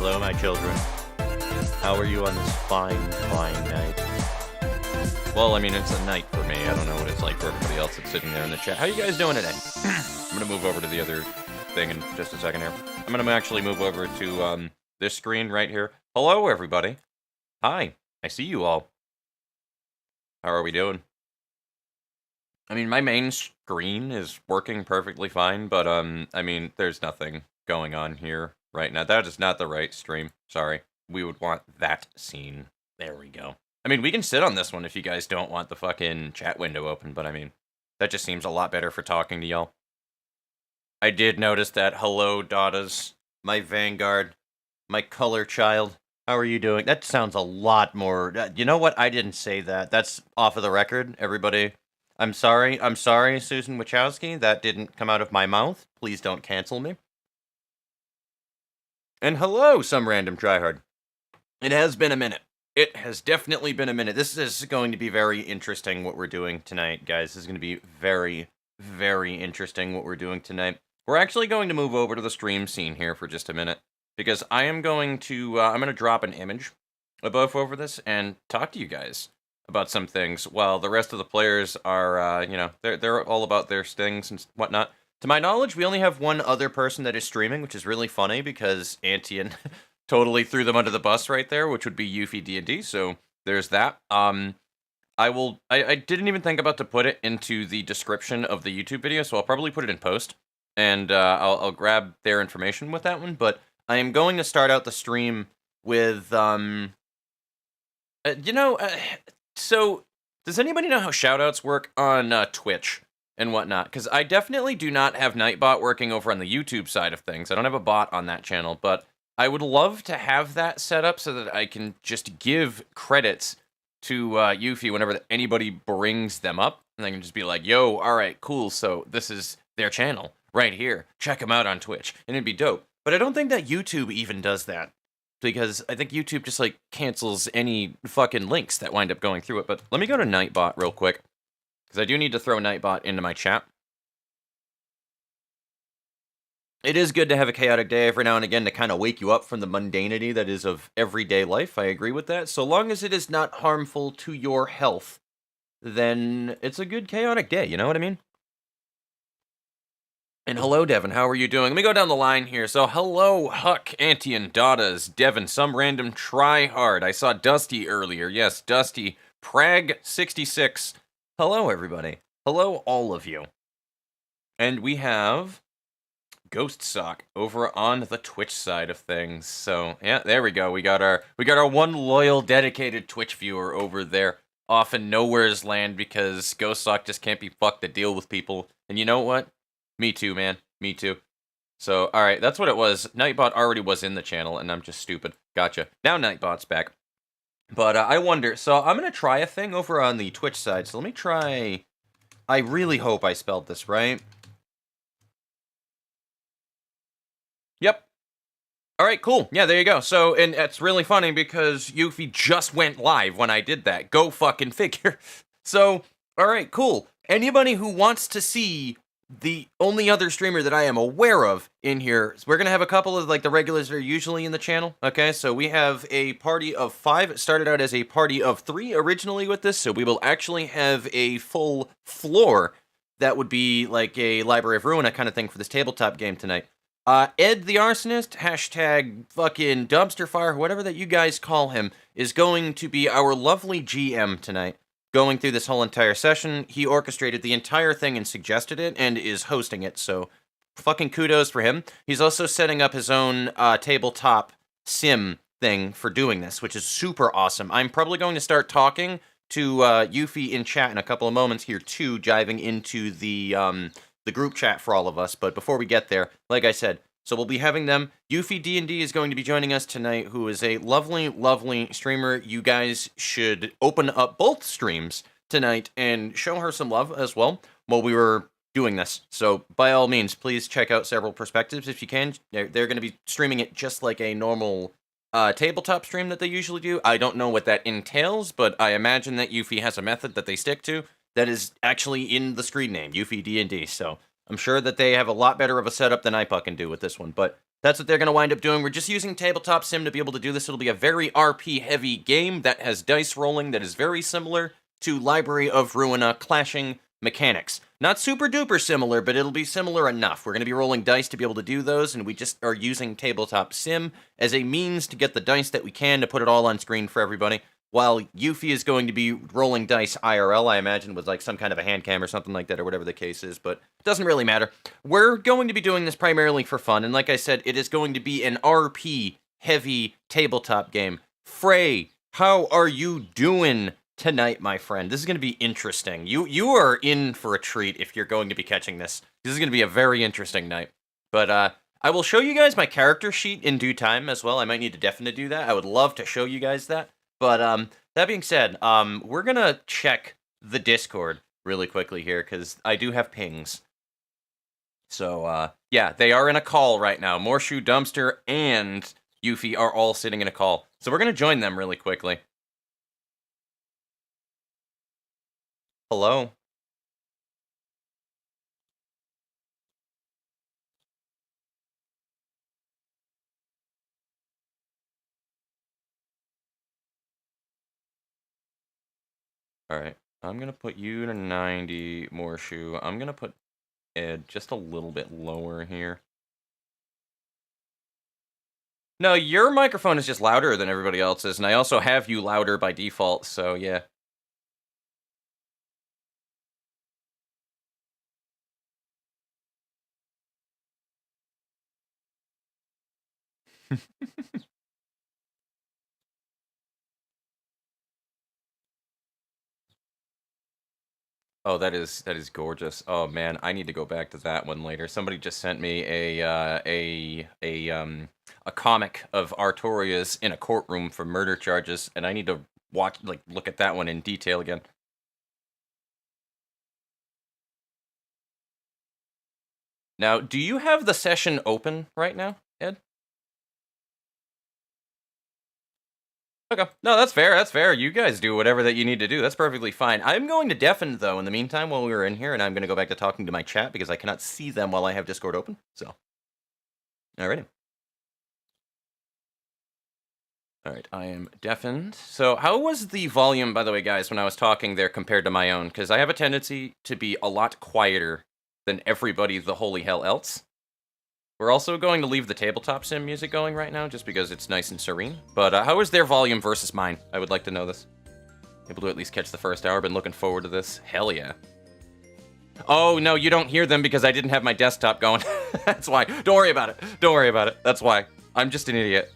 Hello, my children. How are you on this fine, fine night? Well, I mean, it's a night for me. I don't know what it's like for everybody else that's sitting there in the chat. How you guys doing today? I'm gonna move over to the other thing in just a second here. I'm gonna actually move over to this screen right here. Hello, everybody. Hi. I see you all. How are we doing? I mean, my main screen is working perfectly fine, but, I mean, there's nothing going on here right now. That is not the right stream. Sorry. We would want that scene. There we go. I mean, we can sit on this one if you guys don't want the fucking chat window open, but I mean, that just seems a lot better for talking to y'all. I did notice that. Hello, Daughters. My Vanguard. My color child. How are you doing? That sounds a lot more... you know what? I didn't say that. That's off of the record, everybody. I'm sorry, Susan Wachowski. That didn't come out of my mouth. Please don't cancel me. And hello, some random tryhard. It has been a minute. It has definitely been a minute. This is going to be very interesting what we're doing tonight, guys. This is going to be very, very interesting what we're doing tonight. We're actually going to move over to the stream scene here for just a minute, because I am going to, I'm going to drop an image above over this and talk to you guys about some things, while the rest of the players are, you know, they're all about their things and whatnot. To my knowledge, we only have one other person that is streaming, which is really funny, because Antian totally threw them under the bus right there, which would be Yuffie D&D, so there's that. I didn't even think about to put it into the description of the YouTube video, so I'll probably put it in post, and I'll grab their information with that one, but I am going to start out the stream with, so, does anybody know how shoutouts work on Twitch and whatnot? Because I definitely do not have Nightbot working over on the YouTube side of things. I don't have a bot on that channel, but I would love to have that set up so that I can just give credits to Yuffie whenever anybody brings them up. And I can just be like, yo, alright, cool, so this is their channel right here. Check them out on Twitch. And it'd be dope. But I don't think that YouTube even does that, because I think YouTube just, like, cancels any fucking links that wind up going through it. But let me go to Nightbot real quick, because I do need to throw Nightbot into my chat. It is good to have a chaotic day every now and again to kind of wake you up from the mundanity that is of everyday life. I agree with that. So long as it is not harmful to your health, then it's a good chaotic day, you know what I mean? And hello, Devin, how are you doing? Let me go down the line here. So, hello, Huck, Antian, Dadas, Devin, some random tryhard. I saw Dusty earlier. Yes, Dusty. Prag66. Hello, everybody. Hello, all of you. And we have Ghost Sock over on the Twitch side of things. So, yeah, there we go. We got our one loyal, dedicated Twitch viewer over there off in nowhere's land, because Ghost Sock just can't be fucked to deal with people. And you know what? Me too, man. Me too. So, alright, that's what it was. Nightbot already was in the channel, and I'm just stupid. Gotcha. Now Nightbot's back. But I wonder, so I'm going to try a thing over on the Twitch side. So let me try... I really hope I spelled this right. Yep. Alright, cool. Yeah, there you go. So, and it's really funny because Yuffie just went live when I did that. Go fucking figure. So, alright, cool. Anybody who wants to see the only other streamer that I am aware of in here, we're going to have a couple of, like, the regulars that are usually in the channel, okay? So we have a party of 5. It started out as a party of 3 originally with this, so we will actually have a full floor that would be like a Library of Ruina kind of thing for this tabletop game tonight. EdTheArsonist, hashtag fucking DumpsterFire, whatever that you guys call him, is going to be our lovely GM tonight. Going through this whole entire session. He orchestrated the entire thing and suggested it, and is hosting it, so fucking kudos for him. He's also setting up his own tabletop sim thing for doing this, which is super awesome. I'm probably going to start talking to Yuffie in chat in a couple of moments here, too, diving into the group chat for all of us, but before we get there, like I said, so we'll be having them. Yuffie D&D is going to be joining us tonight, who is a lovely, lovely streamer. You guys should open up both streams tonight and show her some love as well while we were doing this. So, by all means, please check out several perspectives if you can. They're going to be streaming it just like a normal tabletop stream that they usually do. I don't know what that entails, but I imagine that Yuffie has a method that they stick to that is actually in the screen name, Yuffie D&D. So, I'm sure that they have a lot better of a setup than I fucking do with this one, but That's what they're going to wind up doing. We're just using Tabletop Sim to be able to do this. It'll be a very RP-heavy game that has dice rolling that is very similar to Library of Ruina clashing mechanics. Not super duper similar, but it'll be similar enough. We're going to be rolling dice to be able to do those, and we just are using Tabletop Sim as a means to get the dice that we can to put it all on screen for everybody. While Yuffie is going to be rolling dice IRL, I imagine, with like some kind of a hand cam or something like that, or whatever the case is, but it doesn't really matter. We're going to be doing this primarily for fun, and like I said, it is going to be an RP-heavy tabletop game. Frey, how are you doing tonight, my friend? This is going to be interesting. You are in for a treat if you're going to be catching this. This is going to be a very interesting night. But I will show you guys my character sheet in due time as well. I might need to definitely do that. I would love to show you guys that. But that being said, we're going to check the Discord really quickly here, because I do have pings. So, yeah, they are in a call right now. Morshu, Dumpster, and Yuffie are all sitting in a call. So we're going to join them really quickly. Hello? Alright, I'm going to put you to 90, Morshu. I'm going to put Ed just a little bit lower here. No, your microphone is just louder than everybody else's, and I also have you louder by default, so yeah. Oh, that is gorgeous. Oh man, I need to go back to that one later. Somebody just sent me a comic of Artorias in a courtroom for murder charges, and I need to look at that one in detail again. Now, do you have the session open right now, Ed? Okay. No, that's fair. That's fair. You guys do whatever that you need to do. That's perfectly fine. I'm going to deafen, though, in the meantime, while we were in here, and I'm going to go back to talking to my chat because I cannot see them while I have Discord open. So, alrighty. Alright, I am deafened. So, how was the volume, by the way, guys, when I was talking there compared to my own? Because I have a tendency to be a lot quieter than everybody the holy hell else. We're also going to leave the Tabletop Sim music going right now, just because it's nice and serene. But how is their volume versus mine? I would like to know this. Able to at least catch the first hour. Been looking forward to this. Hell yeah. Oh, no, you don't hear them because I didn't have my desktop going. That's why. Don't worry about it. Don't worry about it. That's why. I'm just an idiot.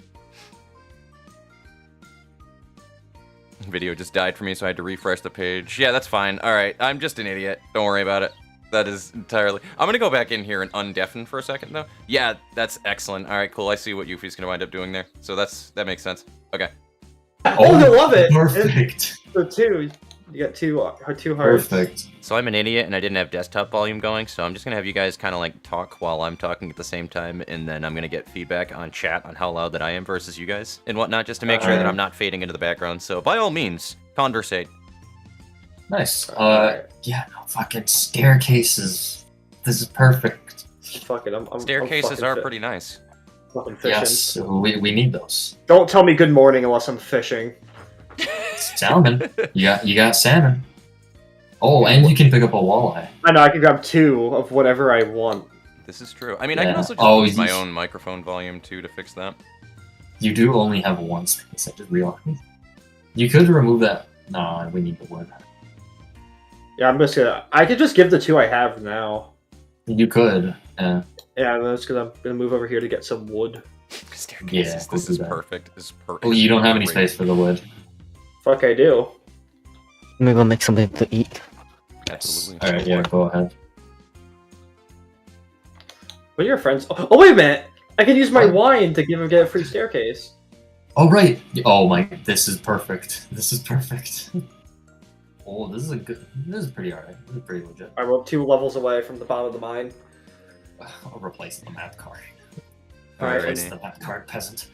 Video just died for me, so I had to refresh the page. Yeah, that's fine. Alright, I'm just an idiot. Don't worry about it. That is entirely... I'm gonna go back in here and undeafen for a second, though. Yeah, that's excellent. Alright, cool. I see what Yuffie's gonna wind up doing there. So that makes sense. Okay. Oh, I love it! Perfect. So two. You got two hearts. Perfect. So I'm an idiot, and I didn't have desktop volume going, so I'm just gonna have you guys kind of like talk while I'm talking at the same time, and then I'm gonna get feedback on chat on how loud that I am versus you guys and whatnot, just to make sure that I'm not fading into the background. So by all means, conversate. Nice. Yeah, no, fucking staircases. This is perfect. Fuck it, I'm Staircases I'm are pretty nice. fucking fishing. Yes, we need those. Don't tell me good morning unless I'm fishing. Salmon. You got salmon. Oh, and you can pick up a walleye. I know, I can grab two of whatever I want. This is true. I mean, I can Yeah. also just Oh, use my you- own microphone volume, too, to fix that. You do only have one space, I just realized. You could remove that. No, we need the wood. Yeah, I'm just gonna... I could just give the two I have now. You could. Yeah. Yeah, that's because I'm gonna move over here to get some wood. Staircases. Yeah, This we'll do is that. perfect. This is perfect. Oh, you don't have any space for the wood. Fuck, I do. I'm gonna go make something to eat. Absolutely. Alright, yeah, go ahead. What are your friends? Oh, wait a minute! I can use my What? wine to get a free staircase. Oh, right! Oh my, this is perfect. This is perfect. Oh, this is pretty alright. This is pretty legit. I wrote 2 levels away from the bottom of the mine. I'll replace the map card. Alright. Replace the map card, peasant.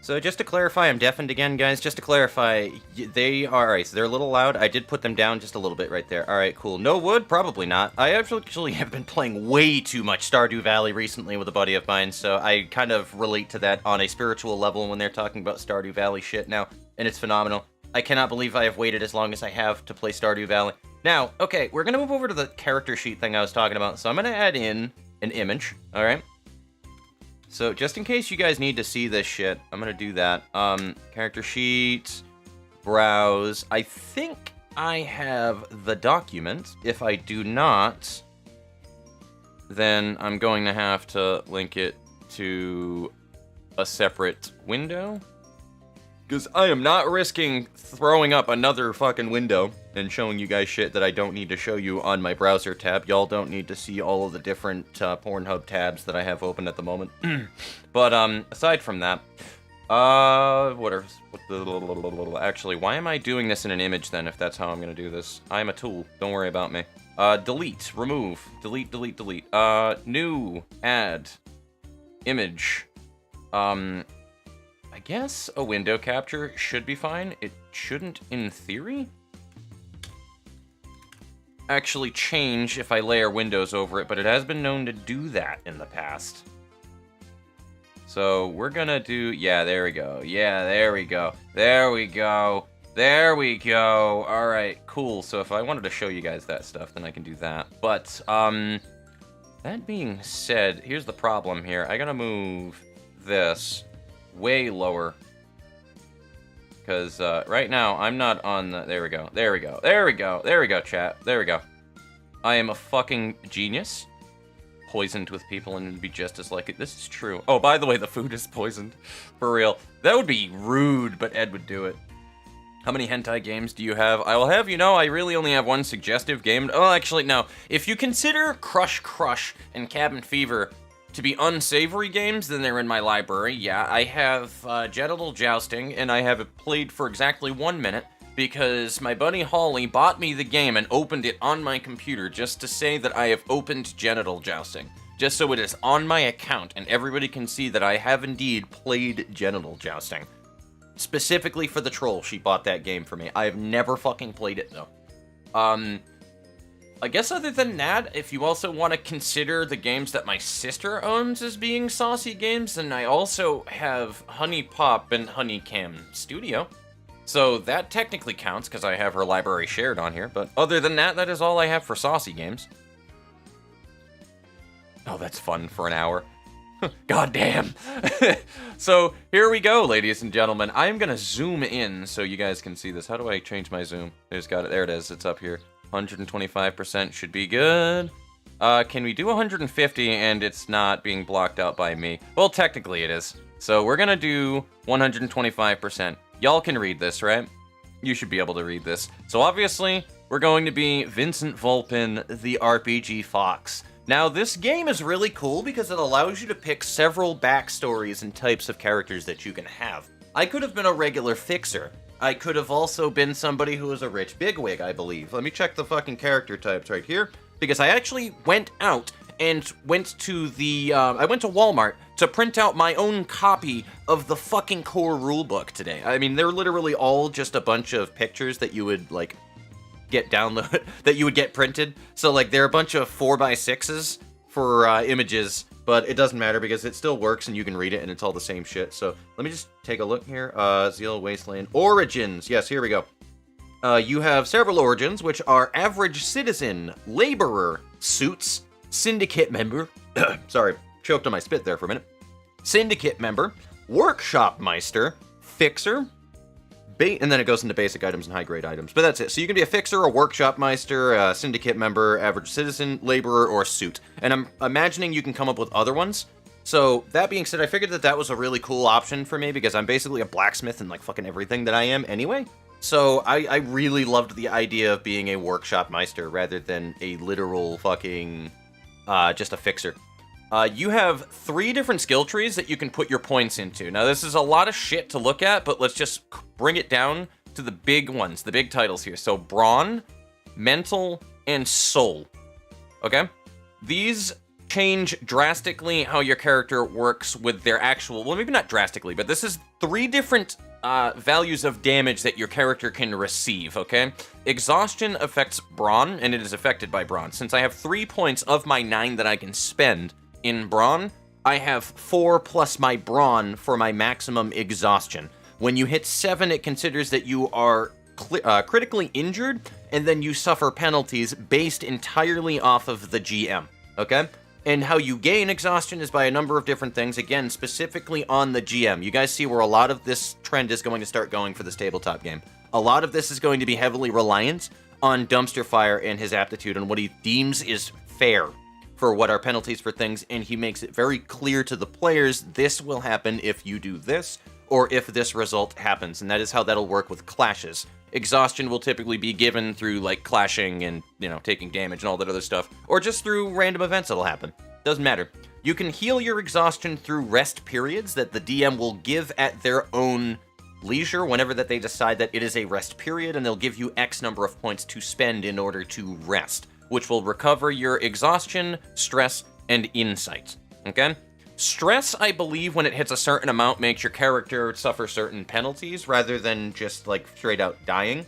So just to clarify, I'm deafened again, guys. Just to clarify, they are, alright, so they're a little loud. I did put them down just a little bit right there. Alright, cool. No wood? Probably not. I actually have been playing way too much Stardew Valley recently with a buddy of mine, so I kind of relate to that on a spiritual level when they're talking about Stardew Valley shit now, and it's phenomenal. I cannot believe I have waited as long as I have to play Stardew Valley. Now, okay, we're gonna move over to the character sheet thing I was talking about, so I'm gonna add in an image, alright? So, just in case you guys need to see this shit, I'm gonna do that. Character sheet, browse. I think I have the document. If I do not, then I'm going to have to link it to a separate window. Because I am not risking throwing up another fucking window and showing you guys shit that I don't need to show you on my browser tab. Y'all don't need to see all of the different Pornhub tabs that I have open at the moment. But, aside from that, actually, why am I doing this in an image then, if that's how I'm gonna do this? I'm a tool. Don't worry about me. Delete, remove, delete, delete, delete. New, add, image. I guess a window capture should be fine. It shouldn't, in theory, actually change if I layer windows over it, but it has been known to do that in the past. So we're gonna do, yeah, there we go. Yeah, there we go. There we go. There we go. All right, cool. So if I wanted to show you guys that stuff, then I can do that. But, that being said, here's the problem here. I gotta move this way lower, because right now I'm not on the, there we go, there we go, there we go, there we go, chat, there we go. I am a fucking genius, poisoned with people, and it'd be just as like it. This is true. Oh, by the way, the food is poisoned, for real. That would be rude, but Ed would do it. How many hentai games do you have? I will have you know, I really only have one suggestive game. Oh, actually, no. If you consider Crush Crush and Cabin Fever to be unsavory games, then they're in my library. Yeah, I have Genital Jousting, and I have it played for exactly 1 minute, because my buddy Holly bought me the game and opened it on my computer just to say that I have opened Genital Jousting. Just so it is on my account, and everybody can see that I have indeed played Genital Jousting. Specifically for the troll, she bought that game for me. I have never fucking played it, though. I guess other than that, if you also want to consider the games that my sister owns as being saucy games, then I also have Honey Pop and Honey Cam Studio. So that technically counts, because I have her library shared on here, but other than that, that is all I have for saucy games. Oh, that's fun for an hour. God damn. So, here we go, ladies and gentlemen. I'm gonna zoom in so you guys can see this. How do I change my zoom? Got it. There it is. It's up here. 125% should be good. Can we do 150 and it's not being blocked out by me? Well, technically it is. So we're gonna do 125%. Y'all can read this, right? You should be able to read this. So obviously, we're going to be Vincent Vulpin, the RPG Fox. Now, this game is really cool because it allows you to pick several backstories and types of characters that you can have. I could have been a regular fixer. I could have also been somebody who was a rich bigwig, I believe. Let me check the fucking character types right here, because I actually went out and went to the, I went to Walmart to print out my own copy of the fucking core rulebook today. I mean, they're literally all just a bunch of pictures that you would, like, get downloaded, that you would get printed. So, like, they're a bunch of 4x6s for images, but it doesn't matter because it still works and you can read it and it's all the same shit. So let me just take a look here. Zeal Wasteland Origins. Yes, here we go. You have several origins, which are average citizen, laborer, suits, syndicate member. Sorry, choked on my spit there for a minute. Syndicate member, workshop meister, fixer, and then it goes into basic items and high-grade items. But that's it. So you can be a fixer, a workshop meister, a syndicate member, average citizen, laborer, or suit. And I'm imagining you can come up with other ones. So that being said, I figured that that was a really cool option for me because I'm basically a blacksmith and like fucking everything that I am anyway. So I really loved the idea of being a workshop meister rather than a literal fucking just a fixer. You have 3 different skill trees that you can put your points into. Now, this is a lot of shit to look at, but let's just bring it down to the big ones, the big titles here. So, Brawn, Mental, and Soul. Okay? These change drastically how your character works with their actual, well, maybe not drastically, but this is 3 different values of damage that your character can receive, okay? Exhaustion affects brawn, and it is affected by brawn. Since I have 3 points of my 9 that I can spend in brawn, I have 4 plus my brawn for my maximum exhaustion. When you hit 7, it considers that you are critically injured, and then you suffer penalties based entirely off of the GM, okay? And how you gain exhaustion is by a number of different things, again, specifically on the GM. You guys see where a lot of this trend is going to start going for this tabletop game. A lot of this is going to be heavily reliant on DumpsterFire and his aptitude and what he deems is fair for what are penalties for things, and he makes it very clear to the players, this will happen if you do this, or if this result happens, and that is how that'll work with clashes. Exhaustion will typically be given through, like, clashing and, you know, taking damage and all that other stuff, or just through random events that'll happen. Doesn't matter. You can heal your exhaustion through rest periods that the DM will give at their own leisure whenever that they decide that it is a rest period, and they'll give you X number of points to spend in order to rest, which will recover your exhaustion, stress, and insight. Okay? Stress, I believe, when it hits a certain amount, makes your character suffer certain penalties rather than just, like, straight out dying.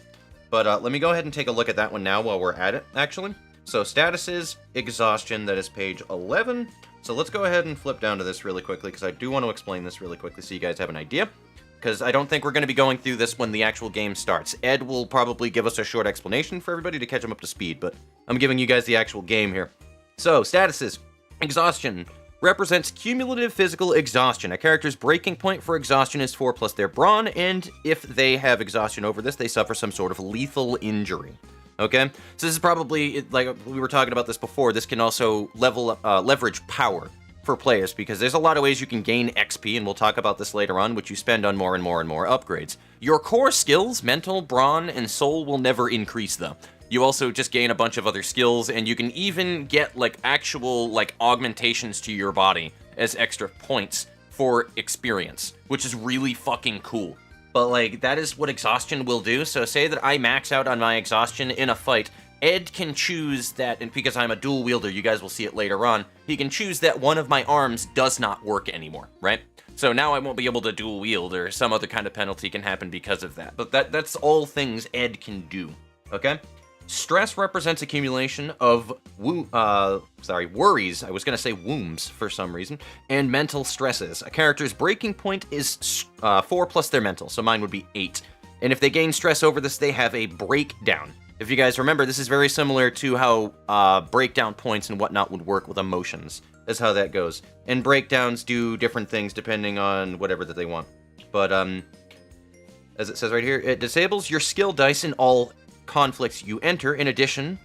But let me go ahead and take a look at that one now while we're at it, actually. So statuses, exhaustion, that is page 11. So let's go ahead and flip down to this really quickly, because I do want to explain this really quickly so you guys have an idea. Because I don't think we're going to be going through this when the actual game starts. Ed will probably give us a short explanation for everybody to catch them up to speed, but I'm giving you guys the actual game here. So, statuses. Exhaustion represents cumulative physical exhaustion. A character's breaking point for exhaustion is 4 plus their brawn, and if they have exhaustion over this, they suffer some sort of lethal injury. Okay? So this is probably, like we were talking about this before, this can also leverage power for players, because there's a lot of ways you can gain XP, and we'll talk about this later on, which you spend on more and more and more upgrades. Your core skills, mental, brawn, and soul, will never increase, though. You also just gain a bunch of other skills, and you can even get, like, actual, like, augmentations to your body as extra points for experience, which is really fucking cool. But, like, that is what exhaustion will do. So say that I max out on my exhaustion in a fight, Ed can choose that, and because I'm a dual wielder, you guys will see it later on, he can choose that one of my arms does not work anymore, right? So now I won't be able to dual wield, or some other kind of penalty can happen because of that. But that's all things Ed can do, okay? Stress represents accumulation of worries, I was going to say wombs for some reason, and mental stresses. A character's breaking point is 4 plus their mental, so mine would be 8. And if they gain stress over this, they have a breakdown. If you guys remember, this is very similar to how breakdown points and whatnot would work with emotions. That's how that goes. And breakdowns do different things depending on whatever that they want. But, as it says right here, it disables your skill dice in all conflicts you enter. In addition,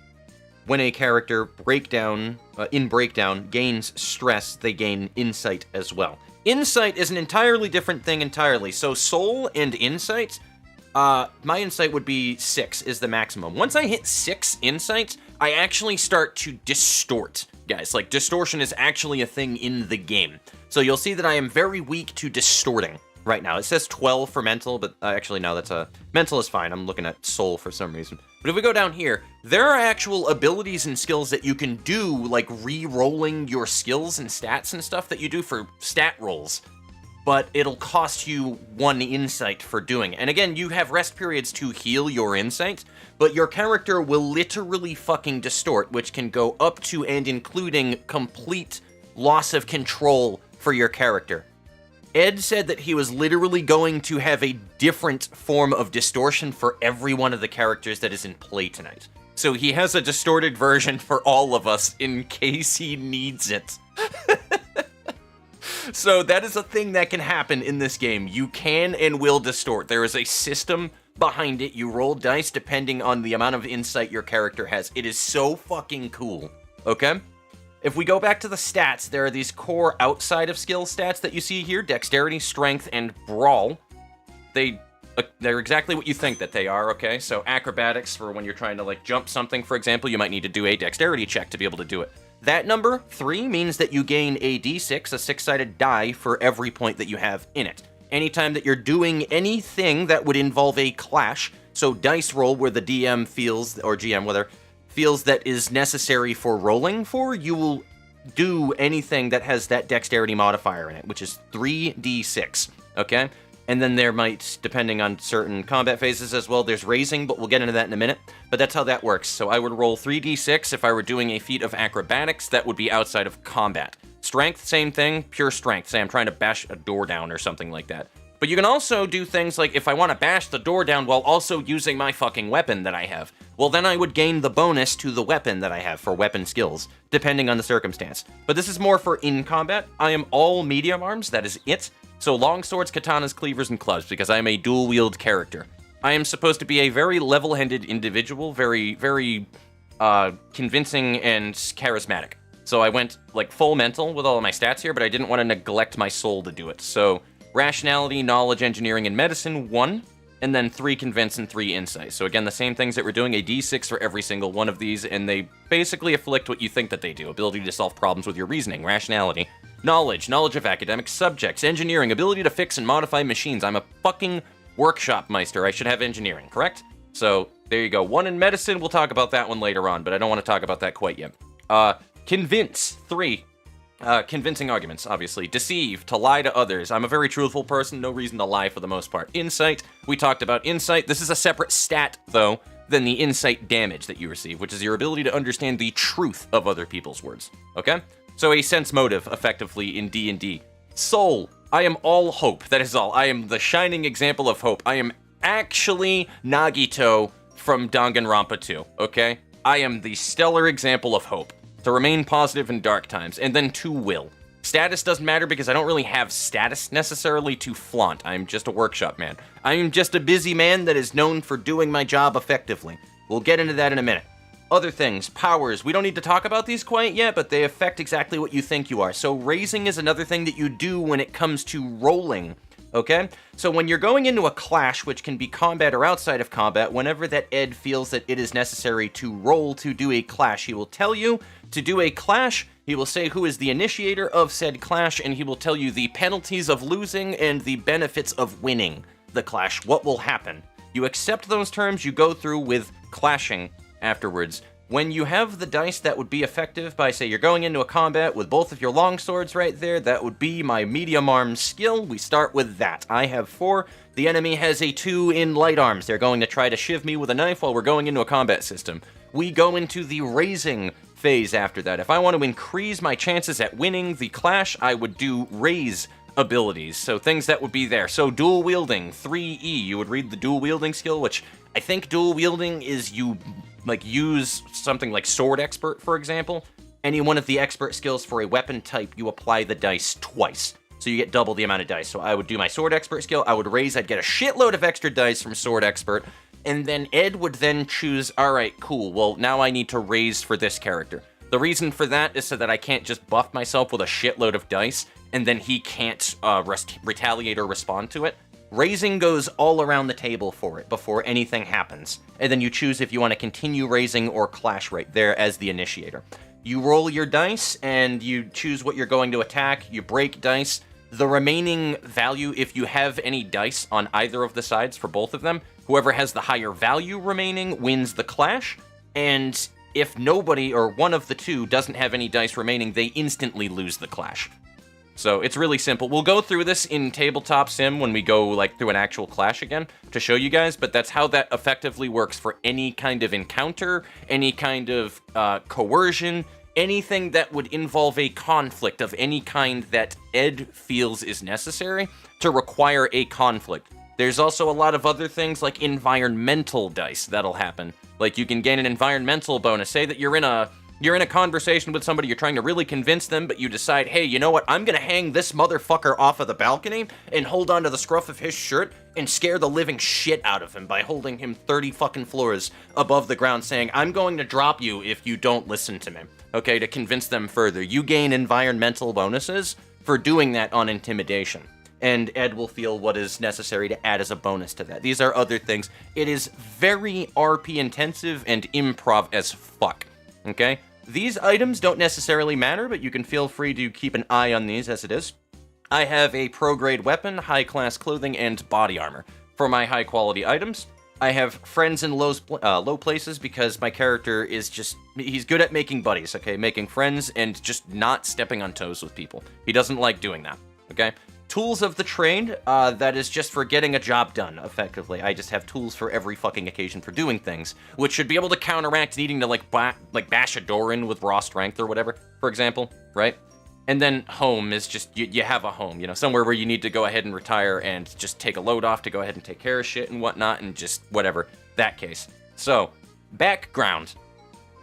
when a character breakdown gains stress, they gain insight as well. Insight is an entirely different thing entirely. So soul and insight, my insight would be 6 is the maximum. Once I hit 6 insights, I actually start to distort, guys. Like, distortion is actually a thing in the game. So you'll see that I am very weak to distorting right now. It says 12 for mental, but actually no, that's mental is fine. I'm looking at soul for some reason. But if we go down here, there are actual abilities and skills that you can do, like re-rolling your skills and stats and stuff that you do for stat rolls. But it'll cost you 1 insight for doing it. And again, you have rest periods to heal your insight, but your character will literally fucking distort, which can go up to and including complete loss of control for your character. Ed said that he was literally going to have a different form of distortion for every one of the characters that is in play tonight. So he has a distorted version for all of us in case he needs it. So that is a thing that can happen in this game. You can and will distort. There is a system behind it. You roll dice depending on the amount of insight your character has. It is so fucking cool, okay? If we go back to the stats, there are these core outside of skill stats that you see here: dexterity, strength, and brawl. They're exactly what you think that they are, okay? So acrobatics, for when you're trying to, like, jump something, for example, you might need to do a dexterity check to be able to do it. That number, 3, means that you gain a d6, a 6-sided die, for every point that you have in it. Anytime that you're doing anything that would involve a clash, so dice roll where the DM feels, or GM, whether, feels that is necessary for rolling for, you will do anything that has that dexterity modifier in it, which is 3d6, okay? And then there might, depending on certain combat phases as well, there's raising, but we'll get into that in a minute. But that's how that works. So I would roll 3d6 if I were doing a feat of acrobatics that would be outside of combat. Strength, same thing, pure strength. Say I'm trying to bash a door down or something like that. But you can also do things like if I want to bash the door down while also using my fucking weapon that I have, well then I would gain the bonus to the weapon that I have for weapon skills, depending on the circumstance. But this is more for in combat. I am all medium arms, that is it. So long swords, katanas, cleavers, and clubs, because I am a dual-wield character. I am supposed to be a very level-headed individual, very convincing and charismatic. So I went, like, full mental with all of my stats here, but I didn't want to neglect my soul to do it. So rationality, knowledge, engineering, and medicine, 1, and then 3 convince and 3 insight. So again, the same things that we're doing, a d6 for every single one of these, and they basically afflict what you think that they do. Ability to solve problems with your reasoning, rationality. Knowledge of academic subjects, engineering, ability to fix and modify machines. I'm a fucking workshop meister. I should have engineering, correct? So, there you go. 1 in medicine, we'll talk about that one later on, but I don't want to talk about that quite yet. Convince, 3. Convincing arguments, obviously. Deceive, to lie to others. I'm a very truthful person, no reason to lie for the most part. Insight, we talked about insight. This is a separate stat, though, than the insight damage that you receive, which is your ability to understand the truth of other people's words, okay? So a sense motive, effectively, in D&D. Soul. I am all hope. That is all. I am the shining example of hope. I am actually Nagito from Danganronpa 2, okay? I am the stellar example of hope. To remain positive in dark times. And then 2 will. Status doesn't matter because I don't really have status necessarily to flaunt. I'm just a workshop man. I am just a busy man that is known for doing my job effectively. We'll get into that in a minute. Other things, powers, we don't need to talk about these quite yet, but they affect exactly what you think you are. So raising is another thing that you do when it comes to rolling, okay? So when you're going into a clash, which can be combat or outside of combat, whenever that Ed feels that it is necessary to roll to do a clash, he will tell you to do a clash, he will say who is the initiator of said clash, and he will tell you the penalties of losing and the benefits of winning the clash, what will happen. You accept those terms, you go through with clashing afterwards. When you have the dice that would be effective by, say, you're going into a combat with both of your long swords right there, that would be my medium arms skill. We start with that. I have 4. The enemy has a 2 in light arms. They're going to try to shiv me with a knife while we're going into a combat system. We go into the raising phase after that. If I want to increase my chances at winning the clash, I would do raise abilities. So things that would be there. So dual wielding, 3E. You would read the dual wielding skill, which I think dual wielding is you use something like Sword Expert, for example. Any one of the expert skills for a weapon type, you apply the dice twice. So you get double the amount of dice. So I would do my Sword Expert skill, I would raise, I'd get a shitload of extra dice from Sword Expert, and then Ed would then choose, alright, cool, well, now I need to raise for this character. The reason for that is so that I can't just buff myself with a shitload of dice, and then he can't retaliate or respond to it. Raising goes all around the table for it before anything happens, and then you choose if you want to continue raising or clash right there as the initiator. You roll your dice, and you choose what you're going to attack, you break dice. The remaining value, if you have any dice on either of the sides for both of them, whoever has the higher value remaining wins the clash, and if nobody or one of the two doesn't have any dice remaining, they instantly lose the clash. So it's really simple. We'll go through this in Tabletop Sim when we go through an actual clash again to show you guys, but that's how that effectively works for any kind of encounter, any kind of coercion, anything that would involve a conflict of any kind that Ed feels is necessary to require a conflict. There's also a lot of other things like environmental dice that'll happen. Like you can gain an environmental bonus. Say that you're in a conversation with somebody, you're trying to really convince them, but you decide, hey, you know what, I'm gonna hang this motherfucker off of the balcony and hold onto the scruff of his shirt and scare the living shit out of him by holding him 30 fucking floors above the ground saying, I'm going to drop you if you don't listen to me, okay, to convince them further. You gain environmental bonuses for doing that on intimidation, and Ed will feel what is necessary to add as a bonus to that. These are other things. It is very RP intensive and improv as fuck. Okay? These items don't necessarily matter, but you can feel free to keep an eye on these as it is. I have a pro-grade weapon, high-class clothing, and body armor for my high-quality items. I have friends in low places because my character is he's good at making buddies, okay? Making friends and just not stepping on toes with people. He doesn't like doing that, okay? Tools of the trade, that is just for getting a job done, effectively. I just have tools for every fucking occasion for doing things, which should be able to counteract needing to, like bash a door in with raw strength or whatever, for example, right? And then home is just, you have a home, you know, somewhere where you need to go ahead and retire and just take a load off to go ahead and take care of shit and whatnot, and just whatever, that case. So, background.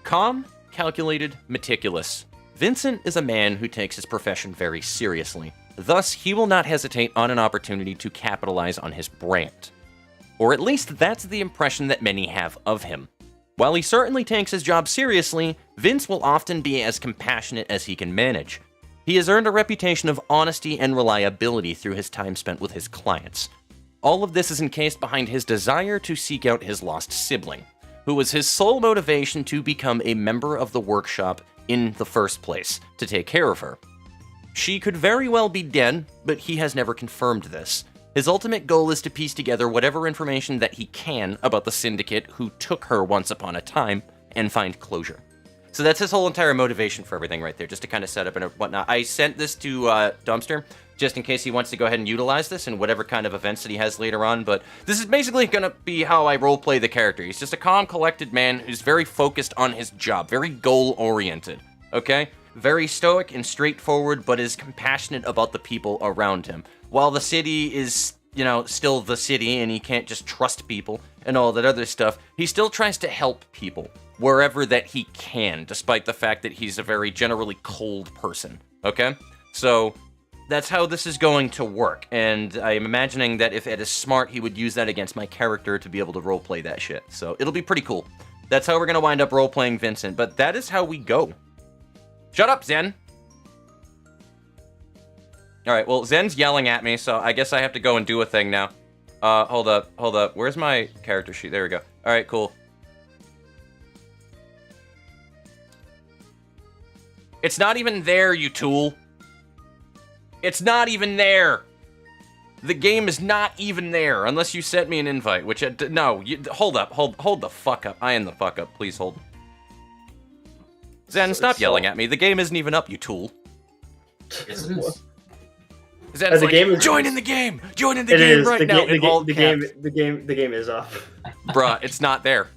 Calm, calculated, meticulous. Vincent is a man who takes his profession very seriously. Thus, he will not hesitate on an opportunity to capitalize on his brand. Or at least that's the impression that many have of him. While he certainly takes his job seriously, Vince will often be as compassionate as he can manage. He has earned a reputation of honesty and reliability through his time spent with his clients. All of this is encased behind his desire to seek out his lost sibling, who was his sole motivation to become a member of the workshop in the first place, to take care of her. She could very well be dead, but he has never confirmed this. His ultimate goal is to piece together whatever information that he can about the syndicate who took her once upon a time and find closure. So that's his whole entire motivation for everything right there, just to kind of set up and whatnot. I sent this to Dumpster, just in case he wants to go ahead and utilize this in whatever kind of events that he has later on, but this is basically going to be how I roleplay the character. He's just a calm, collected man who's very focused on his job, very goal-oriented, okay? Very stoic and straightforward, but is compassionate about the people around him. While the city is, you know, still the city and he can't just trust people and all that other stuff, he still tries to help people wherever that he can, despite the fact that he's a very generally cold person, okay? So that's how this is going to work, and I'm imagining that if Ed is smart, he would use that against my character to be able to roleplay that shit. So it'll be pretty cool. That's how we're going to wind up roleplaying Vincent, but that is how we go. Shut up, Zen! Alright, well, Zen's yelling at me, so I guess I have to go and do a thing now. Hold up. Where's my character sheet? There we go. Alright, cool. It's not even there, you tool. It's not even there. The game is not even there, unless you sent me an invite, which, no, hold up, hold the fuck up. I am the fuck up, please hold. Zen, stop yelling at me. The game isn't even up, you tool. Yes, it is. Zen's like, join in the game! Join in the game right now! The game is up. Bruh, it's not there.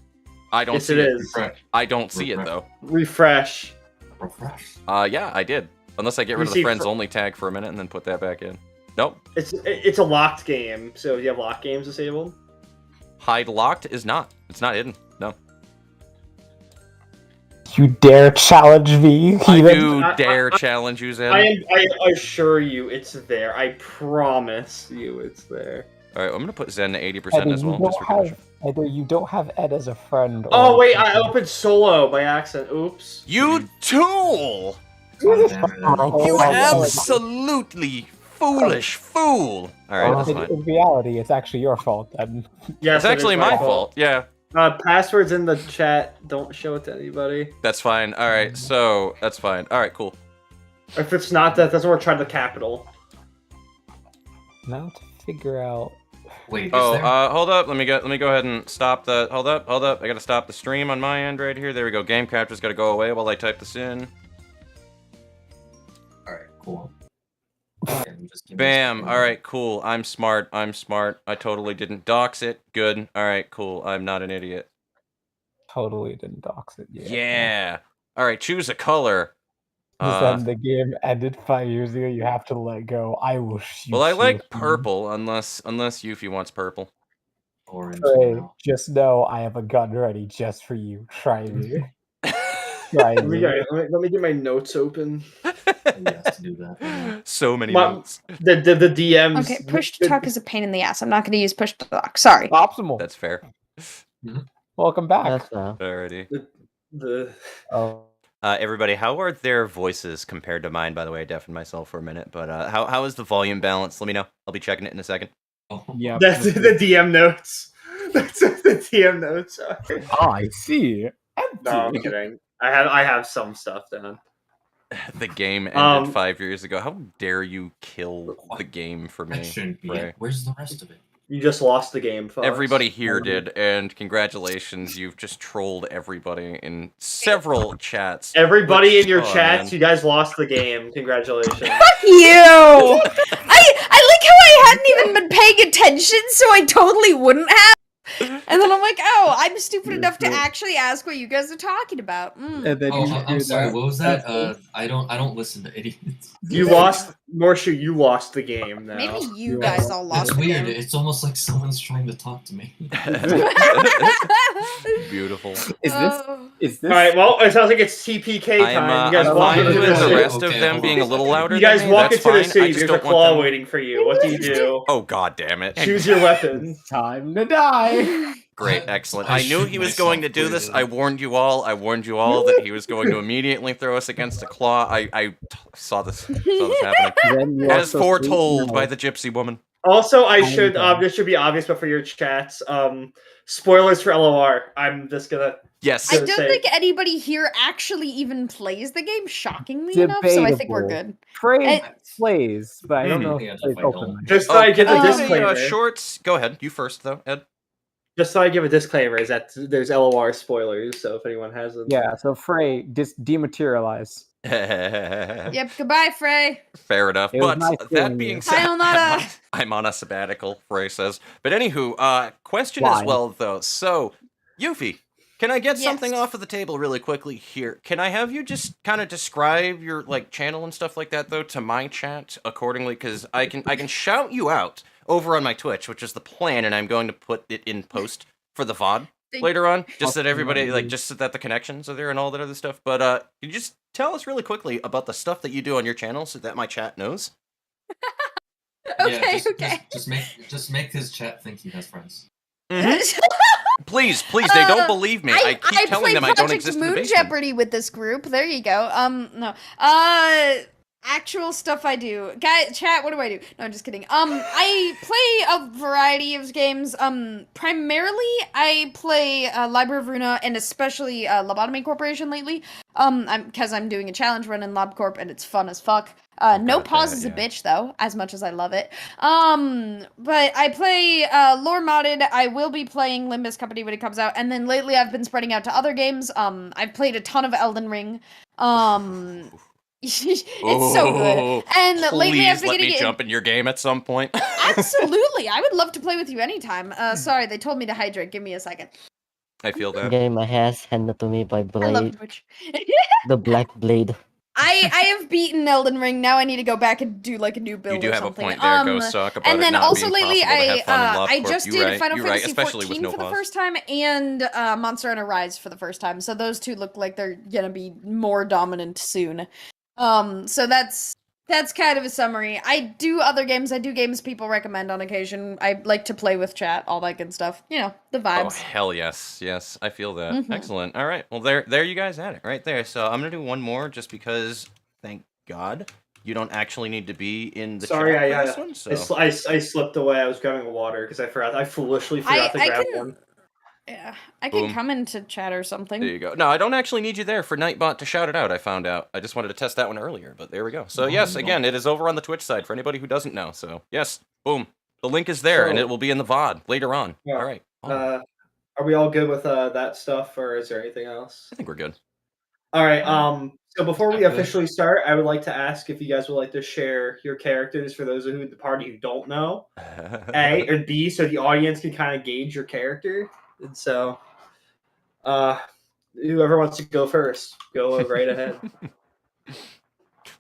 I don't see it. I don't see it, though. Refresh. Yeah, I did. Unless I get rid of the friends only tag for a minute and then put that back in. Nope. It's a locked game, so you have locked games disabled? Hide locked is not. It's not hidden. No. You dare challenge me? I do dare challenge you, Zen. I assure you it's there. I promise you it's there. Alright, I'm gonna put Zen to 80% as well. You don't have Ed as a friend. Oh, wait, I opened solo by accident. Oops. You tool! You absolutely foolish fool! Alright, that's fine. In reality, it's actually your fault, then. Yes, it's actually my fault, yeah. Passwords in the chat. Don't show it to anybody. That's fine. Alright, so, that's fine. Alright, cool. If it's not that, that's where we're trying the capital. Now to figure out... Wait, hold up. Let me go ahead and stop the... Hold up. I gotta stop the stream on my end right here. There we go. Game capture's gotta go away while I type this in. Alright, cool. Bam. Alright, cool. I'm smart. I totally didn't dox it. Good. Alright, cool. I'm not an idiot. Totally didn't dox it. Yeah. Alright, choose a color. Then the game ended 5 years ago. You have to let go. I will shoot. Well, I like purple, unless Yuffie wants purple. Orange. Just know I have a gun ready just for you. Try me. Let me get my notes open. Yes, do that. So many notes. The DMs. Okay, push to talk is a pain in the ass. I'm not going to use push to talk. Sorry. Optimal. That's fair. Welcome back. Alrighty. Oh. Everybody, how are their voices compared to mine? By the way, I deafened myself for a minute, but how is the volume balance? Let me know. I'll be checking it in a second. Yeah. That's the DM notes. That's the DM notes. Oh, I see. No, I'm kidding. I have some stuff down. The game ended 5 years ago. How dare you kill the game for me? Where's the rest of it? You just lost the game, folks. Everybody here did, and congratulations, you've just trolled everybody in several chats. Everybody which- in your oh, chats, man. you guys lost the game. Congratulations. Fuck you! I like how I hadn't even been paying attention, so I totally wouldn't have. And then I'm like, oh, I'm stupid enough to actually ask what you guys are talking about. And then Oh, you I'm hear sorry. that. What was that? I don't listen to idiots. You lost, Morshu, you lost the game now. Maybe you You guys are- all lost It's the weird. game. It's almost like someone's trying to talk to me. Beautiful. Is this Alright, well, it sounds like it's TPK time. You guys I'm walk fine into with the the city. rest of Okay, them hold being a on. little louder You guys than me. walk That's into the fine. I city, just there's a don't want claw them... waiting for you. What do you do? Oh, god damn it. Choose your weapon. time to die? Great, excellent. I I knew shoot he was going to myself do this. clearly. I warned you all that he was going to immediately throw us against a claw. I saw this happening. Then you As also foretold see- by the gypsy woman. Also, Okay. this should be obvious, but for your chats, spoilers for LOR. I'm just gonna... Yes. I gonna don't say- think anybody here actually even plays the game, shockingly enough, so I think we're Debatable. good. Trey It- plays, but I don't Mhm. know Yeah, if plays if I don't. openly. Just thought I'd give a Um, disclaimer. Shorts. Go ahead. You first, though, Ed. Just thought I'd give a disclaimer is that there's LOR spoilers, so if anyone has them. Yeah, so Frey just dematerialize. Yep, goodbye, Frey. Fair enough. It was But nice that seeing being you. said, Sayonara. I'm on a sabbatical, Frey says. But anywho, question as Why? well, though. So, Yuffie, can I get something Yes. off of the table really quickly here? Can I have you just kind of describe your channel and stuff like that, though, to my chat accordingly? Because I can shout you out over on my Twitch, which is the plan, and I'm going to put it in post for the VOD later on, just so that everybody, just so that the connections are there and all that other stuff. But can you just tell us really quickly about the stuff that you do on your channel so that my chat knows? Okay, just, okay. Just make his chat think he has friends. Please, they don't believe me. I keep I telling play them I don't Project exist in the Moon basement. Jeopardy with this group. There you go. No. Actual stuff I do. Chat, what do I do? No, I'm just kidding. I play a variety of games. Primarily, I play Library of Ruina and especially Lobotomy Corporation lately. Because I'm doing a challenge run in LobCorp and it's fun as fuck. No got pause that, is a yeah. bitch though, as much as I love it. But I play Lore Modded. I will be playing Limbus Company when it comes out, and then lately I've been spreading out to other games. I've played a ton of Elden Ring. It's so good. And lately I've Please been let getting me jump in your game at some point. Absolutely, I would love to play with you anytime. Sorry, they told me to hydrate. Give me a second. I feel that. Getting my ass handed to me by I love Blade, Twitch. the Black Blade. I have beaten Elden Ring. Now I need to go back and do like a new build You do or have a something. point there, Ghost Sock, about and it then not also being lately possible to have fun in I LobCorp. just You're did right, Final you're right, Fantasy especially with 14 no for the pause. first time and Monster Hunter Rise for the first time. So those two look like they're gonna be more dominant soon. So that's kind of a summary. I do other games. I do games people recommend on occasion. I like to play with chat, all that good stuff. You know, the Oh vibes. hell yes, yes, I feel that. Mhm. Excellent. All right, well there you guys had it right there. So I'm gonna do one more just because, thank God, you don't actually need to be in the Sorry, chat for this one. So I slipped away. I was grabbing water because I forgot. I foolishly forgot to I grab can- one. Yeah, I can Boom. come into chat or something. there you go. No, I don't actually need you there for Nightbot to shout it out. I found out. I just wanted to test that one earlier, but there we go. So yes, again, it is over on the Twitch side for anybody who doesn't know. So yes, boom, the link is there, and So- it will be in the VOD later on. Yeah. All right. Are we all good with that stuff, or is there anything else? I think we're good. All right. So before we I'm good. officially start, I would like to ask if you guys would like to share your characters for those of the party who don't know. A or B, so the audience can kind of gauge your character. And so, whoever wants to go first, go right ahead.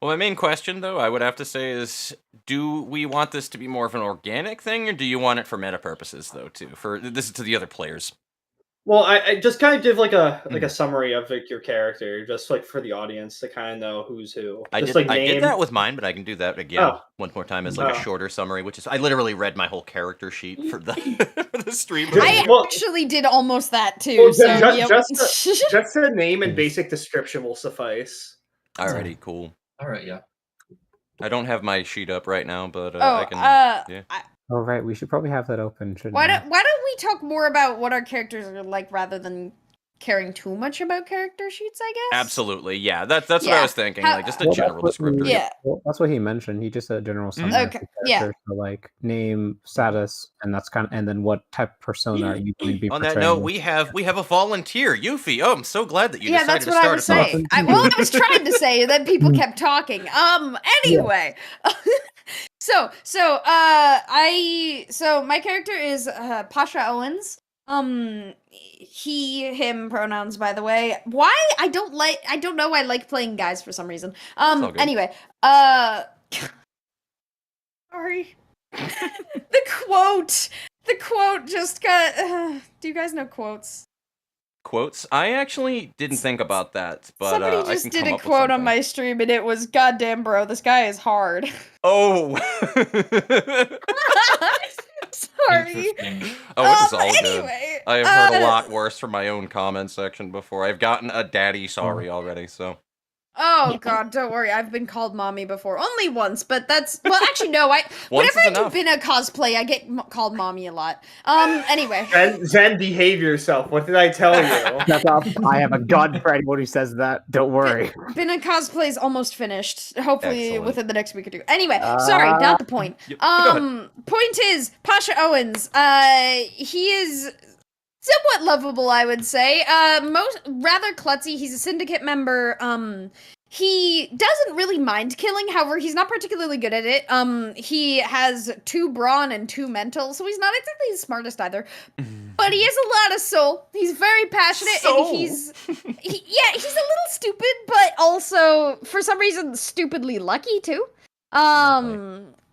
Well, my main question, though, I would have to say is, do we want this to be more of an organic thing, or do you want it for meta purposes, though, too? This is to the other players. Well, I just kind of give like a summary of like your character, just like for the audience to kind of know who's who. I Just did, like I did name- that with mine, but I can do that again Oh. one more time as like a Oh. shorter summary, which is I literally read my whole character sheet for the for the stream. I- I Well- actually did almost that too. Well, so ju- yep. just the name and basic description will suffice. Alrighty, cool. All right, yeah. I don't have my sheet up right now, but oh, I can. yeah. Oh right, we should probably have that open, shouldn't why we? don't we talk more about what our characters are like rather than caring too much about character sheets, I guess. Absolutely, yeah. That's what I Yeah. was thinking. How- Like just a Well, general that's what descriptor. he- Yeah. Well, that's what he mentioned. He just said a general summary of Okay, the yeah. character. So like name, status, and that's and then what type of persona are you going to be On that portraying? note, we have a volunteer, Yuffie. Oh, I'm so glad that you Yeah, decided that's what to I was start us off. saying. I was trying to say, and then people kept talking. Anyway. So my character is Pasha Owens. He, him pronouns, by the way. Why? I don't know. I like playing guys for some reason. all good. Anyway, sorry. The quote just got, do you guys know quotes? Quotes? I actually didn't think about that, but Somebody I just can did come a up with quote on something. my stream, and it was, "Goddamn, bro, this guy is hard." Oh. Sorry. Interesting. Oh, it is all good. Anyway, I have heard a lot worse from my own comment section before. I've gotten a daddy sorry already, so. Oh god, don't worry. I've been called mommy before. Only once, but that's actually no. Once Whenever is I do enough. Bina cosplay, I get called mommy a lot. Anyway. Zen, behave yourself. What did I tell you? Shut up. I have a gun for anyone who says that. Don't worry. Bina cosplay is almost finished. Hopefully Excellent. within the next week or two. Anyway, sorry, not the point. Go ahead. Point is, Pasha Owens. He is somewhat lovable, I would say. Rather klutzy. He's a syndicate member. He doesn't really mind killing, however, he's not particularly good at it. He has 2 brawn and 2 mental, so he's not exactly the smartest either. But he has a lot of soul. He's very passionate, and he's a little stupid, but also, for some reason, stupidly lucky, too.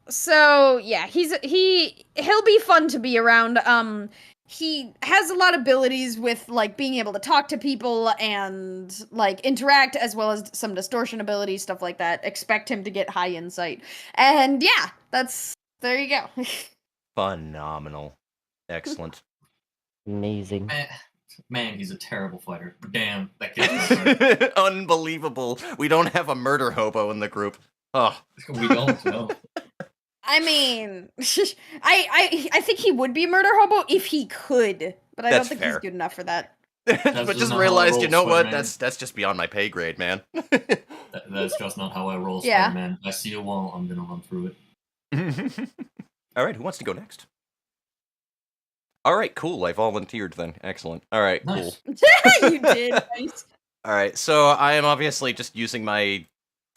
So, yeah, he'll be fun to be around. He has a lot of abilities with, like, being able to talk to people and, like, interact, as well as some distortion abilities, stuff like that. Expect him to get high insight. And, yeah, there you go. Phenomenal. Excellent. Amazing. Man, he's a terrible fighter. Damn, that kid's Unbelievable. We don't have a murder hobo in the group. Oh. We don't know. I mean, I think he would be a murder hobo if he could, but I That's don't think fair. he's good enough for that. But just just not how realized, it you know rolls, what? man. That's just beyond my pay grade, man. That's just not how I roll, Yeah. Spider-Man. I see a wall, I'm gonna run through it. All right, who wants to go next? All right, cool. I volunteered then. Excellent. All right, Nice. cool. You did. Nice. All right, so I am obviously just using my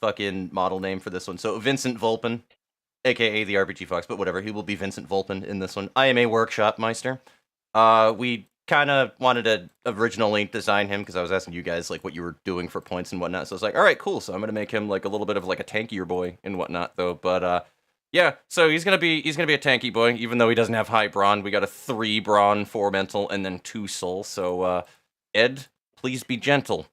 fucking model name for this one. So Vincent Volpin, aka the RPG Fox, but whatever. He will be Vincent Volpin in this one. I am a workshop meister. We kind of wanted to originally design him because I was asking you guys like what you were doing for points and whatnot. So I was like, all right, cool. So I'm gonna make him like a little bit of like a tankier boy and whatnot, though. But yeah, so he's gonna be a tanky boy, even though he doesn't have high brawn. We got a 3 brawn, 4 mental, and then 2 soul. So Ed, please be gentle.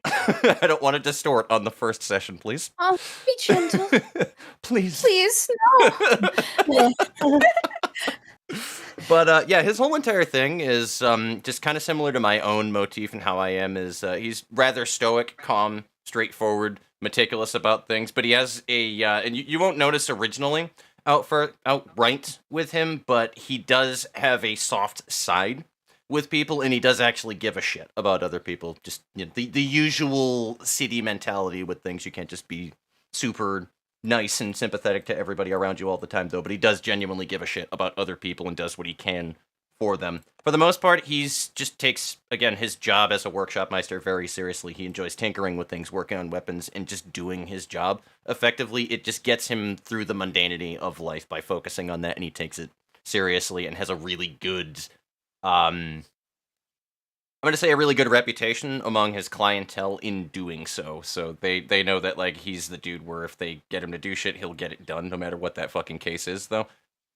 I don't want to distort on the first session, please. Oh, be gentle. Please. Please, no. But yeah, his whole entire thing is just kind of similar to my own motif and how I am. Is he's rather stoic, calm, straightforward, meticulous about things. But he has a and you won't notice originally outright with him, but he does have a soft side with people, and he does actually give a shit about other people. Just the usual city mentality with things. You can't just be super nice and sympathetic to everybody around you all the time, though, but he does genuinely give a shit about other people and does what he can for them. For the most part, he's just takes, again, his job as a workshop meister very seriously. He enjoys tinkering with things, working on weapons, and just doing his job effectively. It just gets him through the mundanity of life by focusing on that, and he takes it seriously and has a really good, I'm going to say a really good reputation among his clientele in doing so. So they know that, like, he's the dude where if they get him to do shit, he'll get it done, no matter what that fucking case is, though.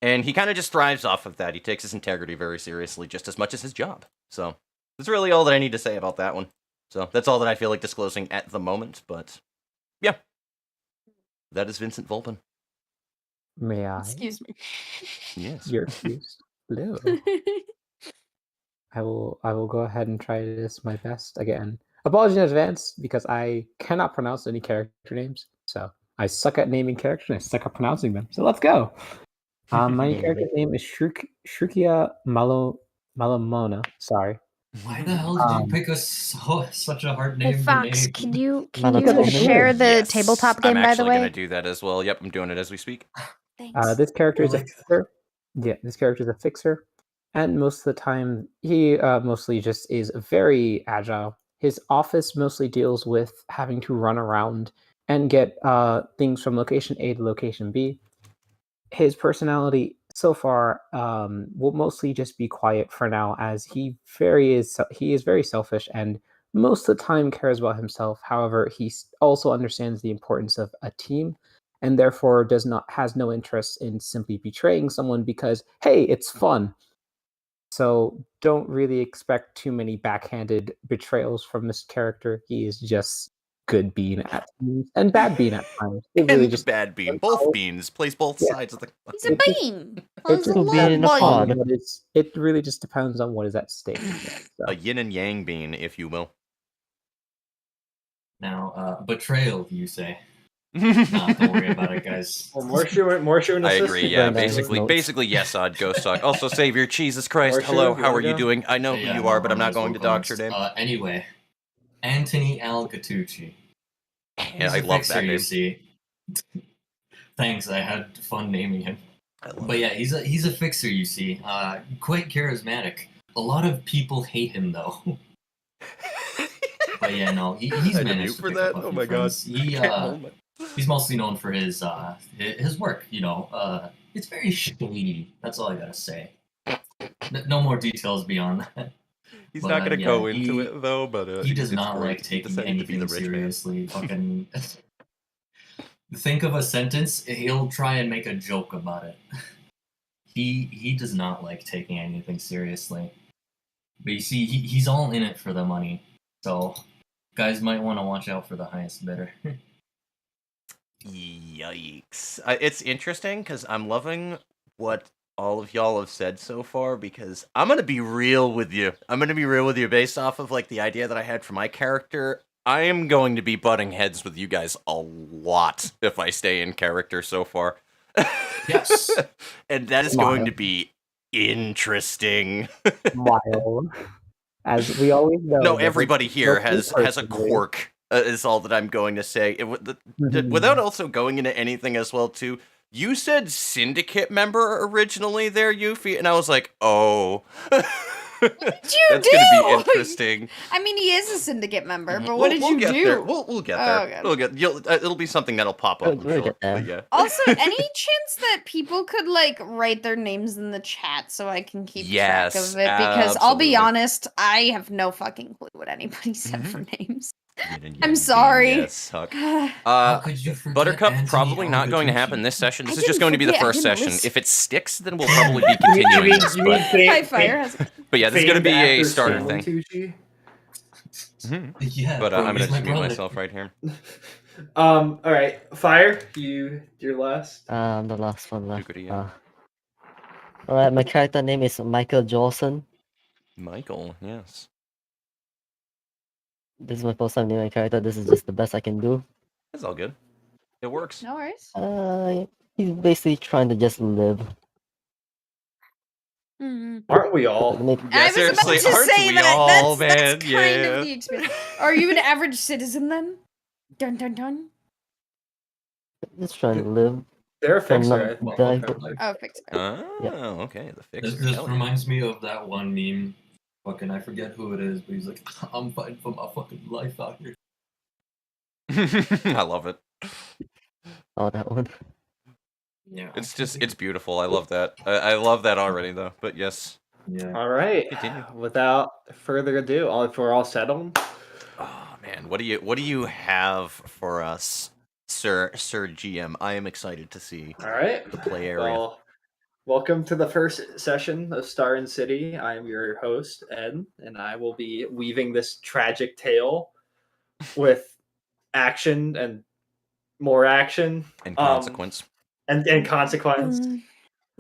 And he kind of just thrives off of that. He takes his integrity very seriously, just as much as his job. So that's really all that I need to say about that one. So that's all that I feel like disclosing at the moment, but yeah. That is Vincent Volpin. May I? Excuse me. Yes. You're excused. Hello. I will go ahead and try this my best again. Apologies in advance because I cannot pronounce any character names. So I suck at naming characters and I suck at pronouncing them. So let's go. My character name is Shrukia Malamona. Sorry. Why the hell did you pick such a hard name Hey to Fox, name? can you Melatonin. share the Yes, tabletop game I'm by the actually way? gonna do that as well. Yep, I'm doing it as we speak. Thanks. This character is a Like- fixer. Yeah, this character is a fixer, and most of the time he mostly just is very agile. His office mostly deals with having to run around and get things from location A to location B. His personality so far will mostly just be quiet for now, as he is very selfish and most of the time cares about himself. However, he also understands the importance of a team, and therefore has no interest in simply betraying someone because hey, it's fun. So don't really expect too many backhanded betrayals from this character. He is just good bean at times and bad bean at times. It really And just bad bean, both beans, plays both Yeah. sides of the. He's a It just- bean. it He's a just bean in a love pod. bean. it really just depends on what is at stake. So. A yin and yang bean, if you will. Now, betrayal, you say? Nah, don't worry about it, guys. Well, more shooting I assist. agree. Yeah, Very nice notes. basically, yes, odd ghost talk. Also, Savior, Jesus Christ, Or hello, should, you how are wanna you go? doing? I know who Yeah, you no, are, but I'm might not as well going to go dox your next. name. Anyway, Anthony Alcatucci. Yeah, I love that You name. see. Thanks, I had fun naming him. I love But yeah, he's a fixer, you see. Quite charismatic. A lot of people hate him though. But yeah, no, he's I had to managed mute to for pick that? up a Oh few my God. friends. He's mostly known for his work. You know, it's very shady. That's all I gotta say. No more details beyond that. He's But, not going to yeah, go into he- it, though, but He does it's not great. like He taking decided to be the anything rich man. seriously. Fucking think of a sentence, he'll try and make a joke about it. He does not like taking anything seriously. But you see, he's all in it for the money. So guys might want to watch out for the highest bidder. Yikes. It's interesting because I'm loving what all of y'all have said so far because I'm going to be real with you. I'm going to be real with you based off of like the idea that I had for my character. I am going to be butting heads with you guys a lot if I stay in character so far. Yes. And that is going to be interesting. Wild. As we always know. No, never everybody here take has a personally. quirk. Is all that I'm going to say. Without also going into anything as well, too. You said syndicate member originally there, Yuffie, and I was like, oh. That's going to be interesting. I mean, he is a syndicate member, but We'll- what did we'll you get do? there. We'll get Oh, there. God. It'll be something that'll pop up. I'm We'll sure. get there. But yeah. Also, any chance that people could like write their names in the chat so I can keep track Yes, of it? Because I'll be absolutely. honest, I have no fucking clue what anybody said for names. Yin and I'm yang sorry. being, yes, Huck. How could you forget Buttercup Anthony probably not going to Alcatucci? happen this session. This I is just didn't going to be the forget, I first didn't session. list- If it sticks, then we'll probably be continuing this. But, High fire. but yeah, this is going to be a starter Stanley thing. Tucci. Mhm. Yeah, But bro, I'm going he's to my just mute brother. myself right here. All right, Fire. You're last. The last one left. Goody, yeah. Alright, my character name is Michael Jolson. Michael, yes. This is my first time naming a character. This is just the best I can do. It's all good. It works. No worries. He's basically trying to just live. Mhm. Aren't we all? Make- I was about seriously, to aren't say we that all, that's man? kind Yeah. of the experience. Are you an average citizen then? Dun dun dun. Just trying to live. They're a From fixer. not I think. die. Oh, fix it. Oh, okay. The This fixer. just Hell yeah. reminds me of that one meme. Fucking, I forget who it is, but he's like, I'm fighting for my fucking life out here. I love it. Oh, that one. Yeah. It's beautiful. I love that. I love that already, though. But yes. Yeah. All right. Continue. Without further ado, if we're all settled, Oh man, what do you have for us, Sir GM? I am excited to see all right. the play area. Well, welcome to the first session of Star and City. I am your host, Ed, and I will be weaving this tragic tale with action and more action And consequence. and consequence.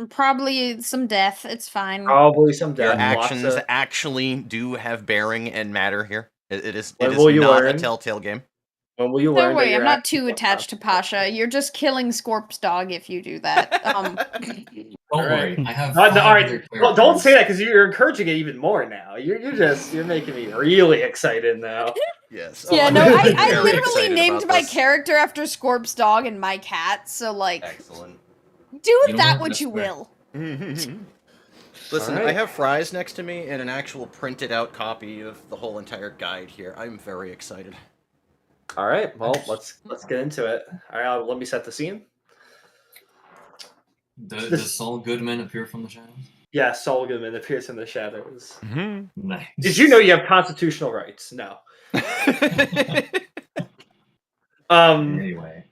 Probably some death. It's fine. Probably some Your death. lots actions of- actually do have bearing and matter here. It is When will you not learn? a telltale game. When will you Don't learn? that worry, I'm your not too attached to Pasha. You're just killing Scorp's dog if you do that. Don't All worry, right. I have All 5 right, other well, don't say characters. that because you're encouraging it even more now. You're making me really excited now. Yes. Yeah, I'm no, I very literally excited named about my this. character after Scorp's dog and my cat, so like, Excellent. do You with know that what? what That's you fair. will. Listen, All right. I have fries next to me and an actual printed out copy of the whole entire guide here. I'm very excited. All right, well, let's get into it. All right, let me set the scene. Does Saul Goodman appear from the shadows? Yeah, Saul Goodman appears in the shadows. Nice. Did you know you have constitutional rights? No. Anyway.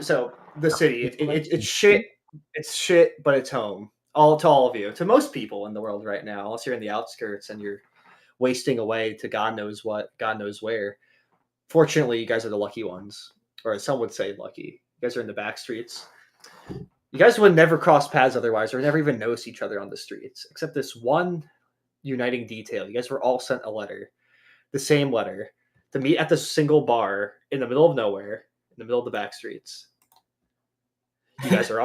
So the city, it's shit. It's shit, but it's home. All to all of you, to most people in the world right now, unless you're in the outskirts and you're wasting away to God knows what, God knows where. Fortunately, you guys are the lucky ones, or as some would say, lucky. You guys are in the back streets. You guys would never cross paths otherwise, or never even notice each other on the streets, except this one uniting detail. You guys were all sent a letter, the same letter, to meet at this single bar in the middle of nowhere, in the middle of the back streets. You guys are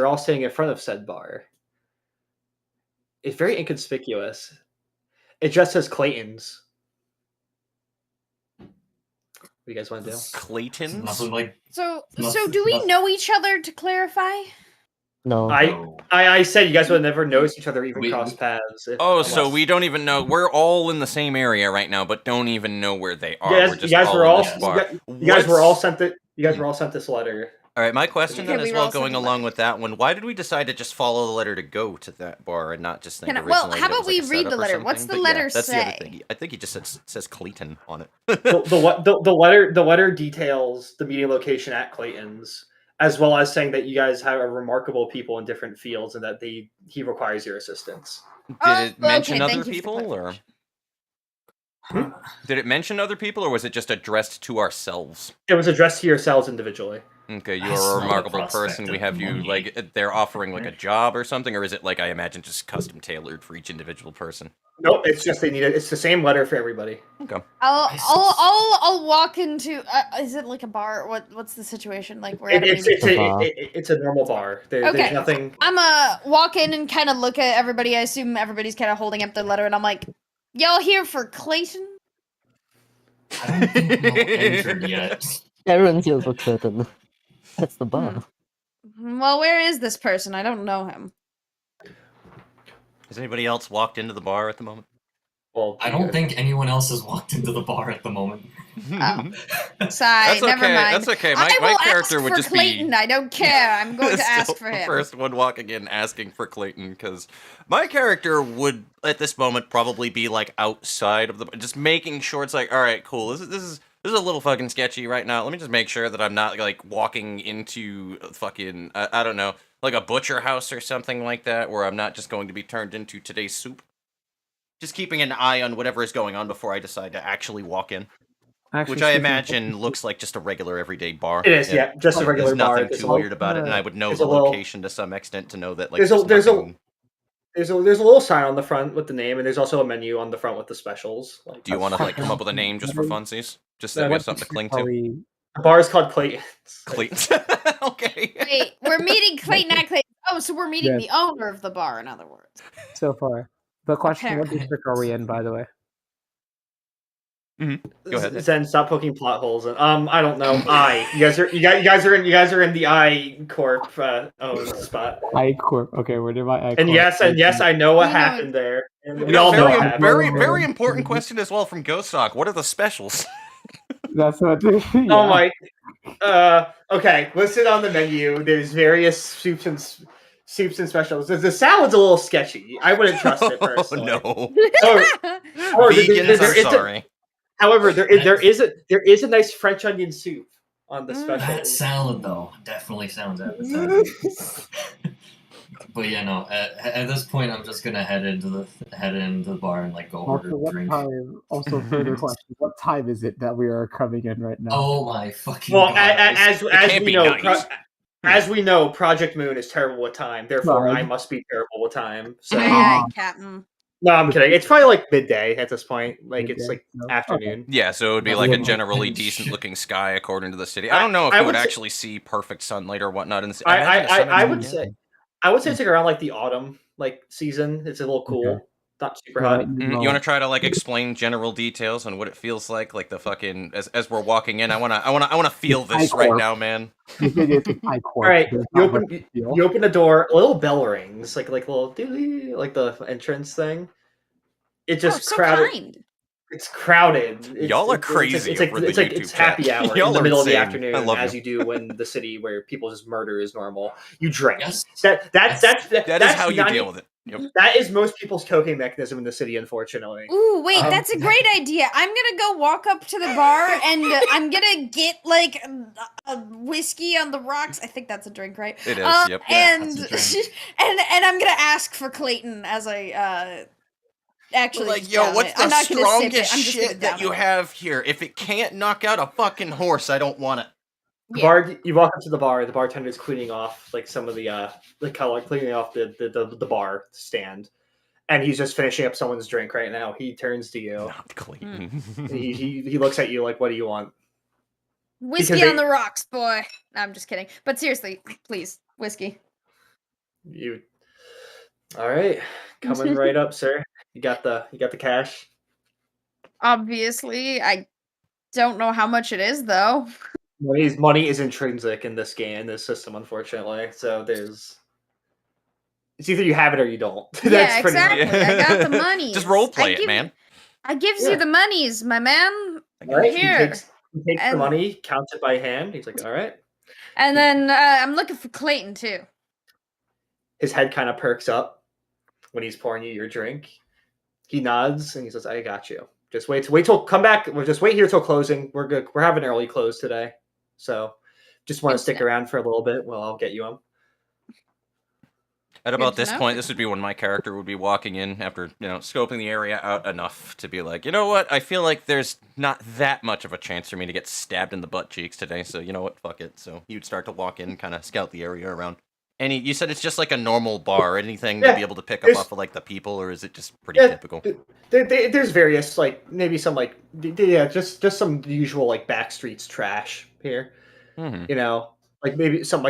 all sitting in front of said bar. It's very inconspicuous. It just says Clayton's. What do you guys want to do? Clayton's? Nothing like So Nothing- do we nothing. know each other, to clarify? No. I said you guys would never notice each other, even We- cross paths. Oh, so Unless- we don't even know. We're all in the same area right now, but don't even know where they are. Yes, We're just you guys were in all this bar. you guys were all What's- sent it. You guys were all sent this letter. All right, my question Okay, then we as were well, all sent going a along letter. with that one, why did we decide to just follow the letter to go to that bar and not just think Well, originally how that it about was like we a read the setup or letter? What's something? the But yeah, letter that's the other say? thing. I think he just says Clayton on it. The letter details the meeting location at Clayton's, as well as saying that you guys have a remarkable people in different fields and that he requires your assistance. Did it mention okay, other thank you for the people, or clarification. did it mention other people, or was it just addressed to ourselves? It was addressed to yourselves individually. Okay, you I are smell a the remarkable prospect person. We of have you money. like they're offering like a job or something, or is it like I imagine just custom tailored for each individual person? Nope, it's just they need it. It's the same letter for everybody. Okay. I'll walk into. Is it like a bar? What's the situation like? We're at a meeting. It's a normal bar. Okay. There's nothing. I'm walk in and kind of look at everybody. I assume everybody's kind of holding up their letter, and I'm like, "Y'all here for Clayton?" I don't think no entered yet. Aaron's here for curtain. That's the bar. Well, where is this person? I don't know him. Has anybody else walked into the bar at the moment? Well, I don't think anyone else has walked into the bar at the moment. Sorry, That's never okay. mind. That's okay. I My will character ask would for just Clayton. be I don't care. I'm going to ask still for the him. first one walking in asking for Clayton, because my character would at this moment probably be like outside of the just making sure it's like, all right, cool. This is a little fucking sketchy right now. Let me just make sure that I'm not like walking into fucking I don't know, like a butcher house or something like that, where I'm not just going to be turned into today's soup. Just keeping an eye on whatever is going on before I decide to actually walk in. Actually, Which I speaking of imagine butchers, looks like just a regular everyday bar. It is, yeah, just a regular There's bar. nothing There's too a little- weird about it, and I would know there's the a little- location to some extent to know that like There's a nothing... there's a little sign on the front with the name, and there's also a menu on the front with the specials. Like, Do you want to like come up with a name just for funsies? Just that we have something to cling to? probably the bar is called Clayton's. Clayton. Okay. Wait, we're meeting Clayton at Clayton. Oh, so we're meeting Yes. the owner of the bar, in other words. so far. But question: what Apparently. district are we in, by the way? Go ahead. Zen, stop poking plot holes. And I don't know. You guys are in the I Corp owned spot. I Corp. Okay, where did my I And Corp? yes, I know what We know happened there. And You we know, all know very, what happened. very important question as well from Ghost Talk. What are the specials? That's what. Yeah. Oh my. Okay, listed on the menu. There's various soups and specials. The salad's a little sketchy. I wouldn't trust it Oh personally. no. Or Vegans there are is a- sorry. However, there is a nice French onion soup on the That special. salad, though, definitely sounds appetizing. But yeah, no. At this point, I'm just gonna head into the bar and like go order Also, a what drink. time? Also, further question: what time is it that we are coming in right now? Oh my fucking Well, god! as can't we be know, nice. as we know, Project Moon is terrible with time. Therefore, Right. I must be terrible with time. So Aye, aye, Captain. no, I'm kidding. It's probably like midday at this point. Like it's Midday? like No. afternoon. Yeah, so it would be No, like a no, generally and decent shit. looking sky according to the city. I don't know if I you would would say- actually see perfect sunlight or whatnot in the city. I would say I would say it's like around like the autumn like season. It's a little cool, Okay. not super No, hot. You want to try to like explain general details on what it feels like the fucking as we're walking in. I wanna feel this right now, man. It's high court. All right, There's you not much open to feel. you open the door. A little bell rings, like little doo-doo, like the entrance thing. It Oh, just so crowded. kind. It's crowded. Y'all are crazy over the YouTube it's chat. happy hour Y'all in the are middle of the insane. afternoon, I love as you. you do when the city where people just murder is normal. You drink. Yes. That's That is how you 90 deal with it. Yep. That is most people's coping mechanism in the city, unfortunately. Ooh, wait, Um, that's a great idea. I'm gonna go walk up to the bar and I'm gonna get like a whiskey on the rocks. I think that's a drink, right? It is, yep. Yeah, And that's a and I'm gonna ask for Clayton as I actually Like, just yo, down what's it. the I'm not gonna sip strongest it. I'm just gonna shit that down you it. have here? If it can't knock out a fucking horse, I don't want it. The Yeah. bar. You walk up to the bar. The bartender's cleaning off like some of the color, cleaning off the bar stand, and he's just finishing up someone's drink right now. He turns to you. Not Clayton. He looks at you like, "What do you want?" Whiskey Because on the rocks, boy. No, I'm just kidding. But seriously, please, whiskey. You. All right, coming right up, sir. You got the cash. Obviously, I don't know how much it is though. Money is intrinsic in this game, in this system, unfortunately. So it's either you have it or you don't. Yeah, pretty much- exactly. I got the money. Just roleplay it, man. I gives Yeah. you the monies, my man. All right, Here. he takes the And- money, counts it by hand. He's like, "All right." And then I'm looking for Clayton too. His head kind of perks up when he's pouring you your drink. He nods and he says, "I got you. Just wait till come back. We'll just wait here till closing. We're good. We're having an early close today, so just want Good to to stick know. around for a little bit. Well, I'll get you him." At about to this know. point, this would be when my character would be walking in after, scoping the area out enough to be like, you know what? I feel like there's not that much of a chance for me to get stabbed in the butt cheeks today, so you know what? Fuck it. So you'd start to walk in, kind of scout the area around. You said it's just like a normal bar. Anything to Yeah, be able to pick up there's- off of like the people, or is it just pretty Yeah, typical? There's various maybe some just some usual back streets trash here. Mm-hmm. Maybe some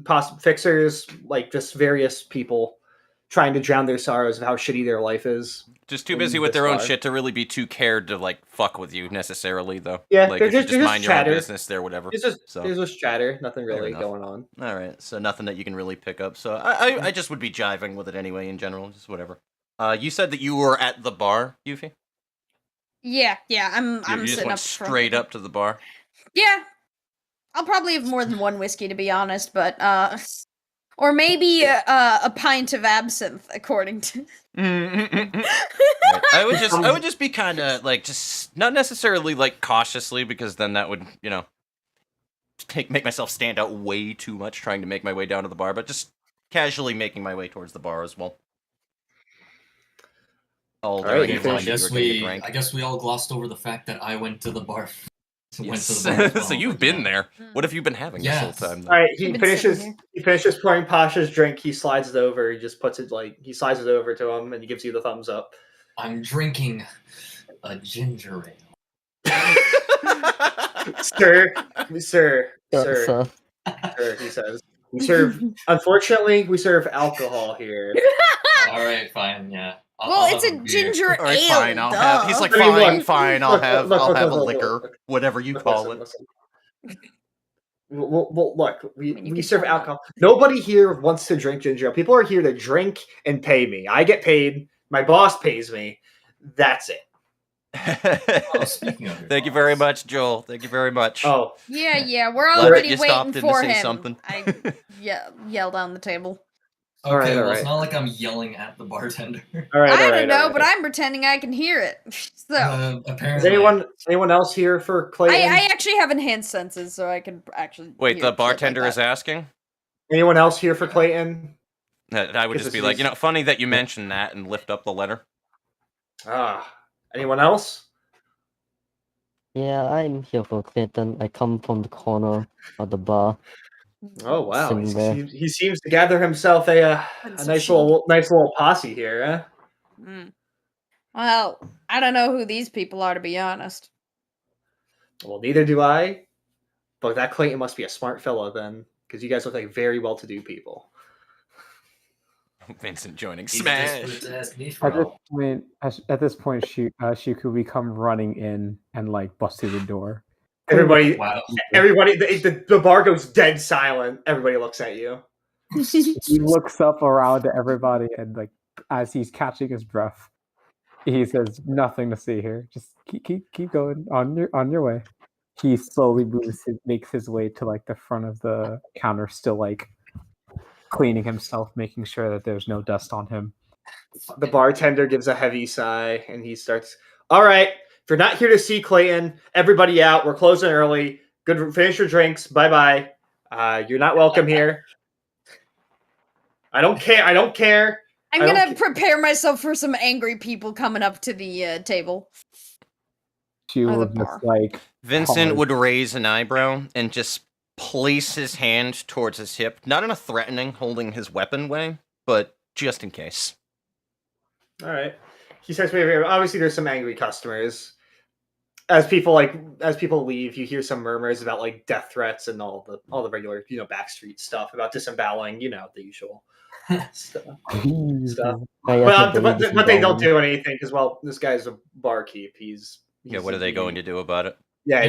possible fixers, just various people trying to drown their sorrows of how shitty their life is. Just too in busy with this their own bar. shit to really be too cared to fuck with you necessarily, though. Yeah, like they're if you just- just they're mind just your own chatter. business, there, whatever. So There's just chatter, nothing Fair really enough. going on. all right, so nothing that you can really pick up. So I just would be jiving with it anyway in general, just whatever. You said that you were at the bar, Yuffie? Yeah, I'm You I'm just sitting went up front. straight up to the bar. Yeah. I'll probably have more than one whiskey to be honest, but or maybe a pint of absinthe, according to. I would just be kind of just not necessarily cautiously, because then that would make myself stand out way too much trying to make my way down to the bar, but just casually making my way towards the bar as well. right, bearing you in Okay, well, mind that you were getting a drink. I guess we all glossed over the fact that I went to the bar. Yes. as So well, you've but, been there. What have you been having this whole Yes. time? All right, I've been sitting he finishes pouring Pasha's drink. He slides it over. He just puts it he slides it over to him, and he gives you the thumbs up. I'm drinking a ginger ale. sir, So, he says. Unfortunately, we serve alcohol here. All right, fine, yeah. Well, I'll it's have a beer. ginger All right, ale. fine. I'll have. He's like, I mean, fine, look, fine. I'll look, have. look, I'll look, have a look, liquor, look. whatever you call it. Listen. Well, look, I mean, you we can serve tell that. alcohol. Nobody here wants to drink ginger ale. People are here to drink and pay me. I get paid. My boss pays me. That's it. Oh, speaking of your Thank you very boss. much, Joel. Thank you very much. Oh, Yeah, we're Glad that already you stopped waiting in to for say him. something. I yelled on the table. Okay, Alright, well, alright. it's not like I'm yelling at the bartender. all right. I don't know, but I'm pretending I can hear it. So Is Apparently, anyone else here for Clayton? I actually have enhanced senses, so I can actually. Wait, hear the shit bartender like is that. asking? Anyone else here for Clayton? I would Guess just be this like, is- funny that you mentioned that and lift up the letter. Anyone else? yeah, I'm here for Clinton. I come from the corner of the bar. Oh wow, Sitting there. he seems to gather himself a Prince of nice Shield. little posse here, huh? Mm. Well, I don't know who these people are, to be honest. Well, neither do I. But that Clayton must be a smart fella then, because you guys look like very well-to-do people. Vincent joining He's Smash. desperate to ask me for help. At this point, Shuku we come running in and like bust through the door. Everybody, Wow. the bar goes dead silent. Everybody looks at you. He looks up around at everybody and like as he's catching his breath, he says, "Nothing to see here. Just keep going on your way." He slowly makes his way to like the front of the counter, still like cleaning himself, making sure that there's no dust on him. The bartender gives a heavy sigh and he starts, "All right, if you're not here to see Clayton, everybody out. We're closing early. Good, finish your drinks. Bye-bye. You're not welcome here. I don't care. I'm gonna prepare myself for some angry people coming up to the table. She Or will the just bar. like Vincent pause. would raise an eyebrow and just place his hand towards his hip, not in a threatening, holding his weapon way, but just in case. All right." He says, "Obviously, there's some angry customers. As people leave, you hear some murmurs about like death threats and all the regular, backstreet stuff about disemboweling, the usual stuff. But they don't do anything because, well, this guy's a barkeep. He's Yeah, what are they going to do about it? Yeah,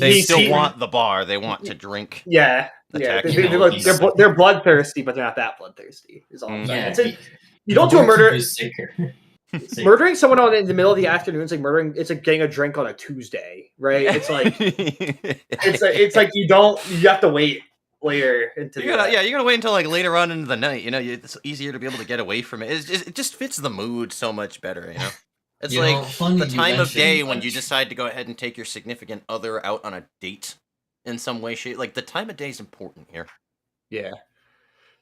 They still want the bar. They want to drink. Yeah, Attack. they're bloodthirsty, but they're not that bloodthirsty. Is all I'm saying. Yeah, You don't do a murder. is sicker. Murdering someone in the middle of the afternoon is like murdering. It's like getting a drink on a Tuesday, right? It's like it's like you have to wait later into you gotta wait until like later on into the night. It's easier to be able to get away from it. It just fits the mood so much better. It's the time of day when you decide to go ahead and take your significant other out on a date in some way, shape. Like the time of day is important here. Yeah.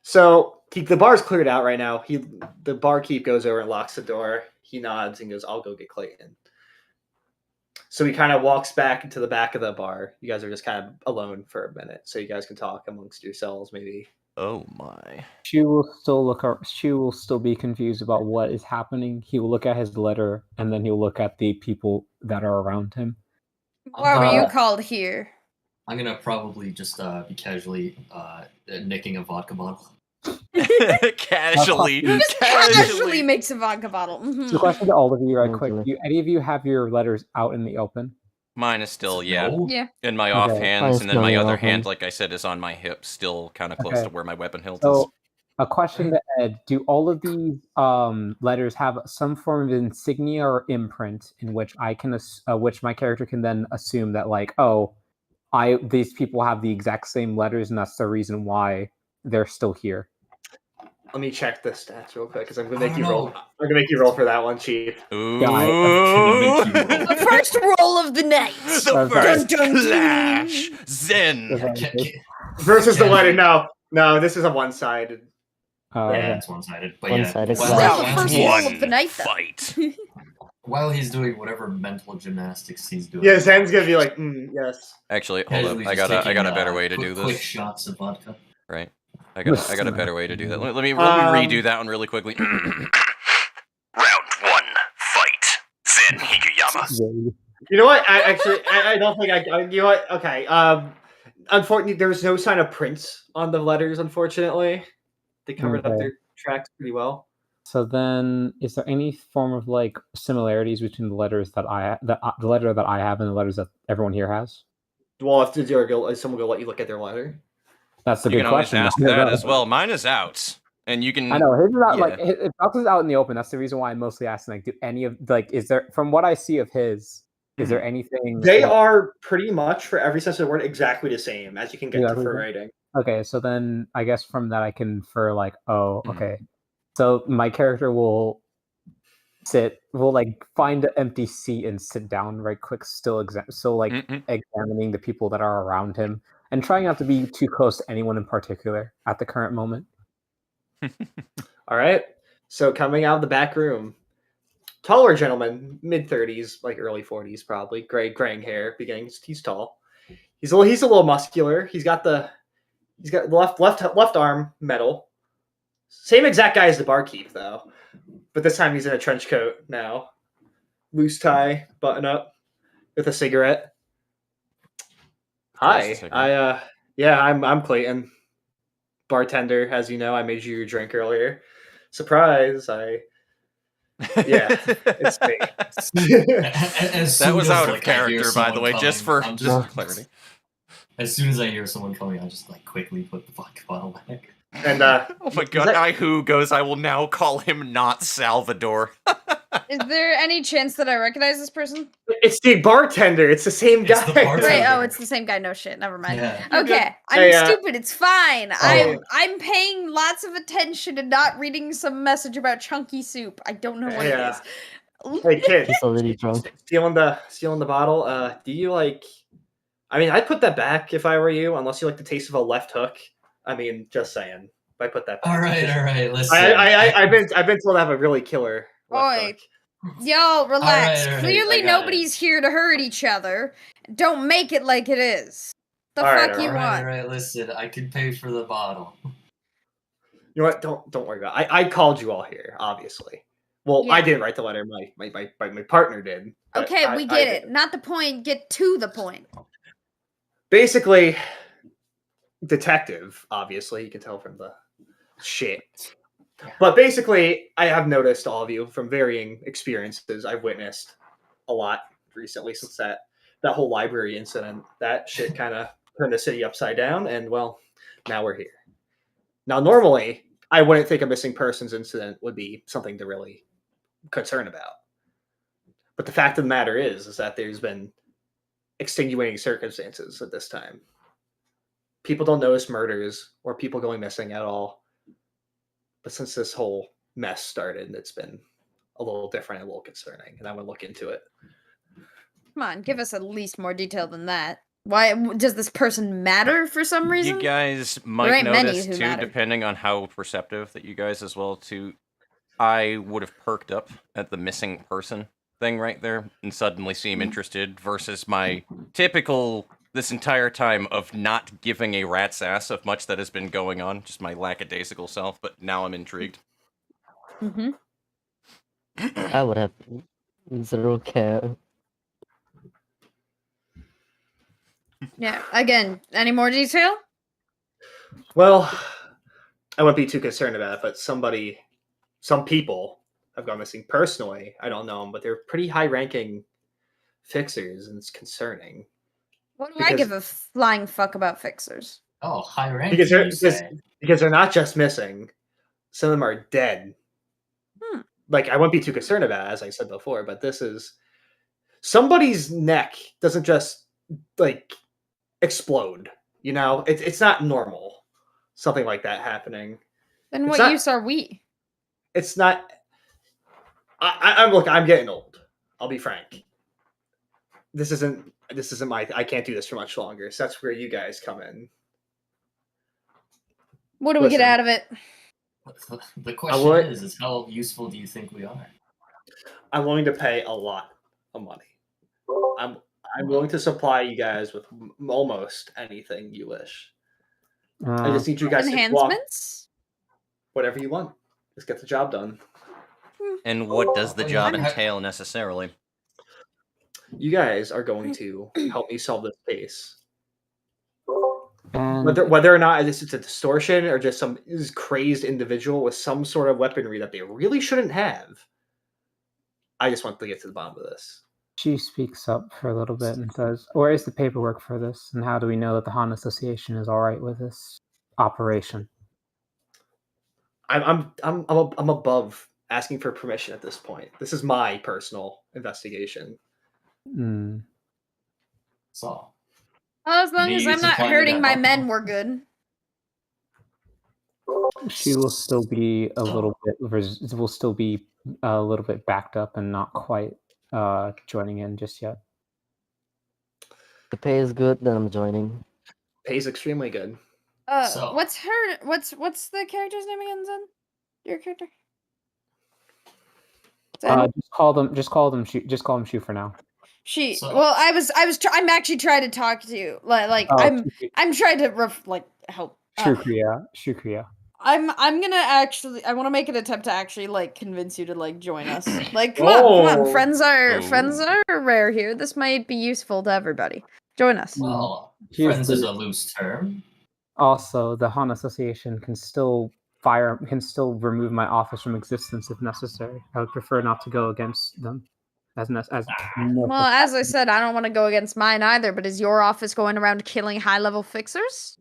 So the bar's cleared out right now. The barkeep goes over and locks the door. He nods and goes, "I'll go get Clayton." So he kind of walks back into the back of the bar. You guys are just kind of alone for a minute, so you guys can talk amongst yourselves, maybe. Oh my! She will still be confused about what is happening. He will look at his letter and then he'll look at the people that are around him. Why were you called here? I'm gonna probably just be casually nicking a vodka bottle. Casually makes a vodka bottle. Mm-hmm. So, question to all of you, right quick: do any of you have your letters out in the open? Mine is still, Yeah. In my offhands, and then my other hand, offhand. like I said, is on my hip, still kind of close to where my weapon hilt is. So, a question to Ed: do all of these letters have some form of insignia or imprint in which which my character can then assume that, like, these people have the exact same letters, and that's the reason why they're still here? Let me check the stats real quick because I'm gonna make you roll. I'm gonna make you roll for that one, Chief. Ooh. The first roll of the night. The first clash. Zen. Versus the letter. No, this is a one-sided. Yeah, it's one-sided. But One-sided Well, the first roll of the night, though. Fight. While he's doing whatever mental gymnastics he's doing. Yeah, Zen's gonna be like, yes. Actually, hold up. I got a better way to do this. Quick shots of vodka. Right. I got a better way to do that. Let me redo that one really quickly. Round 1, fight. Zen Higuyama. You know what? I don't think you know what? Okay. Unfortunately, there's no sign of prints on the letters. Unfortunately, they covered up their tracks pretty well. So then, is there any form of like similarities between the letters that the letter that I have and the letters that everyone here has? Well, is someone gonna let you look at their letter? That's the You good can always question. ask that as well. Mine is out, and you can. I know his is out. Yeah. Like if Alex is out in the open, that's the reason why I'm mostly asking. Like, do any of is there from what I see of his? Is there anything? They are pretty much, for every sense of the word, exactly the same as you can get for writing. Okay, so then I guess from that I can infer like, okay. So my character will find an empty seat and sit down right quick, examining the people that are around him and trying not to be too close to anyone in particular at the current moment. All right. So coming out of the back room, taller gentleman, mid-30s, like early 40s probably, graying hair, he's tall. He's a little muscular. He's got the left arm metal. Same exact guy as the barkeep though. But this time he's in a trench coat now. Loose tie, button up, with a cigarette. Hi. I'm Clayton. Bartender, as you know, I made you your drink earlier. surprise, yeah, it's me. That was out of character, by the way, just for clarity. As soon as I hear someone coming, I just like quickly put the vodka bottle back. And oh my god, I will now call him not Salvador. Is there any chance that I recognize this person? It's the bartender. It's the same guy. It's the bartender. Right. Oh, it's the same guy. No shit. Never mind. Yeah. Okay. Hey, I'm stupid. It's fine. Oh. I'm paying lots of attention and not reading some message about chunky soup. I don't know what it is. Hey kid, He's already drunk. stealing the bottle. Do you like? I mean, I'd put that back if I were you, unless you like the taste of a left hook. I mean, just saying. I put that back. All right. Listen. I've been told I have a really killer left Oi. hook. Y'all, relax. All right, Clearly, I got nobody's here to hurt each other. Don't make it like it is. The All right, fuck you All want? right. Listen, I can pay for the bottle. You know what? Don't worry about it. I called you all here, obviously. Well, Yeah. I didn't write the letter. My partner did. but Okay, we get I it. Not the point. Get to the point. Basically, detective. Obviously, you can tell from the shit. But basically, I have noticed all of you from varying experiences. I've witnessed a lot recently since that whole library incident. That shit kind of turned the city upside down, and well, now we're here. Now, normally, I wouldn't think a missing persons incident would be something to really concern about. But the fact of the matter is that there's been extenuating circumstances at this time. People don't notice murders or people going missing at all. But since this whole mess started, it's been a little different, a little concerning, and I want to look into it. Come on, give us at least more detail than that. Why does this person matter for some reason? You guys There might ain't many notice who too, matter. depending on how perceptive that you guys as well too. I would have perked up at the missing person thing right there and suddenly seem interested versus my typical this entire time of not giving a rat's ass of much that has been going on, just my lackadaisical self, but now I'm intrigued. Mm-hmm. I would have zero care. Yeah. Again, any more detail? Well, I wouldn't be too concerned about it, but some people have gone missing personally. I don't know them, but they're pretty high-ranking fixers, and it's concerning. What do I give a flying fuck about fixers? Oh, high rank. Because they're not just missing. Some of them are dead. Like, I wouldn't be too concerned about it, as I said before, but this is... Somebody's neck doesn't just, like, explode. You know? It's not normal. Something like that happening. Then It's what not- use are we? It's not... I'm getting old. I'll be frank. This isn't my... I can't do this for much longer, so that's where you guys come in. What do we get Listen. out of it? The question is how useful do you think we are? I'm willing to pay a lot of money. I'm willing to supply you guys with almost anything you wish. I just need you guys to walk Enhancements? whatever you want. Just get the job done. And what does the job I'm- entail necessarily? You guys are going to help me solve this case. And Whether or not it's a distortion or just some crazed individual with some sort of weaponry that they really shouldn't have. I just want to get to the bottom of this. she speaks up for a little bit and says, "Where is the paperwork for this? And how do we know that the Han Association is all right with this operation?" I'm above asking for permission at this point. This is my personal investigation. Hmm. So, Well, as long You as need I'm to not find hurting that my out. men, we're good. She will still be a little bit. Will still be a little bit backed up and not quite joining in just yet. The pay is good, then I'm joining. Pays extremely good. So- What's the character's name again, Zen? Your character? Zen? Just call them Shu for now. So- Well, I'm actually trying to talk to you. Like Oh, I'm trying to help. Shukriya. I'm gonna I want to make an attempt to actually convince you to join us. Come on, Oh. friends are Oh. rare here. This might be useful to everybody. Join us. well, Here's friends the- is a loose term. Also, the Han Association can still remove my office from existence if necessary. I would prefer not to go against them. Well, as I said, I don't want to go against mine either, but is your office going around killing high-level fixers?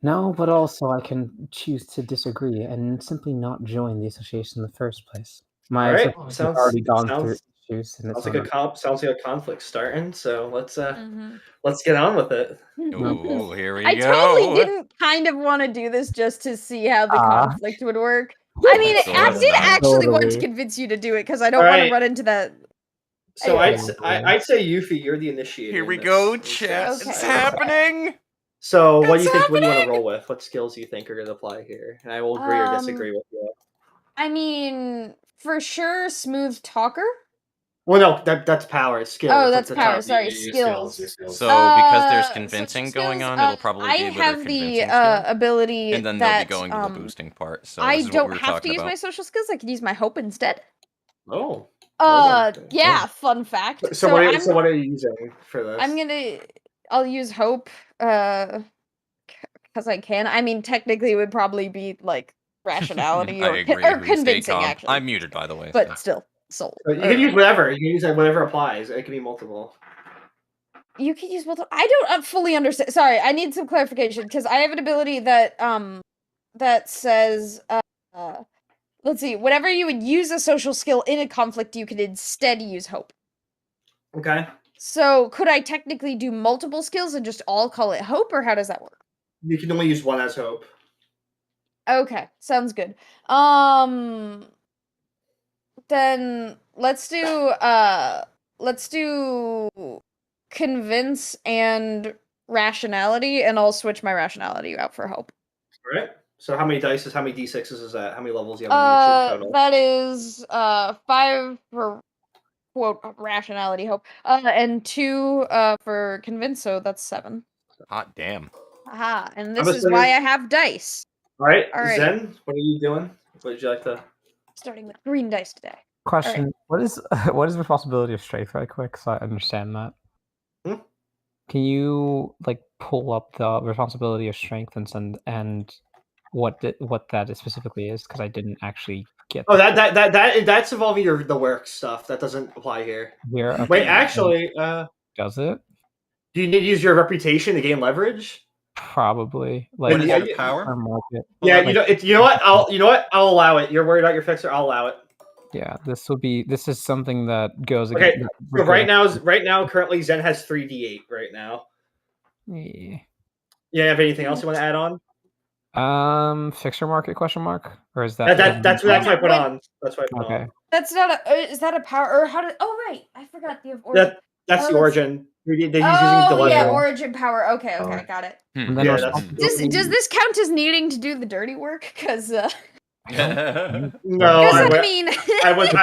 No, but also I can choose to disagree and simply not join the association in the first place. My All right, association has already gone through issues, and sounds like a conflict starting. So let's get on with it. Ooh, here we I go. totally didn't kind of want to do this just to see how the conflict would work. I mean, Sort I of did not. actually want to Totally. convince you to do it because I don't want to run into that. So Anyway. I'd say Yuffie, you're the initiator. Here we in go, this chat. Okay. It's happening. So what do you It's think? What do you want to happening! roll with? What skills do you think are going to apply here? And I will agree or disagree with you. I mean, for sure, smooth talker. Well, no, that's power. It's skill. Oh, It's that's the power. top. Sorry, Your skills. skills. So because there's Switching convincing skills, going on, it'll probably I be with her have the convincing skill. ability And then they'll that be going to the boosting part. So I this is what don't we were have to talking use about. my social skills. I can use my hope instead. Oh. Well done. Yeah, fun fact. So what are you using for this? I'll use hope, because I can. I mean, technically, it would probably be like rationality I or agree. or Who's convincing, ACOM? actually. I'm muted, by the way. But so. still, soul. You can use whatever. You can use whatever applies. It can be multiple. You can use multiple. I don't fully understand. Sorry, I need some clarification because I have an ability that that says let's see. Whenever you would use a social skill in a conflict, you can instead use hope. Okay. So could I technically do multiple skills and just all call it hope, or how does that work? You can only use one as hope. Okay, sounds good. Then let's do convince and rationality, and I'll switch my rationality out for hope. All right. So how many d6s is that? How many levels do you have in each total? That is 5 for quote rationality hope, and 2 for convince, so that's 7. Hot damn. Aha, and this is why I have dice. All right, All right. Zen, what are you doing? What would you like to? Starting with green dice today. Question: What is the possibility of strength, right quick, so I understand that? Can you like pull up the responsibility of strength and what that specifically is? Because I didn't actually get. Oh, that's involving the work stuff. That doesn't apply here. Here, okay. Wait, actually, does it? Do you need to use your reputation to gain leverage? Probably. What is Yeah, your power? Market. Yeah, you know what? I'll allow it. You're worried about your fixer. I'll allow it. Yeah, this is something that goes Okay, against. so right now, currently Zen has 3d8 right now. Yeah. You have anything else you want to add on? Fixer market question mark, or is that that's what I put on. That's what I put okay? on. That's not a. Is that a power or how did? Oh right, I forgot the origin. That's the origin. He's using Oh delivery. yeah, origin power. Okay, got it. And then Yeah, Does this count as needing to do the dirty work? Because No, I mean, I would. If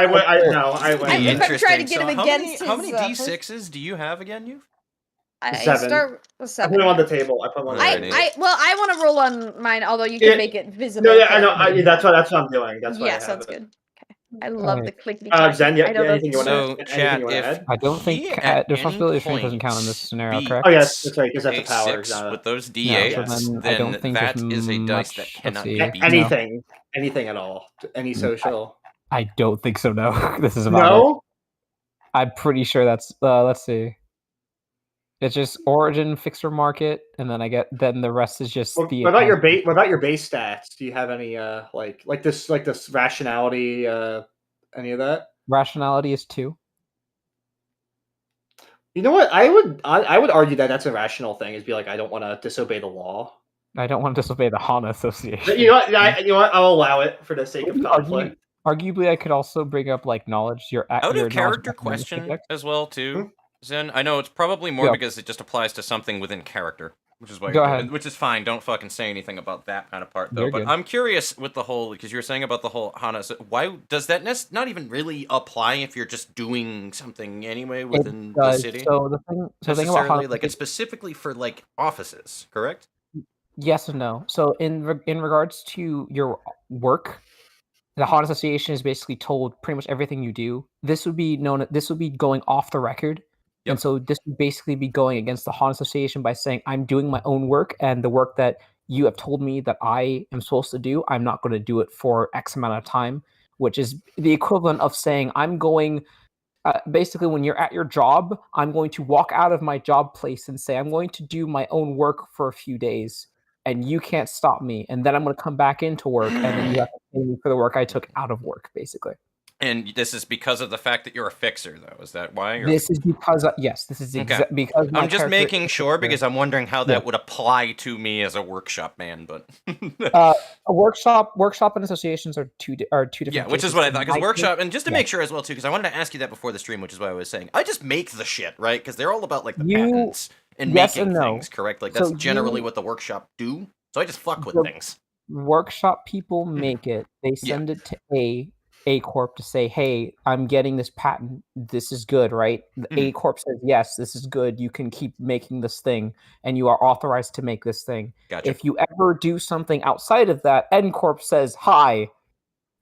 I'm trying to get him against how many his, d6s do you have again? You? I 7. start with I 7. put them on the table. I put them on the Alrighty. table. I want to roll on mine, although you can make it visible. No, yeah, I know. That's what I'm doing. That's why. Yeah, sounds good. Okay, I love the clickbait. Zen, anything you want So, to chat, add? I don't think the responsibility of strength doesn't count in this scenario, correct? Oh yes, that's right. Because that's a power. A6 with those Yeah, d8s, so then I then don't think that there's is a dice much- that let's cannot see. be beat. Anything at all. Any social. I don't think so. No, this is about it. No. I'm pretty sure that's. Let's see. It's just origin, fixer market, and then the rest is just What the. about your base? What about your base stats? Do you have any like this rationality? Any of that? Rationality is 2. You know what? I would argue that that's a rational thing. Is be like, I don't want to disobey the law. I don't want to disobey the HANA Association. You know what? I'll allow it for the sake of conflict. Arguably, I could also bring up like knowledge. Out your of character knowledge question check. as well too, Zen. I know it's probably more Yeah. because it just applies to something within character, which is why Go you're ahead. doing, which is fine. Don't fucking say anything about that kind of part though. You're But good. I'm curious with the whole because you were saying about the whole HANA. Why does that not even really apply if you're just doing something anyway within the city? So the thing about Necessarily, HANA, like it's specifically for like offices, correct? yes and no. So in regards to your work, the HANA Association is basically told pretty much everything you do. This would be going off the record. Yep. And so this would basically be going against the HANA Association by saying, I'm doing my own work, and the work that you have told me that I am supposed to do, I'm not going to do it for X amount of time, which is the equivalent of saying I'm going. Basically, when you're at your job, I'm going to walk out of my job place and say I'm going to do my own work for a few days, and you can't stop me. And then I'm going to come back into work, and then you have to pay me for the work I took out of work, basically. And this is because of the fact that you're a fixer, though. Is that why? Or... This is because, yes, this is Okay. because I'm just making sure because I'm wondering how that would apply to me as a workshop man. But a workshop and associations are two different. Yeah, which is what I thought. Because workshop, and just to make sure as well too, because I wanted to ask you that before the stream, which is what I was saying. I just make the shit, right? Because they're all about like the patents and making things, correct? Like that's generally what the workshop do. So I just fuck with things. Workshop people make it. They send it to A Corp to say, hey, I'm getting this patent. This is good, right? The A Corp says, yes, this is good. You can keep making this thing, and you are authorized to make this thing. Gotcha. If you ever do something outside of that, N Corp says, hi.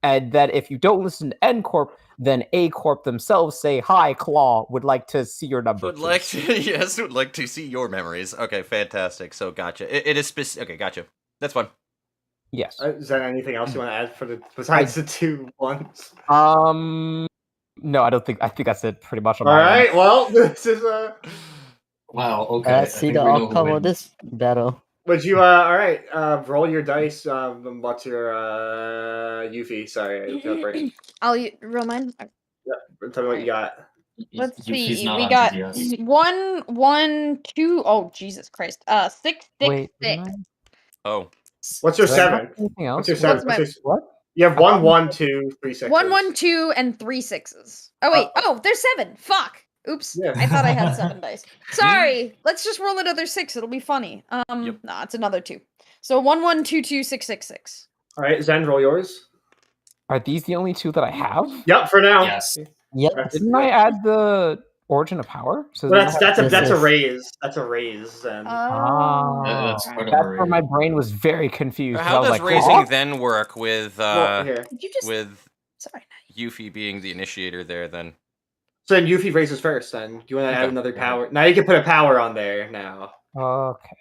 And that if you don't listen to N Corp, then A Corp themselves say, hi, Claw, would like to see your number. Would like to see your memories. Okay, fantastic. So gotcha. It is specific. Okay, gotcha. That's fun. Yes. Is there anything else you want to add besides the 2 ones? No, I think that's it pretty much on All my right, end. well, this is Wow, okay. Let's see the outcome of this battle. Would you all right, roll your dice. What's your Yuffie? Sorry, I got break. I'll roll mine. Yeah, tell me what you got. Let's Yuffie's see. not We on got TTS. 1, 2. Oh Jesus Christ! 6, 6, Wait, 6. Oh. What's your Did I have 7? anything else? What's your 7? What's my- What? You have 1, 1, 2, 3, 6. 1, 1, 2, and 3 6s. Oh wait. There's 7. Fuck. Oops. Yeah. I thought I had 7 dice. Sorry. Let's just roll another 6. It'll be funny. Yep. Nah, it's another 2. So 1, 1, 2, 2, 6, 6, 6. All right, Zen, roll yours. Are these the only 2 that I have? Yep, for now. Yes. Yep. Didn't I add the Origin of Power? So Well, then I have- that's a This is- raise. That's a raise, Zen. That's part of That's our where my brain was very confused. 'cause I How was does like, raising "Huh?" then work with Well, here. Did you just? with Sorry. Yuffie being the initiator there? Then So then Yuffie raises first. Then do you want to add Okay. another power? Now you can put a power on there now Okay.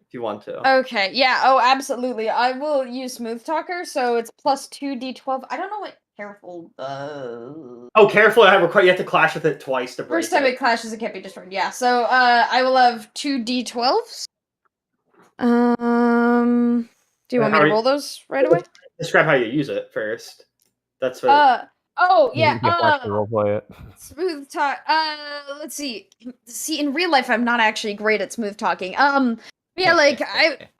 if you want to. Okay. Yeah. Oh, absolutely. I will use Smooth Talker, so it's plus 2d12. I don't know what careful. Oh, careful! You have to clash with it twice to break First time it. it clashes, it can't be destroyed. Yeah. So I will have 2d12s. Do you want me to roll those right away? Describe how you use it first. That's what. Oh You yeah. get to actually roleplay it. Smooth talk. Let's see. See, in real life, I'm not actually great at smooth talking. Yeah, like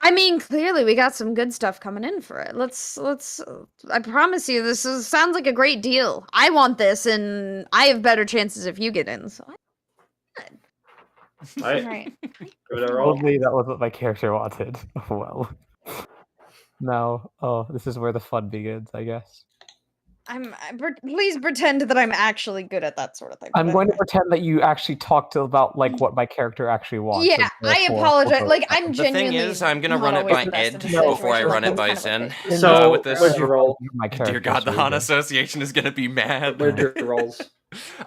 I mean, clearly we got some good stuff coming in for it. Let's. I promise you, sounds like a great deal. I want this, and I have better chances if you get in. So, All right, right. give it a roll. Probably that was what my character wanted. Well. No. Oh, this is where the fun begins, I guess. Please pretend that I'm actually good at that sort of thing. I'm but going to anyway. pretend that you actually talked about like what my character actually wants. Yeah, and I therefore apologize. we'll Like, go- I'm the thing genuinely. is, I'm gonna not run it always by the best Ed in this before I situation, run like, it by that's kind of Zen. okay. So with this. what'd you roll? My Dear character God, the is Han really Association is gonna be mad. Where'd your rolls?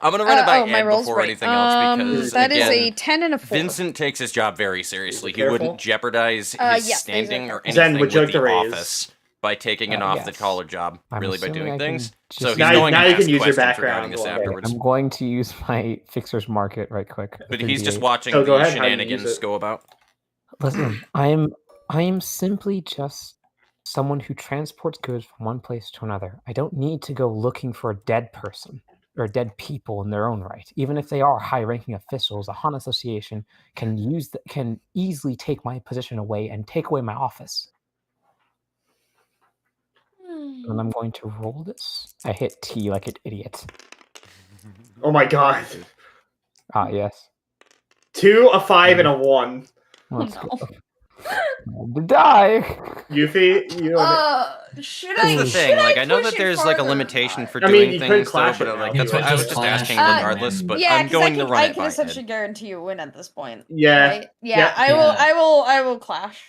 I'm gonna run it by my Ed rolls, before right. anything else because that is again, a 10 and a 4. Vincent takes his job very seriously. He Careful. wouldn't jeopardize his yes, these are standing or careful. Zen, anything would you with like the to raise? office by taking an off the yes. collar job, I'm really by assuming doing I can things. just- So he's Now- going now to you can ask use your questions regarding background this a little bit. afterwards. I'm going to use my Fixer's Market right quick. But for he's just D8. watching So go the ahead, how do you use shenanigans it? go about. Listen, I am simply just someone who transports goods from one place to another. I don't need to go looking for a dead person or dead people in their own right. Even if they are high-ranking officials, the Han Association can easily take my position away and take away my office. And I'm going to roll this. I hit T like an idiot. Oh my God! Ah, yes. 2, a 5, and a 1. Let's No. go. Time to die. Yuffie, you. Should That's I? the should thing. Like, I know push that it there's like a farther? limitation for I mean, doing you could things, though. clash it But like now. that's what I was just Clash asking, it. regardless. But Yeah, I'm 'cause going to run I it can by essentially Ed. guarantee you a win at this point. Yeah. Right? Yeah, Yeah. I will clash.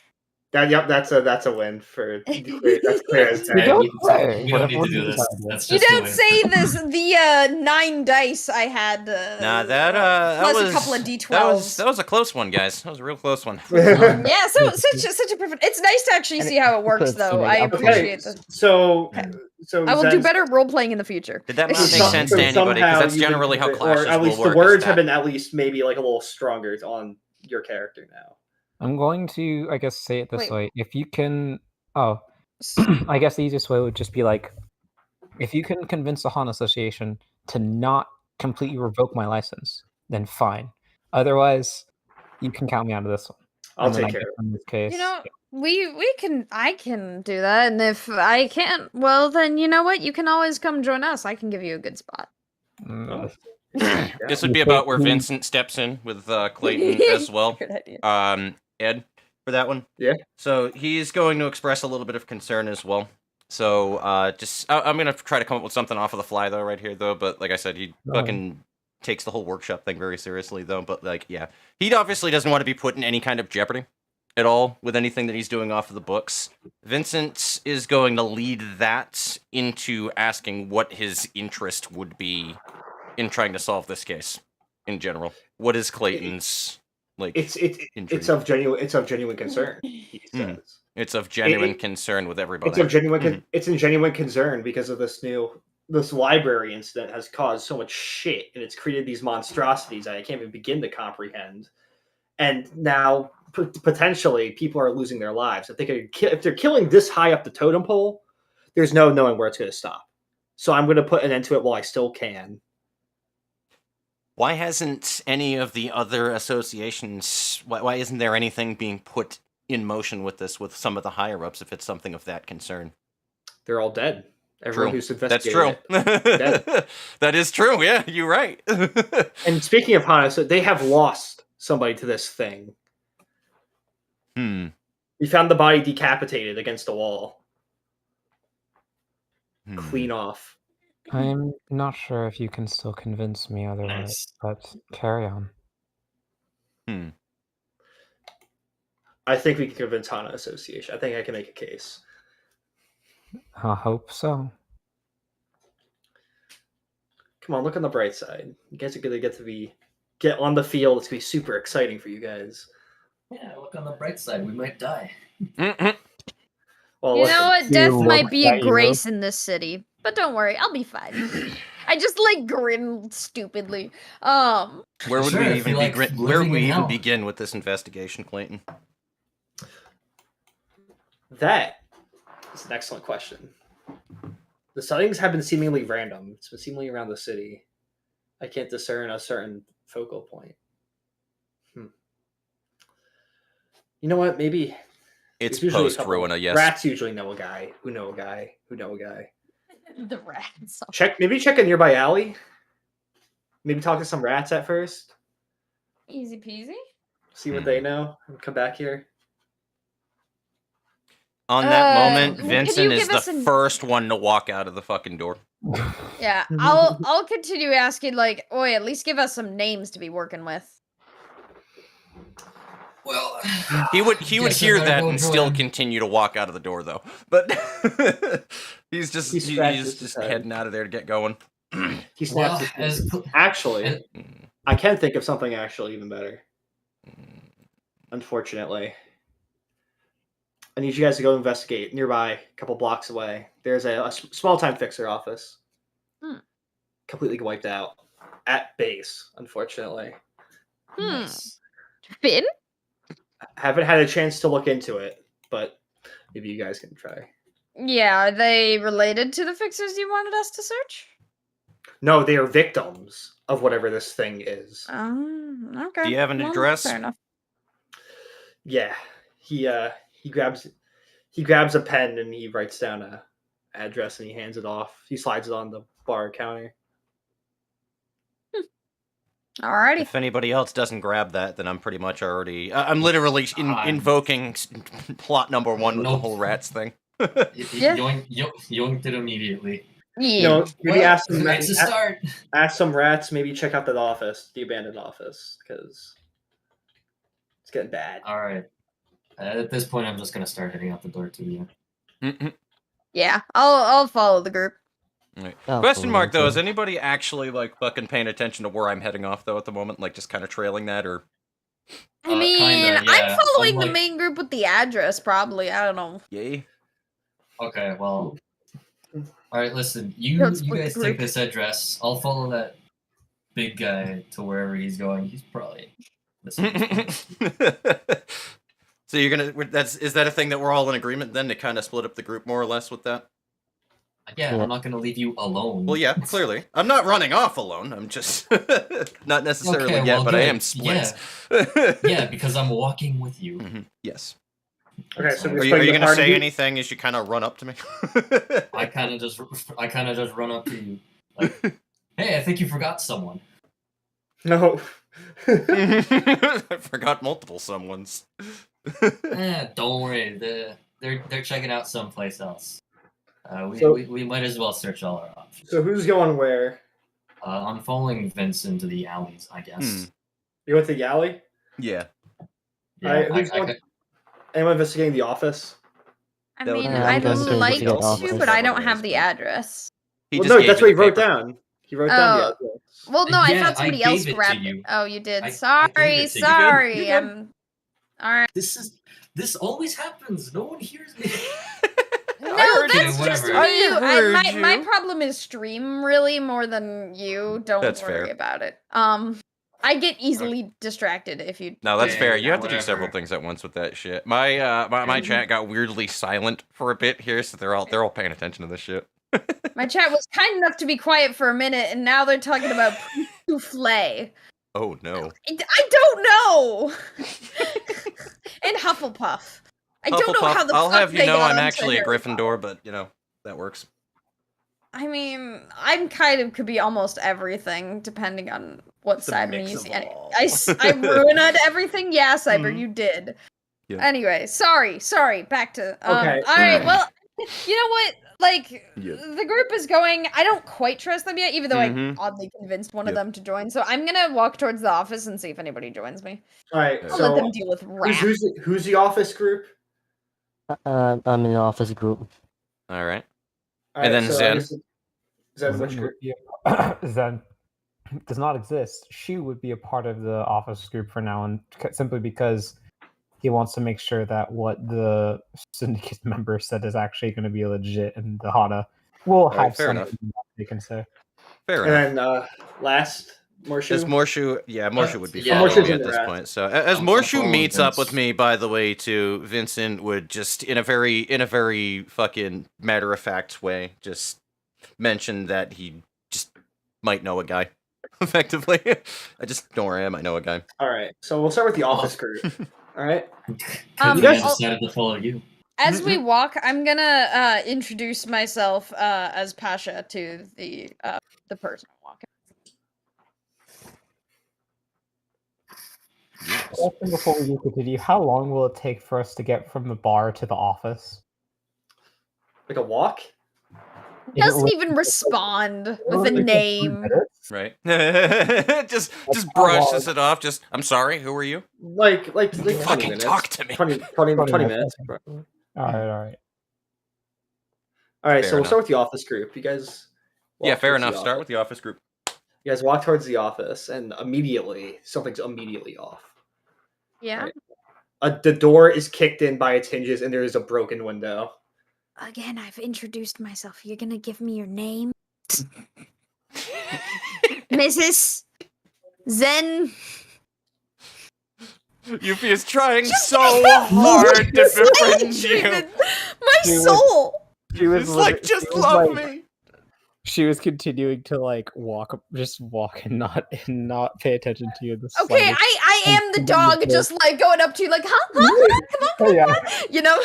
That's a win for clear. That's clear as We day. don't we play. we don't need Whatever to do we this. decide. That's You just a don't win. say this. The 9 dice I had. That plus was a couple of d12s. That was a close one, guys. That was a real close one. Yeah, such a perfect. It's nice to actually And see how it works, puts though. something I up appreciate Okay, this. so I will do Zen's- better role playing in the future. Did that not so make some- sense so to anybody? Because somehow that's you've been generally how convinced- clashes or at least will the work. words is have that- been at least maybe like a little stronger on your character now. I'm going to, I guess, say it this Wait. way. If you can, I guess the easiest way would just be like, if you can convince the Han Association to not completely revoke my license, then fine. Otherwise, you can count me out of this one. I'll And then take I care guess of it. in this case. You know, I can do that, and if I can't, well, then you know what? You can always come join us. I can give you a good spot. Mm, This would be about where Vincent steps in with Clayton as well. Good idea. Ed, for that one. Yeah. So he's going to express a little bit of concern as well. So I'm gonna try to come up with something off of the fly though, right here though. But like I said, he fucking takes the whole workshop thing very seriously though. But like, yeah, he obviously doesn't want to be put in any kind of jeopardy at all with anything that he's doing off of the books. Vincent is going to lead that into asking what his interest would be in trying to solve this case in general. What is Clayton's like? It's intrigue? of genuine concern. He says It's of genuine concern with everybody. it's of genuine. It's in genuine concern because of this library incident has caused so much shit, and it's created these monstrosities that I can't even begin to comprehend. And now potentially people are losing their lives. If they're killing this high up the totem pole, there's no knowing where it's going to stop. So I'm going to put an end to it while I still can. Why hasn't any of the other associations? Why isn't there anything being put in motion with this with some of the higher ups? If it's something of that concern, They're all dead. Everyone True. who's That's investigated true. Dead. That is true. Yeah, you're right. And speaking of Hana, so they have lost somebody to this thing. We found the body decapitated against the wall. Clean off. I'm not sure if you can still convince me otherwise, but carry on. I think we can convince Hana Association. I think I can make a case. I hope so. Come on, look on the bright side. You guys are gonna get on the field. It's gonna be super exciting for you guys. Yeah, look on the bright side. We might die. Well, You listen, know what? you Death look might be that a you know. grace in this city, but don't worry, I'll be fine. I just like grin stupidly. Where would Sure, we if even you like begin? Where would living we in even hell. begin with this investigation, Clayton? that is an excellent question. The sightings have been seemingly random. It's been seemingly around the city. I can't discern a certain focal point. You know what? Maybe It's there's usually a post couple- Ruina, yes. Rats usually know a guy who know a guy who know a guy. the rats. Maybe check a nearby alley. Maybe talk to some rats at first. Easy peasy. See what they know and come back here. On that moment, could you Vincent is give us the an- first one to walk out of the fucking door. Yeah, I'll continue asking like, oi, at least give us some names to be working with. Well, He would guess I hear better that go and join. still continue to walk out of the door though. But He he's scratches his just head. heading out of there to get going. He snaps well, his as fingers. Actually, as- I can think of something actually even better. Unfortunately. I need you guys to go investigate nearby, a couple blocks away. There's a small-time fixer office. Completely wiped out. At base, unfortunately. nice. Finn? Haven't had a chance to look into it, but maybe you guys can try. Yeah, are they related to the fixers you wanted us to search? No, they are victims of whatever this thing is. Okay. Do you have an Well, address? Fair enough. Yeah, he grabs a pen and he writes down a address and he hands it off. He slides it on the bar counter. Alrighty. If anybody else doesn't grab that, then I'm pretty much already. I'm literally invoking plot number one with the Nope. whole rats thing. Yeah. Yoinked it immediately. Yeah. You know, maybe Well, ask some it's a start. ask some rats. Maybe check out that office, the abandoned office, because it's getting bad. All right. At this point, I'm just gonna start heading out the door to you. Yeah, I'll follow the group. Right. Oh, Question mark though, cool. is anybody actually like fucking paying attention to where I'm heading off though at the moment? Like just kind of trailing that, or I mean, kinda, yeah. I'm following the Unlike- main group with the address, probably. I don't know. yay? Okay, well. Alright, listen. You Don't split guys the take group. this address. I'll follow that big guy to wherever he's going. He's probably listening. So you're gonna is that a thing that we're all in agreement then to kind of split up the group more or less with that? Yeah, Yeah. I'm not gonna leave you alone. Well, yeah, clearly. I'm not running off alone. I'm just not necessarily Okay, yet, well, but I good. am split. Yeah, because I'm walking with you. Mhm, yes. Okay, so Are we're Are you splitting the gonna party. say anything as you kind of run up to me? I kind of just run up to you, like, hey, I think you forgot someone. No. I forgot multiple someones. Don't worry, they're checking out someplace else. So- We might as well search all our options. So who's going where? I'm following Vince into the alleys, I guess. You went to the alley? Yeah. Yeah, Alright, who's going- Anyone investigating the office? I That would mean, be I'd good to like investigate to, office. but I don't have the address. He Well, just no, gave that's you what he the wrote paper. down. He wrote down the Oh. address. Well, no, I Yeah, thought somebody I else gave it to grabbed you. it. Oh, you did. I gave Sorry, it to you. sorry. You good? I'm. All right. This always happens. No one hears me. No, heard that's you. just me. Whatever. I heard My you. problem is stream really more than you. Don't That's worry fair. about it. I get easily distracted if you. No, that's Yeah, fair. yeah, You have to do whatever. several things at once with that shit. My chat got weirdly silent for a bit here, so they're all paying attention to this shit. My chat was kind enough to be quiet for a minute, and now they're talking about souffle. Oh no. I don't know. And Hufflepuff. I don't know how the I'll fuck have you they know got I'm onto actually a Harry Gryffindor, but you know that works. I mean, I'm kind of could be almost everything depending on what It's a side of me mix you of see. all. I ruined everything. Yeah, Cyber, Mhm. you did. Yeah. Anyway, sorry. Back to Okay. All right. Well, you know what? Like Yeah. the group is going. I don't quite trust them yet, even though Mhm. I oddly convinced one of Yep. them to join. So I'm gonna walk towards the office and see if anybody joins me. All right, I'll So- let them deal with rap. who's the office group? I'm in the office group. All right. All And right, then so I Zen? guess Zen, which group? Zen does not exist. She would be a part of the office group for now, and simply because he wants to make sure that what the syndicate member said is actually going to be legit, and the Hana will right, have fair something enough. they can say. Fair enough. And then last, Morshu. As Morshu, Morshu would be yeah, following Morshu's me in at this there. point. So as I'm Morshu following meets up Vince. with me, by the way, to Vincent would just in a very fucking matter of fact way just mention that he just might know a guy. Effectively, don't worry, I might know a guy. All right, so we'll start with the office group. All right. I You guys- decided to follow you. As we walk, I'm gonna introduce myself as Pasha to the person I'm walking. Question before we continue: how long will it take for us to get from the bar to the office? Like a walk? Is it Doesn't like- even respond is it with a like 3 name. minutes? Right? just how brushes long? it off. Just I'm sorry. Who are you? Like 20 Fucking minutes. talk to me. 20 20 minutes. minutes. All right. All right, Fair so we'll enough. start with the office group. You guys. Yeah, walk fair towards the enough. Start office. with the office group. You guys walk towards the office, and immediately something's immediately off. Yeah. Right. The door is kicked in by its hinges, and there is a broken window. Again, I've introduced myself. You're gonna give me your name, Mrs. Zen. Yuffie is trying so hard to befriend you. My She was- soul. She was It's like lit- just she was love like- me. She was continuing to like walk and not pay attention to you. Okay, I am the dog, just like going up to you, like, huh? Oh, yeah, You know.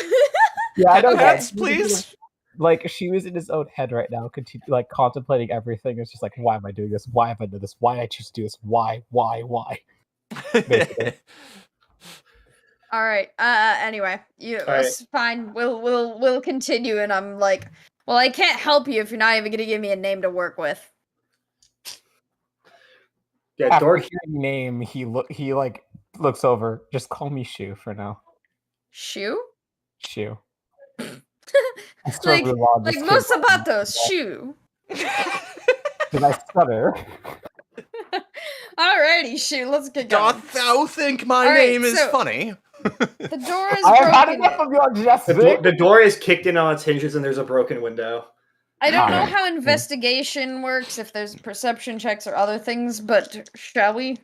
yeah. I know that. Pets, please. Like she was in his own head right now, like contemplating everything. It's just like, why am I doing this? Why have I done this? Why I choose to do this? Why? Basically. All right. Anyway, it's fine. We'll continue, and I'm like, well, I can't help you if you're not even gonna give me a name to work with. Yeah, After door. hearing name, he like looks over. Just call me Shu for now. Shoe? Shoe. Like most zapatos, shoe. Did I stutter? Alrighty, shoe, let's get going. Doth thou think my Alright, name is so- funny? The door is I have had broken. enough of your jesting. The door is kicked in on its hinges and there's a broken window. I don't know Alright. how investigation works, if there's perception checks or other things, but shall we?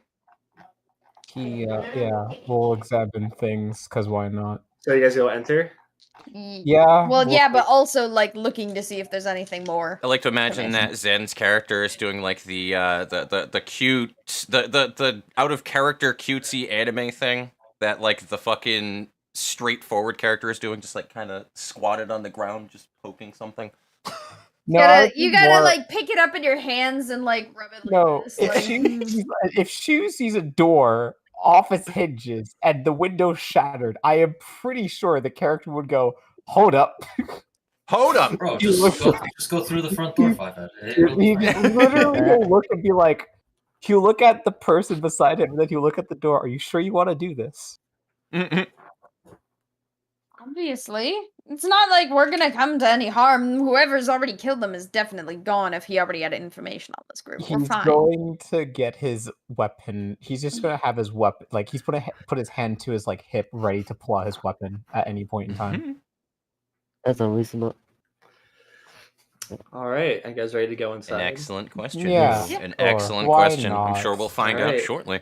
Yeah, we'll examine things, because why not? So you guys go enter? Yeah. Well, we'll- yeah, but also, like, looking to see if there's anything more. I like to imagine that Zen's character is doing like the cute, the out of character cutesy anime thing that like the fucking straightforward character is doing, just like kind of squatted on the ground, just poking something. No, I would You think gotta more- like pick it up in your hands and like rub it like No, this. if Shoe sees a door off its hinges and the window shattered, I am pretty sure the character would go, "Hold up." Hold up! Bro, You just look- go through the front door 5 minutes. He literally will look and be like, he'll look at the person beside him and then he'll look at the door. Are you sure you want to do this? Obviously. It's not like we're gonna come to any harm. Whoever's already killed them is definitely gone if he already had information on this group. We're He's fine. going to get his weapon. He's just going to have his weapon. Like, he's going to put his hand to his, like, hip, ready to pull out his weapon at any point in time. That's unreasonable. All right, you guys ready to go An inside? excellent question. Yeah, An sure. excellent Why question. I'm sure not? we'll find out Alright. shortly.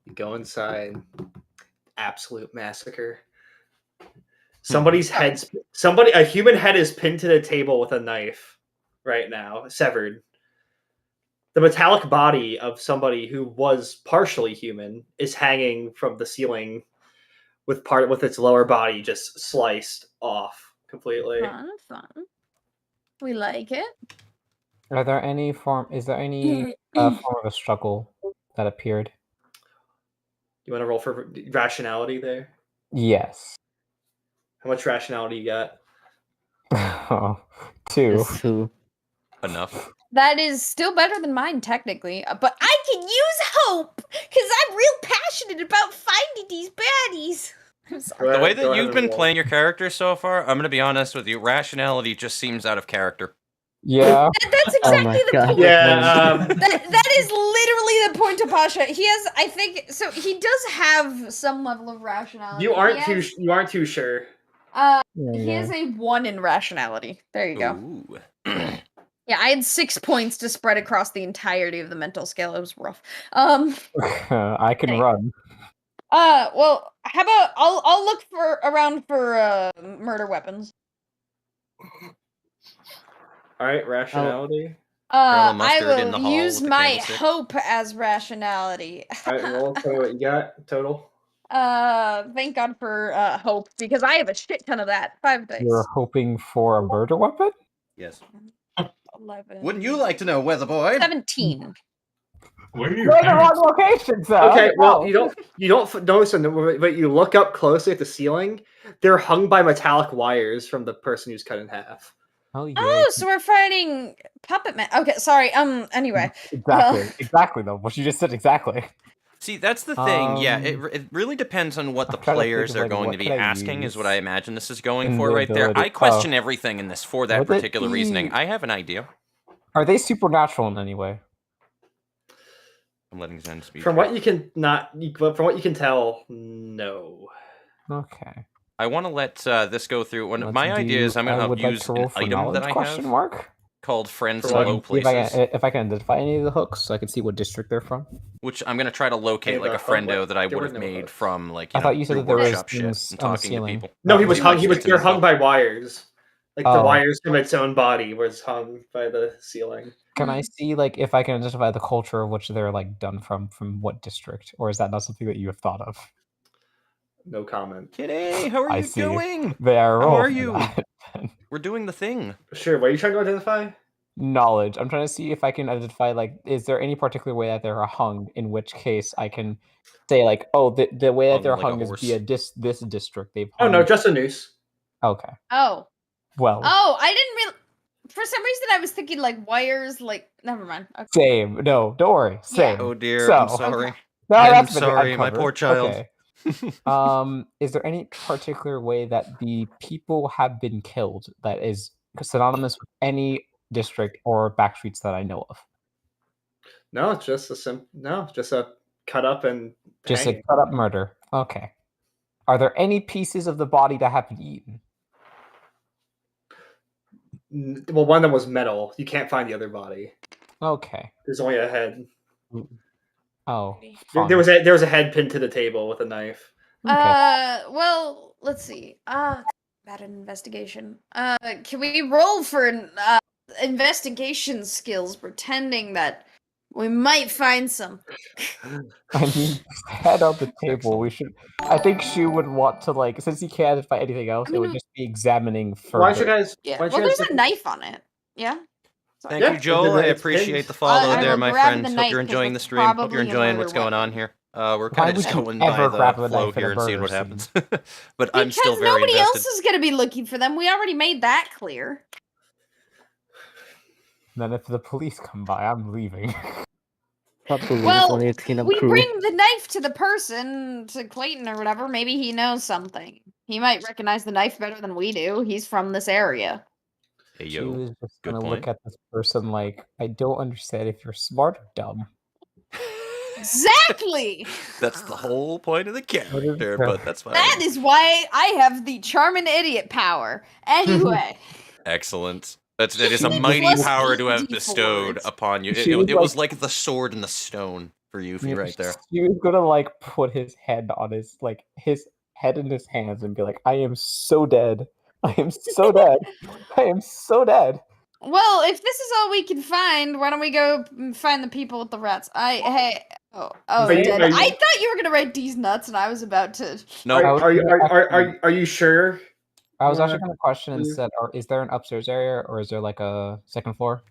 You go inside. Absolute massacre. Somebody's head's a human head is pinned to the table with a knife right now, severed. The metallic body of somebody who was partially human is hanging from the ceiling with its lower body just sliced off completely. Fun. We like it. Is there any form of a struggle that appeared? You want to roll for rationality there? Yes. How much rationality you got? Oh, 2. It's 2. Enough. That is still better than mine, technically. But I can use hope because I'm real passionate about finding these baddies. I'm sorry. The way Go that ahead you've and been roll. playing your character so far, I'm gonna be honest with you. Rationality just seems out of character. Yeah. That's Oh exactly my the God. point. Yeah, That is literally the point of Pasha. He has, I think, so he does have some level of rationality. you aren't He has, too sure. He has a 1 in rationality. There you go. Ooh. Yeah, I had 6 points to spread across the entirety of the mental scale. It was rough. I can Hey. run. Well, how about I'll look around for murder weapons. All right, rationality. Colonel Mustard I in the will hall use with the my candlestick. hope as rationality. All right, roll. Tell me what you got total. Thank God for hope because I have a shit ton of that. 5 dice. You're hoping for a murder weapon? Yes. 11. Wouldn't you like to know, weather boy? 17. Where are You're your in the wrong parents? location, so. Okay, well, you don't notice them, but you look up closely at the ceiling. They're hung by metallic wires from the person who's cut in half. Oh, yeah. Oh, so we're fighting Puppet Man. Okay, sorry. Anyway. Exactly, though. What you just said exactly. See, that's the thing. Yeah, Um, it really depends on what the I'm trying to think players of, are like, going what to be could I asking, is what I use imagine this is going in for the right there. ability? I question everything in this for that Would it particular reasoning. be- I have an idea. Are they supernatural in any way? I'm letting Zen speak. From what you can tell, no. Okay. I want to let this go through. One of Let's my idea is I'm I going would to like use to roll an for item knowledge, that I question have mark? called Friends For to what? Low See Places, if I can identify any of the hooks, so I can see what district they're from. which I'm going to try to locate Hey, like the a hook, friendo what? that I There would were have no made hooks. from like I you thought know, you said through that there was workshop shit things and on the talking to ceiling. people. No, he Oh, was Pretty hung. much He was. that's in They're the hung film. by wires. Like the Oh. wires from its own body was hung by the ceiling. Can I see like if I can identify the culture of which they're like done from what district, or is that not something that you have thought of? No comment. Kitty, how are I you see. doing? They are. How roll are for you? that. We're doing the thing. Sure. What are you trying to identify? Knowledge. I'm trying to see if I can identify like is there any particular way that they're hung? In which case I can say like, oh, the way that Hung they're like a hung is horse. via this district. They've Oh hung. no, just a noose. Okay. Oh. Well. Oh, I didn't really. For some reason, I was thinking like wires. Like, never mind. Okay. Same. No, don't worry. Same. Oh dear, So, I'm sorry. No, I'm that's been sorry, my uncovered. poor child. Okay. Is there any particular way that the people have been killed that is synonymous with any district or backstreets that I know of? No, it's just just a cut up and Just hanging. a cut up murder. Okay. Are there any pieces of the body that have been eaten? Well, one of them was metal. You can't find the other body. Okay. There's only a head. Oh. There was a head pinned to the table with a knife. Okay. Well, let's see. Bad investigation. Can we roll for investigation skills, pretending that we might find some? I mean, head on the table. We should. I think she would want to like, since he can't find anything else, it would just be examining further. Why don't you guys? Yeah. Why don't Well, you guys there's a knife on it. Yeah. Thank Yeah, you, Joel. I it's appreciate pinned. the follow I there, will my grab friend. the Hope knife you're 'cause enjoying the that's stream. Hope probably you're a enjoying murder what's going on weapon. here. We're Why kind of would just you going by ever grab a the flow knife in a here and seeing murder what scene? happens. But I'm Because still very nobody invested. else is gonna be looking for them. We already made that clear. Then if the police come by, I'm leaving. Not police, Well, only a cleanup we crew. bring the knife to the person, to Clayton or whatever. Maybe he knows something. He might recognize the knife better than we do. He's from this area. Hey, She yo. was just good gonna point. look at this person like, I don't understand if you're smart or dumb. Exactly! That's the whole point of the character, that? but that's fine. That is why I have the charming idiot power. Anyway. Excellent. That is a She mighty plus power to have 8d4s. bestowed upon you. She It was was like the sword and the stone for Yuffie right there. She was gonna like put his head on his head in his hands and be like, I am so dead. I am so dead. I am so dead. Well, if this is all we can find, why don't we go find the people with the rats? Are dead. you- I thought you were gonna write these nuts, and I was about to. No, Are you sure? I was Yeah. actually gonna question Yeah. instead, is there an upstairs area or is there like a second floor?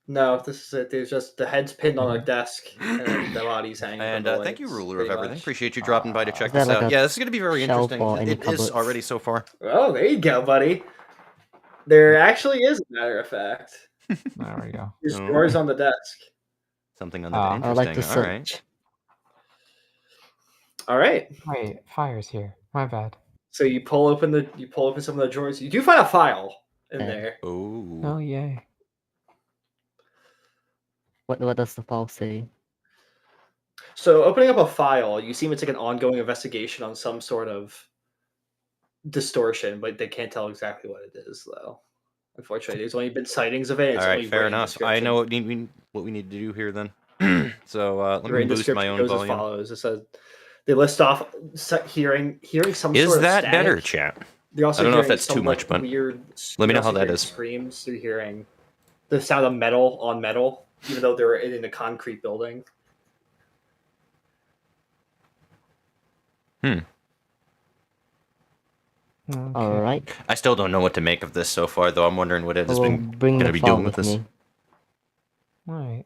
No, this is it. There's just the head's pinned on a desk and the body's hanging. and from the thank you, lights, ruler of pretty everything. much. Appreciate you dropping by to check Is there this like out. a Yeah, this is going to be very shelf interesting. or any It is cupboards? already so far. Oh, there you go, buddy. There actually is, a matter of fact. There we go. There's Oh. drawers on the desk. Something on the I I would like to interesting. All right. search. All right. Wait, fire's here. My bad. So you pull open some of the drawers. You do find a file in Yeah. there. Oh. Oh yay. What does the file say? So opening up a file, you seem it's like an ongoing investigation on some sort of distortion, but they can't tell exactly what it is, though. Unfortunately, there's only been sightings of it. It's All right, only fair written enough. I description. know what we need to do here then. So let The me written boost my description own goes as volume. follows. It says they list off hearing some Is sort of that static. better, chat? They're also I don't know if hearing that's some, too much, but weird. let me you're know how also that hearing is. Screams. They're hearing the sound of metal on metal, even though they're in a concrete building. Okay. Alright. I still don't know what to make of this so far, though. I'm wondering what it has Well, been bring gonna the be file doing with with this. me. Alright.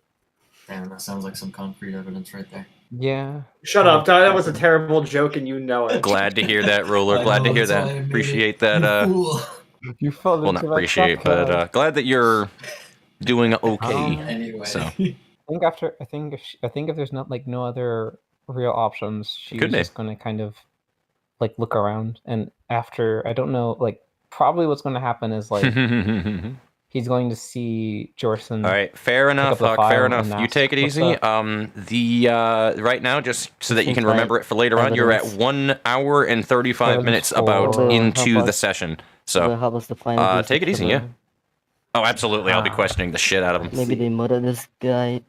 Damn, that sounds like some concrete evidence right there. Yeah. Shut up, Todd. That was a terrible joke, and you know it. Glad to hear that, Roller. I Glad to know, hear that's why that. I made Appreciate it. that. You fool. You fell Well, into not my appreciate, trap, but glad that you're doing okay. Anyway. So I think if there's not like no other real options, she's Could be. just gonna kind of like look around, and after I don't know, like probably what's gonna happen is like he's going to see Jorson. All right, fair enough, up the Huck. file Fair and enough. You ask, take it "What's easy. up?" Right now, just so that you can Seems like remember it for later on, you're at evidence. 1 hour and 35 minutes about Well, into how the about- session. So So, how was the final? take it easy, yeah. Oh, absolutely. I'll be Ah. questioning the shit out of him. Maybe they murdered this guy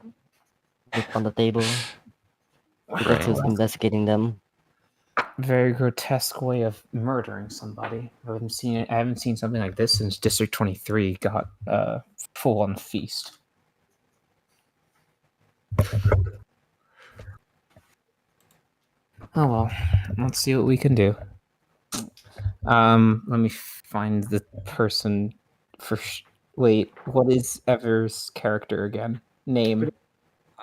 on the table because he was investigating them. Very grotesque way of murdering somebody. I haven't seen something like this since District 23 got full on feast. Oh well, let's see what we can do. Let me find the person for. Wait, what is Ever's character again? Name.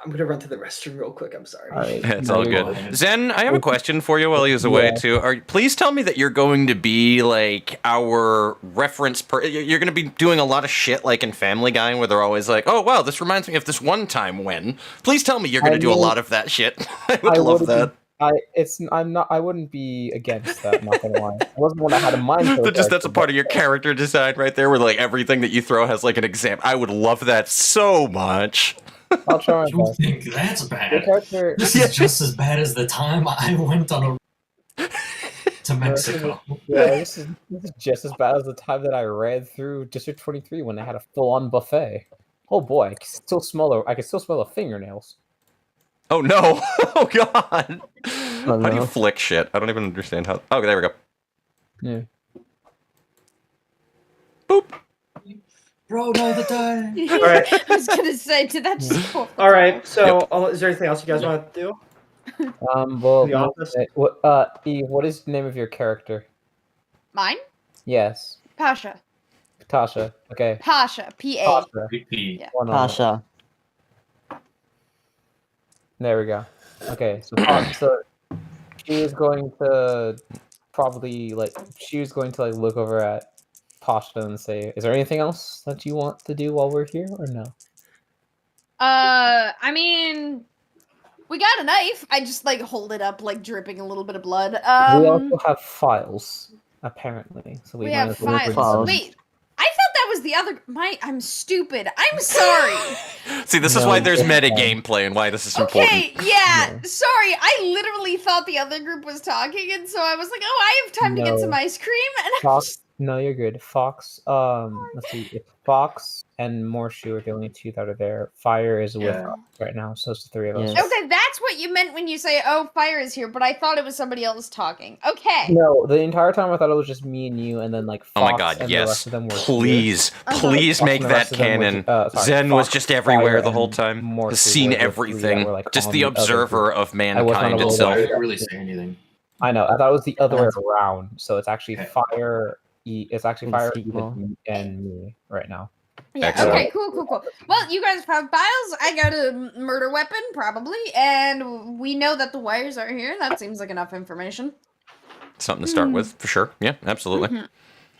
I'm gonna run to the restroom real quick. I'm sorry. All right, It's no, all you're good. Zen, I have a question for you while he was away Yeah. too. Please tell me that you're going to be like our reference. You're going to be doing a lot of shit like in Family Guy, where they're always like, "Oh wow, this reminds me of this one time when." Please tell me you're going to do a mean, lot of that shit. I would love that. I wouldn't be against that. Not gonna lie. It wasn't what I had in mind. For the That's a character, part of your character design right there, where like everything that you throw has like an example. I would love that so much. I'll try my You best. think that's Your bad? character. This is just as bad as the time I went on a to Mexico. Yeah, this is just as bad as the time that I read through District 23 when they had a full-on buffet. Oh boy, I can still smell the fingernails. Oh no! Oh god! Oh, How do you no. flick shit? I don't even understand how. Oh, there we go. Yeah. Boop. Bro, no, the time. All right. I was gonna say, did that just go off the All right. top? So, is there anything else you guys want to do? Well, The office? what is the name of your character? Mine? Yes, Pasha. Tasha. Okay. Pasha. P-A. Tasha. Repeat. Yeah. One moment. Pasha. There we go. Okay, so she is going to probably look over at Pasha and say, "Is there anything else that you want to do while we're here, or no?" I mean, we got a knife. I just like hold it up, like dripping a little bit of blood. We also have files, apparently. So we we might have as well bring files. them. Wait, I thought that was the other. I'm stupid. I'm sorry. See, this is No, why there's it's meta fine. gameplay and why this is Okay, important. yeah. Yeah. Sorry, I literally thought the other group was talking, and so I was like, "Oh, I have time to get No. some ice cream." And I Fox. No, you're good. Fox. Let's see. If Fox and Morshu are the only two that are there. Fire is with Yeah. us right now, so it's the three of us. Yes. okay, that's what you meant when you say, "Oh, fire is here," but I thought it was somebody else talking. Okay. No, the entire time I thought it was just me and you, and then like Oh Fox my god, and the rest yes. of them were Please, Uh-huh. please Fox make and the rest that of them were canon. sorry, Zen was Fox, just everywhere Fire, the whole and time. Morshu Has seen were the three that everything. were, like, Just on the the other observer group. of I was on mankind a I itself. didn't really say anything. I know. I thought it was the other way That's- around. So it's actually Okay. Fire. It's actually And Fire, Steeple. Ethan, and me right now. Yeah. Excellent. Okay. Cool. Well, you guys have files. I got a murder weapon, probably, and we know that the wires are here. That seems like enough information. Something to start with, for sure. Yeah, absolutely. Mhm.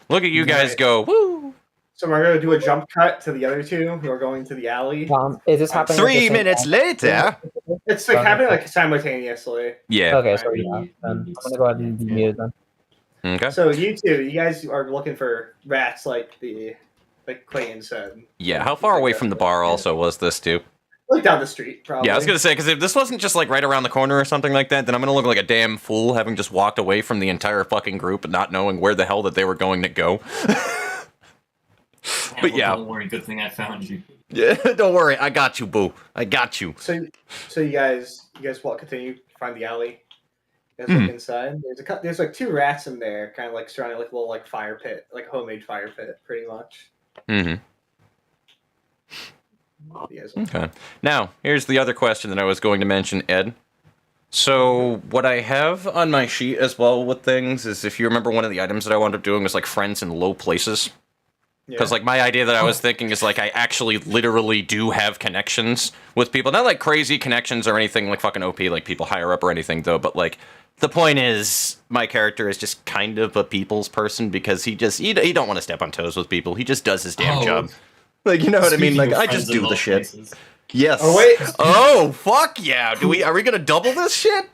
Look at you guys Right. go, woo! So we're gonna do a jump cut to the other two who are going to the alley. Is this happening? at the 3 same minutes time? later. It's like happening like simultaneously. Yeah. Okay, so yeah, I'm gonna go ahead and be muted then. Okay. So you two, you guys are looking for rats, like Clayton said. Yeah, how far away from the bar also was this, too? Like down the street, probably. Yeah, I was gonna say, because if this wasn't just like right around the corner or something like that, then I'm gonna look like a damn fool having just walked away from the entire fucking group and not knowing where the hell that they were going to go. But yeah. Don't worry, good thing I found you. Yeah, don't worry, I got you, boo. I got you. So you guys walk, continue, find the alley. You guys Hmm. look inside. There's like two rats in there, kind of like surrounding like a little like fire pit, like a homemade fire pit, pretty much. Mm-hmm. You guys- Okay. Now, here's the other question that I was going to mention, Ed. So, what I have on my sheet as well with things is, if you remember, one of the items that I wound up doing was like friends in low places. Because, like, my idea that I was thinking is, like, I actually literally do have connections with people. Not, like, crazy connections or anything, like, fucking OP, like, people higher up or anything, though. But, like, the point is, my character is just kind of a people's person because he don't want to step on toes with people. He just does his damn job. Like, you know what I mean? Like, I just do the shit. Yes. Oh wait, Oh, fuck yeah. Are we gonna double this shit?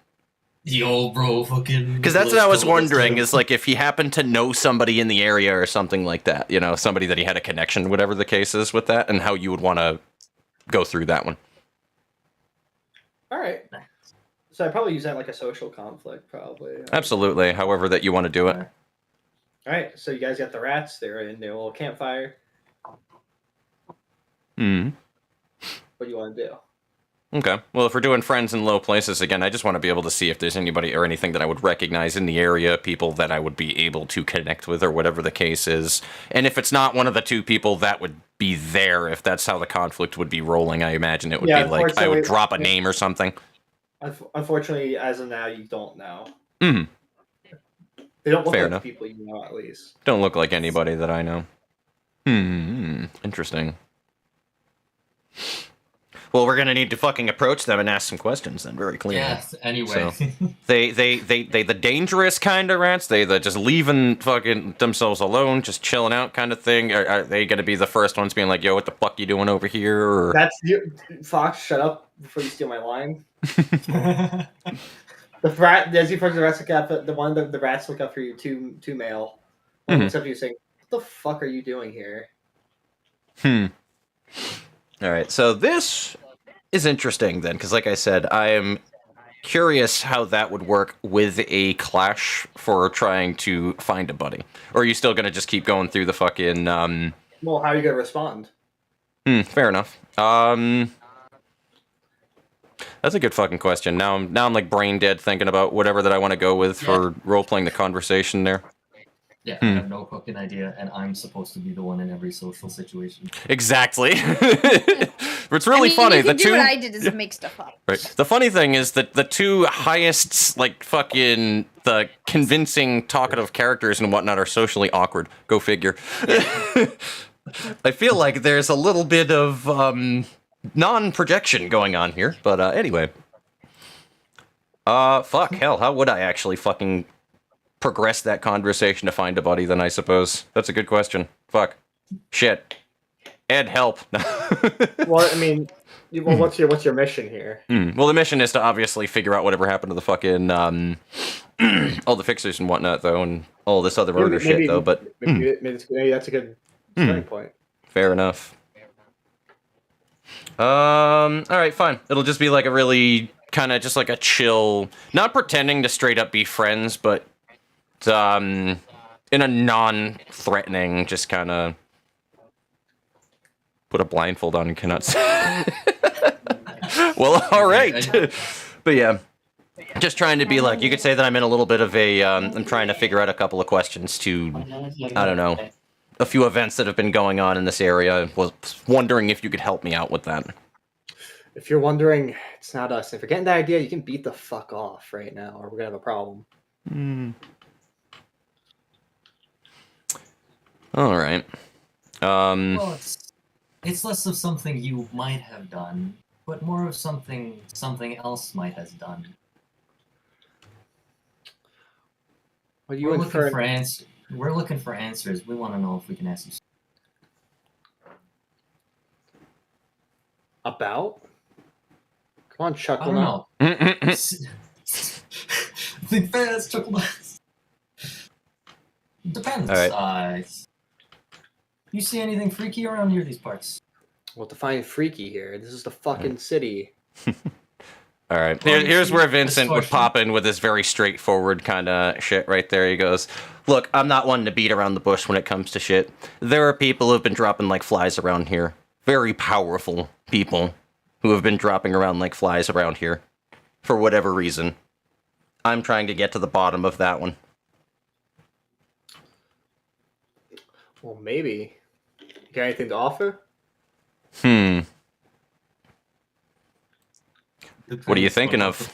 Yo, bro, fucking. Because that's what I was wondering, is like if he happened to know somebody in the area or something like that, you know, somebody that he had a connection, whatever the case is with that, and how you would want to go through that one. all right. So I probably use that like a social conflict, probably. Absolutely, however that you want to do it. All right. So you guys got the rats. They're in their little campfire. Hmm. What do you want to do? Okay. Well, if we're doing friends in low places, again, I just want to be able to see if there's anybody or anything that I would recognize in the area, people that I would be able to connect with or whatever the case is. And if it's not one of the two people that would be there, if that's how the conflict would be rolling, I imagine it would Yeah, be like I would unfortunately- drop a name or something. Unfortunately, as of now, you don't know. Hmm. They don't look Fair like enough. the people you know, at least. Don't look like anybody that I know. Interesting. Well, we're gonna need to fucking approach them and ask some questions then, very clearly. Yeah, anyway. They the dangerous kind of rats, they the just leaving fucking themselves alone, just chilling out kind of thing. Are they gonna be the first ones being like, yo, what the fuck you doing over here? Or... That's you, Fox. Shut up before you steal my line. As you approach the rats look up, the rats look up for you, two male. One looks up at you saying, "What the fuck are you doing here?" All right, so this is interesting then, because like I said, I am curious how that would work with a clash for trying to find a buddy. Or are you still gonna just keep going through the fucking Well, how are you gonna respond? Fair enough. That's a good fucking question. Now I'm like brain dead thinking about whatever that I want to go with for role playing the conversation there. Yeah, I have no fucking idea, and I'm supposed to be the one in every social situation. Exactly. It's really funny. You can the do two. what I did is make stuff up. Right. The funny thing is that the two highest, like, fucking, the convincing, talkative characters and whatnot are socially awkward. Go figure. I feel like there's a little bit of, non-projection going on here, but, anyway. Fuck, hell, how would I actually fucking progress that conversation to find a buddy then, I suppose? That's a good question. Fuck. Shit. Ed, help. Well, I mean, what's your mission here? Well, the mission is to obviously figure out whatever happened to the fucking all the fixers and whatnot, though, and all this other murder shit, though. But maybe that's a good starting point. Fair enough. All right, fine. It'll just be like a really kind of just like a chill, not pretending to straight up be friends, but in a non-threatening, just kind of. Put a blindfold on and cannot see. Well, all right. But yeah, just trying to be like, you could say that I'm in a little bit of a, I'm trying to figure out a couple of questions to, I don't know, a few events that have been going on in this area. Was wondering if you could help me out with that. If you're wondering, it's not us. If you're getting that idea, you can beat the fuck off right now, or we're gonna have a problem. All right. Well, it's less of something you might have done, but more of something else might have done. What do you We're infer? looking for answers. We want to know if we can ask you. About? Come on, I chuckle don't now. know. Think fast, chuckle fast. Depends. All right. You see anything freaky around here these parts? Well, define freaky here. This is the fucking city. All right. Well, Here's where Vincent would question. pop in with this very straightforward kind of shit right there. He goes, look, I'm not one to beat around the bush when it comes to shit. There are people who have been dropping like flies around here. Very powerful people who have been dropping around like flies around here. For whatever reason. I'm trying to get to the bottom of that one. Well, maybe. You got anything to offer? What are you thinking of?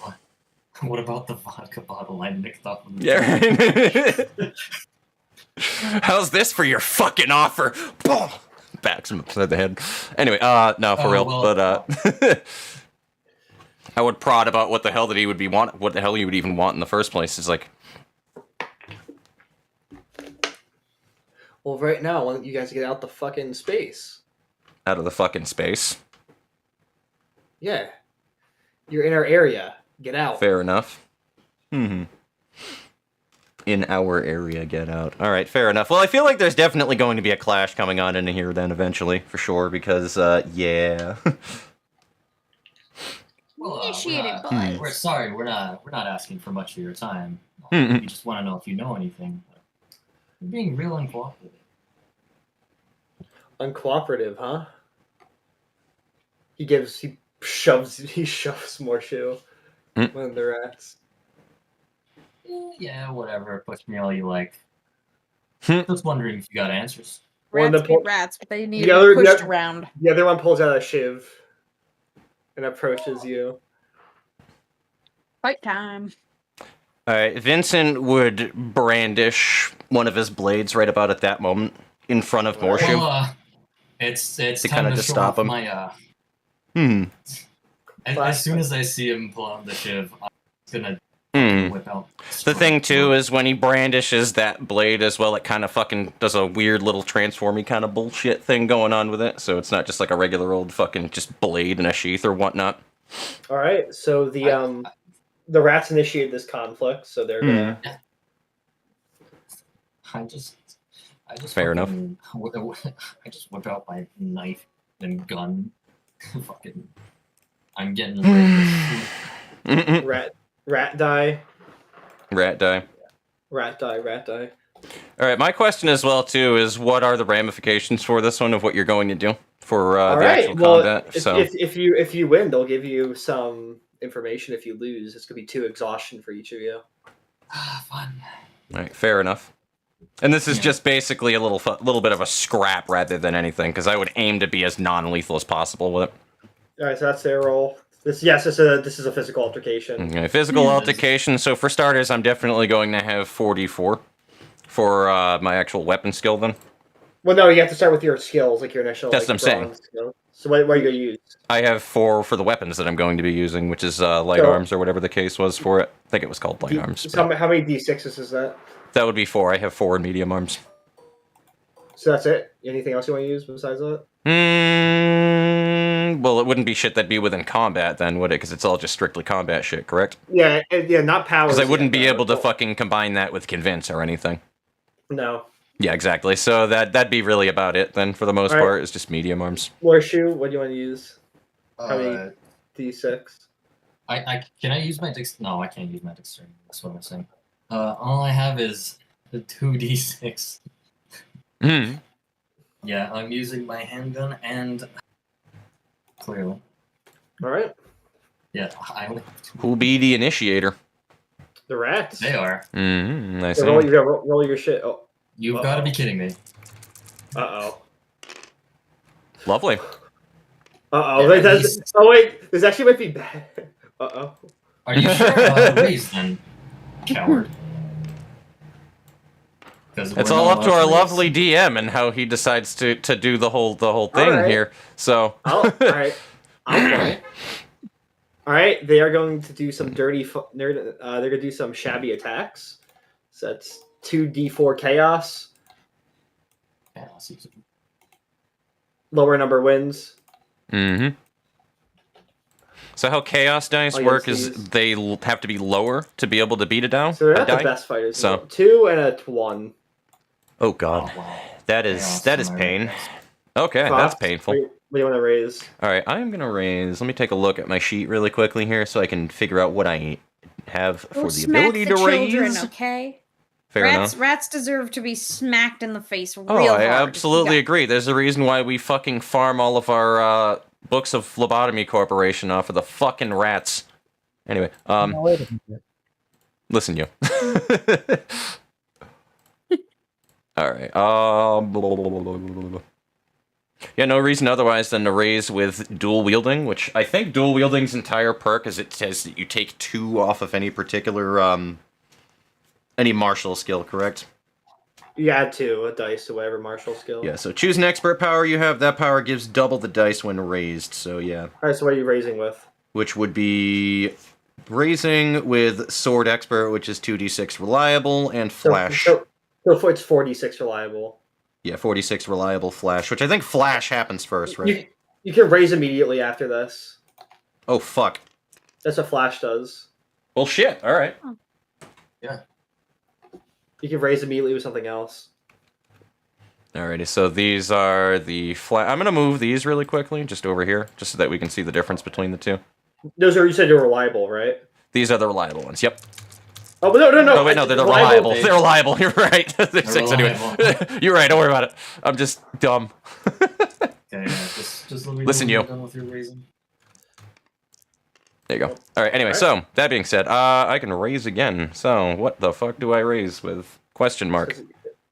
What about the vodka bottle I nicked off of the Yeah, right. How's this for your fucking offer? Boom! Backs him upside the head. Anyway, no, for real. Well, but I would prod about what the hell that he would be want. What the hell he would even want in the first place? It's like, Well, right now, why don't you guys get out the fucking space? out of the fucking space. Yeah. You're in our area. Get out. Fair enough. In our area, get out. All right, fair enough. Well, I feel like there's definitely going to be a clash coming on into here then eventually, for sure, because, yeah. Well, Initiated by. we're sorry, we're not asking for much of your time. Mhm. We just want to know if you know anything. You're being real uncooperative. Uncooperative, huh? He shoves more shoe. One of the rats. Yeah, whatever. Push me all you like. Hmm. Just wondering if you got answers. One Rats of be the rats, but they need the to other- be pushed the- around. The other one pulls out a shiv and approaches you. Fight time. All right, Vincent would brandish one of his blades right about at that moment in front of Morshu. Well, it's To time kinda to just show stop off him. my Hmm. As soon as I see him pull out the shiv, I'm gonna Hmm. whip out. The thing too is when he brandishes that blade as well, it kind of fucking does a weird little transformy kind of bullshit thing going on with it. So it's not just like a regular old fucking just blade in a sheath or whatnot. All right. So the the rats initiated this conflict, so they're gonna. I just Fair enough. I just whip out my knife and gun. Fucking, I'm getting ready. Rat die. Rat die. Rat die. All right, my question as well too is, what are the ramifications for this one of what you're going to do for All the right. actual Well, combat? if you win, they'll give you some information. If you lose, it's gonna be 2 exhaustion for each of you. Fun. All right, fair enough. And this is just basically a little bit of a scrap rather than anything, because I would aim to be as non-lethal as possible with it. All right, so that's their roll. This is a physical altercation. Okay, physical altercation. So for starters, I'm definitely going to have 4d4 for my actual weapon skill then. Well, no, you have to start with your skills, like your initial. That's what I'm saying. Skills. So what are you gonna use? I have 4 for the weapons that I'm going to be using, which is light arms or whatever the case was for it. I think it was called light arms. So how many d6s is that? That would be 4. I have 4 in medium arms. So that's it? Anything else you want to use besides that? Well, it wouldn't be shit that'd be within combat then, would it? Because it's all just strictly combat shit, correct? Yeah, not powers. Because I wouldn't be able to fucking combine that with convince or anything. No. Yeah, exactly. So that'd be really about it then, for the most part. It's just medium arms. Horseshoe, what do you want to use? How many d6? Can I use my No, I can't use my dexterity. That's what I'm saying. All I have is the 2d6. Yeah, I'm using my handgun and clearly. All right. Yeah, I only have 2. Who'll be the initiator? The rats. They are. I see. So roll your shit. Oh. You've got to be kidding me. Uh-oh. Lovely. Uh-oh. Yeah, oh, wait. This actually might be bad. Uh-oh. Are you sure? Raise then, coward. It's all up to our lovely DM and how he decides to do the whole thing here. So. All right. I'll play. All right. They are going to do some they're going to do some shabby attacks. So that's 2d4 chaos. Lower number wins. So how chaos dice work is they have to be lower to be able to beat it down? So they're not the best fighters. So 2 and a 1. Oh god. Oh, wow. That is pain. Okay, Fox, that's painful. What do you want to raise? Alright, I'm gonna raise. Let me take a look at my sheet really quickly here so I can figure out what I have for the ability to raise. Okay? Fair enough. Rats deserve to be smacked in the face real Oh, I hard. absolutely agree. There's a reason why we fucking farm all of our books of Phlebotomy Corporation off of the fucking rats. Anyway, listen, you. All right. Yeah, no reason otherwise than to raise with dual wielding, which I think dual wielding's entire perk is it says that you take 2 off of any particular any martial skill, correct? You add 2 a dice to whatever martial skill. Yeah, so choose an expert power you have. That power gives double the dice when raised, so yeah. All right, so what are you raising with? Which would be raising with sword expert, which is 2d6 reliable, and flash. So it's 46 reliable. Yeah, 46 reliable flash, which I think flash happens first, right? You can raise immediately after this. Oh, fuck. That's what flash does. Well, shit, alright. Yeah. You can raise immediately with something else. Alrighty, so these are the flash. I'm gonna move these really quickly, just over here, just so that we can see the difference between the two. Those are, you said they're reliable, right? These are the reliable ones, yep. Oh, but no. Oh, wait, no, they're the reliable. They're reliable, you're right. They're 6 anyway. You're right, don't worry about it. I'm just dumb. Okay, yeah, just let me Listen, know you. when you're done with your raising. There you go. Alright, anyway, so, that being said, I can raise again. So, what the fuck do I raise with? Question mark.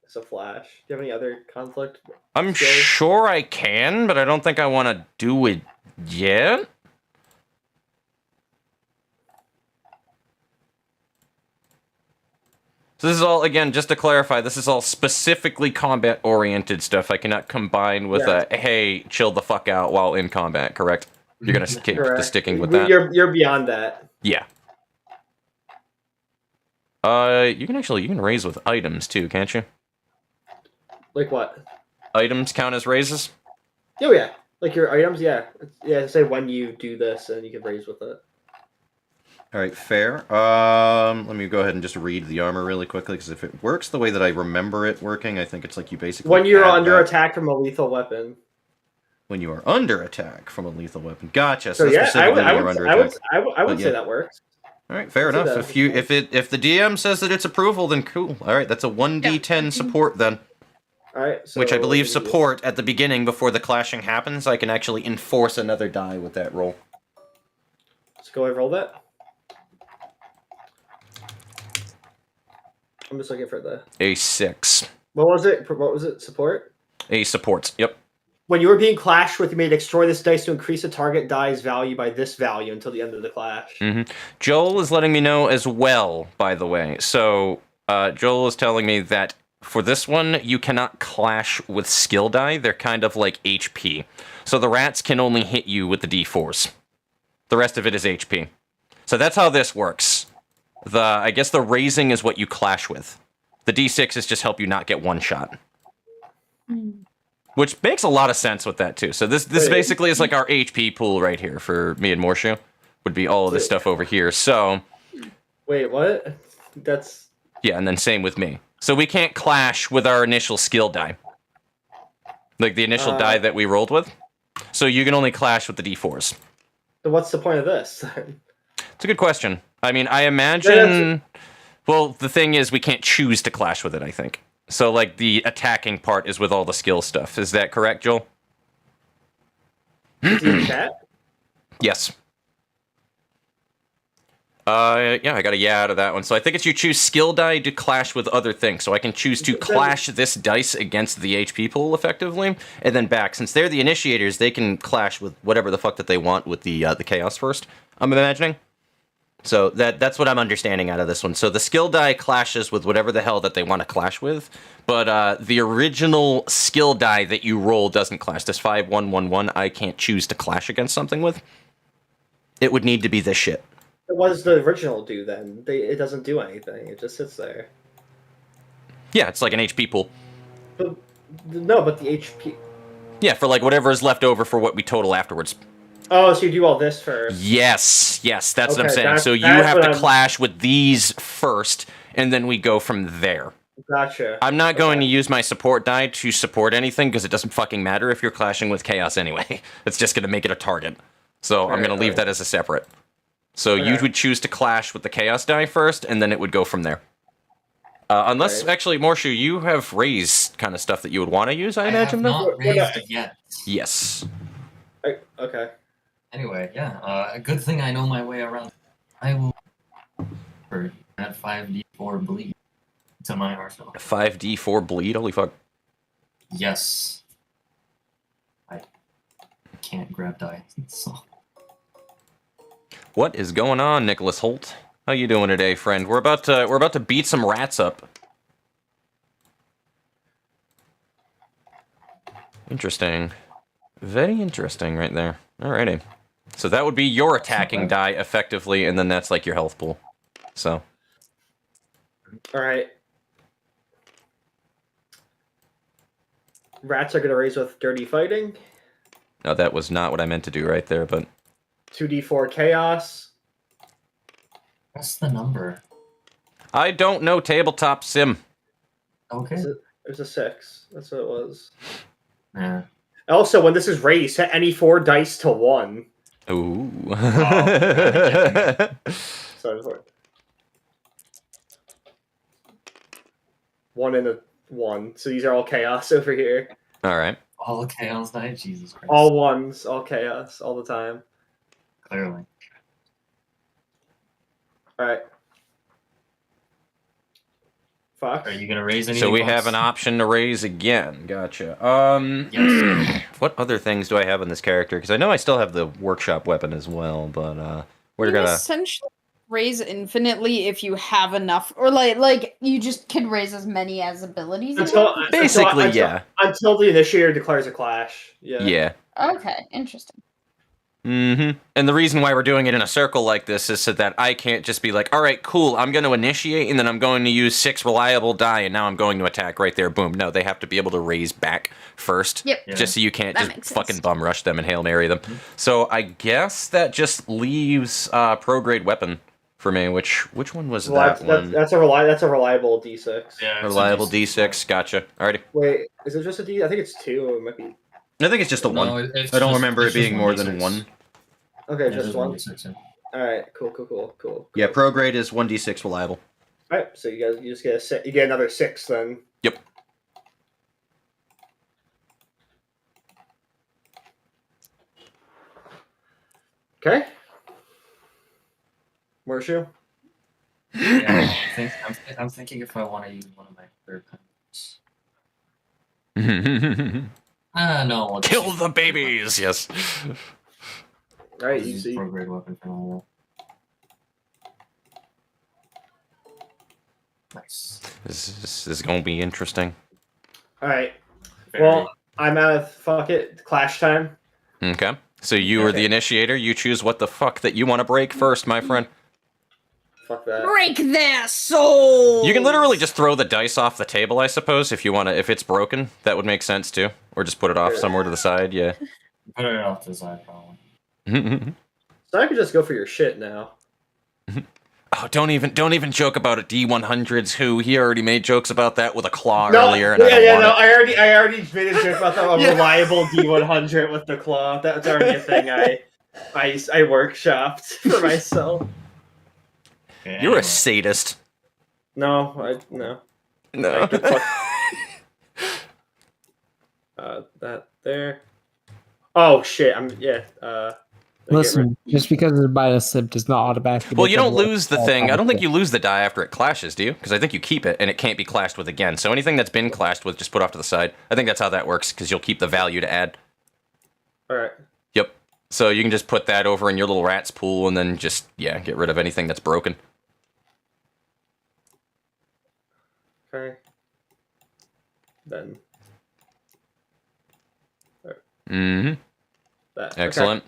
It's a flash. Do you have any other conflict? I'm sure I can, but I don't think I want to do it yet. So this is all, again, just to clarify, this is all specifically combat-oriented stuff. I cannot combine with hey, chill the fuck out while in combat, correct? You're going to keep sticking with that? You're beyond that. Yeah. You can raise with items, too, can't you? Like what? Items count as raises? Oh, yeah. Like your items, yeah. Yeah, say when you do this, and you can raise with it. All right, fair. Let me go ahead and just read the armor really quickly, because if it works the way that I remember it working, I think it's like you basically... When you're add under that attack from a lethal weapon. when you are under attack from a lethal weapon. Gotcha. So that's yeah, specifically when you're under attack. I would yeah. say that works. All right, fair enough. If the DM says that it's approval, then cool. All right, that's a 1d10 support then. All right, so Which I believe support at the beginning before the clashing happens. I can actually enforce another die with that roll. Let's go ahead and roll that. I'm just looking for the... A 6. What was it? What was it? Support? A supports. Yep. When you were being clashed with, you may destroy this dice to increase the target die's value by this value until the end of the clash. Mm-hmm. Joel is letting me know as well, by the way. So, Joel is telling me that for this one, you cannot clash with skill die. They're kind of like HP. So the rats can only hit you with the D4s. The rest of it is HP. So that's how this works. I guess the raising is what you clash with. The D6s just help you not get one shot. Which makes a lot of sense with that, too. So this basically is like our HP pool right here for me and Morshu. Would be all of this stuff over here. So... Wait, what? That's... Yeah, and then same with me. So we can't clash with our initial skill die. Like the initial die that we rolled with. So you can only clash with the D4s. So what's the point of this? It's a good question. I mean, I imagine... Well, the thing is, we can't choose to clash with it, I think. So, like, the attacking part is with all the skill stuff. Is that correct, Joel? Is he in chat? Yes. Yeah, I got a yeah out of that one. So I think it's you choose skill die to clash with other things. So I can choose to clash this dice against the HP pool, effectively, and then back. Since they're the initiators, they can clash with whatever the fuck that they want with the chaos first, I'm imagining. So that's what I'm understanding out of this one. So the skill die clashes with whatever the hell that they want to clash with, but the original skill die that you roll doesn't clash. This 5-1-1-1, I can't choose to clash against something with. It would need to be this shit. What does the original do then? It doesn't do anything. It just sits there. Yeah, it's like an HP pool. But the HP... Yeah, for like whatever is left over for what we total afterwards. Oh, so you do all this first. Yes, that's what I'm saying. So you have to clash with these first, and then we go from there. Gotcha. I'm not going to use my support die to support anything, because it doesn't fucking matter if you're clashing with chaos anyway. It's just going to make it a target. So I'm going to leave that as a separate. So you would choose to clash with the chaos die first, and then it would go from there. Unless, actually, Morshu, you have raised kind of stuff that you would want to use, I imagine, though? I have not raised it yet. Yes. Okay. Anyway, yeah, a good thing I know my way around. I will add 5d4 bleed to my arsenal. 5d4 bleed? Holy fuck. Yes. I can't grab die, so... What is going on, Nicholas Holt? How you doing today, friend? We're about to beat some rats up. Interesting. Very interesting right there. Alrighty. So that would be your attacking die, effectively, and then that's like your health pool. So. Alright. Rats are going to raise with dirty fighting. No, that was not what I meant to do right there, but... 2d4 chaos. What's the number? I don't know tabletop sim. Okay. There's a 6. That's what it was. Yeah. Also, when this is raised, set any 4 dice to 1. Ooh. Sorry, 1 and a 1. So these are all chaos over here. Alright. All chaos die? Jesus Christ. All 1s, all chaos, all the time. Clearly. Alright. Fox? Are you gonna raise anything? So we else? have an option to raise again. Gotcha. Yes. What other things do I have in this character? Because I know I still have the workshop weapon as well, but we're gonna essentially raise infinitely if you have enough, or like you just can raise as many as abilities. Basically, yeah. Until the initiator declares a clash. Yeah. Yeah. Okay, interesting. Mm-hmm. And the reason why we're doing it in a circle like this is so that I can't just be like, all right, cool, I'm going to initiate, and then I'm going to use 6 reliable die, and now I'm going to attack right there. Boom. No, they have to be able to raise back first. Yep. Just so you can't That just makes fucking sense. bum rush them and Hail Mary them. So I guess that just leaves pro-grade weapon. for me. Which one was that one? That's a reliable D6. Yeah, it's a Reliable D6. D6. Gotcha. Alrighty. Wait, is it just a D? I think it's 2. It might be. I think it's just a No, one. it's I don't just- remember it it's just being more than 1d6. one. Okay, Yeah, just there's one. 1d6, yeah. All right, cool. Yeah, pro grade is 1d6 reliable. All right, so you just get you get another 6 then. Yep. Okay. Morshu? Yeah, I'm thinking if I want to use one of my third kinds. No. I'll just Kill use the babies. Yes. All right, I'll use easy. pro-grade weapon for now. Nice. This is gonna be interesting. All right. Very- Well, I'm out of fuck it. Clash time. Okay. So you are the Okay. initiator. You choose what the fuck that you want to break first, my friend. Fuck that. Break their souls. You can literally just throw the dice off the table, I suppose, if you want to. If it's broken, that would make sense too. Or just put it off somewhere to the side. Yeah. Put it off to the side, probably. So I could just go for your shit now. Oh, don't even joke about it. D100s. Who he already made jokes about that with a claw No, earlier, and I don't want it. I already made a joke about that. A Yeah. reliable D100 with the claw. That's already a thing. I workshopped for myself. Okay, You're anyway. a sadist. No. No. I could fuck- that there. Oh shit! Listen, just because it's by a sip does not automatically. Well, make you it don't work. lose the thing. I don't think you lose the die after it clashes, do you? Because I think you keep it, and it can't be clashed with again. So anything that's been clashed with, just put off to the side. I think that's how that works, because you'll keep the value to add. All right. Yep. So you can just put that over in your little rats pool, and then just, yeah, get rid of anything that's broken. Okay. Then Mm-hmm. that. Excellent.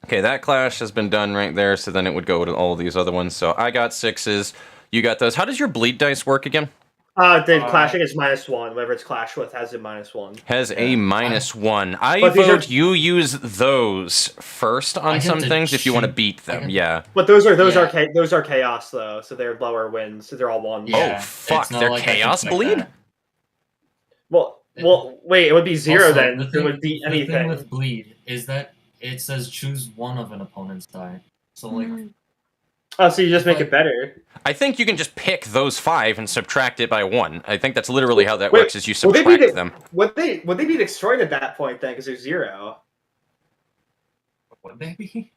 Okay, that clash has been done right there, so then it would go to all of these other ones. So I got 6s. You got those. How does your bleed dice work again? The clashing is -1. Whatever it's clashed with has a -1. Has a -1. I But these vote are- you use those first I on get some to things if you want to choose- beat I them. get- Yeah. But those are Yeah. chaos though, so they're lower wins. So they're all one. Yeah, Oh, fuck, it's not they're like I can chaos pick bleed? that. Well, wait. It would be 0 Also, then. the It thing- would beat The thing anything. with bleed is that it says choose one of an opponent's die. So like, Oh, so you just make Like- it better. I think you can just pick those 5 and subtract it by 1. I think that's literally how that Wait, works, is you would they be subtract the- them. Would they be destroyed at that point then? Because there's 0. would they be?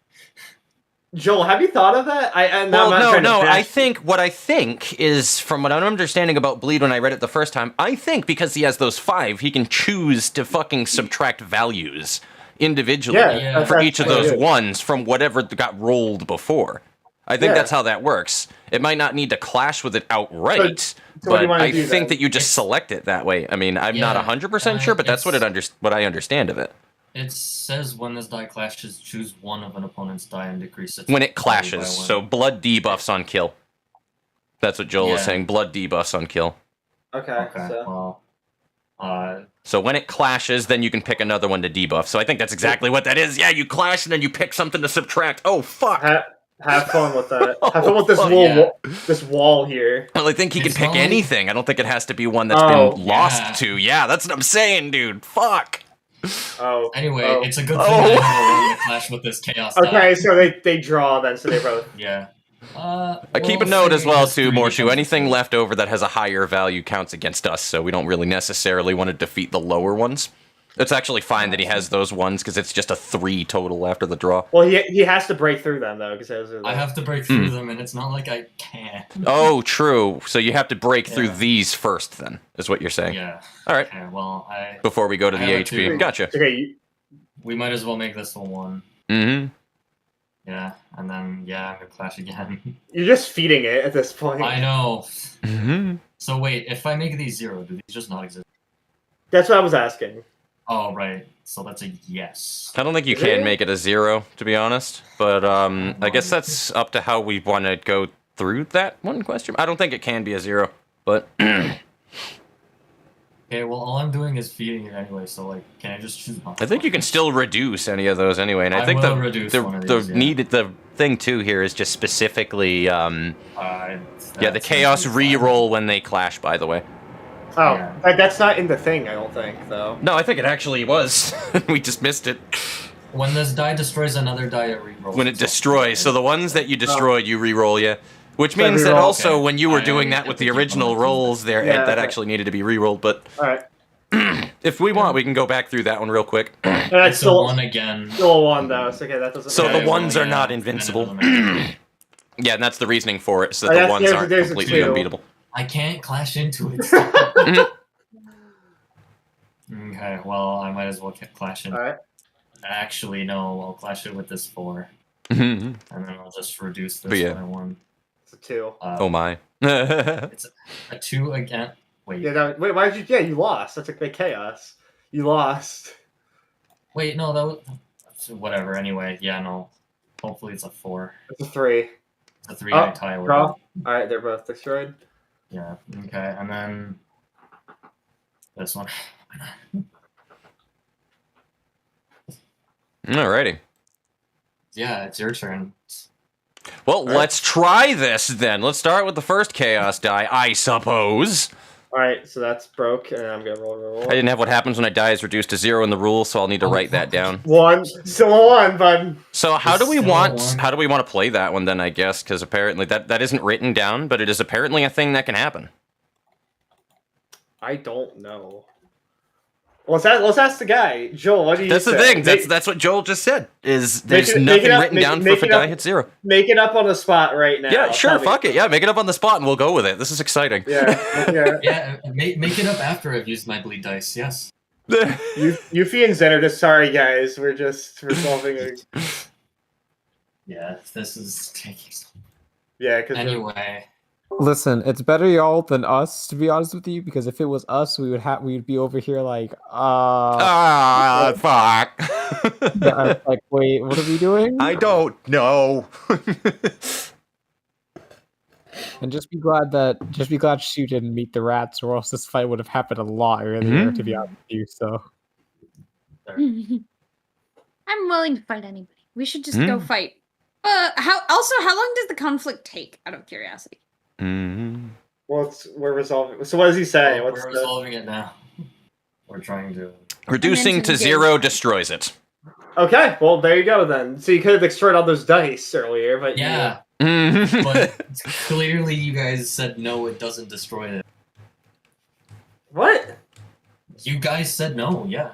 Joel, have you thought of that? Well, no. I I think what I think is, from what I'm understanding about Bleed when I read it the first time, I think because he has those 5, he can choose to fucking subtract values individually Yeah, for each of those good. ones from whatever got rolled before. I think Yeah. that's how that works. It might not need to clash with it outright, So what do you but wanna I do think then? that you just select it that way. I mean, I'm not Yeah, 100% sure, but that's what what I understand of it. It says when this die clashes, choose one of an opponent's die and decrease its When it value by clashes, 1. so blood debuffs on kill. That's what Joel is Yeah. saying. Blood debuffs on kill. Okay. Okay. So Well, So when it clashes, then you can pick another one to debuff. So I think that's exactly what that is. Yeah, you clash and then you pick something to subtract. Oh fuck! have fun with that. Oh, Have fun with this fuck, this wall here. Well, I think he can It's pick not like- anything. I don't think it has to be one that's Oh, been lost yeah. to. Yeah, that's what I'm saying, dude. Fuck. Oh. anyway, Oh. it's a good thing Oh. I never won the clash with this chaos die. Okay, so they draw then, so they both. Yeah. I keep a note as well too, Morshu. Anything left over that has a higher value counts against us, so we don't really necessarily want to defeat the lower ones. It's actually fine that he has those ones because it's just a 3 total after the draw. Well, he has to break through them though, because those are. I have to break through them, and it's not like I can. Oh, true. So you have to break through Yeah. these first, then, is what you're saying. Yeah. All right. Okay, well, Before we go to I the have a HP. 2. Gotcha. Okay. we might as well make this a 1. Mm-hmm. Yeah, and then, yeah, I'm gonna clash again. You're just feeding it at this point. I know. Mm-hmm. So wait, if I make these 0, do these just not exist? That's what I was asking. Oh, right. So that's a yes. I don't think you Is can it? make it a 0, to be honest. But I guess that's up to how we want to go through that one question. I don't think it can be a 0, but Okay, well, all I'm doing is feeding it anyway, so, like, can I just choose one? I think you can still reduce any of those anyway, and I think will reduce one of these, the thing too here is just specifically the that's chaos gonna be fine. re-roll when they clash. By the way, Oh, Yeah. that's not in the thing, I don't think, though. no, I think it actually was. We just missed it When this die destroys another die, it re-rolls. when it itself. destroys. So the ones that you destroyed, you re-roll, yeah. Which So means that re-roll, also okay. when you were I doing that have with to the keep original on rolls, there Yeah, that okay. actually needed to be re-rolled. But Alright. if we want, we can go back through that one real quick. And that's It's a still, 1 again. still a 1, though, so okay, that doesn't So matter. the ones are yeah, not and it invincible. doesn't matter. Yeah, and that's the reasoning for it, so that Oh, the that's- ones there's- aren't there's a completely 2. unbeatable. I can't clash into it. Okay, well, I might as well clash into Alright. Actually, no, I'll clash it with this 4. Mhm. And then I'll just reduce But this yeah. by 1. It's a 2. Oh my. It's a 2 again. Wait, Yeah, no, wait, why did you... Yeah, you lost. That's like chaos. You lost. wait, no, that was... Whatever, anyway, yeah, no. Hopefully it's a 4. It's a 3. It's a 3 Oh, I tie with draw. it. Alright, they're both destroyed. Yeah, okay, and then... This one. Alrighty. Yeah, it's your turn. Well, right. let's try this then. Let's start with the first chaos die, I suppose. Alright, so that's broke, and I'm gonna roll. I didn't have what happens when a die is reduced to 0 in the rule, so I'll need to write that down. 1. Still a 1, bud. So how It's do we still want one. how do we want to play that one then, I guess, because apparently that isn't written down, but it is apparently a thing that can happen. I don't know. Let's ask the guy. Joel, what do you That's the say? thing. That's what Joel just said. Is there's Make it nothing up- written make- down for make if a it up. die hits 0. Make it up on the spot right now. Yeah, sure, Tell me. fuck it. Yeah, make it up on the spot and we'll go with it. This is exciting. Yeah, yeah. Yeah, make it up after I've used my bleed dice, yes. Yuffie and Zen are just sorry, guys. We're solving a... Yeah, this is taking so Yeah, because... Anyway, Listen, it's better y'all than us, to be honest with you, because if it was us, we'd be over here like, fuck. like, wait, what are we doing? I don't know. And just be glad she didn't meet the rats, or else this fight would have happened a lot earlier, to be honest with you. So I'm willing to fight anybody. We should just go fight. How long does the conflict take? Out of curiosity. Well, we're resolving... So what does he say? we're What's the... resolving it now. We're trying to... Reducing to 0 destroys it. Okay, well, there you go, then. So you could have destroyed all those dice earlier, but... Yeah, Mhm. but clearly you guys said no, it doesn't destroy it. What? You guys said no, yeah.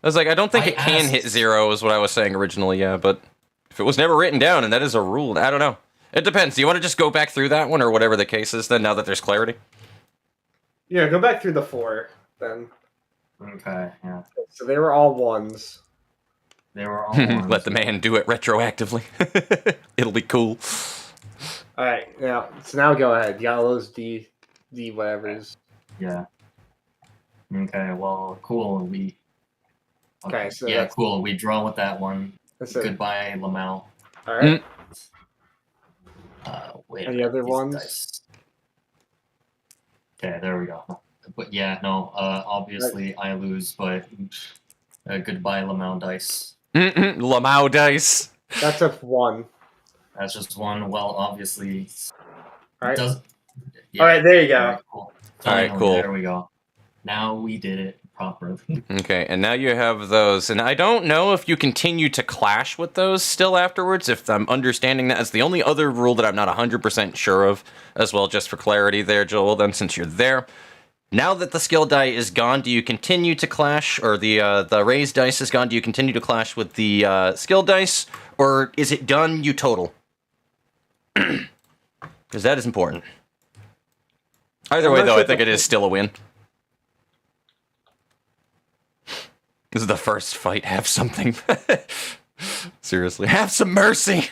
I was like, I don't think I it can hit asked- 0 is what I was saying originally, yeah, but if it was never written down and that is a rule, I don't know. It depends. Do you want to just go back through that one or whatever the case is then, now that there's clarity? Yeah, go back through the 4, then. Okay, yeah. So they were all 1s. They were all ones. Let the man do it retroactively. It'll be cool. Alright, yeah. So now go ahead. You got all those D whatevers. Yeah. Okay, well, cool. Okay, so yeah, that's- cool. We draw with that one. That's it. Goodbye, Lamel. Alright. Wait. Any other these ones? dice. Okay, there we go. But yeah, no. Obviously I lose, but goodbye, Lamel dice. Lamau dice. That's a 1. That's just one. Well, obviously. Alright. Yeah. Alright, there you go. Alright, cool. Alright, Finally, cool. There we go. Now we did it properly. Okay, and now you have those, and I don't know if you continue to clash with those still afterwards, if I'm understanding that as the only other rule that I'm not 100% sure of, as well, just for clarity there, Joel, then, since you're there. Now that the skill die is gone, do you continue to clash, or the raised dice is gone, do you continue to clash with the skill dice, or is it done, you total? Because that is important. Either way, though, I think it is still a win. This is the first fight. Have something. Seriously. Have some mercy.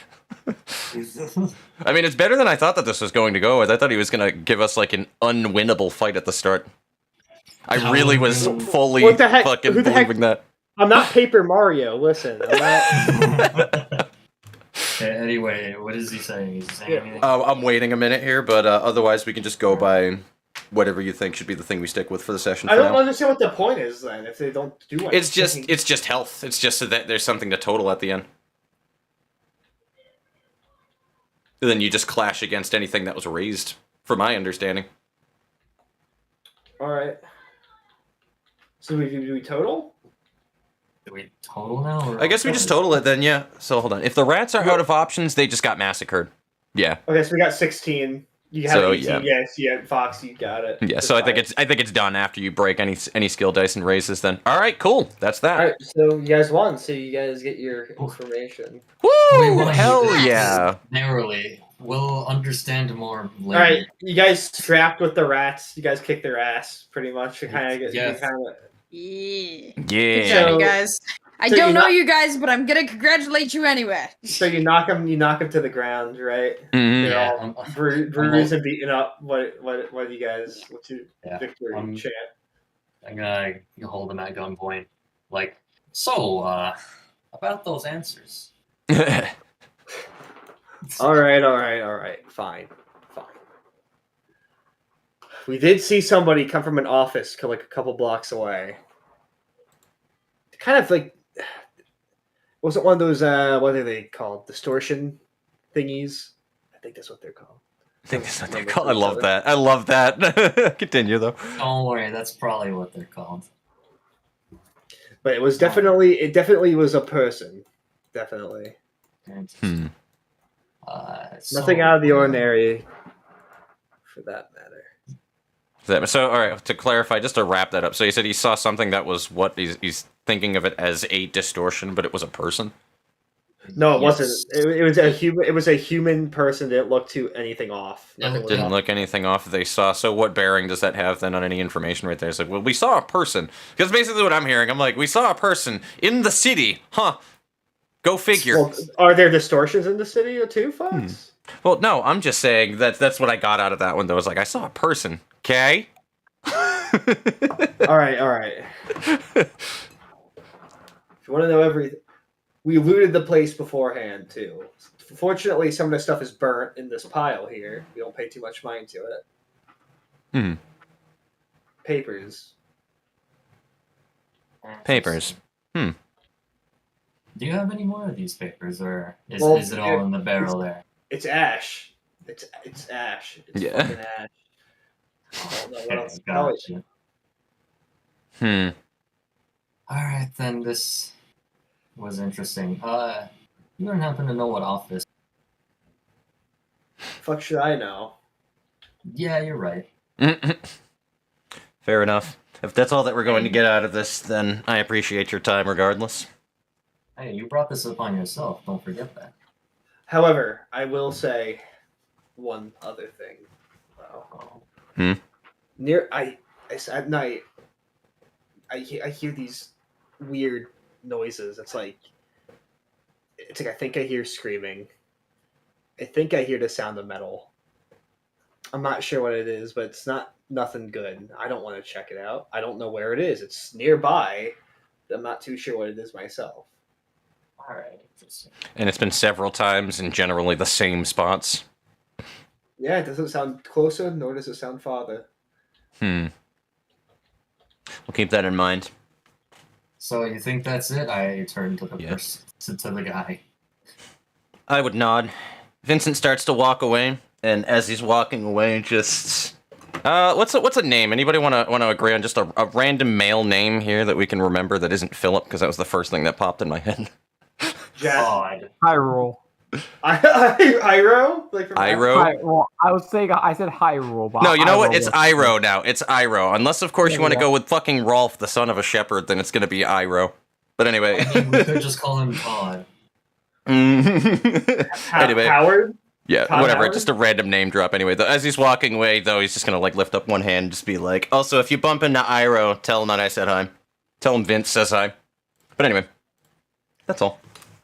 I mean, it's better than I thought that this was going to go. I thought he was going to give us, like, an unwinnable fight at the start. I really was fully What the heck? fucking Who the heck- believing that. I'm not Paper Mario. Listen. I'm not... Okay, anyway, what is he saying? Is he saying anything? I'm waiting a minute here, but otherwise we can just go by whatever you think should be the thing we stick with for the session. I for don't now. understand what the point is then if they don't do anything. It's just health. It's just so that there's something to total at the end. And then you just clash against anything that was raised, from my understanding. All right. So do we total? Do we total now? Or I guess we just total it then, yeah. So hold on. If the rats are out of options, they just got massacred. Yeah. Okay, so we got 16. You have So, 18. yeah. Yes, yeah, Fox, you got it. Yeah, That's so I fine. think it's done after you break any skill dice and raises then. All right, cool. That's that. All right, so you guys won. So you guys get your information. Woo! We won. Hell Yes. yeah. Narrowly. We'll understand more later. All right, you guys strapped with the rats. You guys kick their ass, pretty much. You kind of get. Yes. Yeah. Good Yeah. job, So- you guys. I so don't you're know not- you guys, but I'm gonna congratulate you anyway. So you knock them to the ground, right? Mhm. They're Yeah, all bruised and beaten up. What do you guys? What's your Yeah, victory chant? I'm gonna hold them at gunpoint. Like, so, about those answers. All right. Fine. We did see somebody come from an office like a couple blocks away. Kind of like, wasn't one of those what are they called? Distortion thingies. I think that's what they're called. I think that's what they're called. I love that. I love that. Continue though. Don't worry, that's probably what they're called. But it was definitely was a person. Definitely. Hmm. Nothing out of the ordinary for that matter. So, all right, to clarify, just to wrap that up. So you said he saw something that was what he's thinking of it as a distortion, but it was a person. No, it Yes. wasn't. It was a human. It was a human person. Didn't look to anything off. Yeah, Nothing was Didn't off. look anything off they saw. So what bearing does that have then on any information right there? It's like, well, we saw a person. Because basically what I'm hearing, I'm like, we saw a person in the city. Huh. Go figure. Well, are there distortions in the city too, Fox? Well, no, I'm just saying that's what I got out of that one, though. It's like, I saw a person. Okay? All right. If you want to know everything, we looted the place beforehand too. Fortunately, some of the stuff is burnt in this pile here. We don't pay too much mind to it. Hmm. Papers. Papers. Do you have any more of these papers, or is it Well, all in the barrel there? It's ash. It's ash. It's Yeah. fucking ash. I don't know what else to tell you. Gotcha. All right, then. This was interesting. You don't happen to know what office? Fuck should I know? Yeah, you're right. Fair enough. If that's all that we're going to get out of this, then I appreciate your time regardless. Hey, you brought this upon yourself. Don't forget that. However, I will say one other thing. At night, I hear these weird noises. It's like I think I hear screaming. I think I hear the sound of metal. I'm not sure what it is, but it's nothing good. I don't want to check it out. I don't know where it is. It's nearby. I'm not too sure what it is myself. All right, interesting. And it's been several times in generally the same spots. Yeah, it doesn't sound closer, nor does it sound farther. We'll keep that in mind. So you think that's it? I turn to the Yeah. person, to the guy. I would nod. Vincent starts to walk away, and as he's walking away, just what's a name? Anybody want to agree on just a random male name here that we can remember that isn't Philip? Because that was the first thing that popped in my head. Jack, God. Hyrule. Iro? Like from Iro? Well, I said Hyrule. But No, you know what? Hyrule It's was- Iro now. It's Iro. Unless, of course, you want to Yeah. go with fucking Rolf, the son of a shepherd, then it's going to be Iro. But anyway. I mean, we could just call him Todd. Anyway. Howard? Yeah, Todd whatever. Howard? Just a random name drop. Anyway, as he's walking away, though, he's just gonna like lift up one hand, and just be like, "Also, if you bump into Iro, tell him that I said hi. Tell him Vince says hi." But anyway, that's all.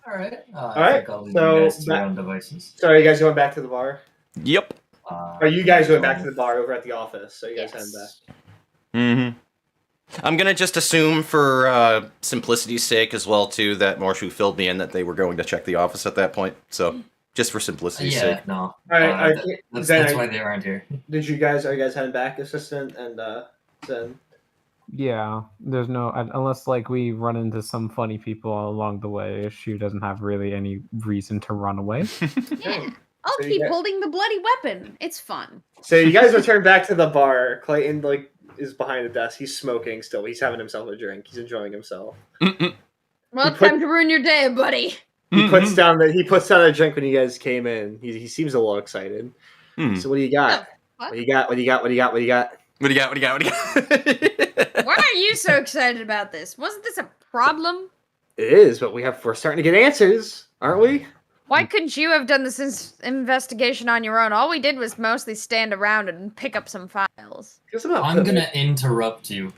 All right. I right, think I'll leave so you guys to your that- own devices. So are you guys going back to the bar? Yep. Are you guys going back to the bar over at the office? So you guys heading back. Mm-hmm. I'm gonna just assume, for simplicity's sake, as well too, that Morshu filled me in that they were going to check the office at that point. So just for simplicity's Yeah, sake. no. All right, That's why they aren't here. Are you guys heading back, assistant and Zen? Yeah, there's no unless like we run into some funny people along the way. She doesn't have really any reason to run away. Yeah. I'll So you keep got- holding the bloody weapon. It's fun. So you guys return back to the bar. Clayton is behind the desk. He's smoking still. He's having himself a drink. He's enjoying himself. Mm-mm. Well, it's time to ruin your day, buddy. He puts down a drink when you guys came in. He seems a little excited. So what do you got? What? What do you got? What do you got? What do you got? What do you got? What do you got? What do you got? What do you got? Why are you so excited about this? Wasn't this a problem? It is, but we're starting to get answers, aren't we? Why couldn't you have done this investigation on your own? All we did was mostly stand around and pick up some files. I'm gonna interrupt you.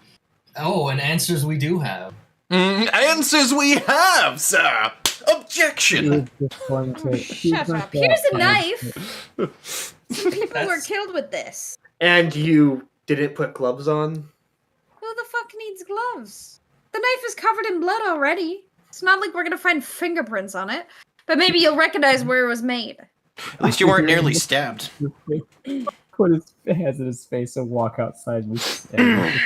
Oh, and answers we do have. Answers we have, sir. Objection. Shut up. Here's a knife. Some people were killed with this. And you didn't put gloves on? Who the fuck needs gloves? The knife is covered in blood already. It's not like we're gonna find fingerprints on it. But maybe you'll recognize where it was made. At least you weren't nearly stabbed. Put his hands in his face and walk outside. And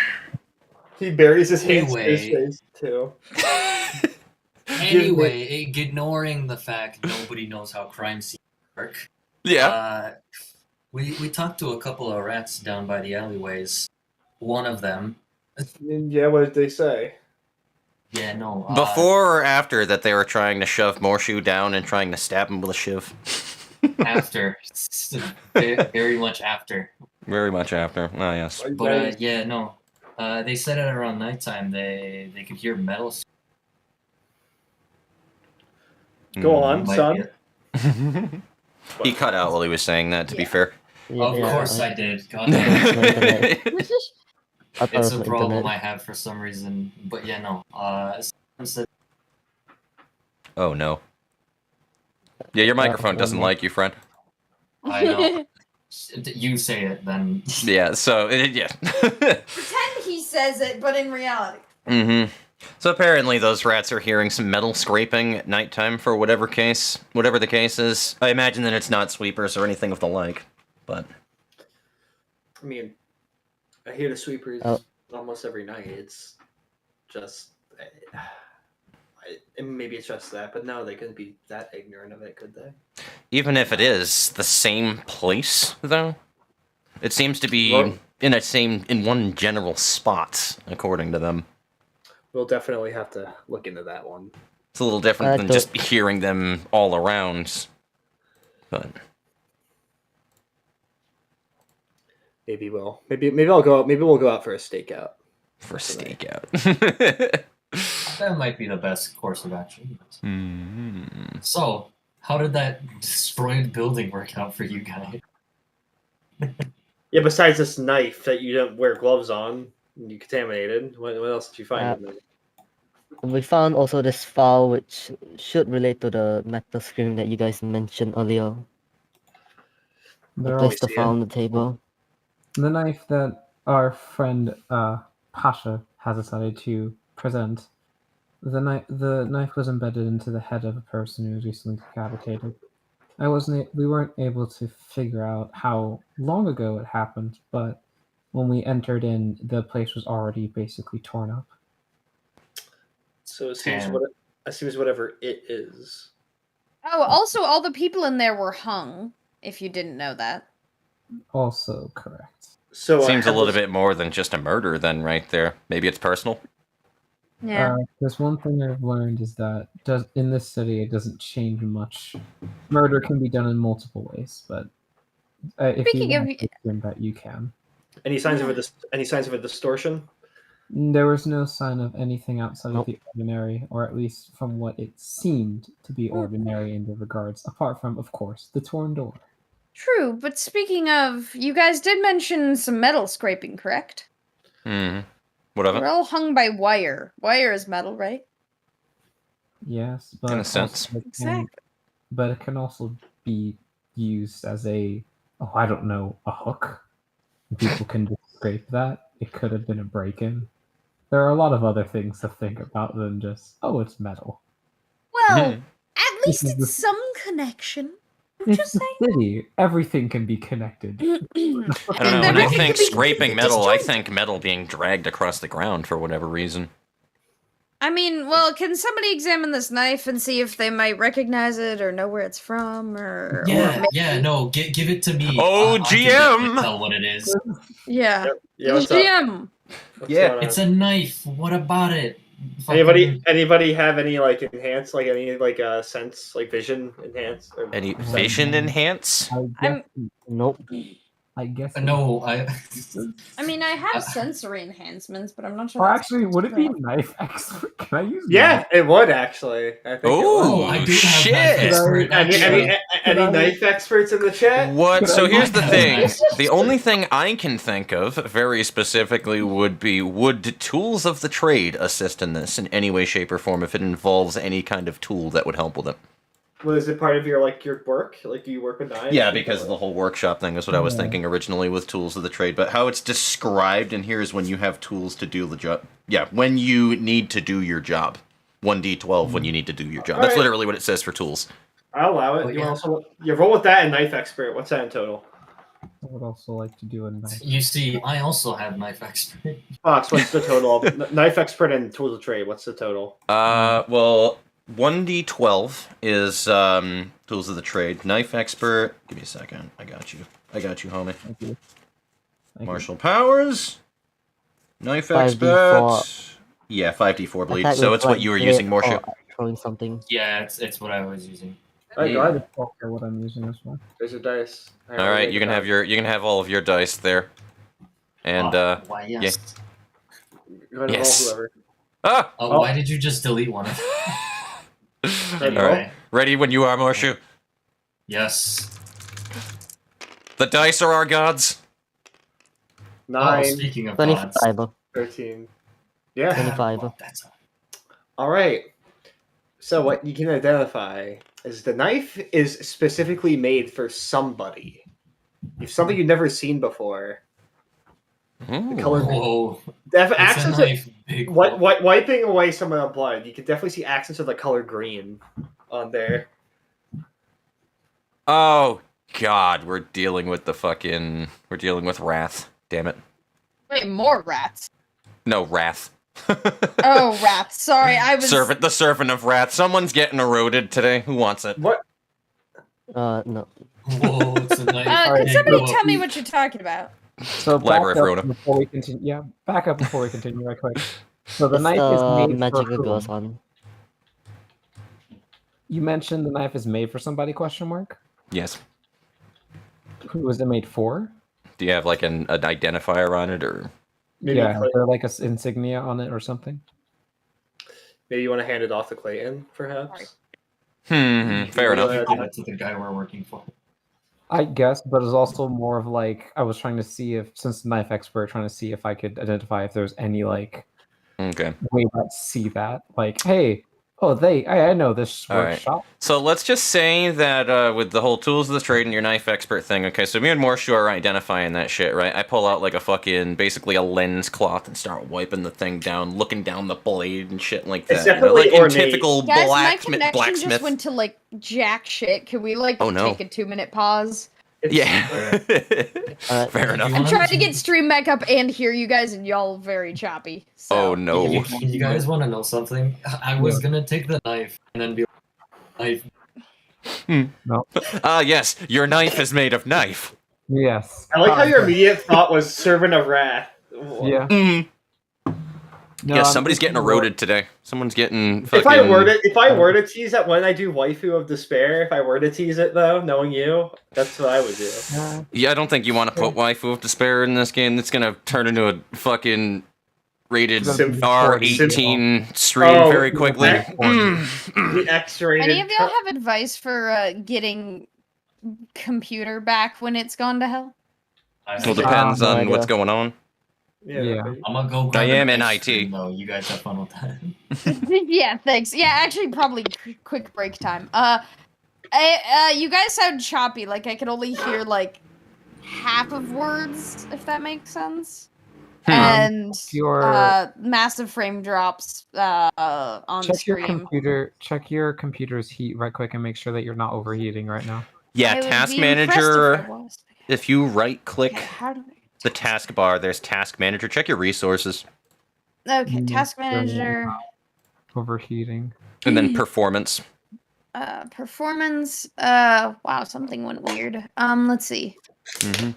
He buries his hands in his Anyway. face too. Anyway, ignoring the fact nobody knows how crime scenes work. Yeah. We talked to a couple of rats down by the alleyways. One of them. Yeah, what did they say? Yeah, no. Before or after that they were trying to shove Morshu down and trying to stab him with a shiv? After. Very much after. Very much after. Oh, yes. But yeah, no. They said it around nighttime. They could hear metal. Go on, Might son. be He cut out while he was saying that, to be fair. Of course I did. God it's a problem I have for some reason. But yeah, no. Someone said Oh, no. Yeah, your microphone doesn't like you, friend. I know. You say it, then. Yeah, so, yeah. Pretend he says it, but in reality. Mm-hmm. So apparently those rats are hearing some metal scraping at nighttime for whatever the case is. I imagine that it's not sweepers or anything of the like, but... I mean, I hear the sweepers almost every night. It's just... maybe it's just that, but no, they couldn't be that ignorant of it, could they? Even if it is the same place, though, it seems to be in one general spot, according to them. We'll definitely have to look into that one. It's a little different than just hearing them all around, but... Maybe I'll go out. Maybe we'll go out for a stakeout. For a stakeout. That might be the best course of action. Mm-hmm. So, how did that destroyed building work out for you guys? Yeah, besides this knife that you don't wear gloves on, you contaminated. What else did you find in there? We found also this file which should relate to the metal screen that you guys mentioned earlier. I placed the file on the table. The knife that our friend Pasha has decided to present. The knife was embedded into the head of a person who was recently decapitated. We weren't able to figure out how long ago it happened, but when we entered in, the place was already basically torn up. So it seems whatever it is. Oh, also, all the people in there were hung, if you didn't know that. Also correct. So seems a little bit more than just a murder then, right there. Maybe it's personal? Yeah. There's one thing I've learned is that in this city it doesn't change much. Murder can be done in multiple ways, but if you want to assume that you can. Any signs of a distortion? There was no sign of anything outside of the ordinary, or at least from what it seemed to be ordinary in the regards, apart from, of course, the torn door. True, but speaking of, you guys did mention some metal scraping, correct? Hmm. What of it? We're all hung by wire. Wire is metal, right? Yes, but in a sense. Exactly. But it can also be used as a hook. People can just scrape that. It could have been a break-in. There are a lot of other things to think about than just, it's metal. Well, at least it's some connection. What'd you It's a say? city. Everything can be connected. I don't know. And When I everything think could be scraping metal, I disjointed. think metal being dragged across the ground for whatever reason. I mean, well, can somebody examine this knife and see if they might recognize it or know where it's from, or No, give it to me. Oh, I can GM! definitely tell what it is. yeah. Yeah, what's up? GM. What's Yeah. going on? It's a knife. What about it? Anybody have any like enhance, like any like sense, like vision enhance? Or Any vision enhance? Nope. I guess. No, I mean, I have sensory enhancements, but I'm not sure. Or that's actually, would it be correct. knife expert? Can I use? Yeah, knife? it would actually. I think it Oh, would. I do have shit! knife expert. Any knife experts in the chat? What? Could So I here's the have thing. knife The only thing I can think of, very specifically, would tools of the trade assist in this in any way, shape, or form if it involves any kind of tool that would help with it? Well, is it part of your work? Like, do you work with knives? Yeah, because of the whole workshop thing is what I was thinking originally with tools of the trade. But how it's described in here is when you have tools to do the job. Yeah, when you need to do your job. 1d12 when you need to do your job. That's Alright. literally what it says for tools. I'll allow it. Oh, You yeah. also roll with that and knife expert. What's that in total? I would also like to do a knife. You see, I also have knife expert. Fox, what's the total? Knife expert and tools of trade. What's the total? Well, 1d12 is tools of the trade. Knife expert. Give me a second. I got you, homie. Thank you. Thank you. Martial powers. Knife 5d4. expert. Yeah, 5d4 bleed. Attack So with, it's what like, you were blade using, Morsha. or Throwing something. Yeah, it's what I was using. Alright, go ahead. Okay, what I'm using as well. There's your dice. All right, you can have all of your dice there. And Why, yes. Go ahead and Yes. roll whoever. ah, Oh, why did you just delete one? Anyway, all right, ready when you are, Morsha. yes. The dice are our gods. 9, Oh, speaking of gods. 25. 13. Yeah. 25. That's All right. So what you can identify is the knife is specifically made for somebody. If something you've never seen before. Ooh. color- Whoa. Def- It's a accents knife, big wiping away some of the blood, you can definitely see accents of the color green on there. Oh God, we're dealing with wrath. Damn it. Wait, more rats. No, wrath. Oh, rats. Sorry, I was. The servant of wrath. Someone's getting eroded today. Who wants it? What? No. Whoa, it's a knife. Can big somebody whoa. tell me what you're talking about? So Library of Ruina. before we continue. Yeah, back up before we continue, right quick. So the It's knife is made magical for goes whom? on. You mentioned the knife is made for somebody? Question mark. Yes. Who was it made for? Do you have like an identifier on it, or? Maybe Yeah, Clay- is there like a insignia on it or something? maybe you want to hand it off to Clayton, perhaps. Fair enough. Give it to the guy we're working for. I guess, but it's also more of like I was trying to see if, since knife expert, trying to see if I could identify if there's any like Okay. way to see that. Like, hey, I know this All right. workshop. So let's just say that with the whole tools of the trade and your knife expert thing, okay, so me and Morshu are identifying that shit, right? I pull out like basically a lens cloth and start wiping the thing down, looking down the blade and shit like that. It's definitely like in ornate. typical Guys, my connection blacksmith. just went to like jack shit. Can we like Oh, no. take a 2-minute pause? Yeah. Alright. Fair enough. I'm trying to get stream back up and hear you guys, and y'all very choppy. So. Oh no. You guys want to know something? I was gonna take the knife and then be like, knife. Yes, your knife is made of knife. Yes. I like how your immediate thought was servant of wrath. Yeah. Mm. No, Yeah, I'm somebody's thinking getting more- eroded today. Someone's getting fucking... If I were to tease that when I do waifu of despair, if I were to tease it though, knowing you, that's what I would do. Yeah, I don't think you want to put Waifu of Despair in this game. It's gonna turn into a fucking rated Sim- R18 stream Oh, very quickly. The X-rated. Any of y'all have advice for getting computer back when it's gone to hell? Well, depends no on idea. what's going on. Yeah. I'm gonna go. I am in ice IT. cream, though. You guys have fun with that. Yeah, thanks. Yeah, actually, probably quick break time. You guys sound choppy. Like I could only hear like half of words, if that makes sense. And massive frame drops on check stream. Check your computer's heat right quick and make sure that you're not overheating right now. Yeah, I would Task be impressed if Manager. I was. If you right-click Okay, how do the taskbar, there's Task Manager. Check your resources. Okay, task manager. Overheating. And then Performance. Performance. Wow, something went weird. Let's see. Mm-hmm.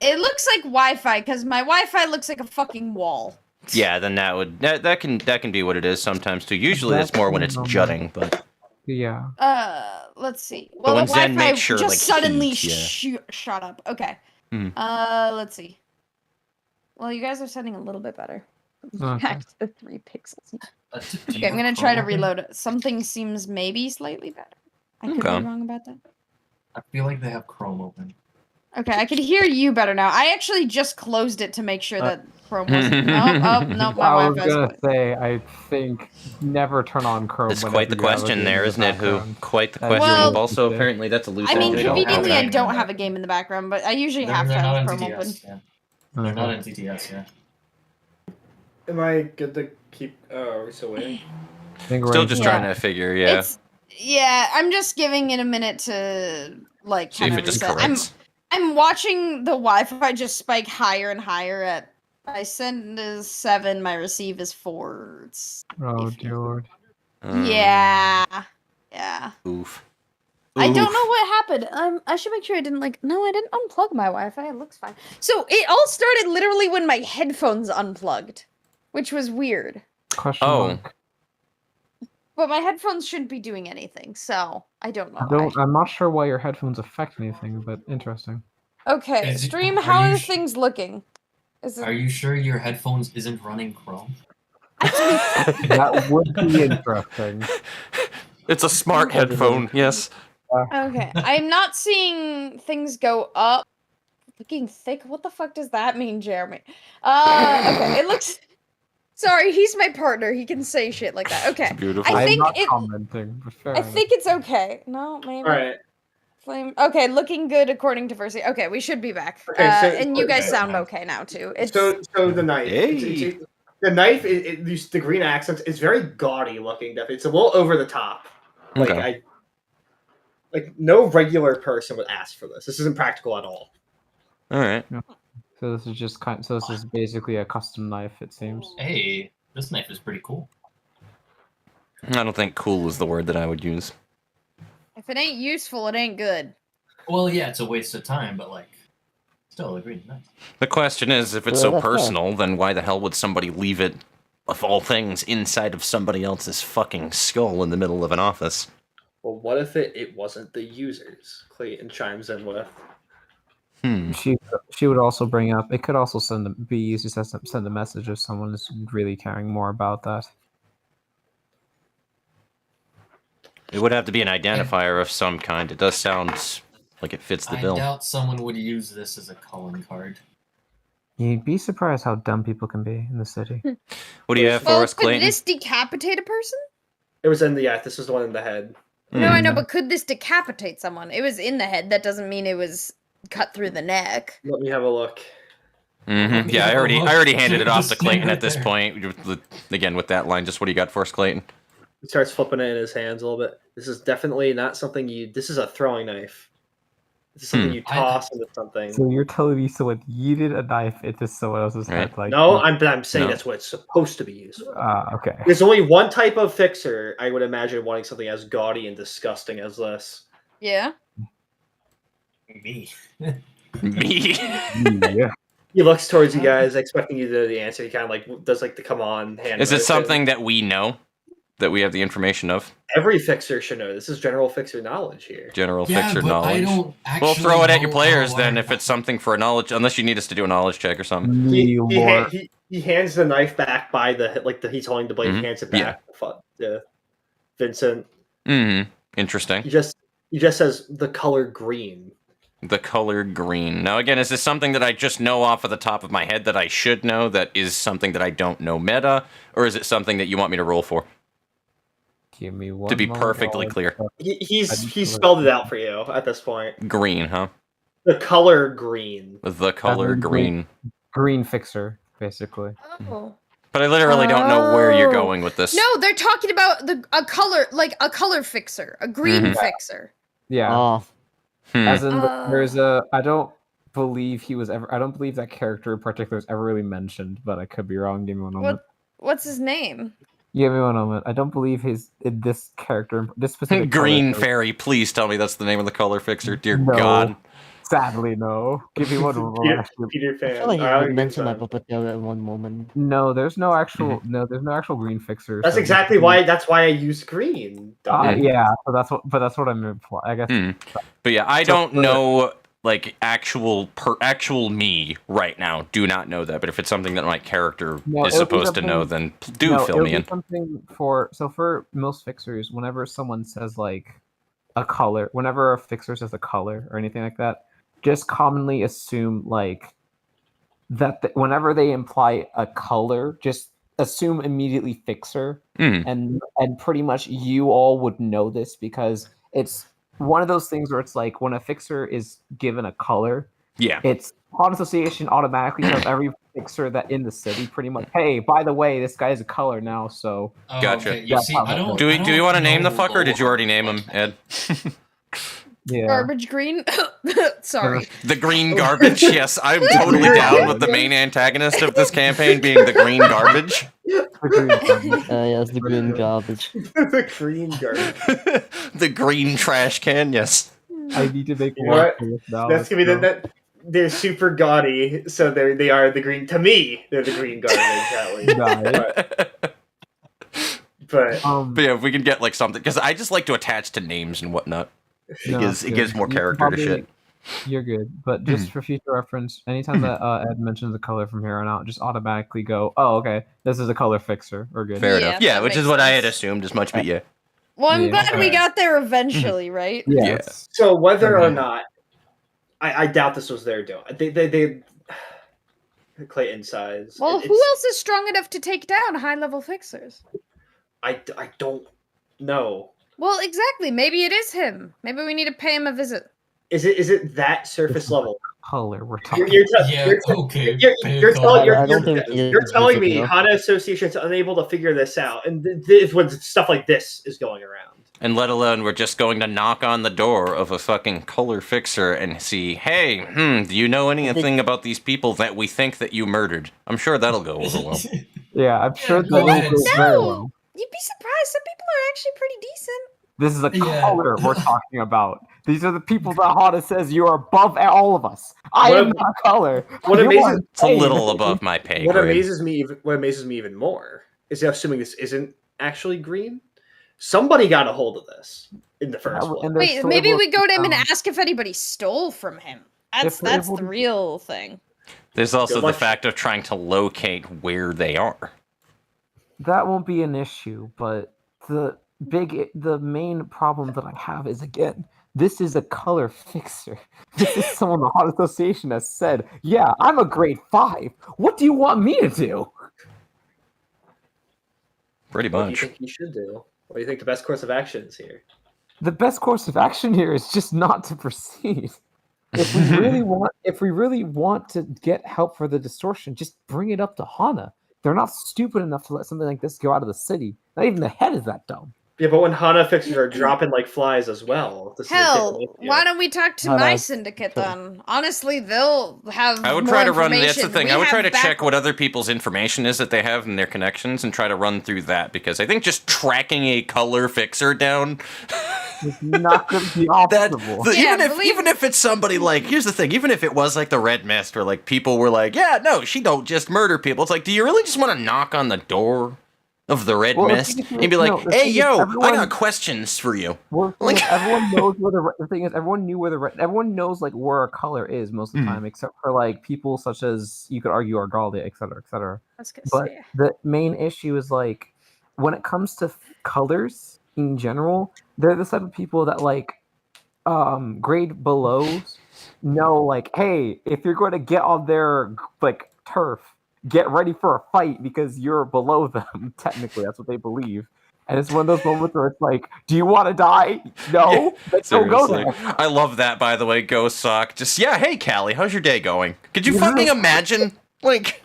It looks like Wi-Fi because my Wi-Fi looks like a fucking wall. Yeah, then that can be what it is sometimes too. Usually it's more when it's jutting, but Yeah. Let's see. But Well, when the Zen Wi-Fi makes sure, just like, suddenly heat, yeah. shot up. Okay. Mhm. Let's see. Well, you guys are setting a little bit better. Okay. Back to the 3 pixels. Do Okay, you I'm gonna have try to Chrome open? reload it. Something seems maybe slightly better. I could be Okay. wrong about that. I feel like they have Chrome open. Okay, I could hear you better now. I actually just closed it to make sure that Chrome wasn't. No, my I was Wi-Fi's gonna closed. say, I think never turn on Chrome. it's whenever quite the you have a question game there, in the isn't it? Who? background. Quite the That's question. Well- Also, Yeah. apparently that's a loose I mean, end. They don't have conveniently, I that. don't have a game in the background, but I usually have to They're not have in Chrome open. TTS, yeah. They're not in TTS, yeah. Am I good to keep? Are we still waiting? I think we're Still in- just Yeah. trying to figure, yeah. Yeah, I'm just giving it a minute to like See if kind it of just reset. corrects. I'm watching the Wi-Fi just spike higher and higher. At my send is 7, my receive is 4. It's Oh iffy. dear lord. Yeah. Oof. I don't Oof. know what happened. I should make sure I didn't No, I didn't unplug my Wi-Fi. It looks fine. So it all started literally when my headphones unplugged, which was weird. Question Oh. mark. But my headphones shouldn't be doing anything, so I don't know. why. I'm not sure why your headphones affect anything, but interesting. Okay, Is it- stream. are How you are sh- things looking? Is it? Are you sure your headphones isn't running Chrome? That would be interesting. It's a smart headphone, yes. Okay, I'm not seeing things go up. Looking thick. What the fuck does that mean, Jeremy? Okay, it looks. Sorry, he's my partner. He can say shit like that. Okay, Beautiful. I I'm think not it- commenting, but fair I enough. think it's okay. No, maybe. All right. Flame. Okay, looking good according to Versi. Okay, we should be back. Okay, so- and you guys okay. sound okay now too. It's So the knife. Hey. The knife. The green accents. It's very gaudy looking. Definitely, it's a little over the top. Like Okay. no regular person would ask for this. This isn't practical at all. All right. So this is just so this is basically a custom knife, it seems. Hey, this knife is pretty cool. I don't think cool is the word that I would use. if it ain't useful, it ain't good. Well, yeah, it's a waste of time, but like, still a great knife. The question is, if it's Well, so that's fair. personal, then why the hell would somebody leave it, of all things, inside of somebody else's fucking skull in the middle of an office? Well, what if it wasn't the users? Clayton chimes in with. She would also bring up. It could also be used to send a message if someone is really caring more about that. It would have to be an identifier of some kind. It does sound like it fits the I bill. doubt someone would use this as a calling card. You'd be surprised how dumb people can be in the city. What do you have for Well, us, could Clayton? this decapitate a person? It was in the This was the one in the head. No, I know, Mm. but could this decapitate someone? It was in the head. That doesn't mean it was cut through the neck. Let me have a look. Mm-hmm. Yeah, I already handed it off to Clayton at this point. Again, with that line, just what do you got for us, Clayton? He starts flipping it in his hands a little bit. This is definitely not something you. This is a throwing knife. This is something you toss into something. So you're telling me someone yeeted a knife into someone else's head? Right. Like No, I'm saying No. that's what it's supposed to be used for. Okay. There's only one type of fixer I would imagine wanting something as gaudy and disgusting as this. Yeah. Me. Me. Yeah. He looks towards you guys, expecting you to know the answer. He kind of like does like the come on hand. Is it motion. something that we know? That we have the information of? Every fixer should know? This is general fixer knowledge here. General Yeah, fixer but knowledge. I don't actually We'll throw it at your know players how then I- if it's something for a knowledge, unless you need us to do a knowledge check or something. He Lore. hands the knife back by he's holding the blade. Mhm. He hands it Yeah. back to Vincent. Mm-hmm. Interesting. He just says the color green. The color green. Now, again, is this something that I just know off of the top of my head that I should know that is something that I don't know meta? Or is it something that you want me to roll for? Give me one. To be moment perfectly while I- clear. He's spelled it out for you at this point. Green, huh? The color green. The color green. green. Green fixer, basically. Oh. But I literally don't know where you're Oh. going with this. No, they're talking about a color fixer, a green Mhm. fixer. Yeah. Oh, As in, there's Oh. I don't believe I don't believe that character in particular is ever really mentioned, but I could be wrong. Give me one moment. What's his name? Give me one moment. I don't believe this character, this specific Green color. Fairy, please tell me that's the name of the color fixer. Dear No. God. Sadly, no. Give me one moment. Actually. Peter I Pan. feel like he I'll would give mention my time. puppeteer at one moment. No, there's no actual green fixer. That's so exactly why. That's why I used green. dummy. Yeah, so that's what I'm implying. I guess. But yeah, I So don't for- know like actual me right now. Do not know that. But if it's something that my character No, is it'll be supposed to know, then do No, fill it'll me be in. something for most fixers, whenever someone says like a color, whenever a fixer says a color or anything like that, just commonly assume like that whenever they imply a color, just assume immediately fixer, and pretty much you all would know this because it's one of those things where it's like when a fixer is given a color, Yeah. it's Hot Association automatically tells every fixer that in the city pretty much, hey, by the way, this guy's a color now, so Oh, Gotcha. Okay. You see, I don't. Do we I do you want to don't name the know fucker? Or did you already lore name him, like Ed? yeah. Garbage green. Sorry. The green garbage? Yes, I'm totally down with the main antagonist of this campaign being the green garbage. The green garbage. Yeah, it's the green garbage. The green garbage. The green trash can, yes. I need to make You know one what? for this now. That's gonna be that. They're super gaudy, so they are the green. To me, they're the green garbage. At least. Nice. But But yeah, if we can get like something, because I just like to attach to names and whatnot. No, It gives more you character to shit. You're good, but just for future reference, anytime that Ed mentions a color from here on out, just automatically go, "Oh, okay, this is a color fixer." We're good. Fair Yeah, enough. Yeah, that which is makes what I had sense. assumed as much, but yeah. Well, I'm Yeah. glad we Okay. got there eventually, right? Yes. so whether or Okay. not, I doubt this was their doing. They Clayton size. Well, It's- who else is strong enough to take down high-level fixers? I don't know. Well, exactly. Maybe it is him. Maybe we need to pay him a visit. Is it that surface level? Color we're You're, talking. you're, te- Yeah. you're, te- Okay. you're, you're, pick tell- up. you're, I don't you're- think he you're is telling me visible. HANA Association's unable to figure this out, and this when stuff like this is going around. And let alone we're just going to knock on the door of a fucking color fixer and see, hey, do you know anything about these people that we think that you murdered? I'm sure that'll go over well. Yeah, I'm sure that go will ahead. go very No. well. You'd be surprised. Some people are actually pretty decent. This is a Yeah. color we're talking about. These are the people that Hada says you are above all of us. I What am am- not color. what You amazes- are It's a paid. little above my pay What grade. amazes me even more is assuming this isn't actually green. Somebody got a hold of this in the first Yeah, one. and there's Wait, still maybe able we to, go to him and ask if anybody stole from him. If we're That's able the to- real thing. There's also Good the luck. fact of trying to locate where they are. that won't be an issue, but the main problem that I have is, again, this is a color fixer. This is someone the Hot Association has said, yeah, I'm a grade 5. What do you want me to do? Pretty What do you much. think you should do? What do you think the best course of action is here? The best course of action here is just not to proceed. If we really want to get help for the distortion, just bring it up to Hana. They're not stupid enough to let something like this go out of the city. Not even the head is that dumb. Yeah, but when HANA fixers are dropping like flies as well. This is a Hell, different issue. why don't we talk to Hold my on. syndicate then? Honestly, they'll have. I would more try to run. That's the information. thing. We I would try have to check back- what other people's information is that they have and their connections, and try to run through that because I think just tracking a color fixer down. It's not going to be That possible. Yeah, even if it's somebody like, here's the thing, even if it was like the Red Mist where like people were like, yeah, no, she don't just murder people. It's like, do you really just want to knock on the door of the Red Well, the Mist thing is, and be like, no, the hey, thing is, yo, I everyone- got questions for you. Well, the thing is, everyone knows where the thing is. Everyone knew where everyone knows like where a color is most of the time, except for like people such as you could argue Argalia, et cetera, et cetera. I was gonna But say. the main issue is like when it comes to colors in general, they're the type of people that like grade below know like, hey, if you're going to get on their like turf, get ready for a fight because you're below them. Technically, that's what they believe. And it's one of those moments where it's like, do you want to die? No, let's don't go Seriously. there. I love that, by the way, Ghost Sock. Just, yeah, hey, Callie, how's your day going? Could you Yeah. fucking imagine? Like,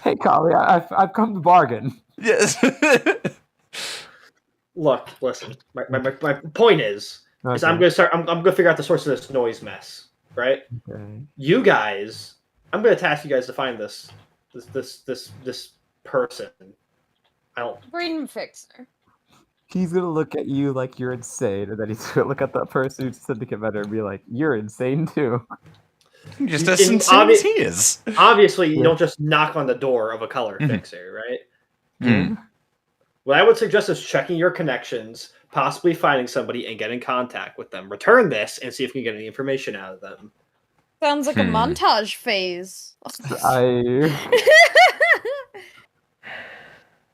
Hey, Kali, I've come to bargain. yes. look, listen. My point is Okay. I'm gonna figure out the source of this noise mess, right? Okay. You guys, I'm gonna task you guys to find this person. I don't. Brain fixer. He's gonna look at you like you're insane, and then he's gonna look at that person who's syndicate member and be like, "You're insane too." Just as insane as he is. Obviously, you don't just knock on the door of a color fixer, right? Mm. What I would suggest is checking your connections, possibly finding somebody and get in contact with them. Return this and see if you can get any information out of them. Sounds like a montage phase.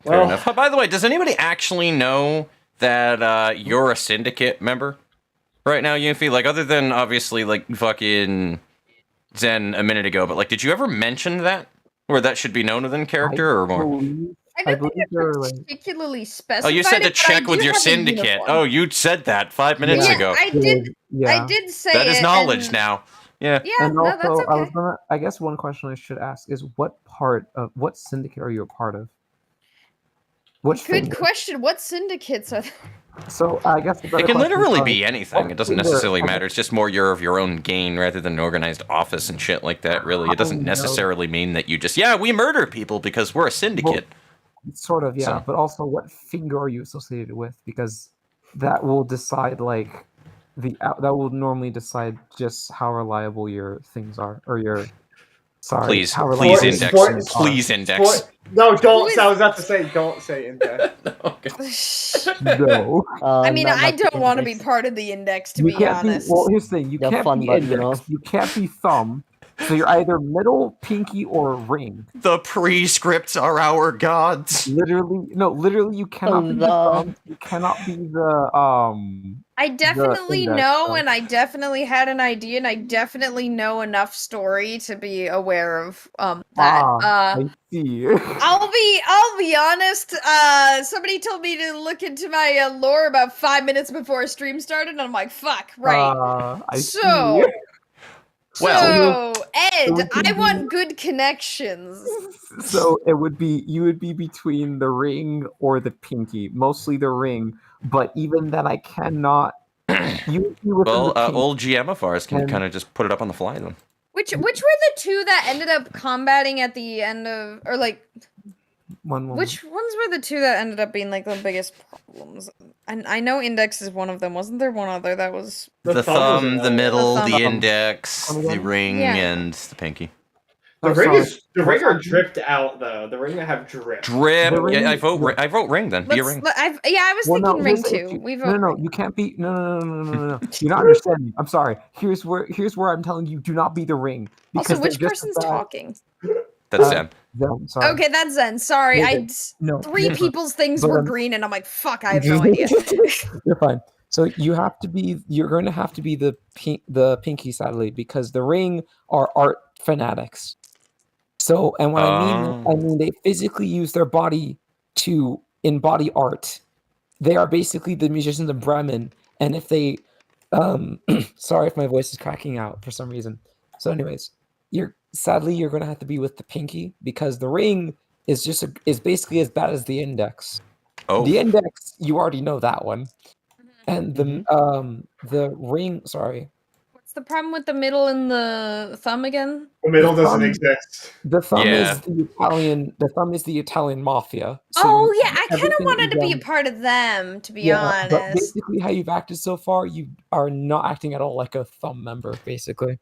Fair enough. Oh, by the way, does anybody actually know that you're a syndicate member right now, Yuffie? Like, other than obviously like fucking Zen a minute ago, but like, did you ever mention that, or that should be known within character, or more? I don't think it's particularly specified. Oh, you said to it, check but I with do your have a syndicate. uniform. Oh, you said that 5 minutes ago. I did say that is it, knowledge and- now. Yeah. Yeah, And no, also, that's okay. I guess one question I should ask is, what syndicate are you a part of? What Good finger? question. What syndicates are there? So I guess It can literally be anything. what It doesn't finger- necessarily matter. It's just more you're of your own gain rather than an organized office and shit like that, really. It doesn't necessarily mean that you just, we murder people because we're a syndicate. Sort of, yeah. So- But also, what finger are you associated with? Because that will decide, like, that will normally decide just how reliable your things are, or your. Sorry. Please, how please reliable index. your things are. Please index. No, don't. Who is- I was about to say, don't say index. No. I mean, I not the don't want to be index. part of the index, to You be can't honest. well, here's the thing. You They're can't fun, be but, index. you know. You can't be thumb. So you're either middle, pinky, or ring. The prescripts are our gods. Literally, you cannot be the thumb. You cannot be the I definitely index, know, so. and I definitely had an idea, and I definitely know enough story to be aware of that. I see. I'll be honest. Somebody told me to look into my lore about 5 minutes before a stream started, and I'm like, fuck, right. I So, see. Well- Ed, I want good connections. So you would be between the ring or the pinky, mostly the ring. But even then, I cannot. You would be within Well, the pinky. old GM of ours can And- kind of just put it up on the fly then. Which were the two that ended up combating at the end of, or like, One moment. which ones were the two that ended up being like the biggest problems? And I know Index is one of them. Wasn't there one other that was? The thumb, the middle, The the thumb. index, Come the again? ring, Yeah. and the pinky. The Oh, ring sorry. are dripped out though. The ring have drip. Drip. The ring- Yeah, I vote ring then. Be a ring. I was Well, no, thinking ring here's the too. issue. We No, vote. no, you can't be. No. You're not understanding. I'm sorry. Here's where I'm telling you, do not be the ring. Also, because which they're just person's as bad- talking? That's Uh, Zen. Them, sorry. Okay, that's Zen. Sorry, Yeah, No, three you're fine. people's things But, were green, and I'm like, fuck, I have no idea. You're fine. So you're going to have to be the pinky, sadly, because the ring are art fanatics. So, and what I mean they physically use their body to embody art. They are basically the musicians of Bremen, and if they, sorry if my voice is cracking out for some reason. So, anyways, you're going to have to be with the pinky because the ring is basically as bad as the index. Oh. The index, you already know that one. And the ring, sorry. What's the problem with the middle and the thumb again? The middle The doesn't thumb- exist. The thumb Yeah. is the Italian. The thumb is the Italian mafia. So Oh yeah, I kind of everything wanted to be a you've done- part of them, to be But honest. basically, how you've acted so far, you are not acting at all like a thumb member. Basically,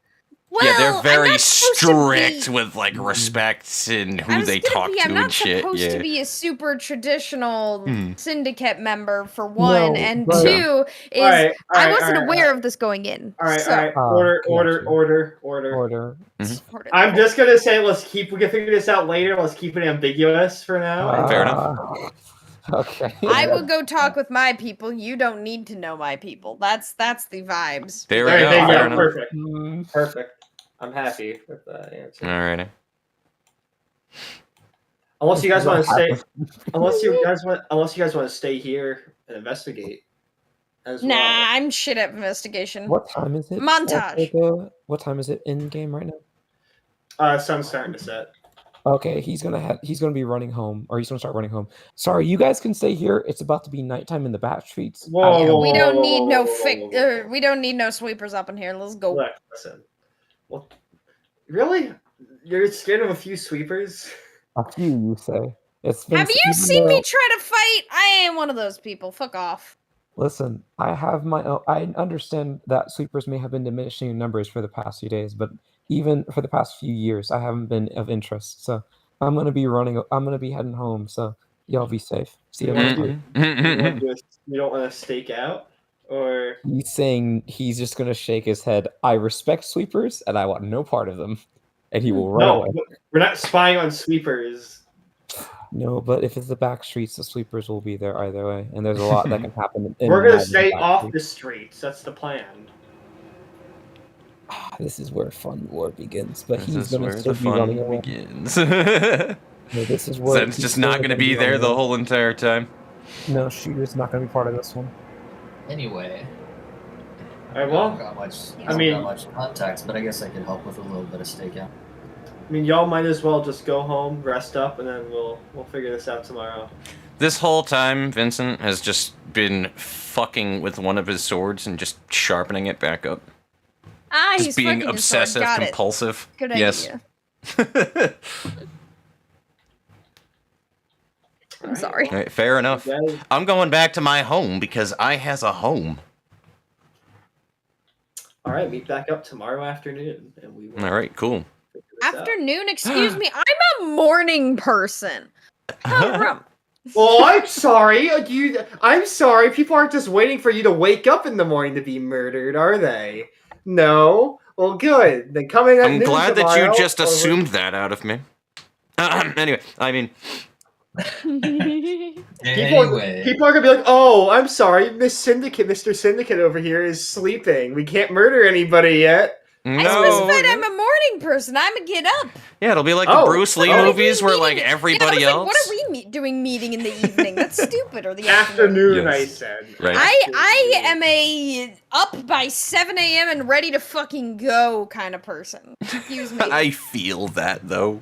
Well, Yeah, they're I'm very not supposed to strict be- with like respect and I who was they gonna talk be, to I'm not and shit. supposed Yeah. to be a super traditional Hmm. syndicate member for one, No, and but- two is Alright, I alright, wasn't alright, aware of this going in. Alright, so, alright. gotcha. Order. order. sort of. I'm just gonna say we can figure this out later. Let's keep it ambiguous for now. Fair enough. Okay. I will go talk with my people. You don't need to know my people. That's the vibes. There we Alright, go. there you Fair go. enough. Perfect. Mm, Perfect. I'm happy with that answer. Alrighty. Unless you guys want to stay, happens. unless you guys want to stay here and investigate as Nah, well. I'm shit at investigation. What time is it? Montage. What time is it in game right now? Sun's starting to set. Okay, he's gonna be running home, or he's gonna start running home. Sorry, you guys can stay here. It's about to be nighttime in the back streets. Whoa, Yeah, whoa, we whoa, don't whoa, need whoa, no whoa, whoa, whoa, whoa. we don't need no sweepers up in here. Let's go. Look, listen. Well, really? You're scared of a few sweepers? A few, you say? It's been Have you even seen though- me try to fight? I ain't one of those people. Fuck off. Listen, I have my own. I understand that sweepers may have been diminishing in numbers for the past few days, but even for the past few years, I haven't been of interest. So I'm gonna be heading home. So y'all be safe. See you Yeah. later. You don't want to stake out? Or He's saying he's just gonna shake his head. I respect sweepers, and I want no part of them. And he will run no, away. we're not spying on sweepers. No, but if it's the back streets, the sweepers will be there either way, and there's a lot that can happen. We're gonna the stay back off streets. the streets. That's the plan. This is where fun war begins, but This he's is gonna where still the be running fun away. begins. No, this is where Zen's he's just still not going to be there running the away. whole entire time. No, Shooter's not gonna be part of this one. Anyway, All right, I don't well, got much. I I mean- don't got much contacts, but I guess I could help with a little bit of stakeout. I mean, y'all might as well just go home, rest up, and then we'll figure this out tomorrow. This whole time, Vincent has just been fucking with one of his swords and just sharpening it back up. Ah, he's Just being fucking his sword. obsessive, Got it. compulsive. Good Yes. idea. I'm Alright, sorry. All right, fair enough. Guys, I'm going back to my home because I has a home. all right, meet back up tomorrow afternoon, and we will. All right, cool. figure this out. Afternoon, excuse me. I'm a morning person. Come Well, I'm sorry. I'm sorry. People aren't just waiting for you to wake up in the morning to be murdered, are they? No. Well, good. Then coming at I'm noon glad that tomorrow, you just or- assumed that out of me. Anyway, I mean, Anyway, People are gonna be like, "Oh, I'm sorry, Mr. Syndicate over here is sleeping. We can't murder anybody yet." I no. specified I'm a morning person. I'm a get up. Yeah, it'll be like Oh, the Bruce Lee oh. movies where like Meeting- everybody yeah, I was like, else. what are we doing meeting in the evening? That's stupid. Or the Afternoon, Yes. I said. Right. I am a up by 7 a.m. and ready to fucking go kind of person. Excuse me. I feel that though.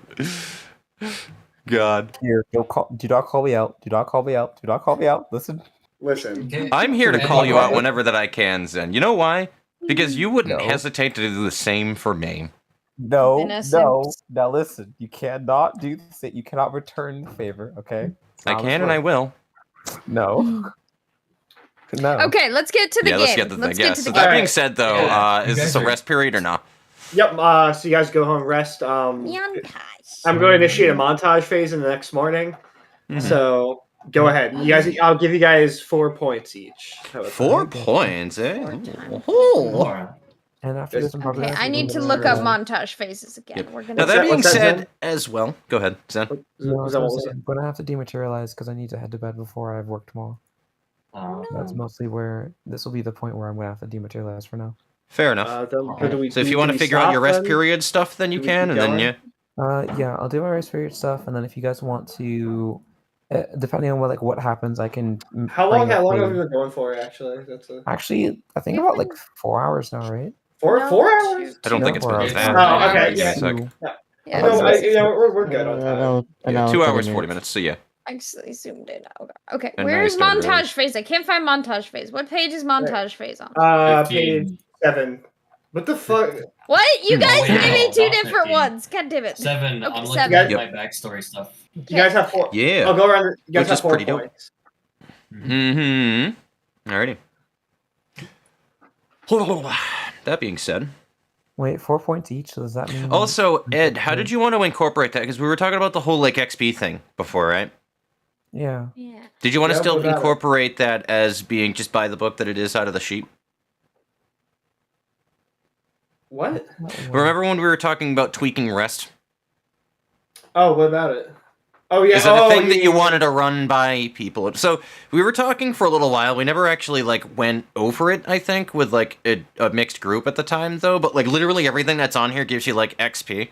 God. Here, do not call me out. Do not call me out. Do not call me out. Listen. Listen. okay. I'm here to Okay. call you out whenever that I can, Zen. You know why? Because you wouldn't No. hesitate to do the same for me. No, Innocent. Now listen. You cannot do this. You cannot return the favor. Okay. It's I not can this and I way. will. No. No. Okay, let's get to the Yeah, game. let's get to the thing. Yeah, get to so the that game. being said, though, Yeah, you is this guys a are- rest period or not? Yep. So you guys go home, rest. Montage. I'm going to initiate a montage phase in the next morning. Mhm. So go ahead. You guys, I'll give you guys 4 points each. How about 4 that? points, eh? More. And after this, I'm probably Okay, gonna I have need to do look up another- montage phases again. Yep. We're Now gonna. that being what's that, said, Zen? as well, go ahead, Zen. No, I was Was that gonna what was say, it? I'm gonna have to dematerialize because I need to head to bed before I have work tomorrow. That's mostly where this will be the point where I'm gonna have to dematerialize for now. Fair enough. Then do we- So if do- you do want to we figure out your stop rest then? period stuff, then you Do we can, keep and then going? yeah. Yeah, I'll do my rest period stuff, and then if you guys want to, depending on what happens, I can. How long? bring How up long a- have we been going for? Actually, that's a Actually, I think You've about like been- 4 hours now, right? four No, 4 two- hours. I don't think it's been hours. that. Oh, okay. Give me a sec. Yeah, No, I we're good on time. Yeah, 2 hours, 40 minutes, so yeah. actually zoomed in. Okay, And now you where's started montage early. phase? I can't find montage phase. What page is montage phase on? Page 7. What the fuck? What? You Hmm. guys Oh, gave me yeah. two Not different 15. ones. God damn it. 7. Okay, I'm 7. looking Yep. at my backstory stuff. You guys have 4. Yeah. I'll go around. You guys Which have is 4 pretty dope. points. Mm-hmm. Alrighty. That being said, Wait, 4 points each. So does that mean? also Ed, how did you want to incorporate that? Because we were talking about the whole like XP thing before, right? Yeah. Yeah. Did you want to Yeah, still what about it? incorporate that as being just by the book that it is out of the sheet? What? Remember when we were talking about tweaking rest? Oh, what about it? Oh yeah. Is it a oh, thing that you yeah. wanted to run by people? So we were talking for a little while. We never actually like went over it. I think with like a mixed group at the time, though. But like literally everything that's on here gives you like XP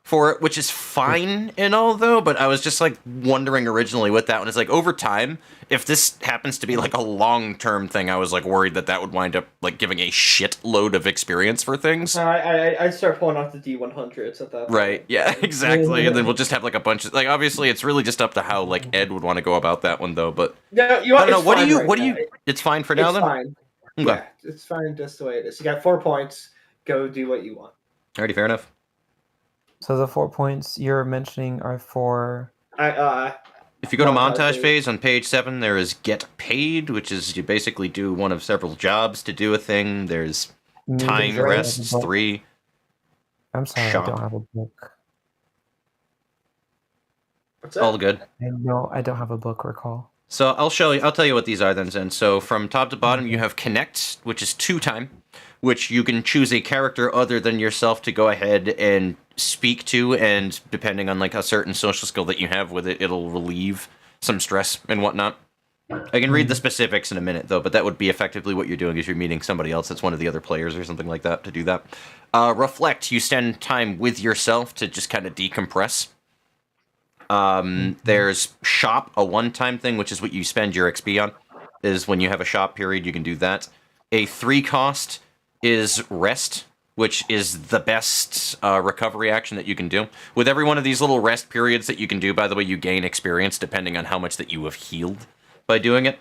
for it, which is fine and all though, but I was just like wondering originally with that one. It's like over time, if this happens to be like a long-term thing, I was like worried that would wind up like giving a shitload of experience for things. I start pulling off the D100s at that point. Right, yeah, exactly. And then we'll just have like a bunch of like obviously it's really just up to how like Ed would want to go about that one though, but No, I don't know, what do you now. it's fine for now It's then? fine. Okay. Yeah, it's fine just the way it is. You got 4 points. Go do what you want. Alrighty, fair enough. So the 4 points you're mentioning are for... If you go to montage phase. phase on page 7, there is get paid, which is you basically do one of several jobs to do a thing. There's time Sure, rests 3. I'm sorry, shop. I don't have a book. What's that? All good. I don't have a book, recall. So I'll tell you what these are then, Zen. So from top to bottom, you have connect, which is 2 time, which you can choose a character other than yourself to go ahead and speak to, and depending on like a certain social skill that you have with it, it'll relieve some stress and whatnot. I can read the specifics in a minute though, but that would be effectively what you're doing is you're meeting somebody else that's one of the other players or something like that to do that. Reflect, you spend time with yourself to just kind of decompress. There's shop, a one-time thing, which is what you spend your XP on, is when you have a shop period, you can do that. A 3 cost is rest, which is the best recovery action that you can do. With every one of these little rest periods that you can do, by the way, you gain experience depending on how much that you have healed by doing it.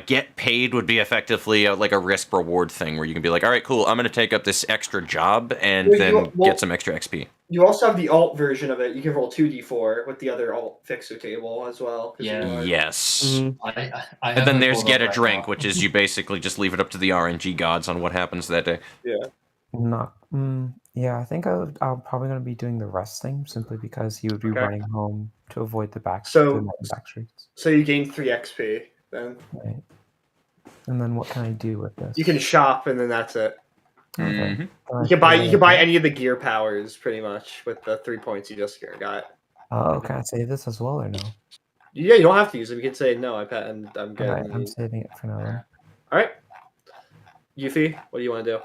Get paid would be effectively like a risk-reward thing, where you can be like, all right, cool, I'm going to take up this extra job and get some extra XP. You also have the alt version of it. You can roll 2d4 with the other alt fixer table as well. Yeah. Yes. Mm-hmm. I And then there's get a drink, which is you basically just leave it up to the RNG gods on what happens that day. Yeah, I think I'm probably going to be doing the rest thing, simply because he would be running home to avoid the back streets. So you gain 3 XP then. Right. And then what can I do with this? You can shop, and then that's it. Okay. Mhm. You can buy any of the gear powers pretty much with the 3 points you just got. Oh, can I save this as well or no? Yeah, you don't have to use them. You can say no. I'm good. Alright, I'm saving it for now then. All right, Yuffie, what do you want to do?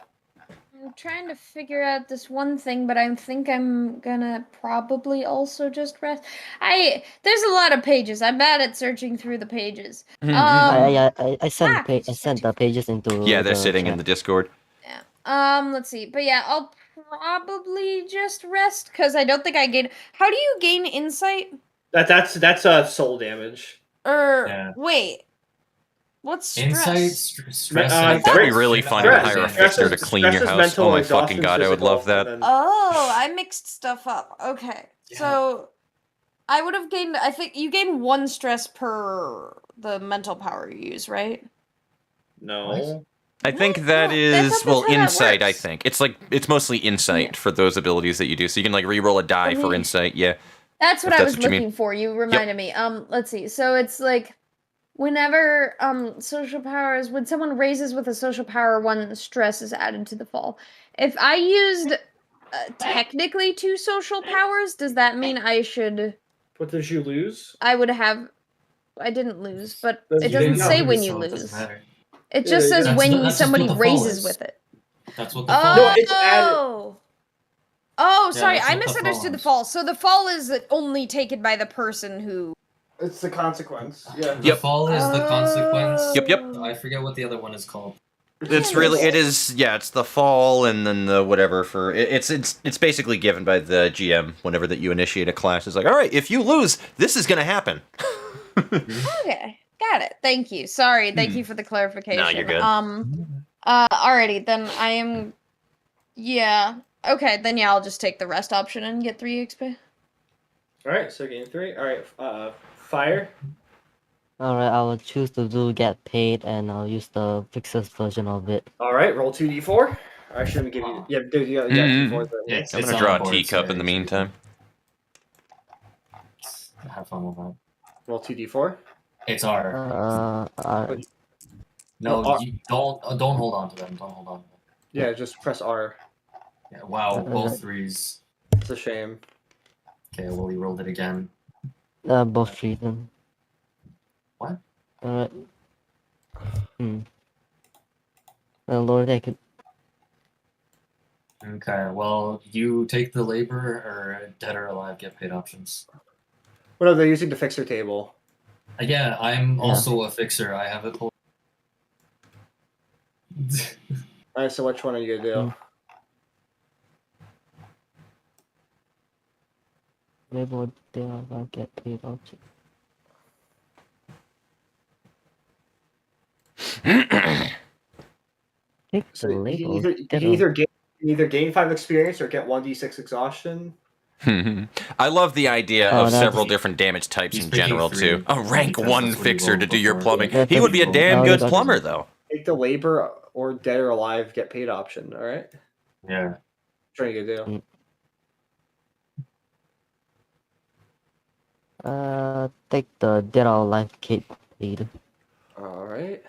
I'm trying to figure out this one thing, but I think I'm gonna probably also just rest. There's a lot of pages. I'm bad at searching through the pages. I sent I sent the pages into Yeah, they're the sitting chat. in the Discord. Yeah. Let's see. But yeah, I'll probably just rest because I don't think I gain. How do you gain insight? That's soul damage. Wait. What's stress? Insight, stress. That'd be really fun to hire a fixer to clean your house. Oh my fucking god, I would love that. Oh, I mixed stuff up. Okay. Yeah. So I would have gained, I think you gain 1 stress per the mental power you use, right? No. I think No, that that's is, how well, that insight, I works. think. It's mostly insight for those abilities that you do. So you can like re-roll a die for insight, yeah. That's what If I that's was what you mean. looking for. You reminded me. Let's see. So it's like whenever social powers, when someone raises with a social power, 1 stress is added to the fall. If I used technically 2 social powers, does that mean I should? What did you lose? I would have. I didn't lose, but You it doesn't didn't say lose, when you so it doesn't lose. matter. It just Yeah, says that's when the- that's just somebody what the fall raises is. with it. That's what the fall No, is. it's added. Oh, sorry, that's I what the misunderstood fall the is. fall. So the fall is only taken by the person who. It's the consequence. Yeah. The fall is the consequence. Yep. I forget what the other one is called. It's really, it is, yeah, it's the fall and then the whatever for, it's basically given by the GM whenever that you initiate a class. It's like, all right, if you lose, this is going to happen. Okay, got it. Thank you. Sorry, thank you for the clarification. No, you're good. Alrighty, then I am. Yeah. Okay, then yeah, I'll just take the rest option and get 3 XP. All right, so gain 3. All right, fire. Alright, I will choose to do get paid, and I'll use the fixers version of it. All right, roll 2d4. I shouldn't give you. Yeah, dude, you got 2d4s. Yeah, I'm it's going to on draw the a board, teacup so in the it's- meantime. Have fun with that. Roll 2d4. It's our. No, R. you don't hold on to them. Don't hold on to them. Yeah, just press R. Yeah, wow, both 3s. It's a shame. Okay, well, we rolled it again. Both reason. What? Alright. Well, Lord, I could. Okay, well, you take the labor or dead or alive get paid options. Well, no, they're using the fixer table. Yeah, I'm Yeah. also a fixer. I have it pulled. All right, so which one are you gonna do? Mm. Label there, I'll get paid object. Take So the you label. can dead either gain 5 experience or get 1d6 exhaustion. I love the idea Oh, of that's- several different damage types He's in picking general, three, too. A rank because 1 that's what he fixer rolled to do your before. plumbing. Yeah, He would be a that's- damn oh, good that's- plumber, though. Take the labor or dead or alive get paid option. All right. Yeah. What are you gonna do? Take the dead or alive kit paid. All right.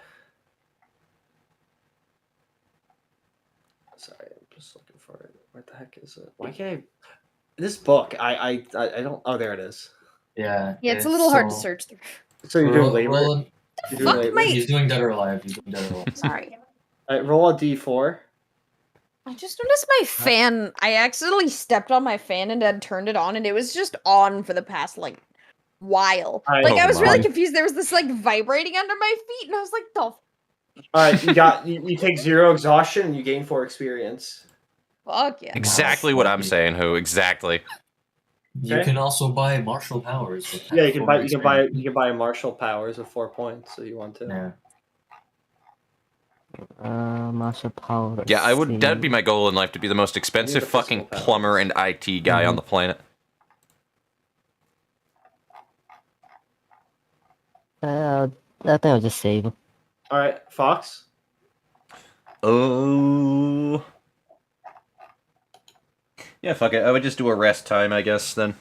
Sorry, I'm just looking for it. Where the heck is it? Why can't I? This book, I don't. Oh, there it is. Yeah. Yeah, it's a little hard to so- search through. So you're doing labor. Roll You're Fuck, doing labor. my- He's doing dead or alive. He's doing dead or alive. Sorry. All right, roll a d4. I just noticed my fan. I accidentally stepped on my fan and had turned it on, and it was just on for the past like while. I- Like I was really my. confused. There was this like vibrating under my feet, and I was like, "The All right, you take 0 exhaustion and you gain 4 experience. fuck yeah!" Exactly what I'm saying, Who. Exactly. You Okay. can also buy martial powers. With Yeah, you can buy experience. a martial powers with 4 points if you want to. Yeah. Martial power. Yeah, that'd be my goal in life, to be the most expensive the physical fucking powers. plumber and IT guy on the planet. I think I'll just save. All right, Fox. Oh. Yeah, fuck it. I would just do a rest time, I guess, then.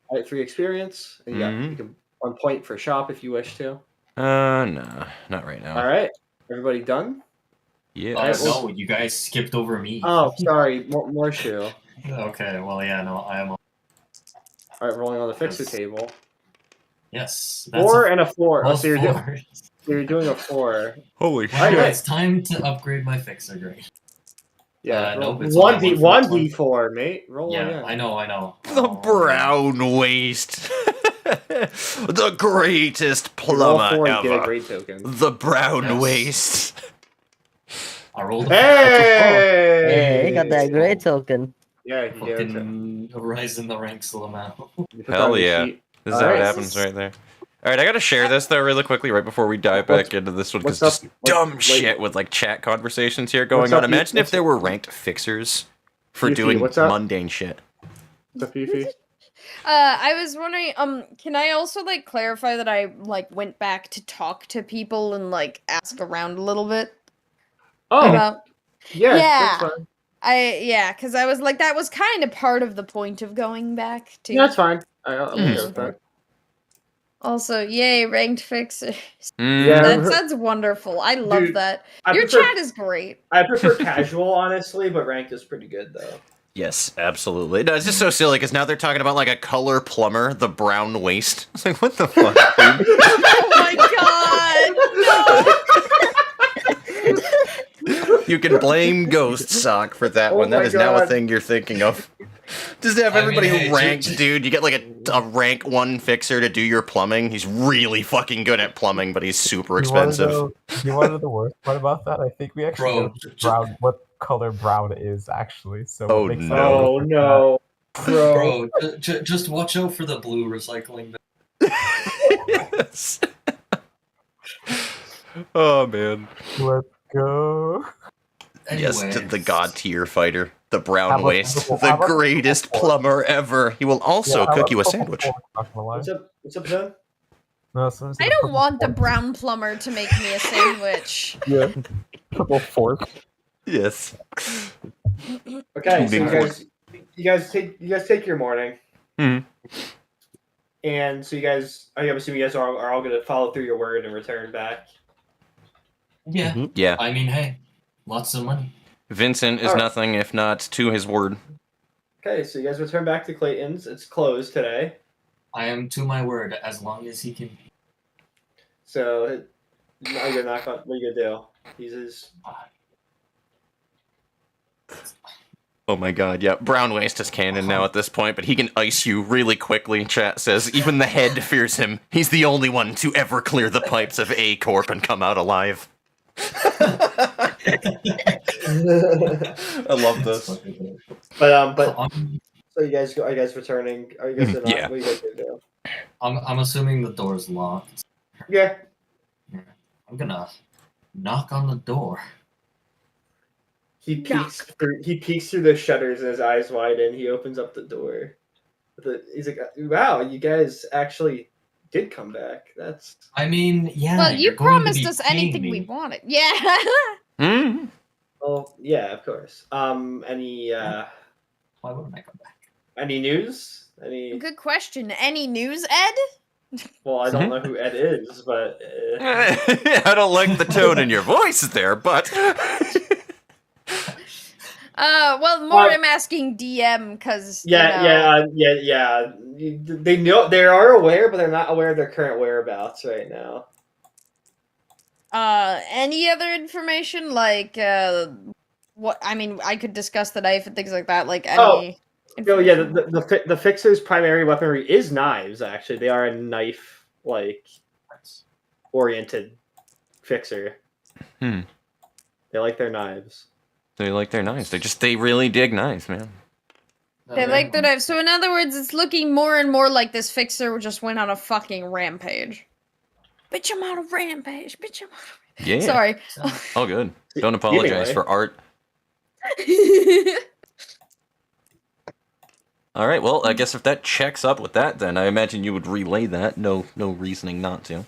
All right, 3 experience. And you can 1 point for shop if you wish to. No. Not right now. All right, everybody done? Yeah. Alright, well- No, you guys skipped over me. Oh, sorry, more shoe. Okay, well, yeah, no, I am. All right, rolling on the fixer Yes. table. Yes. 4 and a 4. Oh, plus so four. you're doing a 4. Holy Wow, Alright, it's time to upgrade my fixer grade. Yeah, nope, it's one only d one one for d4, mate. Roll Yeah, again. I know. The Oh, brown waste. The greatest You roll plumber 4 and get a ever. grade token. The brown Yes. waste. I rolled a Hey! Hey, got that great token. Yeah, you get it. fucking rise in the ranks, Lamau. You put that Hell on your yeah. sheet. This is how it Alright. happens right there. Alright, I gotta share this though really quickly right before we dive back into this one, because what's just up? What- dumb wait. shit with like chat conversations here going What's on. up, Imagine what's- if there were ranked fixers for Yuffie, doing what's up? mundane shit. What's up, Fifi? I was wondering, can I also like clarify that I like went back to talk to people and like ask around a little bit Oh, about yeah, Yeah. that's fine. because I was like that was kind of part of the point of going back to. Yeah, that's fine. I'm okay Mm. with that. Also, yay, ranked fixers. Yeah. That sounds wonderful. I love Dude, that. I Your prefer, chat is great. I prefer casual, honestly, but ranked is pretty good, though. Yes, absolutely. No, it's just so silly because now they're talking about like a color plumber, the brown waste. It's like, what the fuck, dude? Oh my god! No! You can blame Ghost Sock for that Oh one. That my is now a God. thing you're thinking of. Just have I mean, everybody hey, ranked, just- dude. You get like a rank 1 fixer to do your plumbing. He's really fucking good at plumbing, but he's super expensive. You want to know the worst part about that? I think we actually Bro, know brown, what color brown is actually. So Oh, what makes no. Oh, no. Bro. Bro, just watch out for the blue recycling. Yes. Oh man. Let's go. Yes, to Anyways. the god tier fighter, the brown How about- waste, how the about- greatest plumber ever. He will also Yeah, how cook you a about sandwich. purple? Not gonna lie. What's up, Zen? No, so I don't want the brown plumber to make me a sandwich. Yeah, purple fork. Yes. Okay, so Big you guys take your morning. Mhm. And so you guys, I'm assuming you guys are all going to follow through your word and return back. Yeah, Mhm. Yeah. I mean, hey, lots of money. Vincent is Alright. nothing if not to his word. Okay, so you guys return back to Clayton's. It's closed today. I am to my word as long as he can. So no, you're not going. What are you gonna do? He's his. Oh my god, yeah. Brown Waste is canon now at this point, but he can ice you really quickly, chat says. Even the head fears him. He's the only one to ever clear the pipes of A Corp and come out alive. I love this. But so you guys are you guys returning? Are you guys not? Yeah. What are you guys gonna do? I'm assuming the door's locked. Yeah. I'm gonna knock on the door. He peeks through the shutters and his eyes widen. He opens up the door. He's like, "Wow, you guys actually did come back. That's." I mean, yeah. Well, you you're going to promised be us paying anything me. we wanted. Yeah. Mm-hmm. Oh yeah, of course. Any Why wouldn't I come back? any news? Any? Good question. Any news, Ed? Well, I don't know who Ed is, but I don't like the tone in your voice there, but... Well, more I'm asking DM because yeah. They know they are aware, but they're not aware of their current whereabouts right now. Any other information like what? I mean, I could discuss the knife and things like that. Like any. Oh yeah, the fixer's primary weaponry is knives. Actually, they are a knife oriented fixer. Hmm. They like their knives. They like their knives. They really dig knives, man. They like their knives. So in other words, it's looking more and more like this fixer just went on a fucking rampage. Bitch, I'm on a rampage. Bitch, I'm on a rampage. Yeah. Sorry. All good. Don't apologize for art. All right. Well, I guess if that checks up with that, then I imagine you would relay that. No reasoning not to.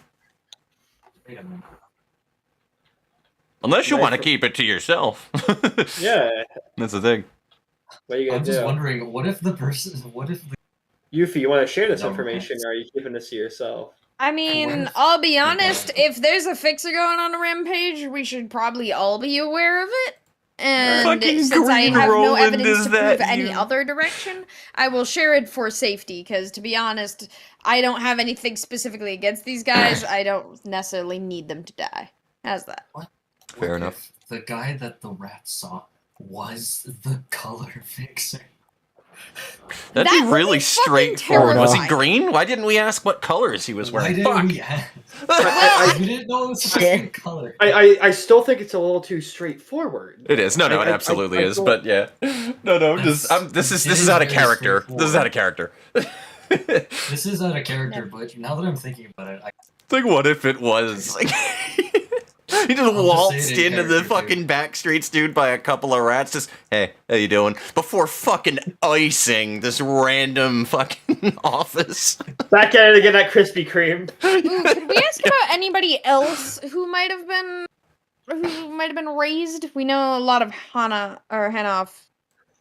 Wait a minute. Unless you want to keep it to yourself. Yeah. That's the thing. What are you gonna I'm do? just wondering, what if the Yuffie, you want to share this No, information, or are you keeping this to yourself? I mean, I'll be honest, if there's a fixer going on a rampage, we should probably all be aware of it. And Fucking since I Green have no Roland evidence is to that prove any you. other direction, I will share it for safety, because to be honest, I don't have anything specifically against these guys. I don't necessarily need them to die. How's that? Fair enough. The guy that the rat saw was the color fixer. That'd That be would really be fucking straightforward. Was he terrifying. green? Why didn't we ask what colors he was Why wearing? didn't Fuck. we ask? I- You didn't know it was the Yeah. same color. I still think it's a little too straightforward. It is. No, it I absolutely is. don't- But yeah. No. This is out of very character. This is out of character. This is out of character, but now that I'm thinking about it, Like, what if it was? Like, he just say waltzed it in into the character, fucking back streets, dude, by a couple of rats. Just, hey, how you doing? Before fucking icing this random fucking office. Back at it again, that Krispy Kreme. Ooh, could we ask about anybody else who might have been raised? We know a lot of Hanoff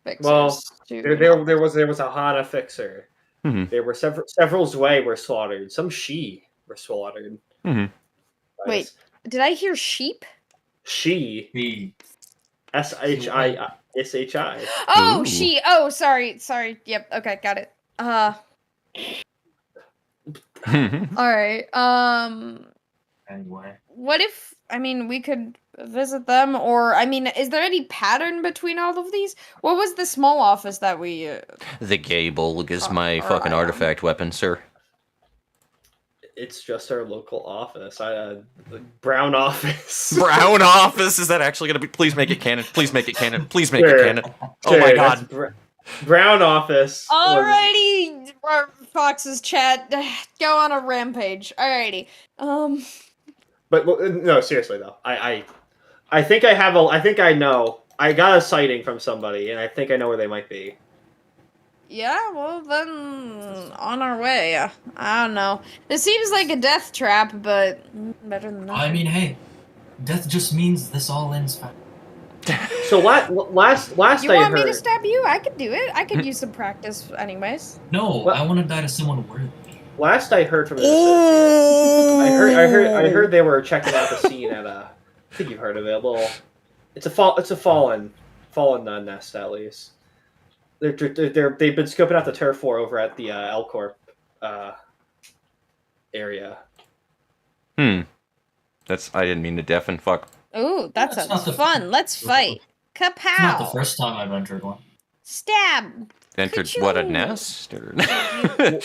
fixers. Well, too. there was a Hana fixer. Mhm. There were several Zwei were slaughtered. Some Shi were slaughtered. Mhm. Wait, did I hear sheep? Shi the SHI. Oh, Ooh. she. Oh, sorry. Yep. Okay, got it. All right. anyway. What if? I mean, we could visit them, or I mean, is there any pattern between all of these? What was the small office that we? The Gable is my Or fucking I am. artifact weapon, sir. It's just our local office. The Brown office. Brown office. Is that actually gonna be? Please make it canon. Please make it canon. Please make Sure. it canon. Oh my Sure, that's god. Brown office. was- Alrighty, Fox's chat. Go on a rampage. Alrighty. But no, seriously though, I think I think I know. I got a sighting from somebody, and I think I know where they might be. Yeah, well then, on our way. I don't know. This seems like a death trap, but better than nothing. I mean, hey, death just means this all ends fine. So last You I want me heard, to stab you? I could do it. I could use some practice, anyways. No, What? I want to die to someone worthy. last I heard from the associates, I heard they were checking out the scene at I think you've heard of it. It's a fallen nest at least. They've been scoping out the turf war over at the L Corp area. That's. I didn't mean to deafen. Fuck. Ooh, that That's sounds not the- fun. Let's fight. It's not the Kapow! first time I've entered one. Stab. Entered what, a Ka-choo. nest? Or...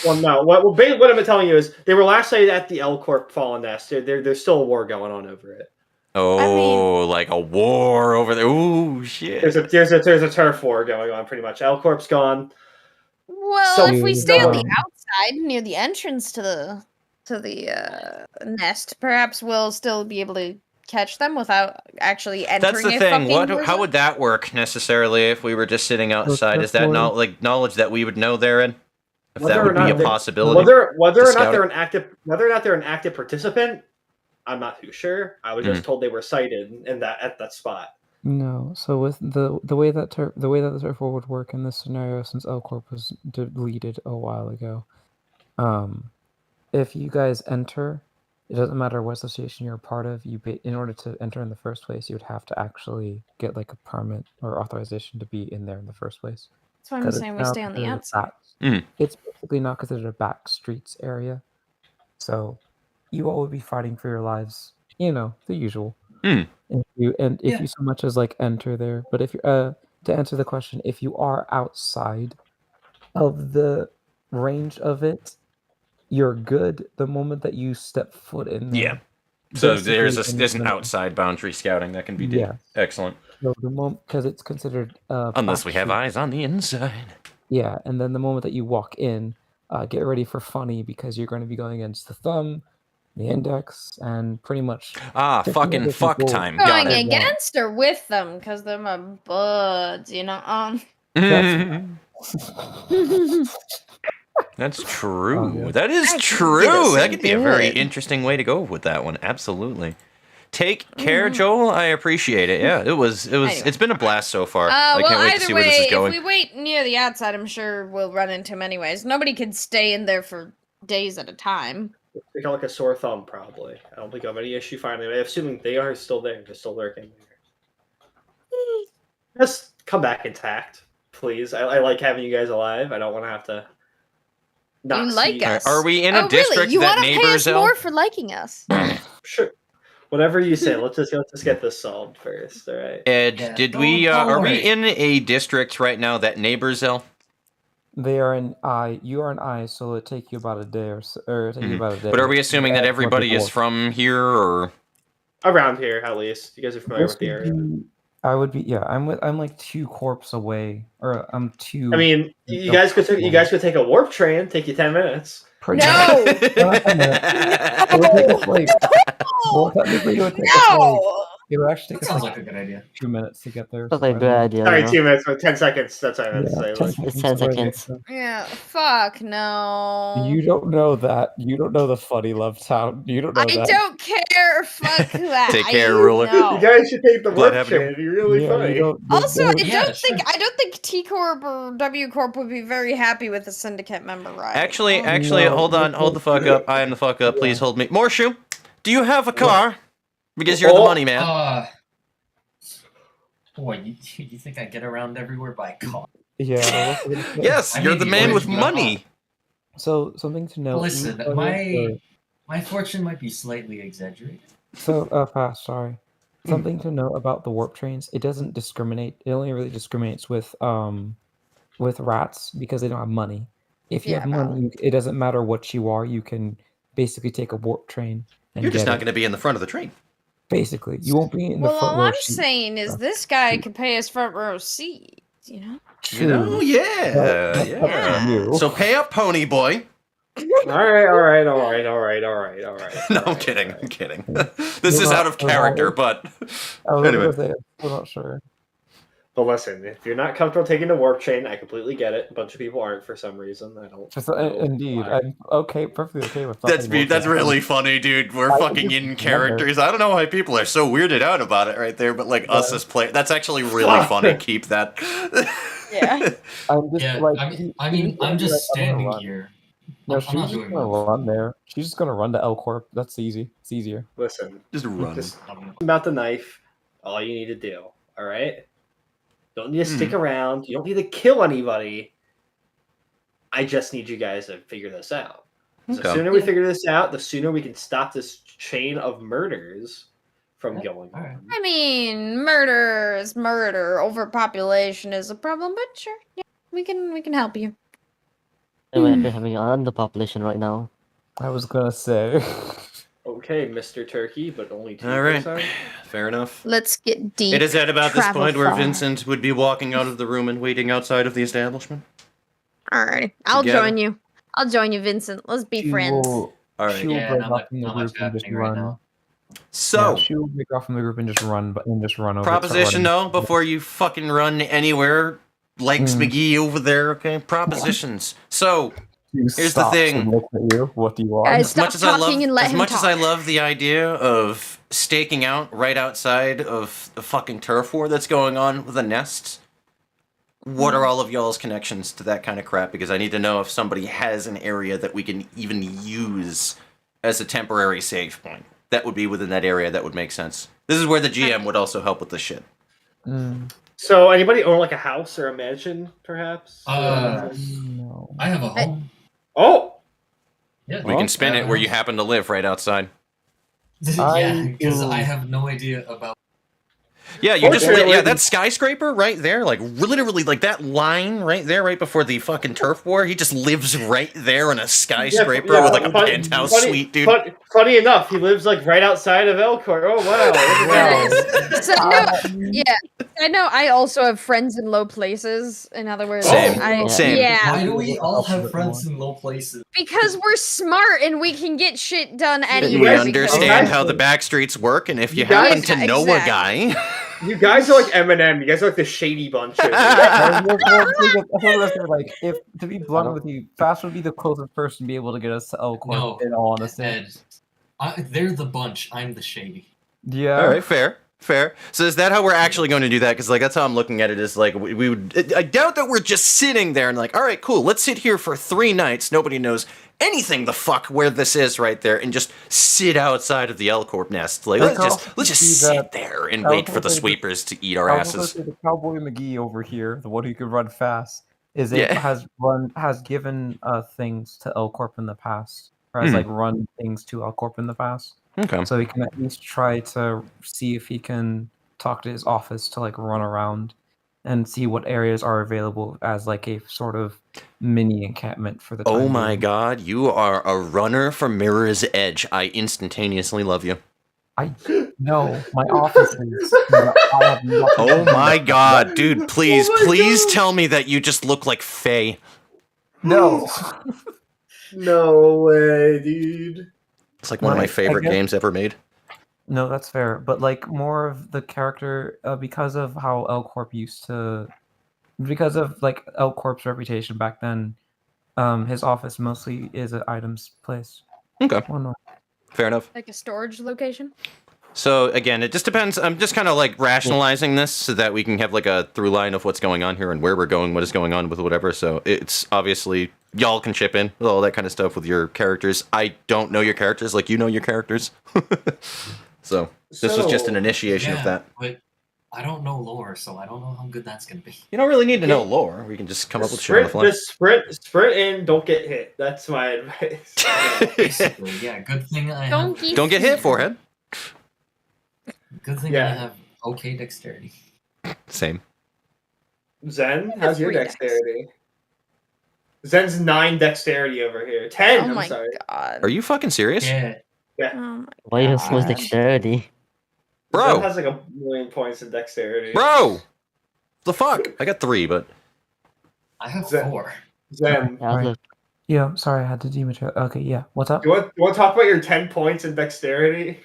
Well, no. What I'm telling you is they were last sighted at the L Corp Fallen Nest. There's still a war going on over it. Oh, like a war over there. Ooh, shit. There's a turf war going on, pretty much. L Corp's gone. Well, So- if we stay on the um, outside near the entrance to the nest, perhaps we'll still be able to catch them without actually entering. That's the a thing. fucking How would that work necessarily if we were just sitting outside? Is that turf war- not like knowledge that we would know therein? If Whether that or would be not a they- possibility. Whether or to not scout they're it? an active participant, I'm not too sure. I was just told they were sighted at that spot. No, so with the way that the turf war would work in this scenario, since L Corp was deleted a while ago, if you guys enter, it doesn't matter what association you're a part of. In order to enter in the first place, you would have to actually get like a permit or authorization to be in there in the first place. That's why I'm 'Cause it's saying we now stay on the considered a outside. back- It's basically not considered a back streets area, so you all would be fighting for your lives. You know, the usual. Mm. If you so much as like enter there, but if you to answer the question, if you are outside of the range of it, you're good the moment that you step foot in there. Yeah. So Basically, there's an the- outside boundary scouting that can be done. Yeah. Excellent. So the moment, because it's considered Unless we back have street. eyes on the inside. Yeah, and then the moment that you walk in, get ready for funny because you're going to be going against the thumb, the index, and pretty much Ah, 50 fucking other fuck people. time. Got Going it. against or with them, because they're my buds, you know. That's true. Oh, yeah. That is I can do true. this That could be a very good. interesting way to go with that one. Absolutely. Take care, Mhm. Joel. I appreciate it. Yeah, Anyway. it's been a blast so far. I Well, can't wait to either see where this way, is going. if we wait near the outside, I'm sure we'll run into them anyways. Nobody could stay in there for days at a time. They got like a sore thumb, probably. I don't think I have any issue finding them. Assuming they are still there. They're still lurking there. Just come back intact, please. I like having you guys alive. I don't want to have to not You like see. us. Are we in a Oh, district really? You that want to pay neighbors us El? more for liking us? Sure. Whatever you say. Let's just get this solved first. All right. Ed, Yeah, did don't- we don't are we worry. in a district right now that neighbors El? They are an I. You are an I, so it'll take you about a day or so. Or it'll take you about a day. But are we assuming that Yeah, everybody more is from here, or Around here, at least. You guys are familiar This with the would area. be- I would be. Yeah, I'm like 2 corps away, or I'm 2. I mean, you guys could take a warp train. Take you 10 minutes. pretty No! much. It would take us like. Well, technically, it would take us like. No! It would actually That take us sounds like like a good idea. 2 minutes to get there. That's so like a I good don't- idea. Sorry, you know? 2 minutes, but 10 seconds. That's what I meant to Yeah, say. 10 Like, It's 10 so I get seconds. there. Yeah, fuck no. You don't know that. You don't know the funny love town. You don't know I that. don't care. Fuck that. Take care, ruler. No. you guys should take the Glad warp having you. train. It'd be really Yeah, funny. you don't. Also, I Yeah, don't think T Corp or W Corp would be very happy with a syndicate member, right? Actually, now. No, hold on, hold the fuck up. I am the fuck up. Please hold me. Morshu, do you have a car? Because you're the Oh, money man. Boy, you think I get around everywhere by car? Yeah. Yes, I you're may the be man with original. money. So something to note. Listen, you- my fortune might be slightly exaggerated. So fast. Sorry. Something to note about the warp trains. It doesn't discriminate. It only really discriminates with rats because they don't have money. If you Yeah, have money, it doesn't matter what you are. You can basically take a warp train. And You're just get not it. going to be in the front of the train. Basically, you won't be in the Well, front all row I'm seat. saying is this guy could pay us front row seat, you know? You know? Yeah, That's up to yeah. you. So pay up, pony boy. All right. No, I'm kidding. This is out of character, but I was Anyway. gonna say, I'm still not sure. But listen, if you're not comfortable taking the warp train, I completely get it. A bunch of people aren't for some reason. I don't. Just, know indeed, why. I'm okay, perfectly okay with that's nothing that's warp really funny, dude. We're I fucking just in remember. characters. I don't know why people are so weirded out about it right there, but like us Yeah. as players, that's actually really funny. Keep that. Yeah. I'm just Yeah, like. I'm just standing run. here. No, I'm she's not just doing gonna much. run there. She's just gonna run to L Corp. That's easy. It's easier. Listen, Just run. just about the knife. All you need to do. All right. Don't need to stick around. You don't need to kill anybody. I just need you guys to figure this out. So Okay. the sooner we figure this out, the sooner we can stop this chain of murders from Yeah, going all right. on. I mean, murder is murder. Overpopulation is a problem, but sure, yeah, we can help you. We're actually having underpopulation right now. I was gonna say. Okay, Mr. Turkey, but only 2%. All right, fair enough. Let's get deep. It is at about this travel point where far. Vincent would be walking out of the room and waiting outside of the establishment. Alright, I'll Together. join you. I'll join you, Vincent. Let's be She friends. will, All right. she will Yeah, break not off much, from the not much group and just happening right run. now. So, Yeah, she will break off from the group and just run, over. proposition start though, before you fucking run anywhere, Legs Mm. McGee over there, okay? Propositions. So, You Here's the stops thing. and looks at you. What do you want? Guys, as stop much as I love, talking and let as him much as I talk. love the idea of staking out right outside of the fucking turf war that's going on with a nest, what are all of y'all's connections to that kind of crap? Because I need to know if somebody has an area that we can even use as a temporary save point. That would be within that area. That would make sense. This is where the GM would also help with this shit. Mm, So, anybody own like a house or a mansion, perhaps? no. I have a home. Oh, Yeah, We can spin it where you happen to live right outside. yeah, because do. I have no idea about. Yeah, you just Fortunately- that skyscraper right there, like literally like that line right there, right before the fucking turf war. He just lives right there in a skyscraper with like a penthouse suite, dude. Funny enough, he lives like right outside of Elcourt. Oh wow! Look at that. So, no, yeah, I know. I also have friends in low places. In other words, Same. Yeah, Why do we all have friends in low places? because we're smart and we can get shit done And anywhere. we guys- understand guys- how the back streets work, and if you You guys- happen to know a guy, You guys are like Eminem. You guys are like the shady bunch. Of Like, if to be blunt with you, Fast would be the closest person to be able to get us to Elcourt. No, in all honesty. Ed, they're the bunch. I'm the shady. Yeah. all right, fair. So is that how we're actually going to do that? Because like that's how I'm looking at it. Is like we would. I doubt that we're just sitting there and like, all right, cool. Let's sit here for 3 nights. Nobody knows anything the fuck where this is right there, and just sit outside of the Elcorp nest. Like let's just sit there and wait for the sweepers to eat our asses. The Cowboy McGee over here, the one who can run fast, has given things to Elcorp in the past, or has like run things to Elcorp in the past. Okay. So he can at least try to see if he can talk to his office to like run around and see what areas are available as like a sort of mini encampment for the time Oh my being. god, you are a runner from Mirror's Edge. I instantaneously love you. No, my office is. I have nothing Oh to do my with god, dude, please, Oh my please God. tell me that you just look like Faye. No. No way, dude. It's like one of my Right, I favorite guess- games ever made. No, that's fair. But like more of the character because of how because of like Elcorp's reputation back then, his office mostly is an items place. Okay, Oh no. fair enough. Like a storage location. So again, it just depends. I'm just kind of like rationalizing this so that we can have like a through line of what's going on here and where we're going, what is going on with whatever. So it's obviously y'all can chip in with all that kind of stuff with your characters. I don't know your characters like you know your characters. So this was just an initiation of that. But I don't know lore, so I don't know how good that's gonna be. You don't really need to know lore. We can just come up with shit on the fly. Just sprint in, don't get hit. That's my advice. Basically, yeah. Good thing I have. Don't get hit, forehead. Good thing Yeah. I have okay dexterity. Same. Zen, how's your 3 dex. dexterity? Zen's 9 dexterity over here. 10. Oh I'm my sorry. god. Are you fucking serious? Yeah. Oh my Why you have so much God. dexterity? Zen Bro, has like 1,000,000 points in dexterity. bro. The fuck? I got 3, but I have Zen. 4. Zen, Yeah, Right. Yeah, sorry, I had to dematerial. Okay, yeah. What's up? you want to talk about your 10 points in dexterity?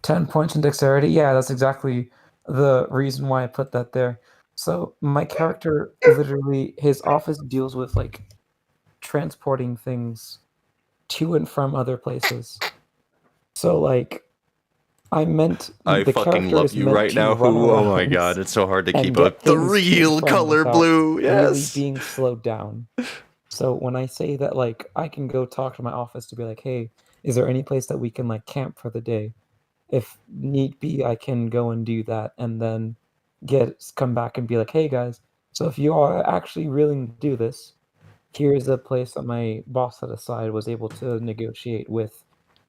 10 points in dexterity. Yeah, that's exactly the reason why I put that there. So my character literally, his office deals with like transporting things to and from other places. So like, I the fucking character love is you meant right to now. run Oh my around god, it's so hard to and keep get up. The things to and real from color without blue, really yes. being slowed down. So when I say that, like, I can go talk to my office to be like, hey, is there any place that we can like camp for the day? If need be, I can go and do that, and then come back and be like, hey guys, so if you are actually willing to do this, here's a place that my boss set aside was able to negotiate with,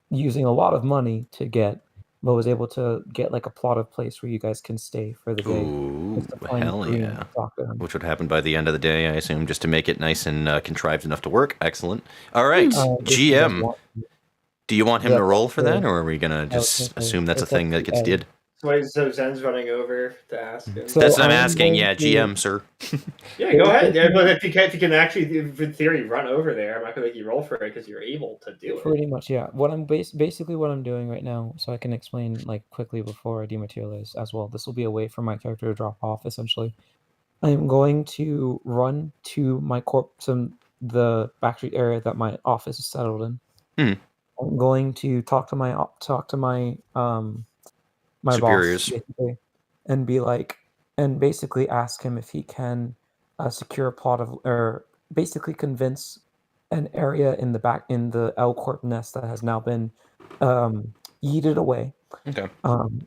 using a lot of money to get, but was able to get like a plotted place where you guys can stay for the day. Ooh, Just to find hell Green yeah. to talk to him. Which would happen by the end of the day, I assume, just to make it nice and contrived enough to work. Excellent. All right, If you guys GM. want- Do you want him to That's roll for up that, to- or are we gonna I was just gonna say, assume that's a it's up thing that to gets Ed. did? So Zen's running over to ask him. So That's what I'm I'm asking. going Yeah, to- GM, sir. Yeah, go ahead. Yeah, but if you can actually, in theory, run over there, I'm not gonna make you roll for it because you're able to do it. Pretty much, yeah. What I'm basically what I'm doing right now, so I can explain like quickly before I dematerialize as well. This will be a way for my character to drop off. Essentially, I am going to run to my the backstreet area that my office is settled in. I'm going to talk to my my Superiors. boss basically, and be like, and basically ask him if he can secure a plot of, or basically convince an area in the L Corp nest that has now been yeeted away. Okay.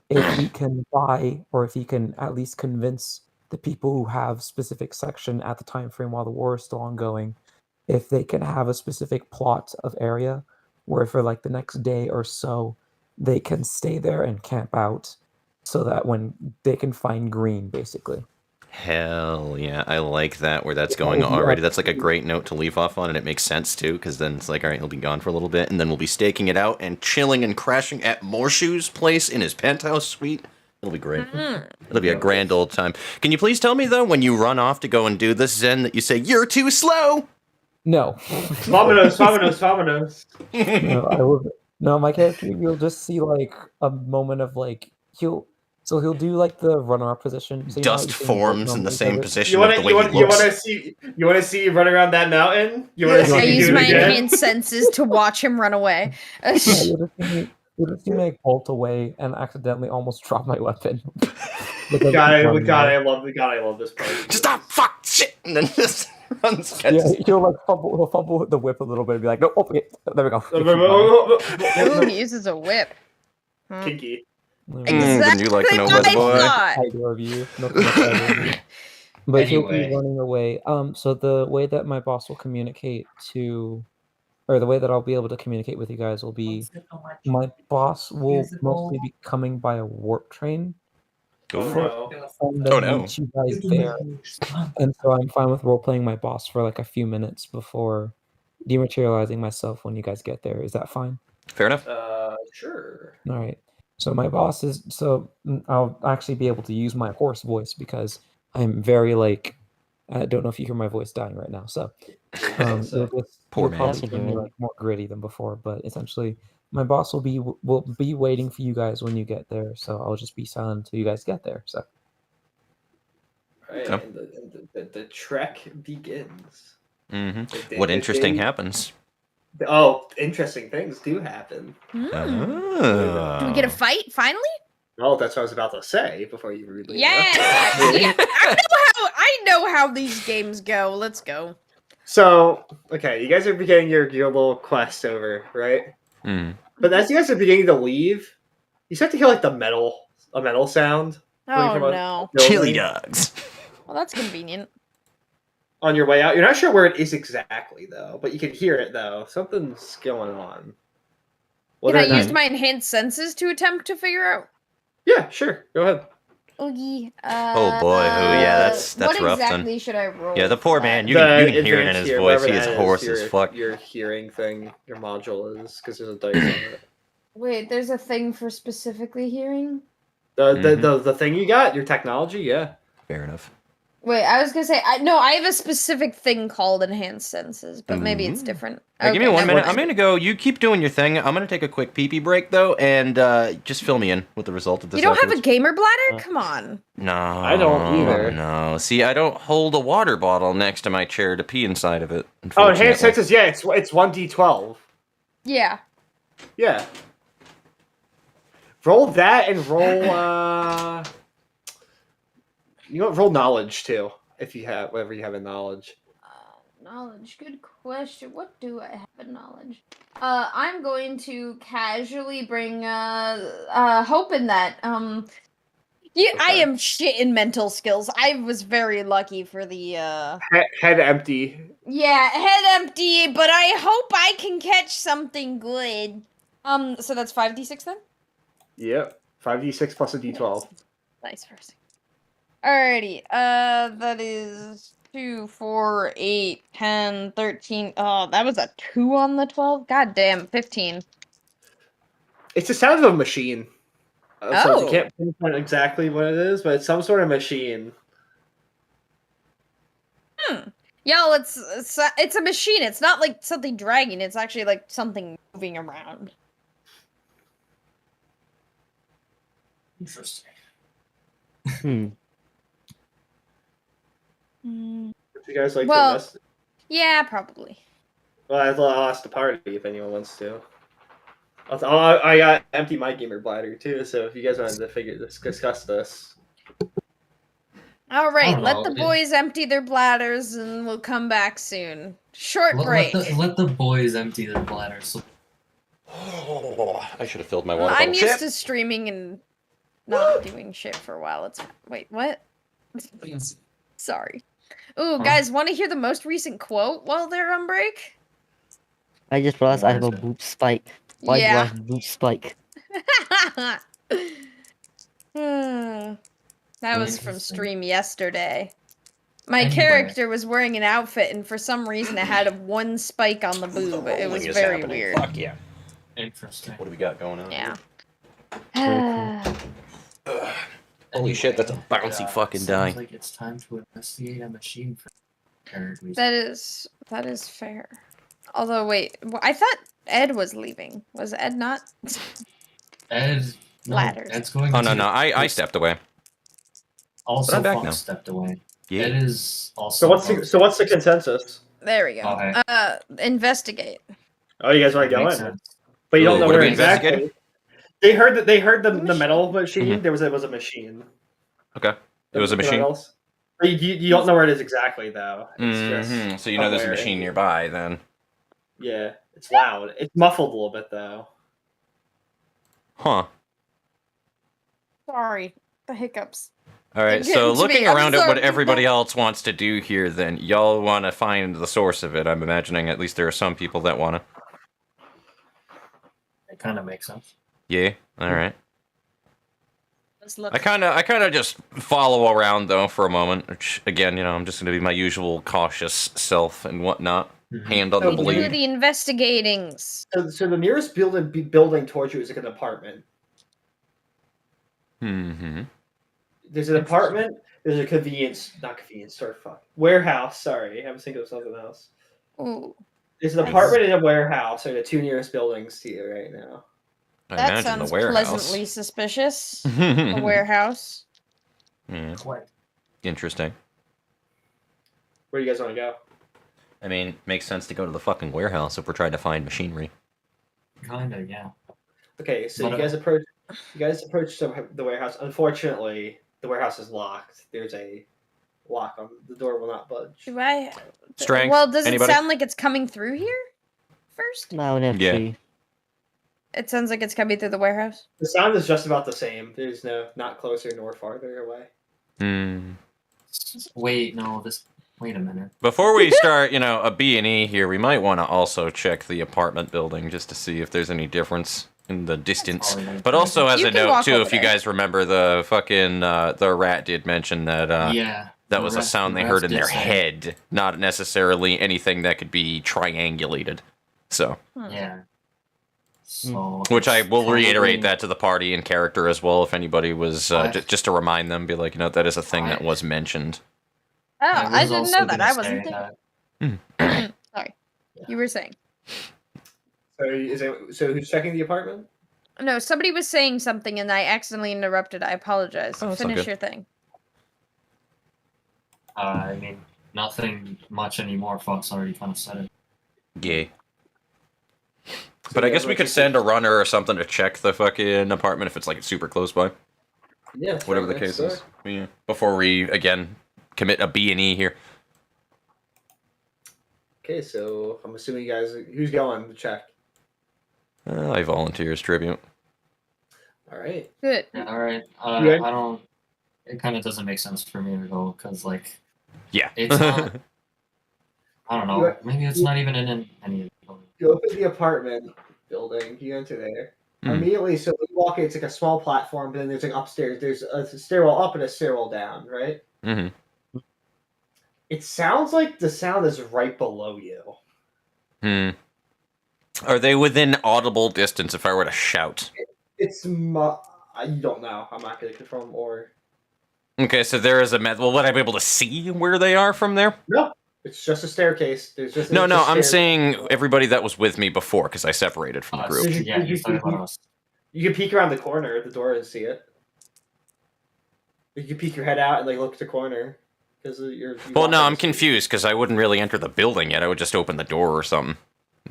If he can buy, or if he can at least convince the people who have specific section at the time frame while the war is still ongoing, if they can have a specific plot of area where for like the next day or so they can stay there and camp out, so that when they can find Green, basically. Hell yeah, I like that where that's Yeah, going if you already. That's like a actually- great note to leave off on, and it makes sense too, because then it's like, all right, he'll be gone for a little bit, and then we'll be staking it out and chilling and crashing at Morshoe's place in his penthouse suite. It'll be great. It'll be a grand old time. Can you please tell me though, when you run off to go and do this, Zen, that you say you're too slow? No. Vamonos. No, I will. No, my character, you'll just see like a moment of like he'll do like the runner position. So you know how Dust you see him forms in the normally same does it? position You want of to the way he looks. you want to see you run around that mountain? You want to see I me use do my it again? enhanced senses to watch him run away. Yeah, you'll just see me like bolt away and accidentally almost drop my weapon. Because I God, keep running away. I love this part. Just stop, fuck, shit, and then just runs. Yeah, he'll like fumble with the whip a little bit and be like, no, oh, okay, there we go. Ooh, he uses a whip. Hmm. Kinky. There we go. Wouldn't you like to know, Exactly West what boy? I thought. Tiger of you. Nothing but tiger of you. But he'll be Anyway. running away. So the way that my boss will communicate to, or the way that I'll be able to communicate with you guys will be, my boss will mostly be coming by a warp train. Oh no. And Oh, then no. meet you guys there. And so I'm fine with role playing my boss for like a few minutes before dematerializing myself when you guys get there. Is that fine? Fair enough. Sure. All right. So my boss is I'll actually be able to use my horse voice because I'm very like, I don't know if you hear my voice dying right now. So So, Poor you'll man. probably hear me like more gritty than before, but essentially my boss will be waiting for you guys when you get there. So I'll just be silent until you guys get there. So right, Okay. and the trek begins. Mm-hmm. What interesting happens? Oh, interesting things do happen. Hmm. Oh. Do we get a fight finally? Oh, that's what I was about to say before you really. Yes. Yeah, I know how these games go. Let's go. So, okay, you guys are beginning your little quest over, right? Mm. But as you guys are beginning to leave, you start to hear like a metal sound coming Oh from a no. building Chili dogs. Well, that's convenient. on your way out. You're not sure where it is exactly though, but you can hear it though. Something's going on. Can I Whether or use not- my enhanced senses to attempt to figure out? Yeah, sure. Go ahead. Oogie. Oh, boy. Oh, yeah, that's what rough then. exactly should I roll? Yeah, the poor for man. that? You can hear it in advanced his here, voice. whatever He is that hoarse your, as fuck. Your hearing thing, your module is, because there's a dice on it. Wait, there's a thing for specifically hearing? The thing you got, your technology, yeah. Fair enough. Wait, I was gonna say, I have a specific thing called enhanced senses, but maybe it's Ooh. different. Give me Okay, 1 never minute. mind. I'm gonna go. You keep doing your thing. I'm gonna take a quick pee-pee break though, and just fill me in with the result of this. You don't have a afterwards. gamer bladder? Come on. No, I don't either. No, see, I don't hold a water bottle next to my chair to pee inside of it. Oh, enhanced unfortunately. senses, yeah, it's 1d12. Yeah. Yeah. Roll that and roll you know what, roll knowledge too, if you have whatever you have in knowledge. Knowledge. Good question. What do I have in knowledge? I'm going to casually bring hope in that. Yeah, I Okay. am shit in mental skills. I was very lucky for the Head empty. yeah, head empty, but I hope I can catch something good. So that's 5d6 then? Yep. 5d6 plus a d12. Nice person. Alrighty. That is 2, 4, 8, 10, 13. Oh, that was a 2 on the 12? God damn, 15. It's the sound of a machine. So you Oh. can't pinpoint exactly what it is, but it's some sort of machine. Yo, it's a machine. It's not like something dragging. It's actually like something moving around. Interesting. Would you guys like Well- to invest? Yeah, probably. Well, I'll ask the party if anyone wants to. I got empty my gamer bladder too, so if you guys wanted to discuss this. Alright, don't let know, the boys empty their bladders and we'll come back soon. Short break. Let the boys empty their bladders. I should have filled my water I'm bottle. used Chip! to streaming and not doing shit for a while. Wait, what? Sorry. Ooh, guys, want to hear the most recent quote while they're on break? I just realized I have a Where is it? boob spike. Why do I Yeah. have a boob spike? That was from Interesting. stream yesterday. My Anyway. character was wearing an outfit, and for some reason it had one spike on the boob. It was Rolling is very happening. weird. Fuck yeah. Interesting. What do we got going on? Yeah. Ugh. Holy shit, that's a bouncy fucking sounds die. like it's time to investigate a machine for apparently. That is fair. Although, wait, I thought Ed was leaving. Was Ed not? Ed, no, Ladders. Ed's going Oh, to no, I stepped away. Also, But I'm back Fox now. stepped away. Yeah. Ed is also. So what's the consensus? There we go. Okay. Investigate. Oh, you guys want to go Makes in? sense. But you Ooh, don't know what are where we investigating? exactly. They heard the Machine. metal machine. Mhm. There was a machine. Okay. It was a The machine. metals. But you don't know where it is exactly though. It's Mhm. just So you know there's a somewhere machine in- nearby then. Yeah, it's loud. It's muffled a little bit though. Huh. Sorry, the hiccups. Alright, They're so getting to looking me. I'm around at what sorry. everybody else wants to do here then, y'all want to find the source of it. I'm imagining at least there are some people that want to. It kind of makes sense. Yeah, alright. Let's look. I kind of just follow around though for a moment, which again, I'm just going to be my usual cautious self and whatnot. Hand on the So Do blade. the investigatings. So the nearest building towards you is like an apartment. Mm-hmm. There's an apartment. There's a not convenience store. Fuck, warehouse. Sorry, I was thinking of something else. Ooh, There's an Nice. apartment and a warehouse are the two nearest buildings to you right now. I that imagine sounds the warehouse. pleasantly suspicious. The warehouse. Yeah, Quite. interesting. Where do you guys want to go? I mean, makes sense to go to the fucking warehouse if we're trying to find machinery. Kinda, yeah. Okay, so But, you guys approach the warehouse. Unfortunately, the warehouse is locked. There's a lock on the door. Will not budge. Do I? Strength? Well, does Anybody? it sound like it's coming through here? First, I only have Yeah. 3. it sounds like it's coming through the warehouse. The sound is just about the same. There's not closer nor farther away. Hmm. Wait, no, wait a minute. Before we start, a B&E here, we might want to also check the apartment building just to see if there's any difference in the distance. Probably But also, as You a can note, walk too, over if you there. guys remember, the fucking, the rat did mention that, Yeah. that the was a rest- sound the they rest heard in did their say- head, not necessarily anything that could be triangulated. So, Yeah. So. which I it's will reiterate probably- that to the party in character as well, if anybody was, I- just to remind them, be like, that is a thing that was mentioned. Oh, I was didn't also know that. gonna I say wasn't there. that- Sorry. Yeah. You were saying. So who's checking the apartment? No, somebody was saying something and I accidentally interrupted. I apologize. Oh, it's all Finish good. your thing. I mean, nothing much anymore. Fox already kind of said it. Yeah. So But I you guess guys we wanna could check send a runner or something to check the fucking apartment if it's like super close by. Yeah, it's Whatever right the next case is. Yeah. Before we, again, commit a B&E here. Okay, so I'm assuming you guys who's going to check. I volunteer as tribute. All right. Good. Yeah, all right. Yeah. I don't. It kind of doesn't make sense for me to go because, like, Yeah. it's not. I don't know. Yeah. Maybe it's not even in any of the buildings. You open the apartment building. You enter there. Immediately, so when you walk in, it's like a small platform, but then there's like upstairs. There's a stairwell up and a stairwell down, right? Mm-hmm. It sounds like the sound is right below you. Are they within audible distance if I were to shout? I don't know. I'm not going to confirm or... Okay, so there is a method. Well, would I be able to see where they are from there? No, it's just a staircase. There's just No, it's a I'm stair- saying everybody that was with me before, because I separated from the group. Yeah, he's talking about us. You can peek around the corner at the door and see it. You can peek your head out and like look at the corner because Well, no, I'm confused because I wouldn't really enter the building yet. I would just open the door or something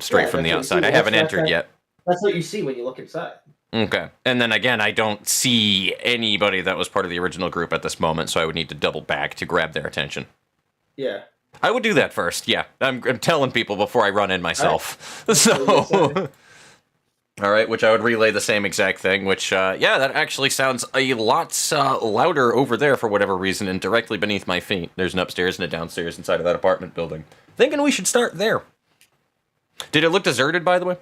straight from the outside. I haven't entered yet. That's what you see when you look inside. Okay, and then again, I don't see anybody that was part of the original group at this moment, so I would need to double back to grab their attention. Yeah. I would do that first. Yeah, I'm telling people before I run in myself. Right. So. All right, which I would relay the same exact thing, which, yeah, that actually sounds a lot louder over there for whatever reason, and directly beneath my feet. There's an upstairs and a downstairs inside of that apartment building. Thinking we should start there. Did it look deserted, by the way?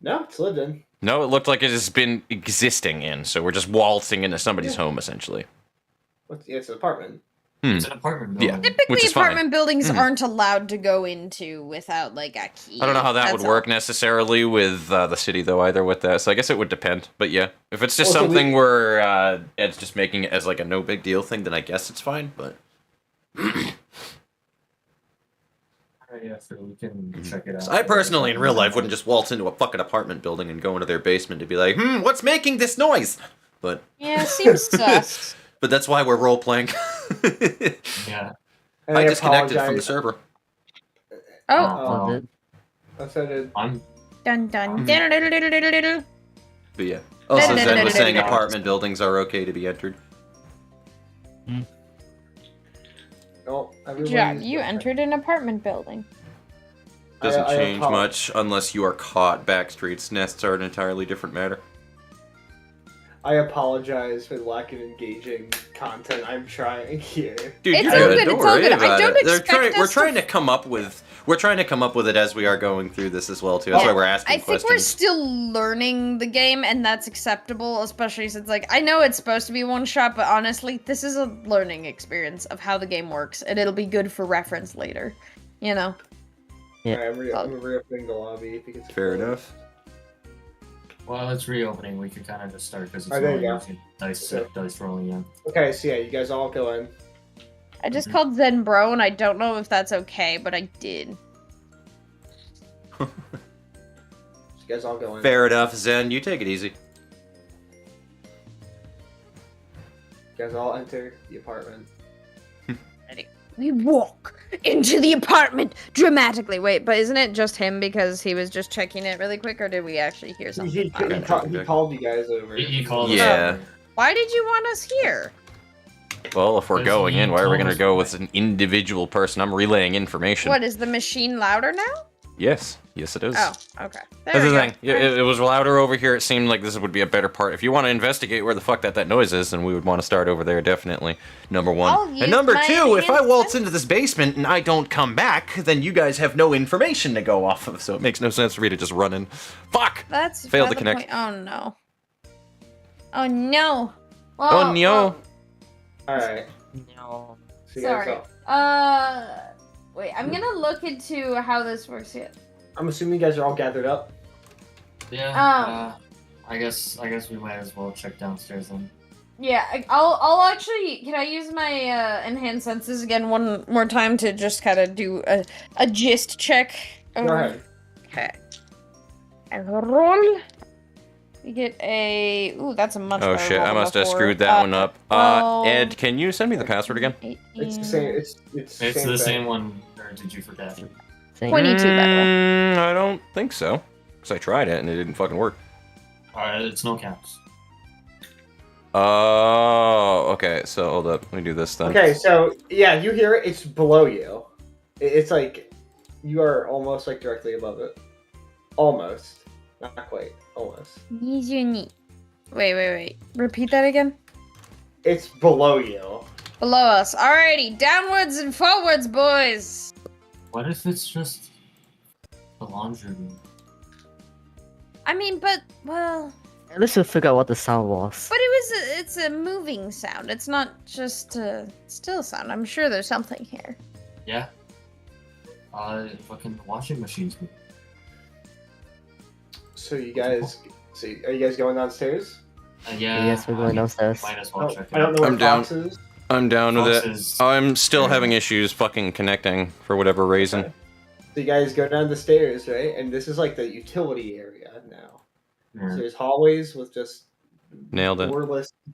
No, it's lived in. No, it looked like it has been existing in, so we're just waltzing into somebody's home, essentially. It's an apartment. It's an apartment building. Yeah. Typically, Which is apartment fine. buildings aren't allowed to go into without like a key. I don't know how that That's would work all. necessarily with the city, though, either with that. So I guess it would depend. But yeah, if it's just Also, something where Ed's just making it as like a no big deal thing, then I guess it's fine. But Yeah, so we can check it out. I personally, in real life, wouldn't just waltz into a fucking apartment building and go into their basement to be like, what's making this noise? But Yeah, seems sus. but that's why we're role playing. Yeah. And I disconnected from the apologize. server. Oh, well, I said it. I'm dun dun dun. But yeah. Also, Zen was saying no. apartment buildings are okay to be entered. No, Jack, you entered an apartment building. Doesn't I change apologize. much unless you are caught. Backstreets nests are an entirely different matter. I apologize for the lack of engaging content I'm trying here. Dude, It's you're all good. good, Don't it's all worry good. I about don't it. expect We're us trying to- to come up with it as we are going through this as well too. That's why we're asking I think we're questions. still learning the game, and that's acceptable, especially since, like, I know it's supposed to be one shot, but honestly, this is a learning experience of how the game works, and it'll be good for reference later. You know? Yeah. Alright, I'm reopening the lobby because Fair enough. well, it's reopening. We can kind of just start because it's There you rolling. go. Dice rolling in. Okay, so yeah, you guys all go in. I just called Zen Bro, and I don't know if that's okay, but I did. You guys all go in. Fair enough, Zen. You take it easy. You guys all enter the apartment. We walk into the apartment dramatically. Wait, but isn't it just him because he was just checking it really quick, or did we actually hear something? He called you guys over. He called Yeah. us. Why did you want us here? Well, if we're Because going he in, why are we told going to us go why. with an individual person? I'm relaying information. What, is the machine louder now? Yes. Yes, it is. Oh, okay. There That's we the go. thing. It was louder over here. It seemed like this would be a better part. If you want to investigate where the fuck that noise is, then we would want to start over there, definitely. Number one. I'll use And number my two, if I enhanced waltz into this basement and I don't come back, then you guys have no information to go off of, so it makes no sense for me to just run in. Fuck! That's Failed to valid connect. point. Oh no. Oh no. Oh, no. Alright. No. So you guys Sorry. all, Wait, I'm gonna look into how this works here. I'm assuming you guys are all gathered up. Yeah. I guess we might as well check downstairs then. Yeah, I'll actually. Can I use my enhanced senses again one more time to just kind of do a gist check? Go ahead. Okay. I roll. We get a. Ooh, that's a much. Oh better shit, roll I than must have before. screwed that one up. 12, Ed, can you send me the password again? 18, It's the same. It's It's same the thing. same one, or did you forget? Same. 22, by the way. I don't think so. Because I tried it and it didn't fucking work. Alright, it's no counts. Oh, okay. So hold up. Let me do this then. Okay, so yeah, you hear it. It's below you. It's like you are almost like directly above it. Almost, not quite. Almost. Wait. Repeat that again. It's below you. Below us. Alrighty, downwards and forwards, boys. What if it's just the laundry room? I mean, but well, At least we'll figure out what the sound was. but it's a moving sound. It's not just a still sound. I'm sure there's something here. Yeah. Fucking washing machines. So are you guys going downstairs? Yeah. Yes, we're going downstairs. Might as well Oh, check it I don't out. know where I'm down. Fox is. I'm down with it. Foxes. I'm still Yeah. having issues fucking connecting for whatever reason. Okay. So you guys go down the stairs, right? And this is like the utility area now. Yeah. So there's hallways with just Nailed it.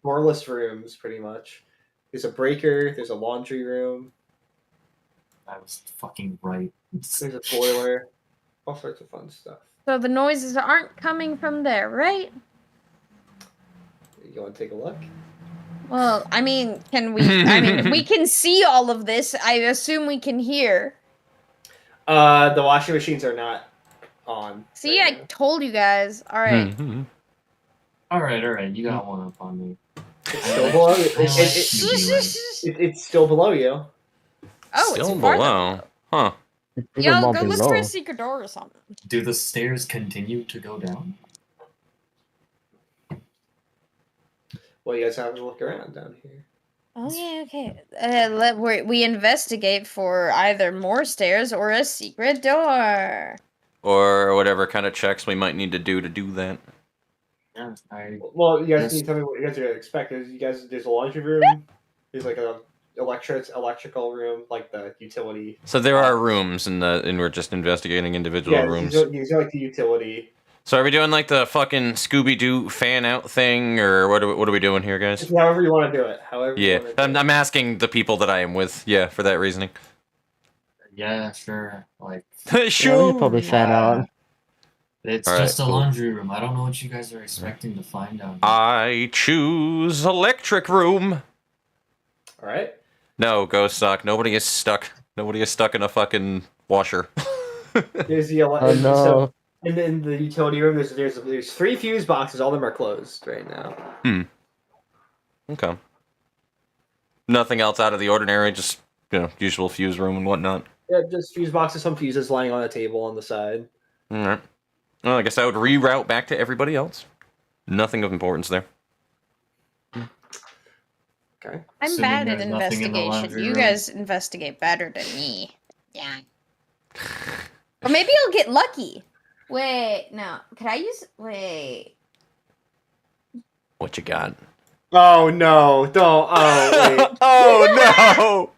doorless rooms, pretty much. There's a breaker. There's a laundry room. I was fucking right. There's a boiler. All sorts of fun stuff. So the noises aren't coming from there, right? You want to take a look? Well, I mean, can we? I mean, we can see all of this. I assume we can hear. The washing machines are not on. See, right I now. told you guys. All right. Mhm. Alright, you got one up on me. It's still below you. It's still below you. Oh, Still it's farther. below. Huh. It's even Yo, more go look below. for a secret door or something. Do the stairs continue to go down? Well, you guys have to look around down here. Okay. We investigate for either more stairs or a secret door. Or whatever kind of checks we might need to do that. Yeah, Well, you guys Yes. need to tell me what you guys are gonna expect. There's a laundry room. There's like a electrical room, like the utility. So there are rooms and we're just investigating individual Yeah, rooms. these are like the utility. So are we doing like the fucking Scooby-Doo fan out thing, or what are we doing here, guys? Just however you want to do it. However. Yeah, You wanna do I'm asking the people that I am with. Yeah, for that reasoning. yeah, sure. Like, Yeah, we should probably fan out. it's Alright, just a cool. laundry room. I don't know what you guys are expecting to find down here. I choose electric room. All right. No, ghost suck. Nobody is stuck. Nobody is stuck in a fucking washer. There's the Oh no. So in the utility room, there's 3 fuse boxes. All of them are closed right now. Okay. Nothing else out of the ordinary. Just usual fuse room and whatnot. Yeah, just fuse boxes. Some fuses lying on a table on the side. All right. Well, I guess I would reroute back to everybody else. Nothing of importance there. Okay. I'm Assuming bad at there's nothing in the investigation. laundry You room. guys investigate better than me. Yeah. Or maybe I'll get lucky. Wait, no. Could I use... Wait. What you got? Oh no! Don't. Oh wait. Oh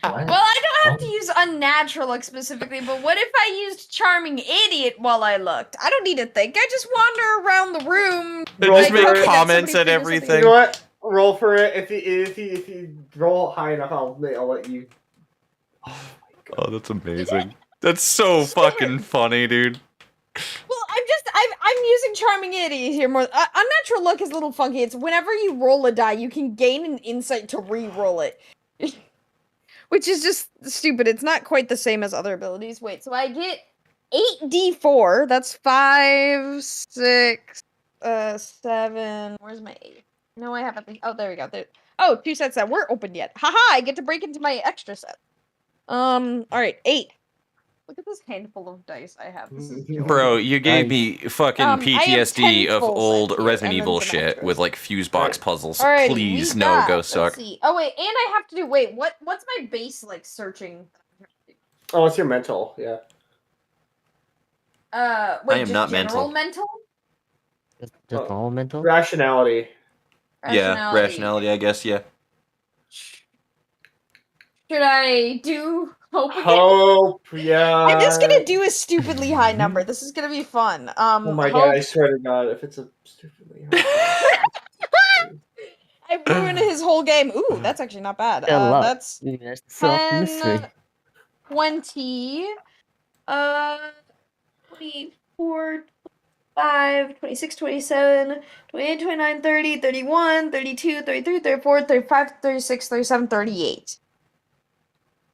What? Well, I don't have to use unnatural specifically, but what if I used charming idiot while I looked? I don't need to think. I just wander around the room. They Roll just for make it. comments Somebody at figure something everything. You know what? Roll for it. If you roll high enough, I'll let you. Oh my god. Oh, that's amazing. That's so fucking funny, dude. Well, I'm using charming idiot here more. Unnatural luck is a little funky. It's whenever you roll a die, you can gain an insight to re-roll it. Which is just stupid. It's not quite the same as other abilities. Wait, so I get 8d4. That's 5, 6, 7. Where's my 8? No, I haven't. Oh, there we go. Oh, 2 sets that weren't opened yet. Haha, I get to break into my extra set. Alright, 8. Look at this handful of dice I have. This is joy. Bro, you gave me fucking I have PTSD 10 of full old sets here, Resident and then Evil some shit extras. with like fuse box Alright. puzzles. Alrighty, Please, we no, got- go let's suck. see. Oh wait, and I have to do. Wait, what's my base like searching? Oh, it's your mental. Yeah. Wait, I am just not general mental. mental. Just Oh. normal mental? Rationality. Yeah, rationality, I guess, yeah. Should I do hope again? Hope. Yeah. I'm just gonna do a stupidly high number. This is gonna be fun. Oh my hope. god! I swear to God, if it's a stupidly. I ruined his whole game. Ooh, that's actually not bad. Yeah, luck. That's Maybe there's still a mystery. 10, 20, 24, 25, 26, 27, 28, 29, 30, 31, 32, 33, 34, 35, 36, 37, 38.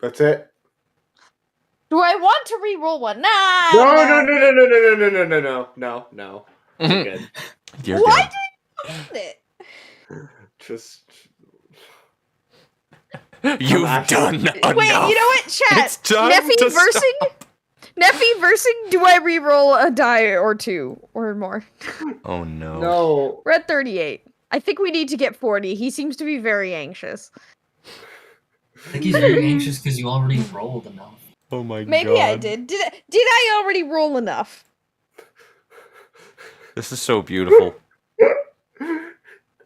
That's it. Do I want to re-roll one? Nah. No. You're good. You're Why good. did it? Just. You've actually- done enough. Wait, you know what, chat? It's time Neffy to versing? Neffy versing, do I re-roll a die or two or more? Oh no. No. We're at 38. I think we need to get 40. He seems to be very anxious. I think he's very anxious because you already rolled enough. Oh my Maybe god. I did. Did I already roll enough? This is so beautiful.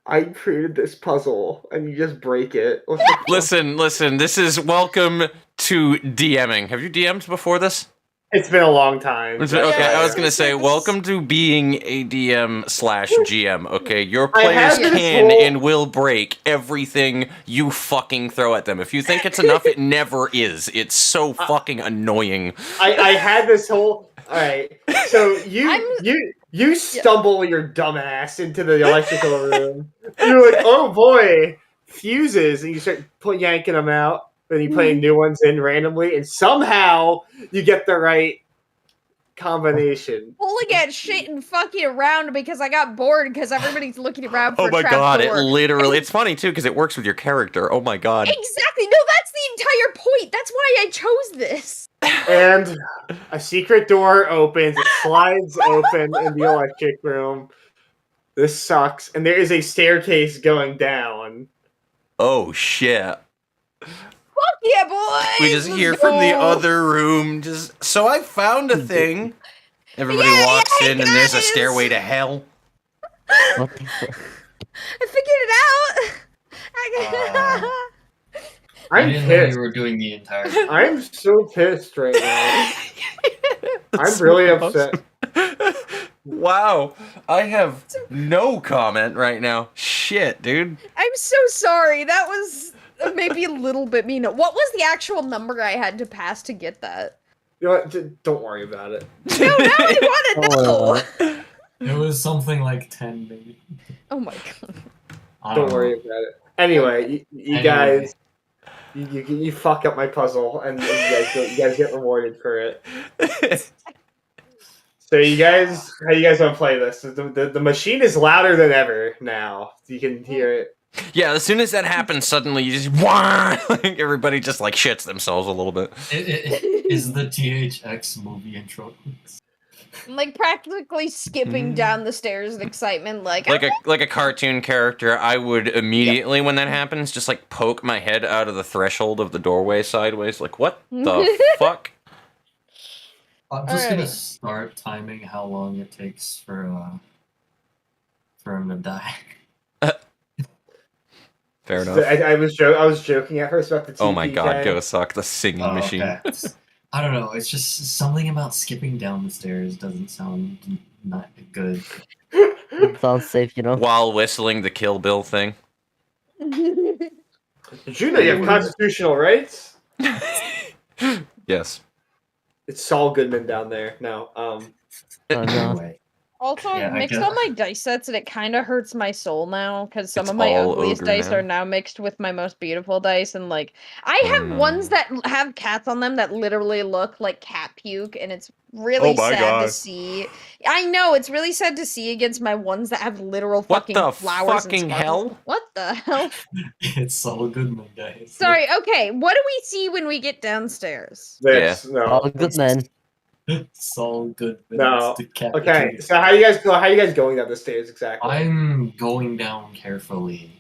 I created this puzzle, and you just break it. Listen, this is welcome to DMing. Have you DM'd before this? It's been a long time. Okay, I was gonna say, welcome to being a DM/GM, okay? Your I players have this can whole- and will break everything you fucking throw at them. If you think it's enough, it never is. It's so fucking annoying. I had this whole. All right, so you stumble your dumbass into the electrical room. You're like, oh boy, fuses, and you start yanking them out. Then you put new ones in randomly, and somehow you get the right combination. Pulling at shit and fucking around because I got bored because everybody's looking around for Oh a my trap god, door. it literally... It's funny, too, because it works with your character. Oh my god. Exactly. No, that's the entire point. That's why I chose this. And a secret door opens, it slides open in the electric room. This sucks. And there is a staircase going down. Oh shit. Fuck yeah, boys! We just Let's hear from the go. other room, so I found a thing. Everybody Yeah, walks yeah, in and there's a guys. stairway to hell. What the fuck? I figured it out. I I'm didn't know pissed. you were doing the entire. I'm so pissed right now. I'm really upset. Wow, I have no comment right now. Shit, dude. I'm so sorry. That was maybe a little bit mean. What was the actual number I had to pass to get that? You know what? Don't worry about it. No, now I want to know. It was something like 10, maybe. Oh my god. I Don't know. worry about it. Anyway, you Anyway. guys, you fuck up my puzzle, and you guys get rewarded for it. So how you guys want to play this? The machine is louder than ever now. You can hear it. Yeah, as soon as that happens, suddenly you just like everybody just like shits themselves a little bit. Is the THX movie intro? I'm like practically skipping down the stairs in excitement, like Like a cartoon character, I would immediately when that happens just like poke my head out of the threshold of the doorway sideways, like what the fuck? I'm just gonna Alright. start timing how long it takes for him to die. Fair enough. I was joking at first about the TP Oh my god, guy. go suck the singing machine. Okay. I don't know. It's just something about skipping down the stairs doesn't sound not good. Sounds safe, you know? While whistling the Kill Bill thing. Did you know you have constitutional rights? Yes. It's Saul Goodman down there. No. Oh, no. Anyway, Also, Yeah, I've I mixed guess- all my dice sets, and it kind of hurts my soul now because some It's of my all ugliest ogre dice now. are now mixed with my most beautiful dice, and like I have no. ones that have cats on them that literally look like cat puke, and it's really Oh my sad God. to see. I know it's really sad to see against my ones that have literal What fucking the flowers fucking and sparkles. hell? What the hell? it's Saul Goodman, guys. Sorry. Okay, what do we see when we get downstairs? This, no. All good, man. Saul Goodman. No. It's the Okay, so how you guys going down the stairs exactly? I'm going down carefully.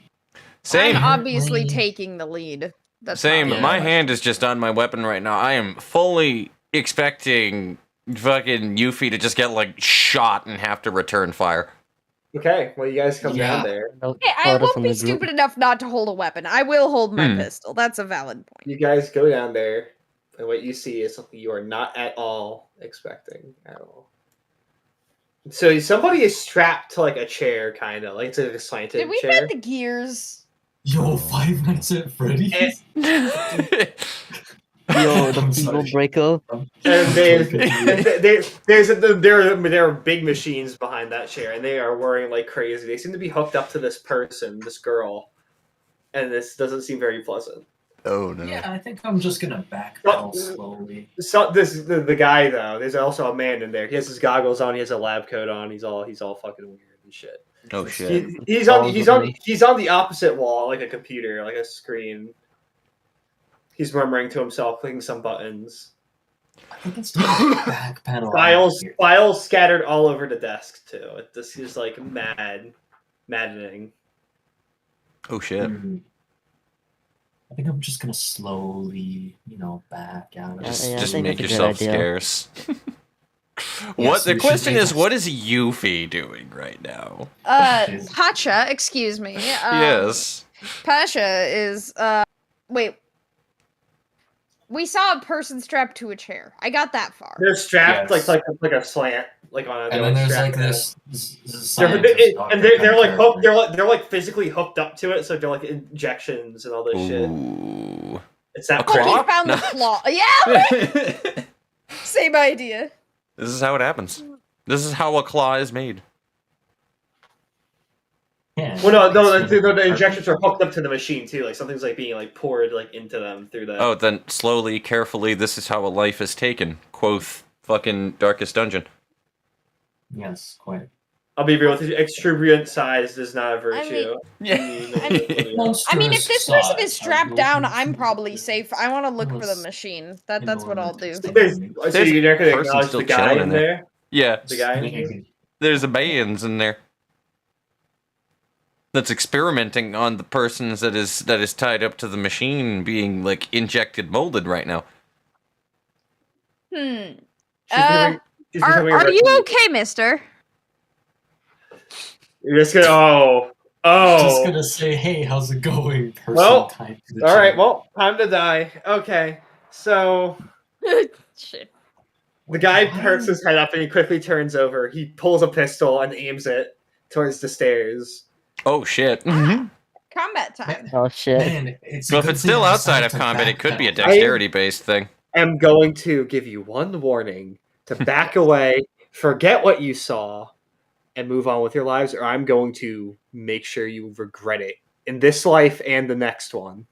Same. I'm obviously Apparently- taking the lead. That's Same. not- My Yeah. hand is just on my weapon right now. I am fully expecting fucking Yuffie to just get like shot and have to return fire. Okay, well you guys come Yeah. down there. No Hey, I photos won't on be the group. stupid enough not to hold a weapon. I will hold my Hmm. pistol. That's a valid point. You guys go down there, and what you see is something you are not at all expecting at all. So somebody is strapped to like a chair, kind of like it's a slanted Did we chair. find the gears? Yo, Five Nights at Freddy's? Yo, the I'm people sorry. breaker. And there are big machines behind that chair, and they are whirring like crazy. They seem to be hooked up to this person, this girl, and this doesn't seem very pleasant. Oh no. Yeah, I think I'm just gonna backpedal slowly. So the guy though, there's also a man in there. He has his goggles on. He has a lab coat on. He's all fucking weird and shit. Oh shit. He's on the opposite wall, like a computer, like a screen. He's murmuring to himself, clicking some buttons. I think it's the back panel. Files scattered all over the desk too. This is like maddening. Oh shit. I think I'm just gonna slowly, back out. Yeah, Just I think make that's a good yourself idea. scarce. Yes, The we should question make is, that- what is Yuffie doing right now? Pacha, excuse me. Yes. Pasha is wait. We saw a person strapped to a chair. I got that far. They're strapped Yes. like a slant, like on a. And then there's strapped like down. this They're, scientist and doctor they're like kind of hooked. character. They're like physically hooked up to it, so they're like injections and all this shit. Ooh. It's that A Oh, claw? he found No. the claw. Yeah, same idea. This is how it happens. This is how a claw is made. Yeah, Well, no, it's the injections are hooked up to the machine too. Like something's like being like poured like into them through the. Oh, then slowly, carefully, this is how a life is taken. Quoth fucking Darkest Dungeon. Yes, quite. I'll be real with you. Extravagant size is not a virtue. Yeah. I mean, if this person is strapped down, I'm probably safe. I want to look for the Yes. machine. That's what I'll do. So There's you're not going to person acknowledge still the guy chilling in in there. there? Yeah. The guy in there? There's a man's in there that's experimenting on the persons that is tied up to the machine being like injected molded right now. Hmm. She's becoming a Are you refugee. okay, mister? You're just going to, Just gonna say, hey, how's it going? Person Well, tied to the All right, chair. well, time to die. Okay, so Shit. the guy Why? perks his head up and he quickly turns over. He pulls a pistol and aims it towards the stairs. Oh shit. Combat time. Oh shit. Man, it's Well, a if good it's still thing I outside decided of to combat, it could be a backpedal. dexterity based thing. I'm going to give you one warning to back away, forget what you saw, and move on with your lives, or I'm going to make sure you regret it in this life and the next one.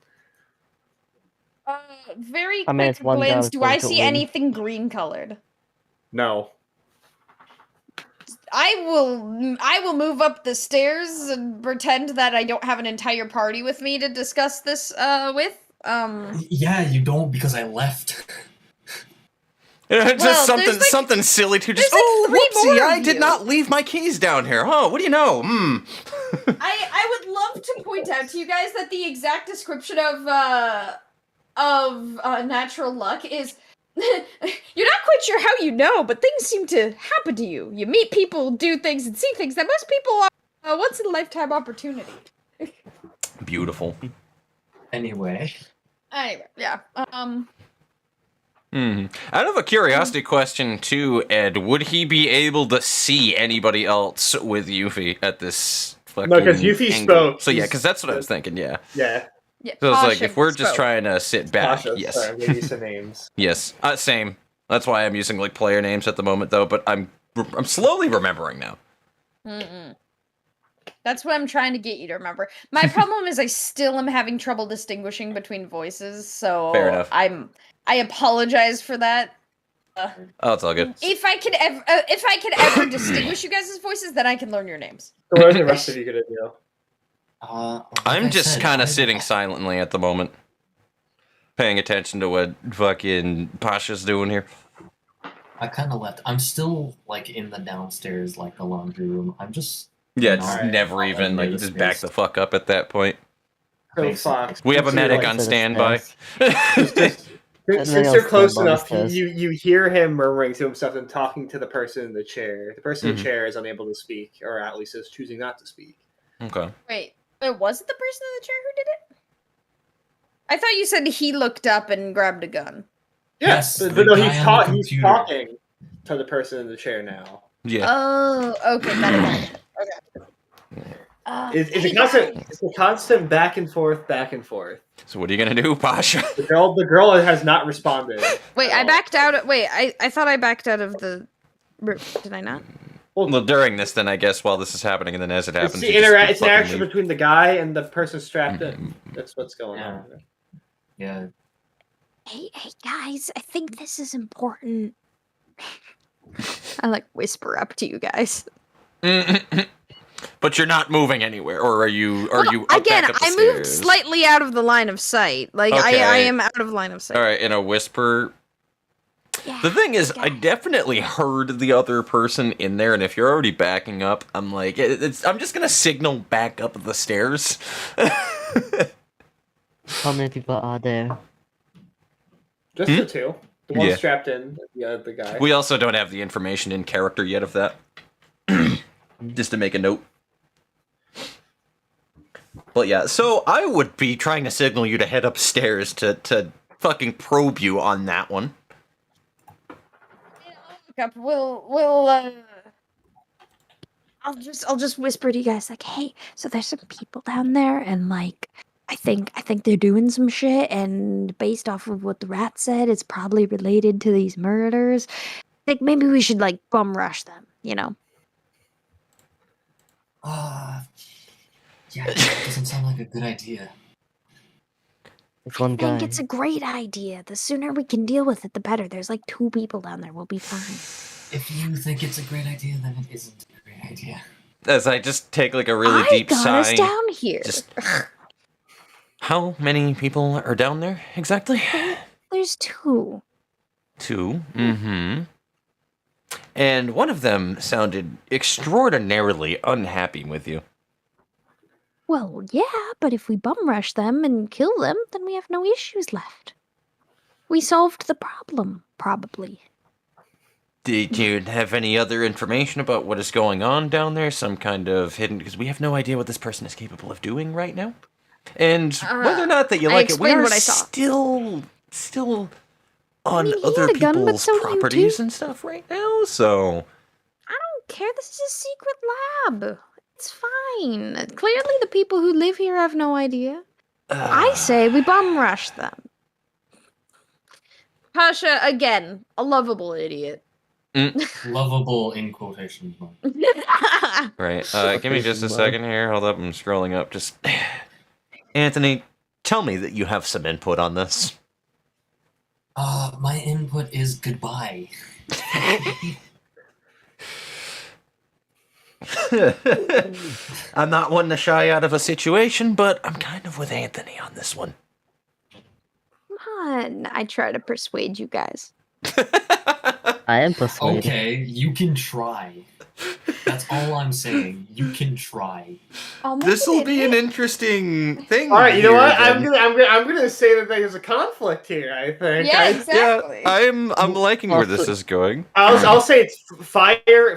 Very I mean, quick it's one glance. down, Do one I to see win. anything green colored? No. I will move up the stairs and pretend that I don't have an entire party with me to discuss this with. Yeah, you don't because I left. Just Well, something there's, like- something silly to just. there's, like, Oh, three more whoopsie! I of did you." not leave my keys down here. Oh, what do you know? I would love to point out to you guys that the exact description of natural luck is you're not quite sure how you know, but things seem to happen to you. You meet people, do things, and see things that most people are once in a lifetime opportunity. Beautiful. Anyway, Yeah. Out of a curiosity question too, Ed, would he be able to see anybody else with Yuffie at this fucking No, 'cause Yuffie angle? spoke. So yeah, He's- because that's what I was thinking. Yeah. Yeah. Yeah. So it's like Pasha if we're just spoke. trying to sit back, Pasha, yes, sorry, I'm giving you some names. yes, same. That's why I'm using like player names at the moment though. But I'm slowly remembering now. Mm-mm. That's what I'm trying to get you to remember. My problem is I still am having trouble distinguishing between voices, so Fair enough. I apologize for that. Oh, it's all good. If I could ever distinguish you guys' voices, then I can learn your names. So what are the rest of you gonna do? like I'm I just said, kind I- of sitting silently at the moment, paying attention to what fucking Pasha's doing here. I kind of left. I'm still like in the downstairs, like the laundry room. I'm just Yeah, it's Alright. never even like just back the fuck up at that point. So Basically. Fox, We have a since you're, medic like, on to the standby. stairs. Since then you're I'll close stand on the enough, stairs. you hear him murmuring to himself and talking to the person in the chair. The person in Mhm. the chair is unable to speak, or at least is choosing not to speak. Okay. Wait, was it the person in the chair who did it? I thought you said he looked up and grabbed a gun. Yes, but the no, guy he's, on the he's computer. talking to the person in the chair now. Yeah. Oh, okay, got it. Okay. It's Hey, a constant, guys. it's a constant back and forth, back and forth. So what are you gonna do, Pasha? The girl has not responded. Wait, at I all. backed out. Wait, I thought I backed out of the room. Did I not? Well, during this, then I guess while this is happening, and then as it It's happens, the you just it's an fucking interaction leave. between the guy and the person strapped in. That's what's going Yeah. on. Yeah. Hey, guys, I think this is important. I like whisper up to you guys. But you're not moving anywhere, or are you? Are Well, you up again? back up the I moved stairs? slightly out of the line of sight. Like I Okay. am out of line of sight. All right, in a whisper. Yeah. The thing is, I guys. definitely heard the other person in there, and if you're already backing up, I'm like, I'm just gonna signal back up the stairs. How many people are there? Just the two. The one Yeah. strapped in, the guy. We also don't have the information in character yet of that. Just to make a note. But yeah, so I would be trying to signal you to head upstairs to fucking probe you on that one. Up. I'll just whisper to you guys like, hey, so there's some people down there, and like, I think they're doing some shit, and based off of what the rat said, it's probably related to these murders. I think maybe we should like bum rush them, you know? Yeah, that doesn't sound like a good idea. It's one I guy. think it's a great idea. The sooner we can deal with it, the better. There's like 2 people down there. We'll be fine. If you think it's a great idea, then it isn't a great idea. As I just take like a really I deep got sigh. us down here. Just- How many people are down there exactly? There's 2. 2. Mm-hmm. And one of them sounded extraordinarily unhappy with you. Well, yeah, but if we bum rush them and kill them, then we have no issues left. We solved the problem, probably. Did you have any other information about what is going on down there? Some kind of hidden... Because we have no idea what this person is capable of doing right now. And whether or not that you I like it, we explained are what I saw. still on mean, he other had a gun, but people's so do you properties too. and stuff right now, so... I don't care. This is a secret lab. It's fine. Clearly, the people who live here have no idea. I say we bum rush them. Pasha, again, a lovable idiot. Lovable in quotation marks. Right. Give me just a Quotation mark. second here. Hold up. I'm scrolling up. Just... Anthony, tell me that you have some input on this. My input is goodbye. I'm not one to shy out of a situation, but I'm kind of with Anthony on this one. Come on. I try to persuade you guys. I am persuaded. Okay, you can try. That's all I'm saying. You can try. I'll make This will it be an hit. interesting thing. All right, you know here, what? then. I'm gonna say that there's a conflict here. I think. Yeah, exactly. Yeah, I'm liking where this is going. I'll say it's fire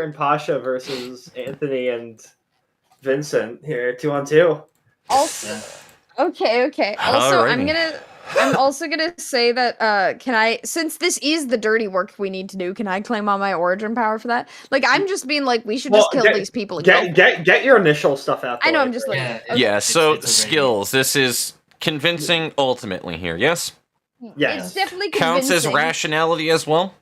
and Pasha versus Anthony and Vincent here, 2-on-2. Also, okay. Also, Alrighty. I'm also gonna say that can I, since this is the dirty work we need to do, can I claim on my origin power for that? Like, I'm just being like, we should just Well, kill these people and go. Get your initial stuff out. I know, the I'm way just first. like, Yeah, Yeah, so it's a skills. This is convincing ultimately here, yes? Yes. It's definitely Counts as convincing. rationality as well?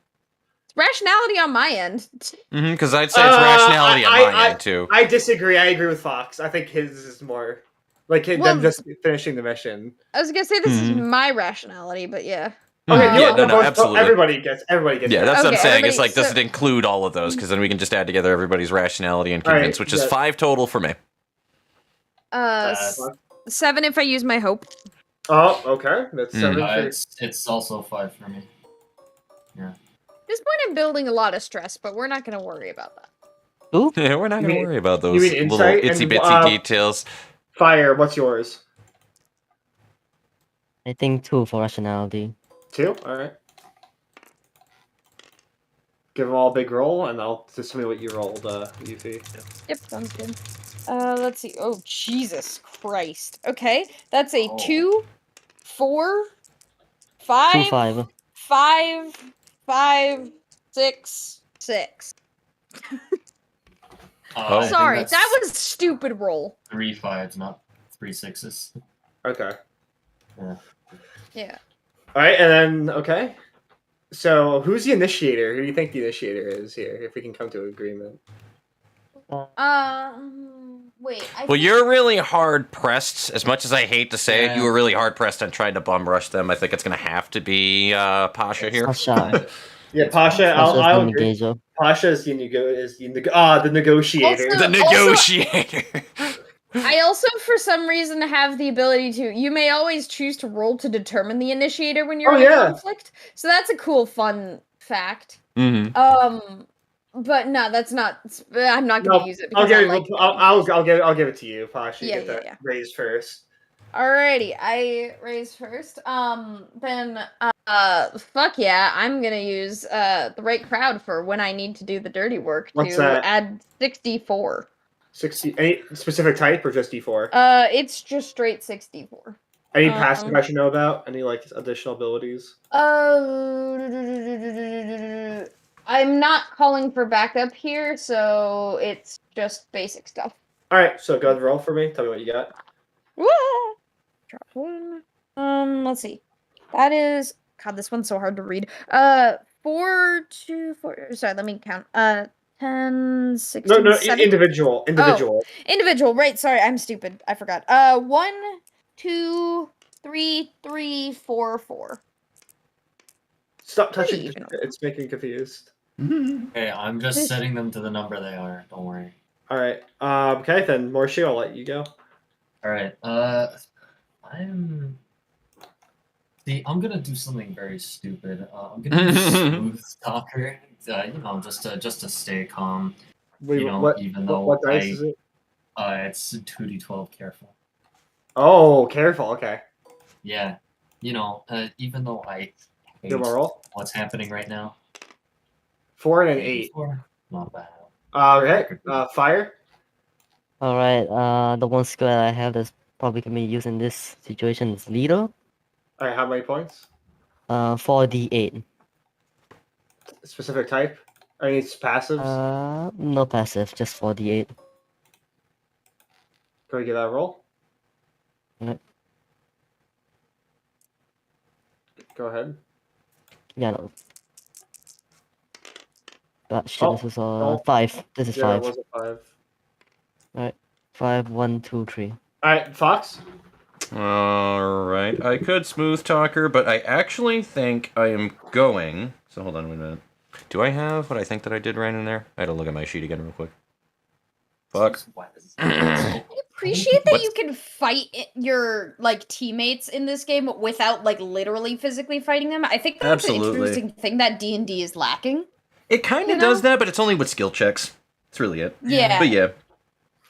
Rationality on my end. Because I'd say it's rationality on my end, too. I disagree. I agree with Fox. I think his is more like them Well, just finishing the mission. I was gonna say this is my rationality, but yeah. Okay, Yeah, you know, no, both- absolutely. Everybody gets. Yeah, that. that's what I'm Okay, saying. It's everybody- like, does so- it include all of those? Because then we can just add together everybody's rationality and Alright, convince, which is yeah. 5 total for me. S- 7 if I use my hope. Oh, okay. That's 7 for it's also 5 for me. At this point, I'm building a lot of stress, but we're not gonna worry about that. Ooh, Yeah, we're not You going to mean- worry about those mean little insight itsy and, bitsy details. Fire. What's yours? I think 2 for rationality. 2. All right. Give them all a big roll, and I'll just tell me what you rolled, Yuffie. Yep, sounds good. Let's see. Oh, Jesus Christ. Okay, that's a 2, 4, 5, 2 5. 5, 5, 6, 6. Oh. Sorry, that was a stupid roll. 3 5s, not 3 6s. Okay. Yeah. All right, and then okay. So, who's the initiator? Who do you think the initiator is here? If we can come to an agreement. Wait. Well, you're really hard pressed. As much as I hate to say it, you Yeah. were really hard pressed on trying to bum rush them. I think it's going to have to be Pasha here. Pasha. Yeah, Pasha. Pasha's I'll the agree. engager. Pasha is the negotiator. Also- The negotiator. I also, for some reason, have the ability to. You may always choose to roll to determine the initiator when you're in a conflict. So that's a cool, fun fact. Mm-hmm. But no, that's not. I'm not going to use it I'll because I'll give it to you. Pashi, Yeah, get that yeah. raised first. Alrighty, I raise first. Then, fuck yeah, I'm gonna use the right crowd for when I need to do the dirty work What's to that? add 64. 60. Any specific type or just D4? It's just straight 64. Any passive I should know about? Any like additional abilities? I'm not calling for backup here, so it's just basic stuff. All right, so go ahead and roll for me. Tell me what you got. Wah! Drop one. Let's see. That is God. This one's so hard to read. 4, 2, 4. Sorry, let me count. 10, 16, No, 7. individual. Individual. Right. Sorry, I'm stupid. I forgot. 1, 2, 3, 3, 4, 4. Stop touching. It's making me confused. Okay, I'm just setting them to the number they are. Don't worry. All right. Okay, then Morshi, I'll let you go. All right. I'm gonna do something very stupid. I'm gonna use smooth talker. Just to stay calm. Wait, what dice is it? It's 2d12. Careful. Oh, careful. Okay. Yeah. Even though I hate roll. what's happening right now. 4 and an 8. Not bad. Okay. Fire. All right. The one skill that I have that's probably can be used in this situation is leader. All right. How many points? 4d8. Specific type? Any passives? No passive, just 4d8. Can we get that roll? Right. Go ahead. Yeah, no. Shit, Oh, this is 5. This is 5. That was a 5. Alright. 5, 1, 2, 3. Alright, Fox? Alright. I could smooth talker, but I actually think I am going. So hold on a minute. Do I have what I think that I did right in there? I had to look at my sheet again real quick. Fuck. I appreciate that you can fight your teammates in this game without literally physically fighting them. I think that's an interesting thing that D&D is lacking. It kind of does that, but it's only with skill checks. That's really it. Yeah. But yeah.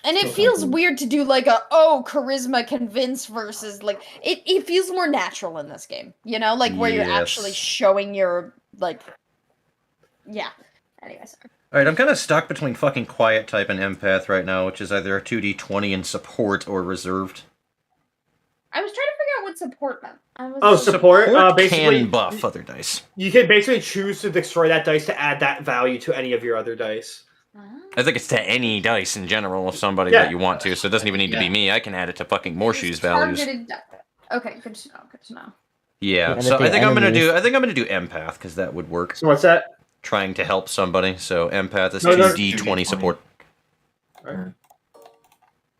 And it feels weird to do charisma convince versus it feels more natural in this game, where you're actually showing your yeah. Anyway, sorry. Alright, I'm kind of stuck between fucking quiet type and empath right now, which is either a 2d20 in support or reserved. I was trying to figure out what support meant. Support basically can buff other dice. You can basically choose to destroy that dice to add that value to any of your other dice. I think it's to any dice in general of somebody that you want to, so it doesn't even need to be me. I can add it to fucking Morshu's values. Okay, good to know. Yeah, so I think I'm gonna do empath because that would work. So what's that? Trying to help somebody. So empath is 2d20 support. Right.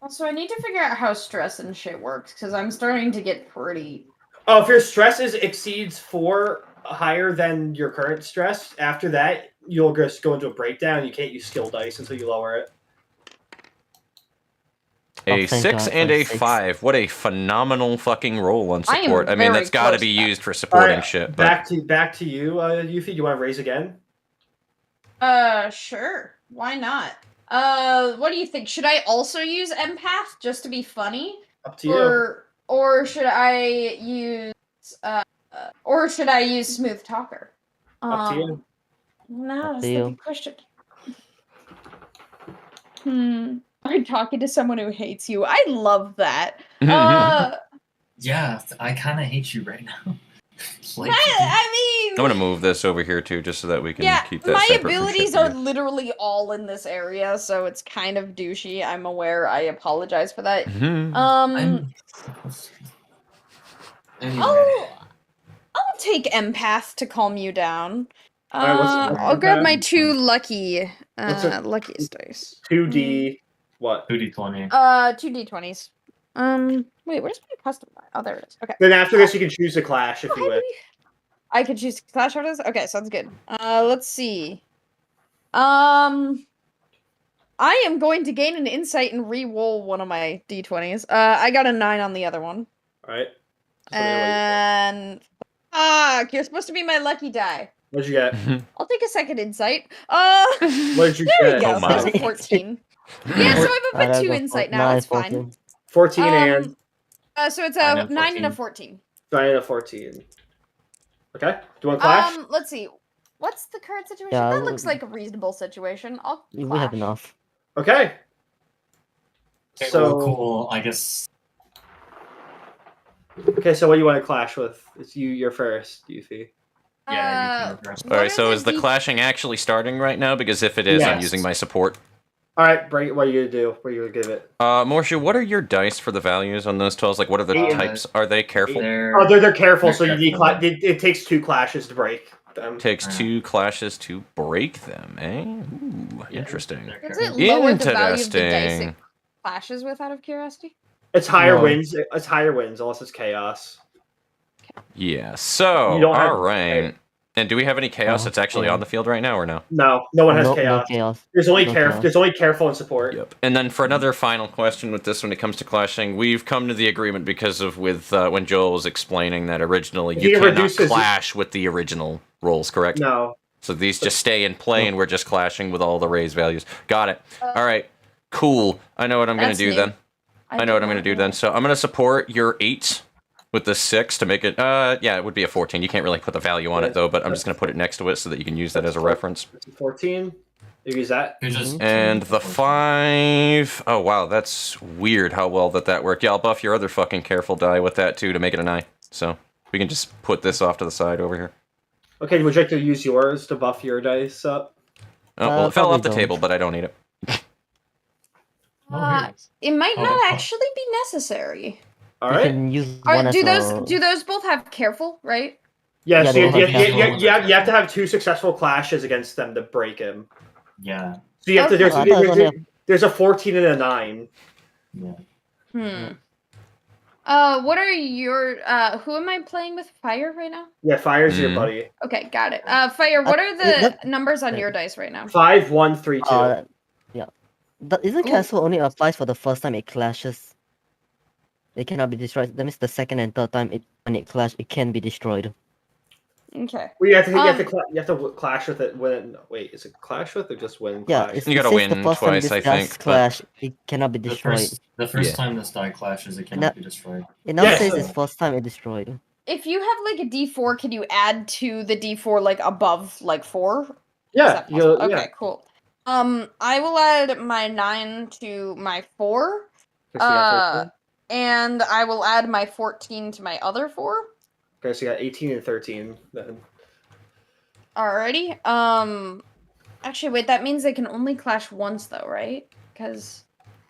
Also, I need to figure out how stress and shit works because I'm starting to get pretty. Oh, if your stress exceeds 4 higher than your current stress, after that you'll just go into a breakdown. You can't use skill dice until you lower it. A 6 and a 5. What a phenomenal fucking roll on support. I mean, that's got to be used for supporting shit. But... Back to you, Yuffie. Do you want to raise again? Sure. Why not? What do you think? Should I also use empath just to be funny? Up to you. Or should I use smooth talker? Up to you. No, that's a good question. I'm talking to someone who hates you. I love that. Yeah, I kind of hate you right now. I mean, I'm gonna move this over here too, just so that we can keep that. My abilities are literally all in this area, so it's kind of douchey. I'm aware. I apologize for that. Anyway. I'll take empath to calm you down. What's I'll grab my 2 luckiest dice. 2D what? 2d20. 2d20s. Wait, where's my custom die? Oh, there it is. Okay. Then after this, you can choose a clash if you wish. I could choose clash after this? Okay, sounds good. Let's see. I am going to gain an insight and re-roll one of my d20s. I got a 9 on the other one. All right. And fuck, you're supposed to be my lucky die. What'd you get? I'll take a second insight. What did you There get? we go. Oh my. That's a 14. Yeah, so I'm up at 2 insight now. It's fine. 14 and So it's Nine a and 9 and a 14. 14. 9 and a 14. Okay. Do you want clash? Let's see. What's the current situation? Yeah, That looks like a reasonable situation. I'll We have clash. enough. Okay. Okay, So well, cool. I guess. okay. So what do you want to clash with? It's you're first, Yuffie. Yeah, you can reverse. All right, What so are is the D- clashing actually starting right now? Because if it is, I'm Yes. using my support. All right, break. What are you gonna do? What are you gonna give it? Morshu, what are your dice for the values on those 12s? Like, what are the Eight. types? Are they careful? Oh, they're careful. They're So you need. careful. It takes 2 clashes to break them. Takes Yeah. 2 clashes to break them, eh? Ooh, Yeah, interesting. they're Does careful. it lower the value of the dice it Interesting. clashes with, out of curiosity? It's higher No. wins. It's higher wins unless it's chaos. Yeah, so, You don't have- alright. And do we have any chaos Oh, that's actually yeah. on the field right now, or no? No one has No chaos. chaos. There's only No careful. chaos. There's only careful and support. Yep. And then for another final question with this when it comes to clashing, we've come to the agreement because of when Joel was explaining that originally If you he cannot reduces- clash with the original rolls, correct? No. So these just stay in play and we're just clashing with all the raised values. Got it. Alright. Cool. I know what I'm gonna That's do new. then. I know what I'm gonna do then. So I'm gonna support your 8 with the 6 to make it yeah, it would be a 14. You can't really put the value on it though, but I'm just gonna put it next to it so that you can use that as a reference. It's a 14. You use that. You're just And the 5. Oh wow, that's weird how well that worked. Yeah, I'll buff your other fucking careful die with that too to make it an eye. So we can just put this off to the side over here. Okay, would you like to use yours to buff your dice up? Oh, well, it fell off the probably table, don't. but I don't need it. Oh, here it is. It might Oh, not oh. actually be necessary. All You right. can use one as Do a... those both have careful, right? Yeah. Yeah, So they you, all have you, careful. you have to have 2 successful clashes against them to break him. Yeah. So you have to. Okay. There's, I thought it was there's, only there's a 14 and a 9. Yeah. What are your who am I playing with? Fire right now? Yeah, fire's your Mm. buddy. Okay, got it. Fire, what are the Yep. numbers on your dice right now? 5, 1, 3, 2. yeah. Isn't Cool. castle only applies for the first time it clashes? It cannot be destroyed. That means the second and third time when it clashes, it can be destroyed. Okay. Well, you have to Um, you have to clash with it when. Wait, is it clash with or just win? Yeah, Clash? it's, You it gotta says the win first time twice, this I dice think, but- clash, it cannot be The destroyed. first Yeah. time this die clashes, it that- cannot be destroyed. It now Yes. says it's first time it destroyed. If you have like a D4, can you add to the D4 like above like 4? Is Yeah, that possible? you'll, Okay, cool. I will add my 9 to my 4. Okay, so you got 13. And I will add my 14 to my other 4. Okay, so you got 18 and 13 then. Alrighty. Actually, wait. That means they can only clash once, though, right? Because,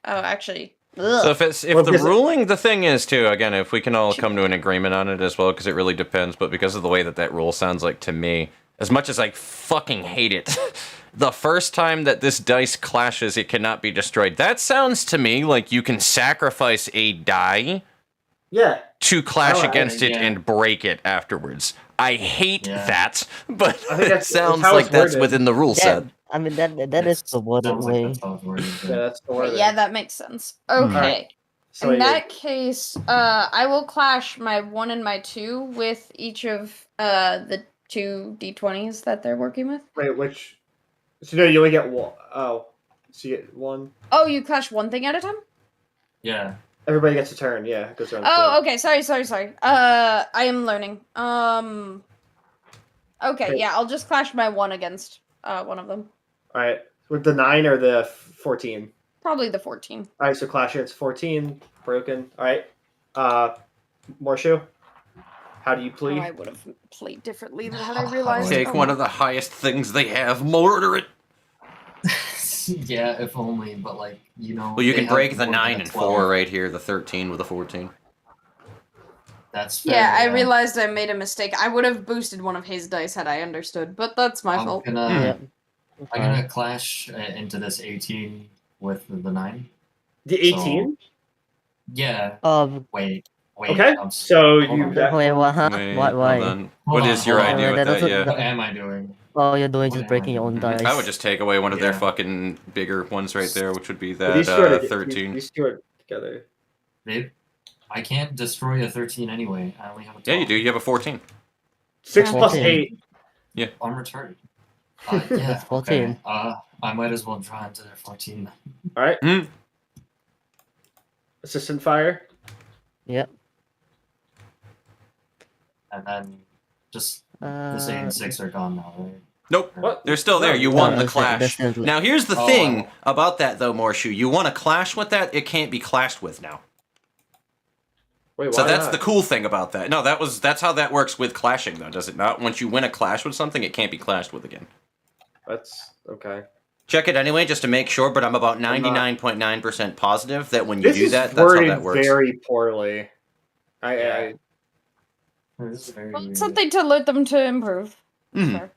actually. Ugh. So if Well, the because- ruling, the thing is too, again, if we can all come to an agreement on it as well, because it really depends, but because of the way that rule sounds like to me, as much as I fucking hate it, the first time that this dice clashes, it cannot be destroyed. That sounds to me like you can sacrifice a die Yeah. to clash Oh, against it yeah. and break it afterwards. I hate Yeah. that, but I think it that's sounds how like it's that's worded. within the rule set. I mean that is It's- the worded sounds like way. that's how it's worded, Yeah, that's the word. yeah, that makes sense. Okay. Alright. So In you- that case, I will clash my 1 and my 2 with each of the 2 D20s that they're working with. wait, which? So no, you only get one. Oh, so you get one. Oh, you clash one thing at a time? Yeah. Everybody gets a turn. Yeah, it goes around. the Oh, turn. okay. Sorry. I am learning. Okay, Okay. yeah, I'll just clash my 1 against one of them. All right, with the 9 or the 14. Probably the 14. All right, so clash against 14, broken. All right, Morshu, how do you Oh, plead? I would have played differently than had I realized. Take one of the highest things they have, murder it. Yeah, if only, but like, you know. Well, you they can have break the more than 9 a and 12. 4 right here, the 13 with a 14. That's fair, Yeah, I realized I made a mistake. I would have boosted one of his dice had I understood, but that's my I'm fault. gonna, Yeah. I'm gonna clash into this 18 with the 9. The 18. Yeah. Wait. Okay, I'm so hold you. on. that- Wait, what? Huh? Wait, Why? hold on. What Hold is on, your hold on. idea with That that? doesn't- Yeah. What am I doing? all you're doing is just breaking your own dice. I would just take away one of their Yeah. fucking bigger ones right there, which would be But that these two are 13. These two are together. Babe, I can't destroy a 13 anyway. I only have a 12. Yeah, you do. You have a 14. 6 plus 14. 8. I'm retarded. Yeah, That's 14. Okay. I might as well draw into their 14. All right. Mm. Assistant fire. Yep. And then just the same 6 are gone now, right? Nope. What? They're still there. You No, won the that's clash. definitely- Now, here's the Oh, thing wow. about that, though, Morshu. You want to clash with that, it can't be clashed with now. Wait, So why that's not? the cool thing about that. No, that's how that works with clashing, though, does it not? Once you win a clash with something, it can't be clashed with again. That's okay. Check it anyway, just to make sure, but I'm about 99.9% positive that when you do that, that's how worded that works. very poorly. Yeah. This is very Well, weird. something to let them to improve. Mhm. Fair.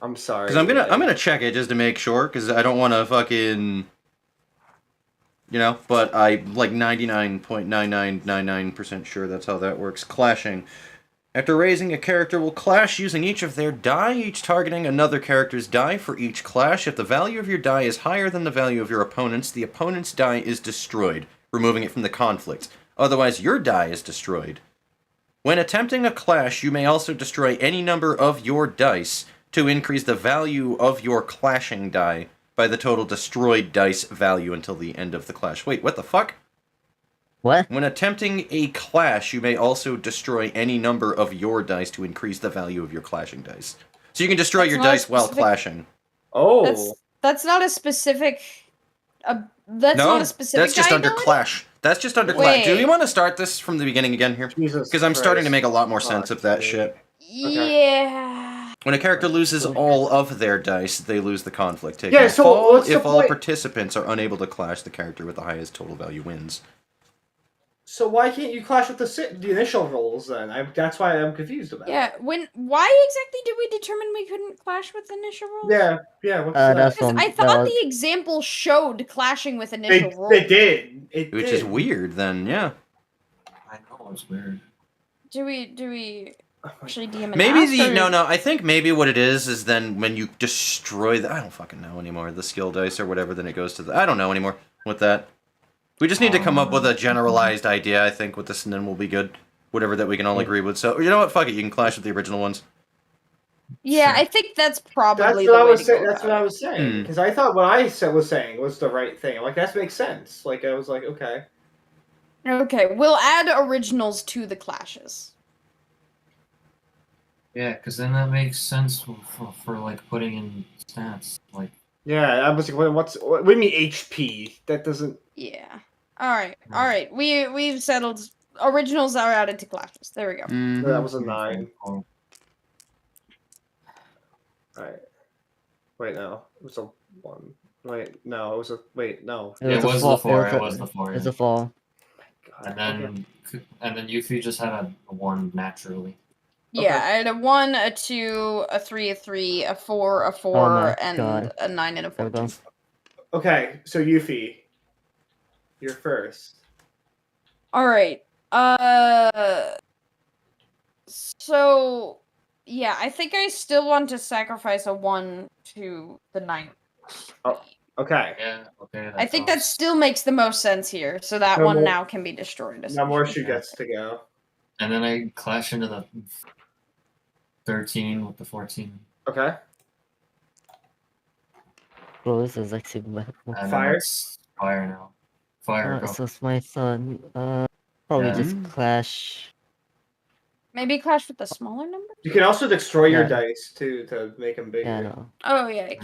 I'm sorry. Because I'm gonna check it just to make sure, because I don't want to fucking, but I like 99.9999% sure that's how that works. Clashing. After raising, a character will clash using each of their die, each targeting another character's die for each clash. If the value of your die is higher than the value of your opponent's, the opponent's die is destroyed, removing it from the conflict. Otherwise, your die is destroyed. When attempting a clash, you may also destroy any number of your dice to increase the value of your clashing die by the total destroyed dice value until the end of the clash. Wait, what the fuck? What? When attempting a clash, you may also destroy any number of your dice to increase the value of your clashing dice. So you can destroy That's your not dice while specific- clashing. Oh. That's not a specific. That's not a specific. that's just die under ability? clash. That's just under clash. Do Wait. you want to start this from the beginning again here? Jesus Because I'm starting to Christ. make a lot more sense Fuck of that me. shit. Yeah. When a character loses all of their dice, they lose the conflict. Taking Yeah, a so fall, what's the if all point? participants are unable to clash, the character with the highest total value wins. So why can't you clash with the initial rolls then? That's why I'm confused about. Yeah. Why exactly did we determine we couldn't clash with initial rolls? Yeah. Yeah. What's That's that? Because from I thought the example showed clashing with initial rolls. They did. It Which did. is weird then, yeah. I know, it's weird. Do we actually DM an Maybe ask, the or- no, I think maybe what it is then when you destroy I don't fucking know anymore, the skill dice or whatever, then it goes to the I don't know anymore with that. We just need to come up with a generalized idea, I think, with this, and then we'll be good. Whatever that we can all agree with. So you know what? Fuck it. You can clash with the original ones. Yeah, Sure. I think that's probably That's the what I way was to saying. go That's what about I it. was saying. Hmm. Because I thought what I was saying was the right thing. Like that makes sense. Like I was like, okay. Okay, we'll add originals to the clashes. Yeah, because then that makes sense for like putting in stats. Like, Yeah, I was like, what do you mean HP? That doesn't. Yeah. All right. We've settled. Originals are added to clashes. There we go. Mm-hmm. That was a okay, 9. cool. Alright. Wait, no. It was a 1. Wait, no. It was a. Wait, no. It was the 4. It was the 4. It's a 4. God, And then Yuffie just had a 1 naturally. Yeah, I had a 1, a 2, a 3, a 3, a 4, a 4, my and God. a 9 and a There we 14. go. Okay, so Yuffie, you're first. All right. So yeah, I think I still want to sacrifice a 1 to the 9. Oh, okay. Yeah, okay. I think that still makes the most sense here. So that No one more- now can be destroyed. Now essentially. Morshu gets to go. And then I clash into the 13 with the 14. Okay. Bro, this is actually bad. And Fire? then it's fire now. Fire, go. So it's my son. Probably Yeah. just clash. Maybe clash with the smaller number. You can also destroy your Yeah. dice too to make them bigger. Yeah, no. Oh yeah.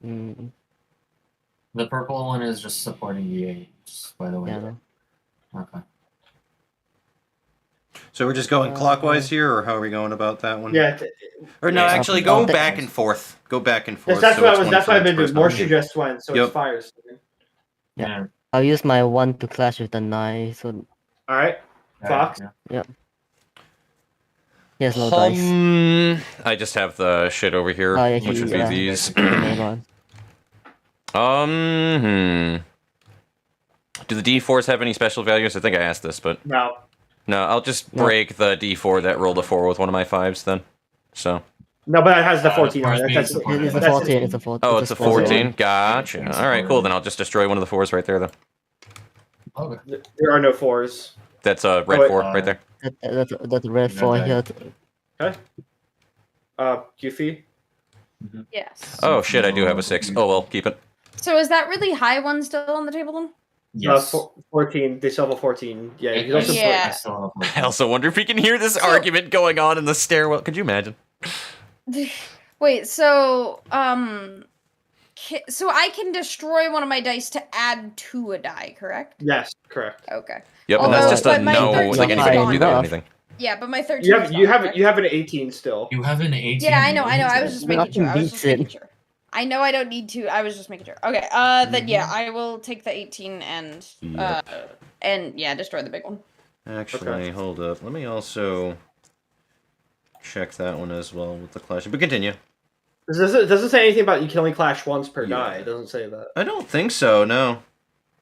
Mm, The purple one is just supporting the 8, just by the way. yeah, no. Okay. So we're just going clockwise here, or how are we going about that one? Yeah. Or no, Yeah. actually, I'll go take back those. and forth. Go back and forth. That's so what I it's was. one That's for what I've each been doing. person. Morshu just went, so Yep. it's fire. Yeah. Yeah. I'll use my 1 to clash with the 9, so All right. Fox? Yeah. he has no dice. I just have the shit over here, Oh, yeah, which he- would be yeah. these. The main one. Do the D4s have any special values? I think I asked this, but No. No, I'll just No. break the D4 that rolled a 4 with one of my 5s then. So. No, but it has the 14 on force it. being That's, supported. It's a that's 14. It's a 14. Oh, it's a spoiler. 14. Gotcha. Yeah, All right, cool. Then I'll just destroy one of the 4s right there. Then Okay. There are no 4s. that's a red wait. 4 right there. That's a red 4 here. Yuffie? Yes. Oh shit, I do have a 6. Oh well, keep it. So is that really high one still on the table then? Yes. 14. They still have a 14. Yeah, you can also Yeah. I still have I also wonder if you can hear this So- argument going on in the stairwell. Could you imagine? Wait, so so I can destroy one of my dice to add to a die, correct? Yes, correct. Okay. Yep, and that's Although- just a but my no. 13 Like is anybody can gone. do that or anything. Yeah, but my 13 You is have gone, you have correct? you have an 18 still. You have an 18. Yeah, I know. I was just making sure. Nothing I was just beats it. making sure. I know I don't need to. I was just making sure. Okay. Then yeah, I will take the 18 and Yep. and yeah, destroy the big one. Actually, Okay. hold up. Let me also check that one as well with the clash. But continue. It doesn't say anything about you can only clash once per Yeah. die. It doesn't say that. I don't think so. No.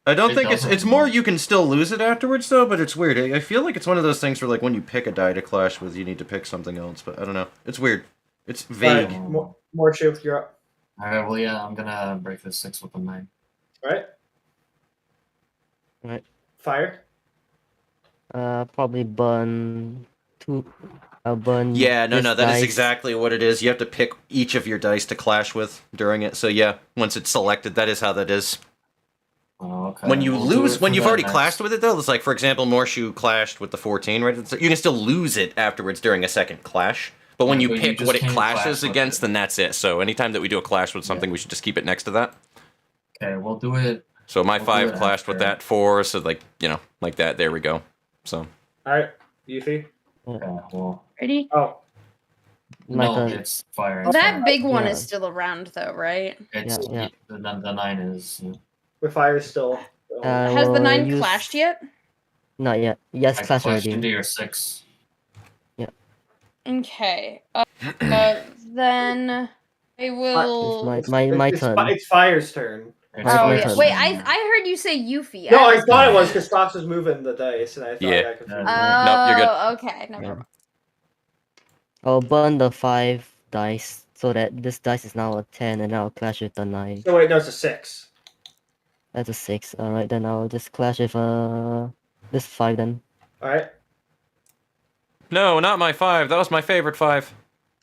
I don't It think it's doesn't. more you can still lose it afterwards though, but it's weird. I feel like it's one of those things where like when you pick a die to clash with, you need to pick something else, but I don't know. It's weird. It's vague. Alright, more shift, you're up. Alright, well, yeah, I'm gonna break this 6 with a 9. Alright. Right. Fire. Probably burn 2. I'll burn. Yeah, no, this that is dice. exactly what it is. You have to pick each of your dice to clash with during it. So yeah, once it's selected, that is how that is. Oh, okay. When you We'll do lose, it when for you've the already next- clashed with it though, it's like for example, Morshu clashed with the 14, right? You can still lose it afterwards during a second clash. But when Yeah, you but you pick just what it can't clashes clash with against, it. then that's it. So anytime that we do a clash with something, we should just keep it next to that. Okay, we'll do it. So my We'll do 5 it clashed with after. that 4, so like, like that. There we go. So Alright. Yuffie. Okay, well. Ready? Oh. My no, turn. it's fire. Well, it's that fire. big one Yeah. is still around though, right? It's, Yeah. The 9 is. The fire is still. I Has the will 9 use- clashed yet? Not yet. Yes, I clash clashed into already. your 6. Okay. Then I will. It's my turn. It's Fire's turn. It's My Oh fire's yeah. turn. Wait, turn, I heard you say Yuffie. No, I was thought it was confused. because Fox was moving the dice, and I thought Yeah. I got confused. Nope, you're good. Oh, okay. No Yeah. problem. I'll burn the 5 dice so that this dice is now a 10, and I'll clash with the 9. No, wait, no, it's a 6. That's a 6. Alright, then I'll just clash with this 5 then. Alright. no, not my 5. That was my favorite 5.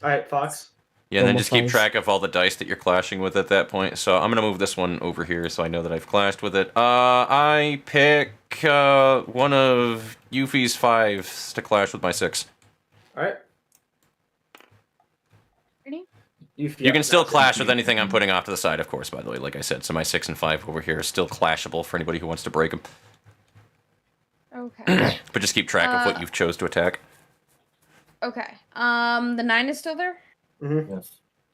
Alright, Fox. Yeah, and then Almost just keep nice. track of all the dice that you're clashing with at that point. So I'm gonna move this one over here so I know that I've clashed with it. I pick one of Yuffie's 5s to clash with my 6. Alright. Ready? You can still clash with anything I'm putting off to the side, of course, by the way, like I said. So my 6 and 5 over here are still clashable for anybody who wants to break them. Okay. But just keep track of what you've chose to attack. Okay. The 9 is still there. Yes.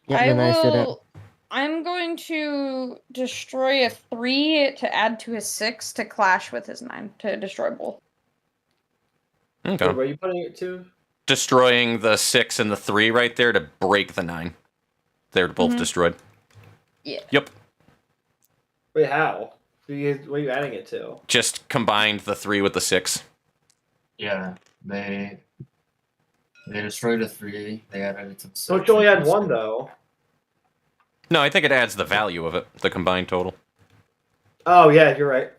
Yep, then I still that. I'm going to destroy a 3 to add to his 6 to clash with his 9 to destroy both. Okay. Where are you putting it to? Destroying the 6 and the 3 right there to break the 9. They're both Mhm. destroyed. Yeah. Yep. Wait, how? What are you adding it to? Just combined the 3 with the 6. Yeah, they destroyed a 3. They added it to the 6. Don't you only add 1, though? No, I think it adds the value of it, the combined total. Oh, yeah, you're right.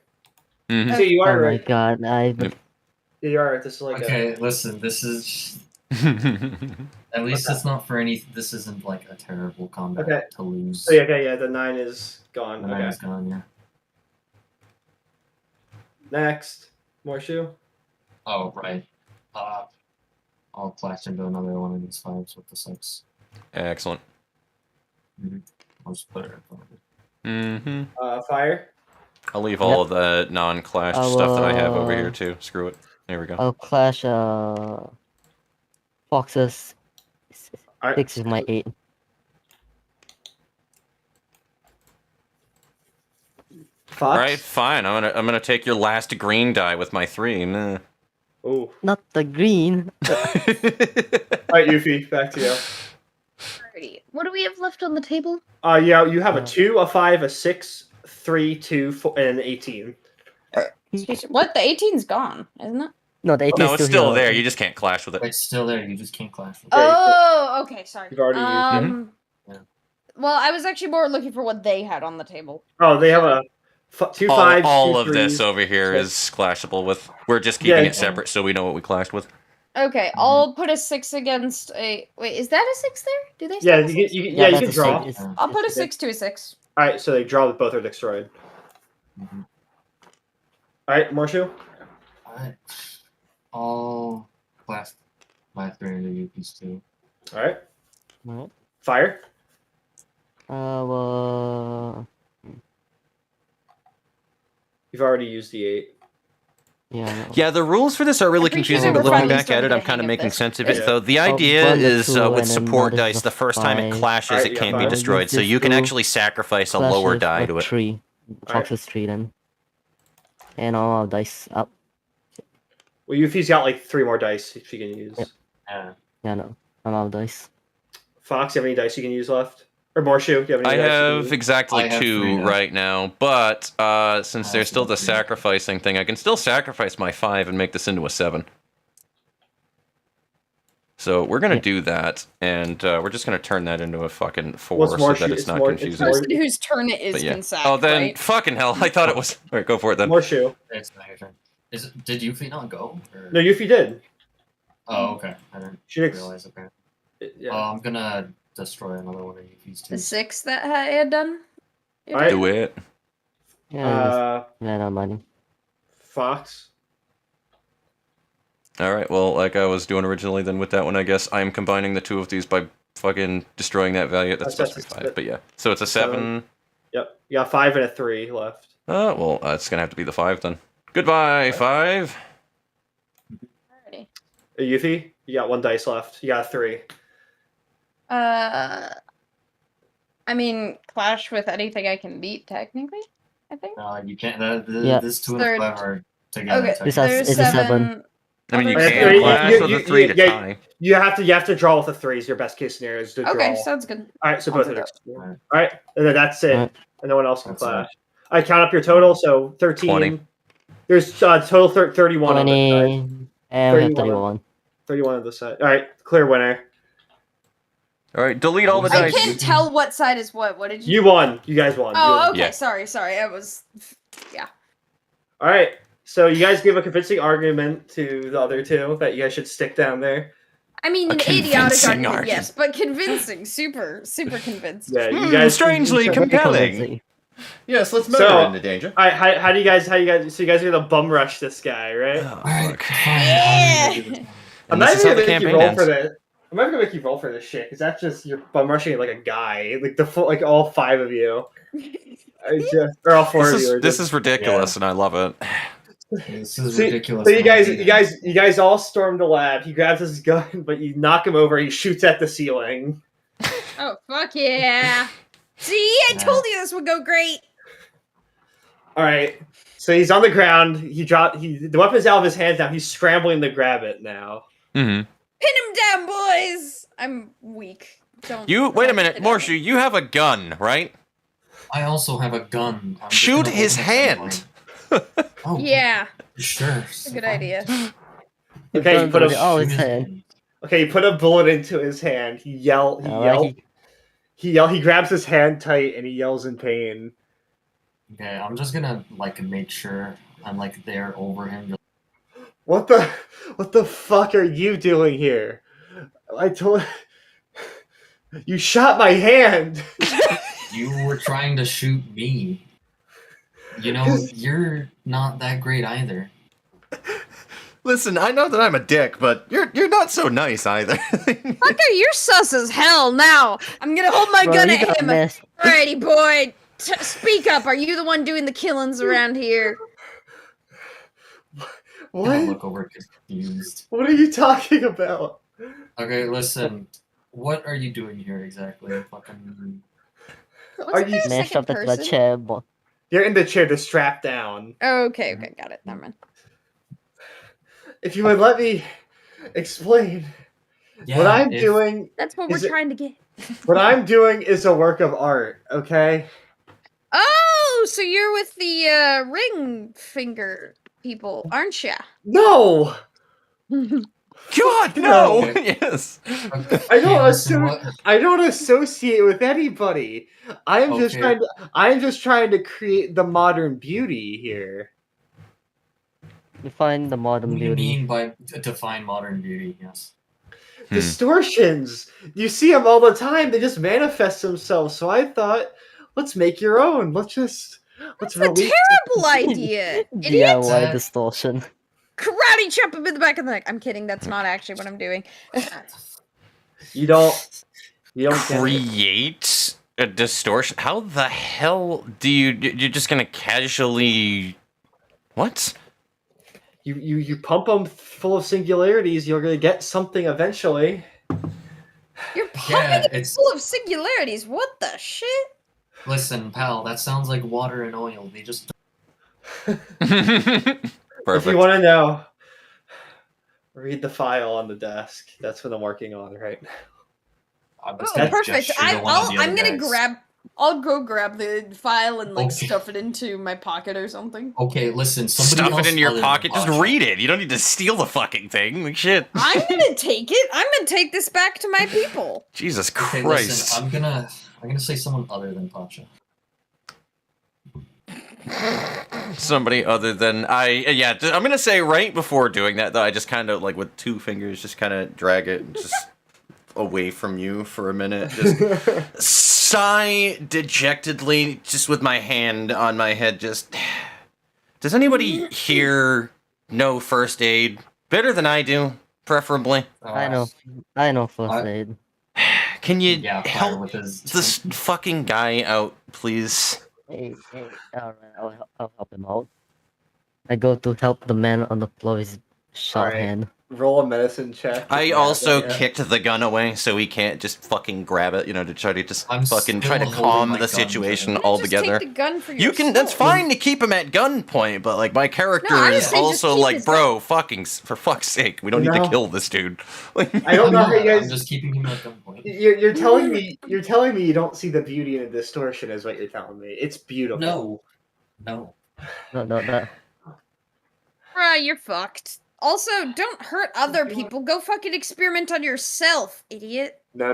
Mhm. See, you Oh are my right. god, Yeah, you are right. This is like Okay, listen, this is. At least Okay. it's not for any. This isn't like a terrible combat Okay. to lose. Oh, yeah, okay, yeah, the 9 is gone. The 9 Okay. is gone, yeah. Next. Morshu? Oh, right. I'll clash into another one of these 5s with the 6. Excellent. I'll just put it in front of it. Mm-hmm. Fire? I'll leave all of the non-clashed stuff that I have over here, will- too. Screw it. There we go. I'll clash Fox's Alright. 6 with my 8. Fox? Alright, fine. I'm gonna take your last green die with my 3. Meh. Ooh. Not the green. Alright, Yuffie, back to you. Alrighty. What do we have left on the table? Yeah, you have a Yeah. 2, a 5, a 6, 3, 2, 4, and an 18. What? The 18's gone, isn't it? No, the 18 No, is it's still there. here. You just can't clash with it. It's still there. You just can't clash with it. Oh, okay, sorry. You've already used Yeah. Well, I was actually more looking for what they had on the table. Oh, they have a 2 All, 5s, all 2 of this 3s. over here is clashable with. We're just keeping Yeah. it separate so we know what we clashed with. Okay, I'll put a 6 against a. Wait, is that a 6 there? Do they? Yeah, Stack a you, six? you, yeah, Yeah, you that's can a draw. six. I'll put a Okay. 6 to a 6. All right, so they draw with both are destroyed. Mhm. All right, Morshu. Alright. I'll blast my 3 into you, piece 2. All right, Alright. fire. Well, You've already used the 8. yeah. No. Yeah, the rules for this are really I'm pretty confusing, sure but we're looking finally back at starting it, to I'm get kind of hang of making this. sense of it. Yeah. So the idea one, the is 2, with and then support modest dice, is the first time it 5. clashes, Alright, it you can't got be 5. destroyed. So This you can two actually sacrifice a lower Clashes die with to it. 3. Clashes 3 then. And all our dice up. Well, Yuffie's got like 3 more dice she can use. Yep. Yeah. Yeah, no. I'm out of dice. Fox, you have any dice you can use left? Or Morshu, do you have any I dice you can have use? exactly I have 2 3 now. right now, but since I there's also still the have 3 now. sacrificing thing, I can still sacrifice my 5 and make this into a 7. So we're gonna Yeah. do that, and we're just gonna turn that into a fucking 4 What's so more that shoot- it's it's not more- it's confusing. more- Person whose turn it is But yeah. can sack, Oh, then right? fucking hell! I thought it was. All right, go for it then. Morshu. It's not your turn. Did Yuffie not go? Or... No, Yuffie did. Oh, okay. I didn't She ex- realize. Okay. Yeah. I'm gonna destroy another one of Yuffie's The too. 6 that I had done. You're Alright. Do it. Yeah, Uh, yeah, no money. Fox. All right. Well, like I was doing originally, then with that one, I guess I'm combining the 2 of these by fucking destroying that value. That's supposed to be 5, but yeah. So it's a 7. Yep. You got 5 and a 3 left. Well, it's gonna have to be the 5 then. Goodbye, 5. Alrighty. Yuffie, you got 1 dice left. You got a 3. I mean, clash with anything I can beat, technically. I think. You can't. Yeah. This 2 and Third. 5 are together. Okay, This technically. has- there's it's a 7. seven. I mean, you Other can side. clash with a 3 to tie. You have to draw with a 3 is your best case scenario is to Okay, draw. sounds good. Alright, so I'll both do are that. All right, and then that's it. Alright. And no one else can That's clash. I count up your total, so 13. 20. There's total 31 on the side. 20. And we have 31. 31. 31 on the side. All right, clear winner. All right, delete all the I I dice. can't tell what side is what. What did you? You won. You guys won. You Oh, won. okay. Yeah. Sorry. I was. All right. So you guys give a convincing argument to the other 2 that you guys should stick down there. I mean, A an idiotic convincing argument, argument. yes, but convincing, super convinced. Yeah, you guys. strangely All Very compelling. convincing. Yes, let's murder So- into danger. right. How do you guys? So you guys are gonna bum rush this guy, right? Alright, fine. Yeah. I'm And not this is even how the gonna make you campaign roll ends. for this. I'm not gonna make you roll for this shit because that's just you're bum rushing like a guy, like the full, like all 5 of you, or all 4 of you. This is ridiculous, and I love it. This is See, ridiculous. So you guys all storm the lab. He grabs his gun, but you knock him over. He shoots at the ceiling. Oh fuck yeah! See, I told you this would go great. All right. So he's on the ground. The weapon's out of his hands now. He's scrambling to grab it now. Mm-hmm. Pin him down, boys. I'm weak. Don't. Wait a don't minute, get at me. Morshu. You have a gun, right? I also have a gun. I'm just Shoot gonna his open it hand. Oh, Yeah, sure. it's a good idea. Okay, you put Burns a all Shoot his his hand. hand. okay. You put a bullet into his hand. He yelled. Alright, He grabs his hand tight and he yells in pain. Okay, I'm just gonna make sure I'm there over him. What the fuck are you doing here? I told you shot my hand. You were trying to shoot me. You know, you're not that great either. Listen, I know that I'm a dick, but you're not so nice either. Fucker, you're sus as hell. Now I'm gonna hold my bro, gun you at got him. messed. Alrighty, boy. Speak up. Are you the one doing the killings around here? I What? look over confused. What are you talking about? Okay, listen. What are you doing here exactly? Fucking. Wasn't Are you- there a Mashed second up the person? chair, boy. You're in the chair, to strap down. Oh, okay, got it. Never mind. If you would let me explain, Yeah, what I'm if- doing, That's what Is we're it- trying to get. what I'm doing is a work of art. Okay. Oh, so you're with the ring finger people, aren't ya? No, God, no! Yes. I don't associate with anybody. I am just trying to create the modern beauty here. Define the What modern do you beauty. mean by define modern beauty? Yes. Distortions. You see them all the time. They just manifest themselves. So I thought, let's make your own. Let's That's a release. terrible idea, idiot! DIY distortion. Karate chop him in the back of the neck. I'm kidding. That's not actually what I'm doing. You don't get it. Create a distortion? How the hell do you're just gonna casually... What? You pump them full of singularities. You're gonna get something eventually. You're pumping it full of singularities. What the shit? Listen, pal, that sounds like water and oil. They just If you want to know, read the file on the desk. That's what I'm working on right now. Oh, perfect. I'm gonna grab. I'll go grab the file and like stuff it into my pocket or something. Okay, listen. Stuff it in your pocket. Just read it. You don't need to steal the fucking thing. Like shit. I'm gonna take it. I'm gonna take this back to my people. Jesus Okay, Christ. listen, I'm gonna say someone other than Pacha. Somebody other than I'm gonna say right before doing that though, I just kind of like with 2 fingers just kind of drag it just away from you for a minute, just sigh dejectedly, just with my hand on my head. Just, does anybody here know first aid better than I do, preferably? I know first aid. Can you help this fucking guy out, please? Hey, alright, I'll help him out. I go to help the man on the floor with his shot hand. Roll a medicine check. I also kicked the gun away so he can't just fucking grab it, to try to just try to calm the situation altogether. Take the gun for you can, that's fine to keep him at gunpoint, but like my character is also like, bro, for fuck's sake, we don't need to kill this dude. I don't know how you guys. I'm just keeping him at gunpoint. You're telling me you don't see the beauty in a distortion, is what you're telling me. It's beautiful. No. No. You're fucked. Also, don't hurt other people. Go fucking experiment on yourself, idiot. No.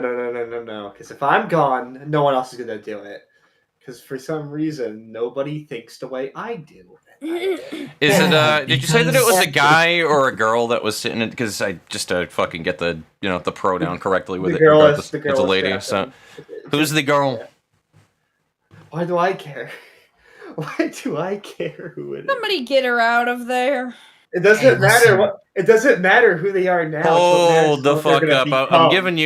Because if I'm gone, no one else is gonna do it. Because for some reason, nobody thinks the way I do. Is it? Did you say that it was a guy or a girl that was sitting in? Because I just fucking get the the pronoun correctly with it. Regardless, it's a lady. So, who's the girl? Why do I care? Why do I care who it is? Somebody get her out of there. It doesn't matter it doesn't matter who they are now. Hold the fuck up! I'm giving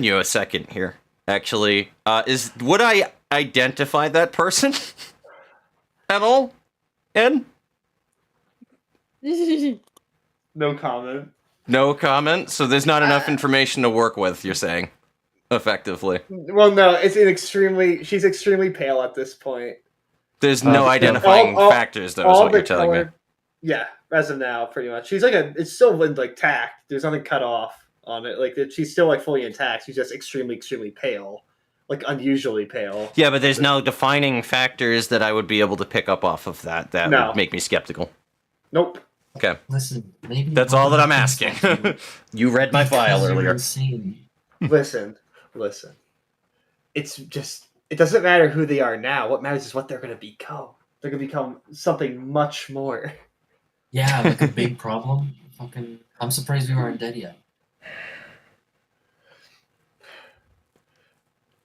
you a second here. Actually, would I identify that person at all? Ed? No comment. No comment. So there's not enough information to work with. You're saying, effectively. Well, no. She's extremely pale at this point. There's no identifying factors, though, is what you're telling me. Yeah, as of now, pretty much. She's it's still like tacked. There's nothing cut off on it. Like she's still like fully intact. She's just extremely pale, like unusually pale. Yeah, but there's no defining factors that I would be able to pick up off of that. That would make me skeptical. Nope. Okay. Listen, maybe that's all that I'm asking. You read my file earlier. Listen. It's just. It doesn't matter who they are now. What matters is what they're going to become. They're going to become something much more. Yeah, like a big problem. I'm surprised we aren't dead yet.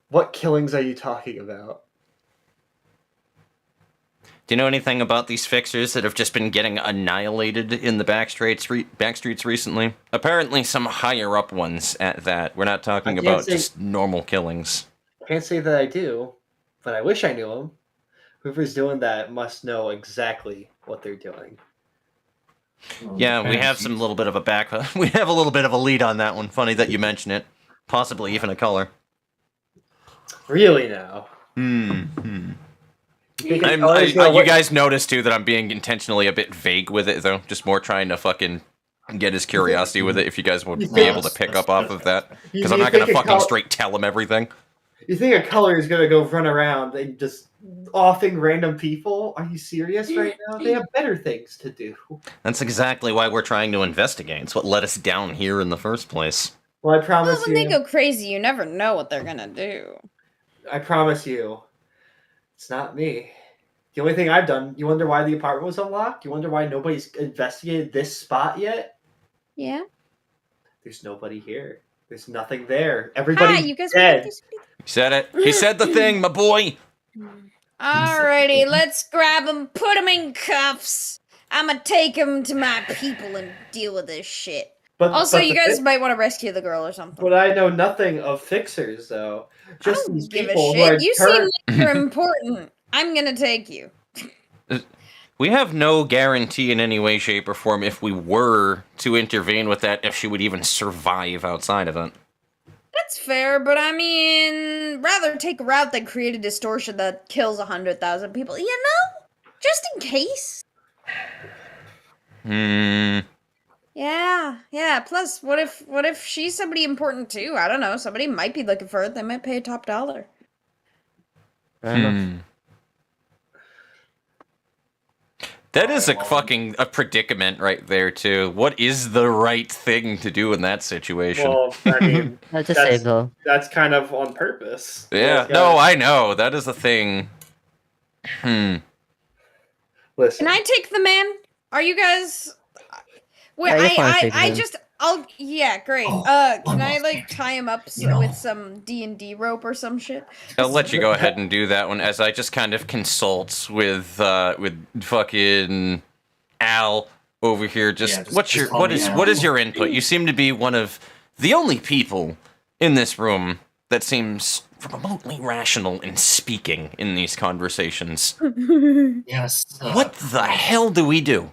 What killings are you talking about? Do you know anything about these fixers that have just been getting annihilated in the backstreets recently? Apparently some higher up ones at that. We're not talking about just normal killings. I can't say that I do, but I wish I knew him. Whoever's doing that must know exactly what they're doing. Yeah, we have some little bit of we have a little bit of a lead on that one. Funny that you mention it. Possibly even a color. Really now? You guys notice too that I'm being intentionally a bit vague with it, though. Just more trying to fucking get his curiosity with it. If you guys would be able to pick up off of that, because I'm not gonna fucking straight tell him everything. You think a color is gonna go run around and just offing random people? Are you serious right now? They have better things to do. That's exactly why we're trying to investigate. It's what led us down here in the first place. Well, I promise Well, when you. they go crazy, you never know what they're gonna do. I promise you, it's not me. The only thing I've done. You wonder why the apartment was unlocked? You wonder why nobody's investigated this spot yet? Yeah. There's nobody here. There's nothing there. Hi, Everybody's you guys dead. He said it. He said the thing, my boy. Alrighty, let's grab him, put him in cuffs. I'ma take him to my people and deal with this shit. Also, you guys might want to rescue the girl or something. But I know nothing of fixers, though. Just I don't these give a people who shit. are You seem like you're important. I'm gonna take you. We have no guarantee in any way, shape, or form if we were to intervene with that, if she would even survive outside of it. That's fair, but I mean, rather take a route than create a distortion that kills 100,000 people. You know, just in case. Yeah. Plus, what if she's somebody important too? I don't know. Somebody might be looking for it. They might pay a top dollar. Fair enough. That is a predicament right there too. What is the right thing to do in that situation? Well, I mean, Just save her. that's kind of on purpose. Yeah, no, I know. That is a thing. Listen. Can I take the man? Are you guys? Wait, Yeah, you're fine taking him. Yeah, great. Oh, Can I almost. like tie him up with some D&D rope or some shit? I'll let you go ahead and do that one as I just kind of consult with fucking Al over here. What is your input? You seem to be one of the only people in this room that seems remotely rational in speaking in these conversations. Yes. What the hell do we do?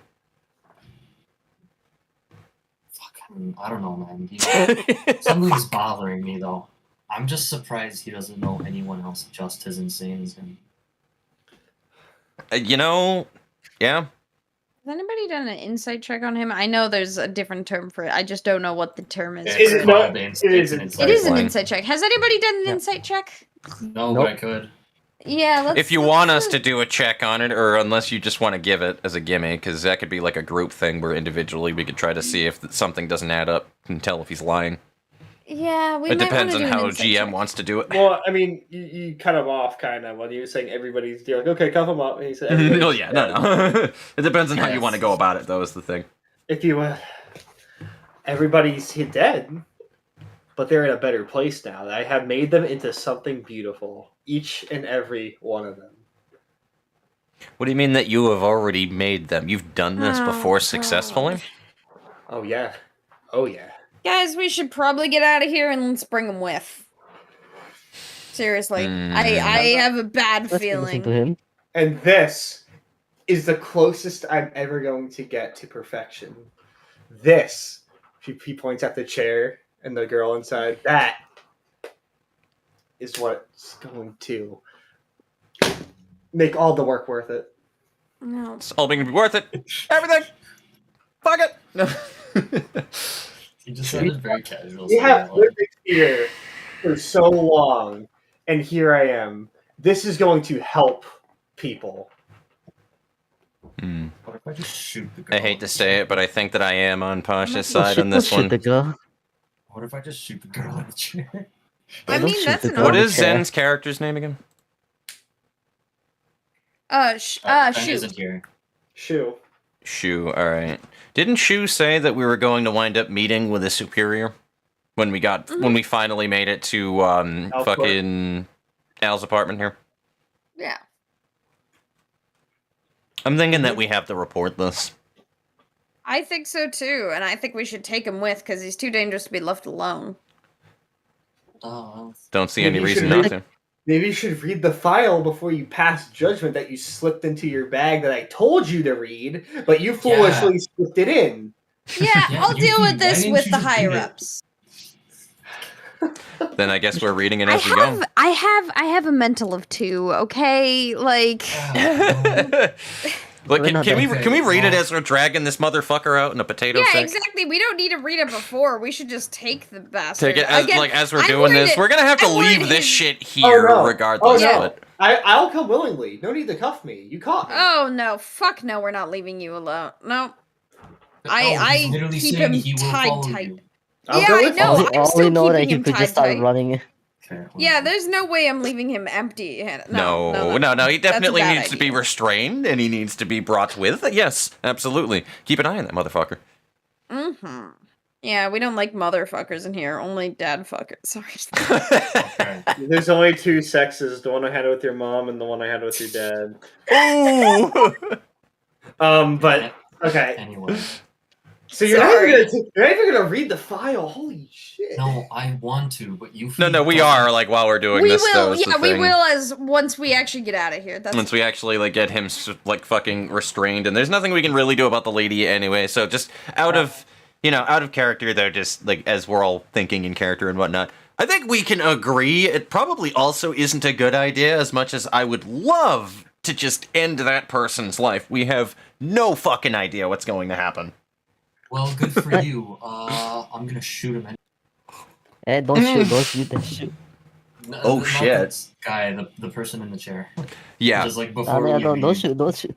I don't know, man. Something's bothering me, though. I'm just surprised he doesn't know anyone else just as insane as him. Yeah. Has anybody done an insight check on him? I know there's a different term for it. I just don't know what the term is. Is it not? It is an an insight It is an check. insight check. Has anybody done an insight check? No, Nope. but I could. Yeah, let's. If you want us to do a check on it, or unless you just want to give it as a gimme, because that could be like a group thing where individually we could try to see if something doesn't add up and tell if he's lying. Yeah, we It might depends on wanna do an how insight GM check. wants to do it. Well, I mean, you cut him off kind of when you were saying everybody's. You're like, okay, cuff him up. And he said, everybody's No, yeah, no. It depends on how you Yes. want to go about it, though, is the thing. If you, everybody's dead, but they're in a better place now. I have made them into something beautiful, each and every one of them. What do you mean that you have already made them? You've done this Oh, before God. successfully? Oh yeah. Guys, we should probably get out of here and let's bring him with. Seriously, I have a bad Let's listen feeling. to him. And this is the closest I'm ever going to get to perfection. This, he points at the chair and the girl inside. That is what's going to make all the work worth it. No. It's all being worth it. Everything. Fuck it. No. He just sounded very casual. We have lived here for so long, and here I am. This is going to help people. What if I just shoot the girl? I hate to say it, but I think that I am on Pasha's Oh, side shit, on this don't shoot one. the girl. What if I just shoot the girl in the chair? I Don't mean, shoot that's the an girl What in the is chair. Zen's character's name again? Ben shoot. isn't here. Shoo. Shu, alright. Didn't Shu say that we were going to wind up meeting with a superior? When we finally made it to, fucking Al's apartment here? Yeah. I'm thinking that we have to report this. I think so too, and I think we should take him with because he's too dangerous to be left alone. Oh, Don't see Maybe any you reason should not read to. Maybe you should read the file before you pass judgment that you slipped into your bag that I told you to read, but you foolishly slipped it in. Yeah, Yeah, I'll deal with this why with didn't the you just read higher it? ups. Then I guess we're reading it as we go. I have a mental of 2. Okay, like. Like, We're not can we there. read it as we're dragging this motherfucker out in a potato Yeah, sack? exactly. We don't need to read it before. We should just take the bastard. Take it as Again, as we're I'm doing worried this. that- We're gonna have to I'm worried leave this his- shit here no. regardless. Oh, no. But I'll come willingly. No need to cuff me. You caught me. Oh no! Fuck no! We're not leaving you alone. No. He's I literally keep saying him he will tied follow tight. you. I'll Yeah, go I with know. you. I'm all still we know that keeping he him could tied just start tight. running. Okay, Yeah, there's no way I'm leaving him empty-handed. no. He definitely needs to be restrained and he needs to be brought with. Yes, absolutely. Keep an eye on that motherfucker. Mm-hmm. Yeah, we don't like motherfuckers in here. Only dad fuckers. Sorry. Okay. There's only two sexes: the one I had with your mom and the one I had with your dad. Ooh. But okay. Anyway. So you're Sorry. not even gonna read the file. Holy shit! No, I want to, but you. No, we are like while we're doing We this. though, will. is the Yeah, we thing. will as once we actually get out of here. That's Once we actually like get him like fucking restrained, and there's nothing we can really do about the lady anyway. So just out of character, though, just like as we're all thinking in character and whatnot, I think we can agree it probably also isn't a good idea. As much as I would love to just end that person's life, we have no fucking idea what's going to happen. Well, good for you. I'm gonna shoot him. Don't shoot, don't shoot, don't shoot. Oh, Not shit. this guy, the person in the chair. Yeah. Just like before we Don't leave. shoot, don't shoot.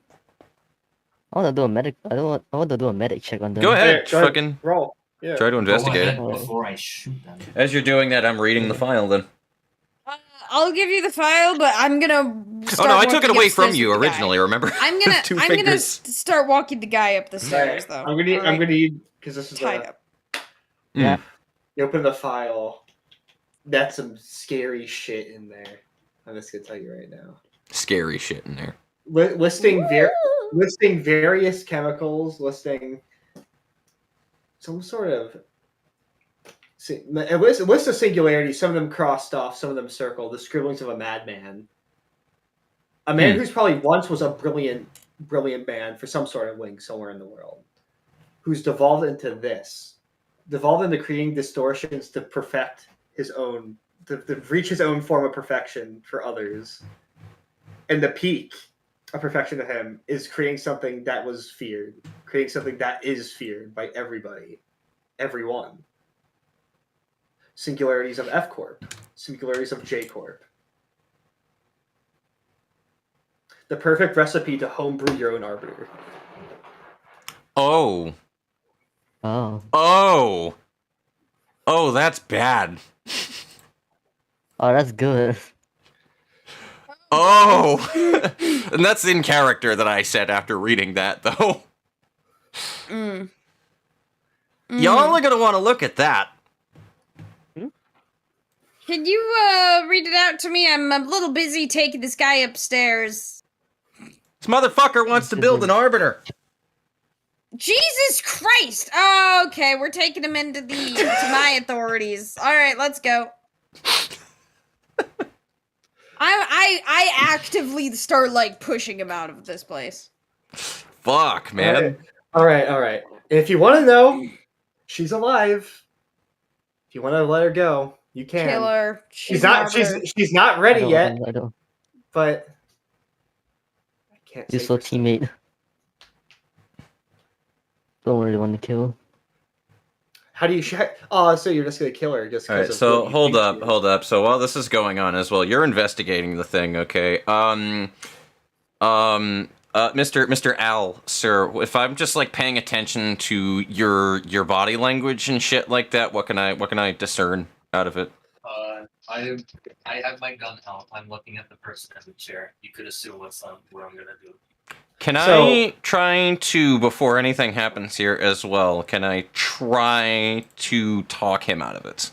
I want to do a medic. I want to do a medic check on them. Go ahead, Go ahead, fucking roll. Yeah. try to Go investigate ahead it. before I shoot them. As you're doing that, I'm reading the file then. I'll give you the file, but I'm gonna. Oh no, I took it walking away from upstairs you with the guy. originally. Remember? I'm gonna. Two I'm gonna fingers. start walking the guy up the stairs, though. I'm gonna need because this is tied up. Yeah. You open the file. That's some scary shit in there. I'm just gonna tell you right now. Scary shit in there. Listing various chemicals, listing some sort of. It lists a singularity. Some of them crossed off, some of them circled. The scribblings of a madman. A man who's probably once was a brilliant man for some sort of link somewhere in the world, who's devolved into creating distortions to perfect his own, to reach his own form of perfection for others. And the peak of perfection to him is creating something that was feared, creating something that is feared by everybody, everyone. Singularities of F Corp, singularities of J Corp. The perfect recipe to homebrew your own arbiter. Oh, that's bad. Oh, that's good. Oh, and that's in character that I said after reading that, though. Y'all are gonna want to look at that. Can you read it out to me? I'm a little busy taking this guy upstairs. This motherfucker wants to build an arbiter. Jesus Christ! Oh, okay, we're taking him into to my authorities. All right, let's go. I actively start like pushing him out of this place. Fuck, man. All right. If you want to know, she's alive. If you want to let her go, you can. Kill her. She's not ready yet. I don't. But I can't. You're say so for certain. teammate. Don't really want to kill. How do you check? Oh, so you're just gonna kill her just All because? right, so hold up. So while this is going on as well, you're investigating the thing, okay? Mr. Al, sir, if I'm just like paying attention to your body language and shit like that, what can I discern out of it? I have my gun out. I'm looking at the person in the chair. You could assume what I'm gonna do. Can I try to, before anything happens here as well, can I try to talk him out of it?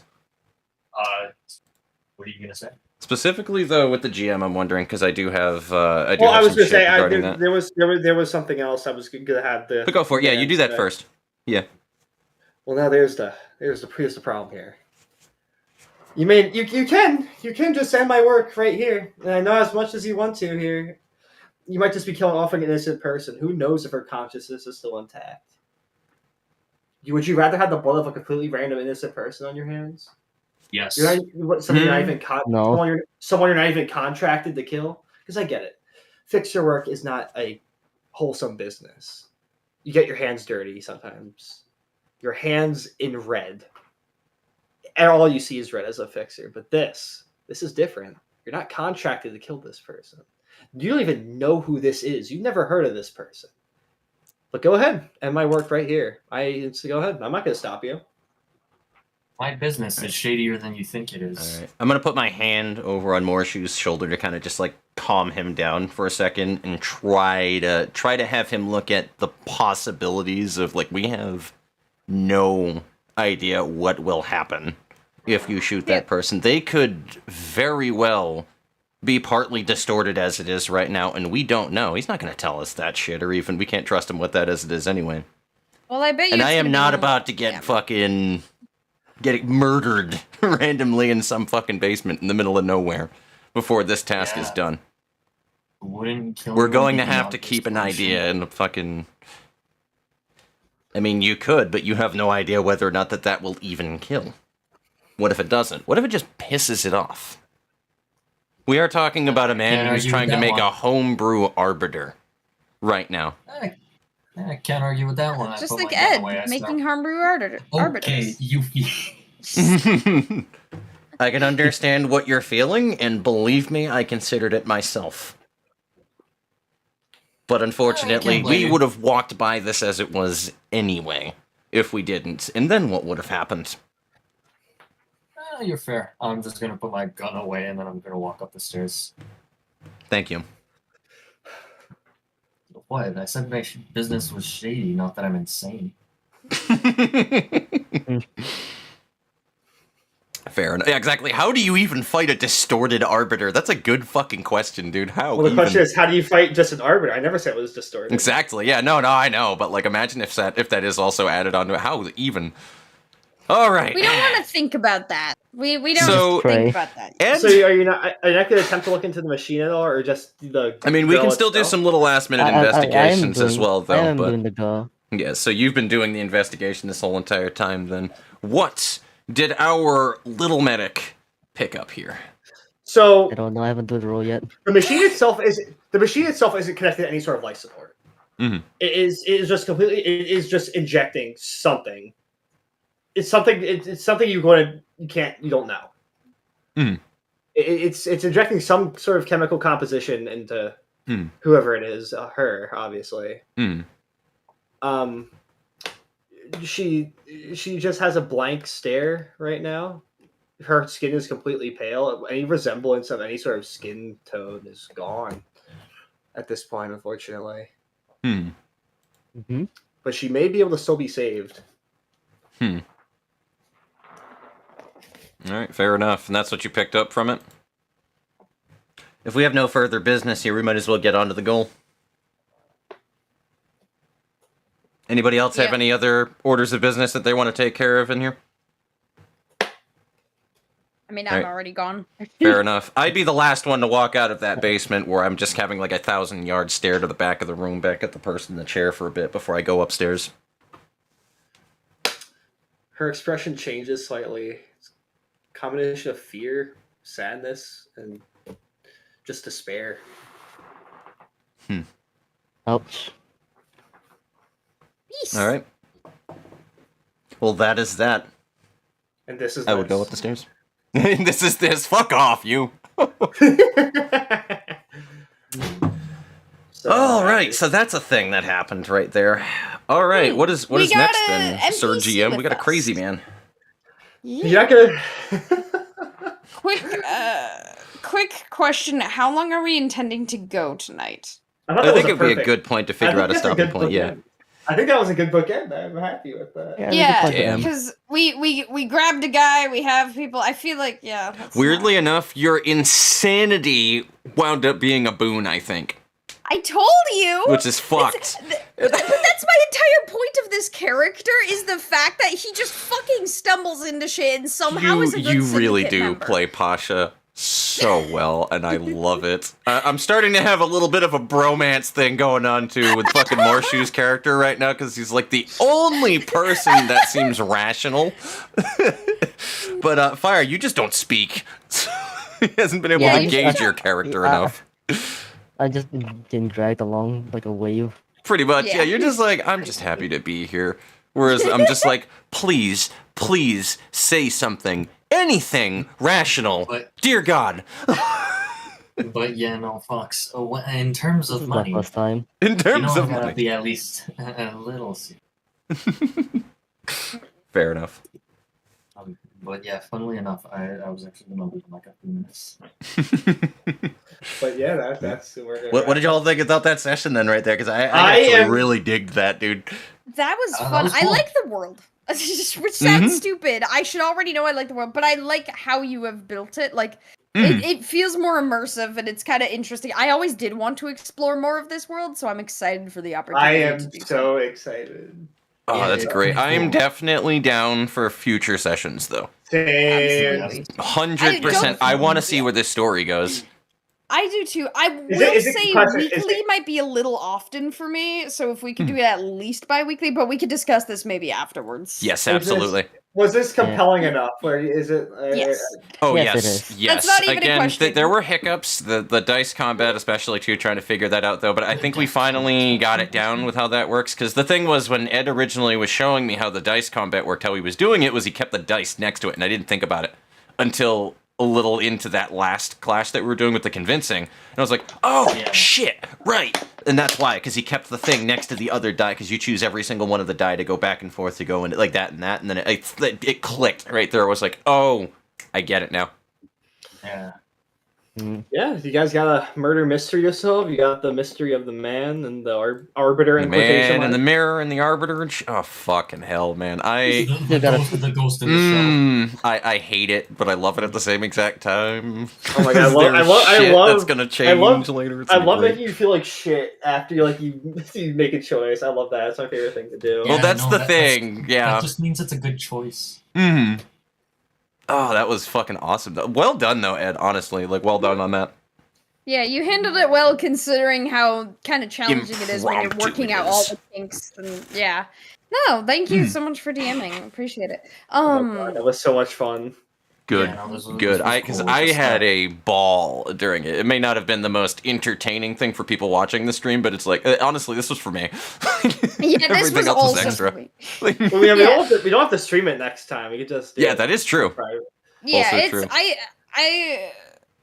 What are you gonna say? Specifically, though, with the GM, I'm wondering because I do have. I was gonna say there was something else I was gonna have the. But go for it. Yeah, you do that first. Yeah. Well, now here's the problem here. You can just end my work right here, and I know as much as you want to here. You might just be killing off an innocent person. Who knows if her consciousness is still intact? Would you rather have the blood of a completely random innocent person on your hands? Yes. Someone you're not even contracted to kill? Because I get it. Fixer work is not a wholesome business. You get your hands dirty sometimes. Your hands in red. And all you see is red as a fixer. But this is different. You're not contracted to kill this person. You don't even know who this is. You've never heard of this person. But go ahead. And my work right here. Go ahead. I'm not going to stop you. My business is shadier than you think it is. All right. I'm gonna put my hand over on Morshu's shoulder to kind of just like calm him down for a second and try to have him look at the possibilities of like we have no idea what will happen if you shoot that person. They could very well be partly distorted as it is right now, and we don't know. He's not gonna tell us that shit, or even we can't trust him with that as it is anyway. Well, I bet you. And I am not about to get fucking getting murdered randomly in some fucking basement in the middle of nowhere before this task is done. Wouldn't kill We're going to anyone have out to this keep an portion. idea in the fucking... I mean, you could, but you have no idea whether or not that will even kill. What if it doesn't? What if it just pisses it off? We are talking about a man Can't who's argue trying with to that make one. a homebrew arbiter right now. I can't argue with that one. I Just put like my gun Ed, away, I making stop. homebrew Okay, arbiters. you. I can understand what you're feeling, and believe me, I considered it myself. But unfortunately, can't blame we you. would have walked by this as it was anyway, if we didn't. And then what would have happened? You're fair. I'm just gonna put my gun away and then I'm gonna walk up the stairs. Thank you. What? I said my business was shady, not that I'm insane. Fair enough. Yeah, exactly. How do you even fight a distorted arbiter? That's a good fucking question, dude. How? Well, the even? question is, how do you fight just an arbiter? I never said it was distorted. Exactly. Yeah. No. I know. But like, imagine if that is also added onto it. How even? All right. We don't want to think about that. We don't So- think about that. Ed, So are you not going to attempt to look into the machine at all, or just the? I mean, we girl can still do itself? some little last minute I am investigations as doing- well, though. I am But doing the girl. yeah, so you've been doing the investigation this whole entire time. Then what did our little medic pick up here? So I don't know. I haven't done the roll yet. the machine itself isn't connected to any sort of life support. Mhm. It is just completely. It is just injecting something. It's something. It's something you don't know. Mhm. It's injecting some sort of chemical composition into Mhm. whoever it is. Her, obviously. Hmm. She just has a blank stare right now. Her skin is completely pale. Any resemblance of any sort of skin tone is gone at this point, unfortunately. Hmm. Mm-hmm. But she may be able to still be saved. Hmm. All right, fair enough. And that's what you picked up from it? If we have no further business here, we might as well get on to the goal. Anybody else have Yeah. any other orders of business that they want to take care of in here? I mean, I'm Alright. already gone. Fair enough. I'd be the last one to walk out of that basement where I'm just having like 1,000-yard stare to the back of the room, back at the person in the chair for a bit before I go upstairs. Her expression changes slightly. It's a combination of fear, sadness, and just despair. Ouch. Peace. All right. Well, that is that. And this is I would go up the stairs. This is this. Fuck off, you. So, All right, so that's a thing that happened right there. All right, what is we next got then, a Sir NPC GM? We with got a us. crazy man. You're not gonna. Quick question. How long are we intending to go tonight? thought I that think was it'd be a perfect- good point to I figure think out a that's stopping good point. Yeah. bookend. I think that was a good bookend. I'm happy with that. Yeah, Damn. because we grabbed a guy. We have people. I feel like that's Weirdly not- enough, your insanity wound up being a boon, I think, I told you. which is fucked. But that's my entire point of this character is the fact that he just fucking stumbles into shit and somehow is a good You really syndicate do member. play Pasha so well, and I love it. I'm starting to have a little bit of a bromance thing going on too with fucking Morshu's character right now because he's like the only person that seems rational. But Fire, you just don't speak. He hasn't been able Yeah, to I just- gauge your character yeah. enough. I just been getting dragged along like a wave. Pretty much, yeah. Yeah. You're just like, I'm just happy to be here. Whereas I'm just like, please say something, anything rational. But- Dear God. But yeah, no, Fox. In terms This of is money, my first time. In you terms know, of I gotta money. be at least a little serious. Fair enough. But yeah, funnily enough, I was actually gonna leave in like a few minutes. But yeah, that's we're gonna What did y'all think about that session then, right there? Because I I actually am- really digged that, dude. That was That fun. was I cool. like the world. Which sounds Mhm. stupid. I should already know I like the world, but I like how you have built it. Like, Mm. it feels more immersive and it's kind of interesting. I always did want to explore more of this world, so I'm excited for the I opportunity to am do so excited. Oh, Yeah, that's it's great. pretty I am cool. definitely down for future sessions, though. Same. Absolutely. 100%. I want to see where this story goes. I do too. I will is it say question- is weekly it- might be a little often for me, so if we could do it at least bi-weekly, but we could discuss this maybe afterwards. Yes, this- absolutely. Was this compelling enough? Or is it? Yes. Oh, Yes, it yes. is. Yes. That's not even a Again, question. there were hiccups, the dice combat especially, too, trying to figure that out, though, but I think we finally got it down with how that works, because the thing was, when Ed originally was showing me how the dice combat worked, how he was doing it, was he kept the dice next to it, and I didn't think about it until a little into that last clash that we were doing with the convincing, and I was like, oh, Yeah. shit, right, and that's why, because he kept the thing next to the other die, because you choose every single one of the die to go back and forth to go into like that, and then it clicked right there. I was like, oh, I get it now. Yeah. Yeah, you guys got a murder mystery to solve. You got the mystery of the man and the arbiter The in quotation man and the marks. mirror and the arbiter and oh, fucking hell, man. The ghost in the I hate it, but I love it at the same exact time. Oh my God, I There's love- I shit love- that's gonna change later. It's I gonna be love great. making you feel like shit after you make a choice. I love that. That's my favorite thing to do. Well, that's the that's- thing, yeah. That just means it's a good choice. Mm-hmm. Oh, that was fucking awesome. Well done, though, Ed. Honestly, like, well done on that. Yeah, you handled it well considering how kind of challenging it is when you're Impromptu working it out all is. the kinks and yeah. No, thank you so much for DMing. Appreciate it. Oh my God, that was so much fun. Good, Yeah, no, this was good. cool. Because Just, I had a ball during it. It may not have been the most entertaining thing for people watching the stream, but it's like, honestly, this was for me. Yeah, this Everything was else also extra. for me. Well, we don't have to stream it next time. We could just do Yeah, it that is true. private. Yeah, Also it's true.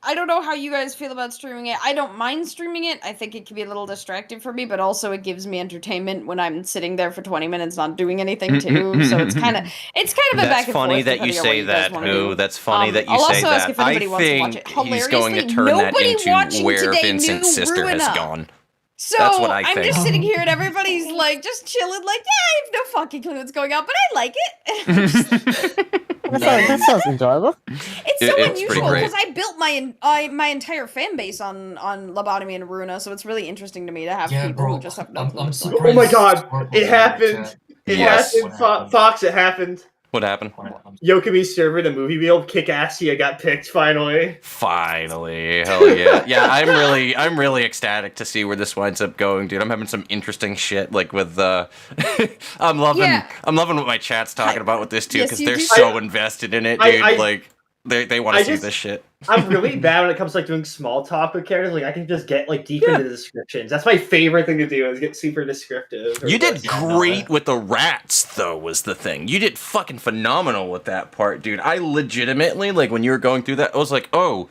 I don't know how you guys feel about streaming it. I don't mind streaming it. I think it can be a little distracting for me, but also it gives me entertainment when I'm sitting there for 20 minutes not doing anything too. So it's kind of a That's back and funny forth. that you depending on what say guys that, wanna Who. do. That's funny that you I'll say also ask that. if anybody I wants to watch think it. he's going to Hilariously, turn that nobody into watching where today Vincent's knew sister has Ruina. gone. So That's what I I'm think. just sitting here and everybody's like just chilling, like, yeah, I have no fucking clue what's going on, but I like it. That sounds enjoyable. It's so It's pretty unusual great. because I built my entire fan base on Lobotomy and Ruina, so it's really interesting to me to have Yeah, people bro. who just have no I'm clue what's going surprised. Oh my God, Sparkle it in the happened. chat. It Yes. happened, Fox. It happened. What happened? Yokomi's server, the movie wheel, kick ass. I got picked finally. Finally, hell yeah, yeah! I'm really ecstatic to see where this winds up going, dude. I'm having some interesting shit, like with I'm loving what my chat's talking about with this too, Yes, because you they're do. so invested in it, dude. I- like they want I to see just- this shit. I'm really bad when it comes to like doing small talk with characters. Like I can just get like deep into the descriptions. That's my favorite thing to do is get super descriptive. or You did just- great with the rats, though, was the thing. You did fucking phenomenal with that part, dude. I legitimately, like, when you were going through that, I was like, oh,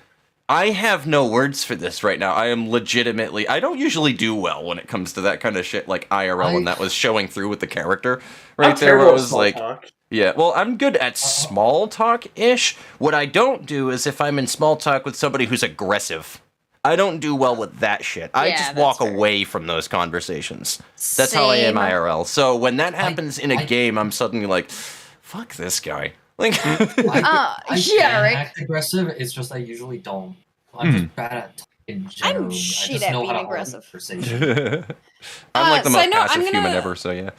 I have no words for this right now. I am legitimately, I don't usually do well when it comes to that kind of shit, like IRL, and that was showing through with the character right I'm there, where terrible it at was small like, talk. yeah, well, I'm good at small talk-ish. What I don't do is if I'm in small talk with somebody who's aggressive. I don't do well with that shit. I Yeah, just that's walk fair. away from those conversations. That's how I am Same. IRL. So when that happens in a I- game, I'm suddenly like, fuck this guy. Like, I yeah, can right. act aggressive. It's just I usually don't. I'm just bad at talking generally. shit I just at know being how to hold a aggressive. conversation. I'm like the so I most know- I'm passive human gonna- ever, so yeah.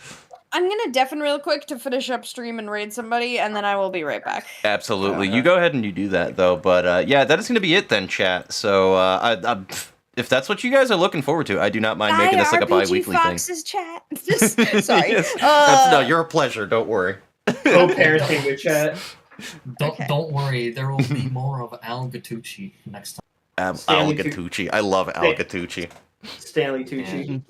I'm gonna deafen real quick to finish up stream and raid somebody, and then I will be right back. Absolutely. You go ahead and you do that, though. But yeah, that is going to be it then, chat. So if that's what you guys are looking forward to, I do not mind making this like a bi-weekly thing. Fox's chat. Sorry. Yes. No, you're a pleasure. Don't worry. Co-parenting with chat. Don't worry, there will be more of Al Gattucci next time. Al Stanley Gattucci. I love Al Gattucci. Stanley Tucci.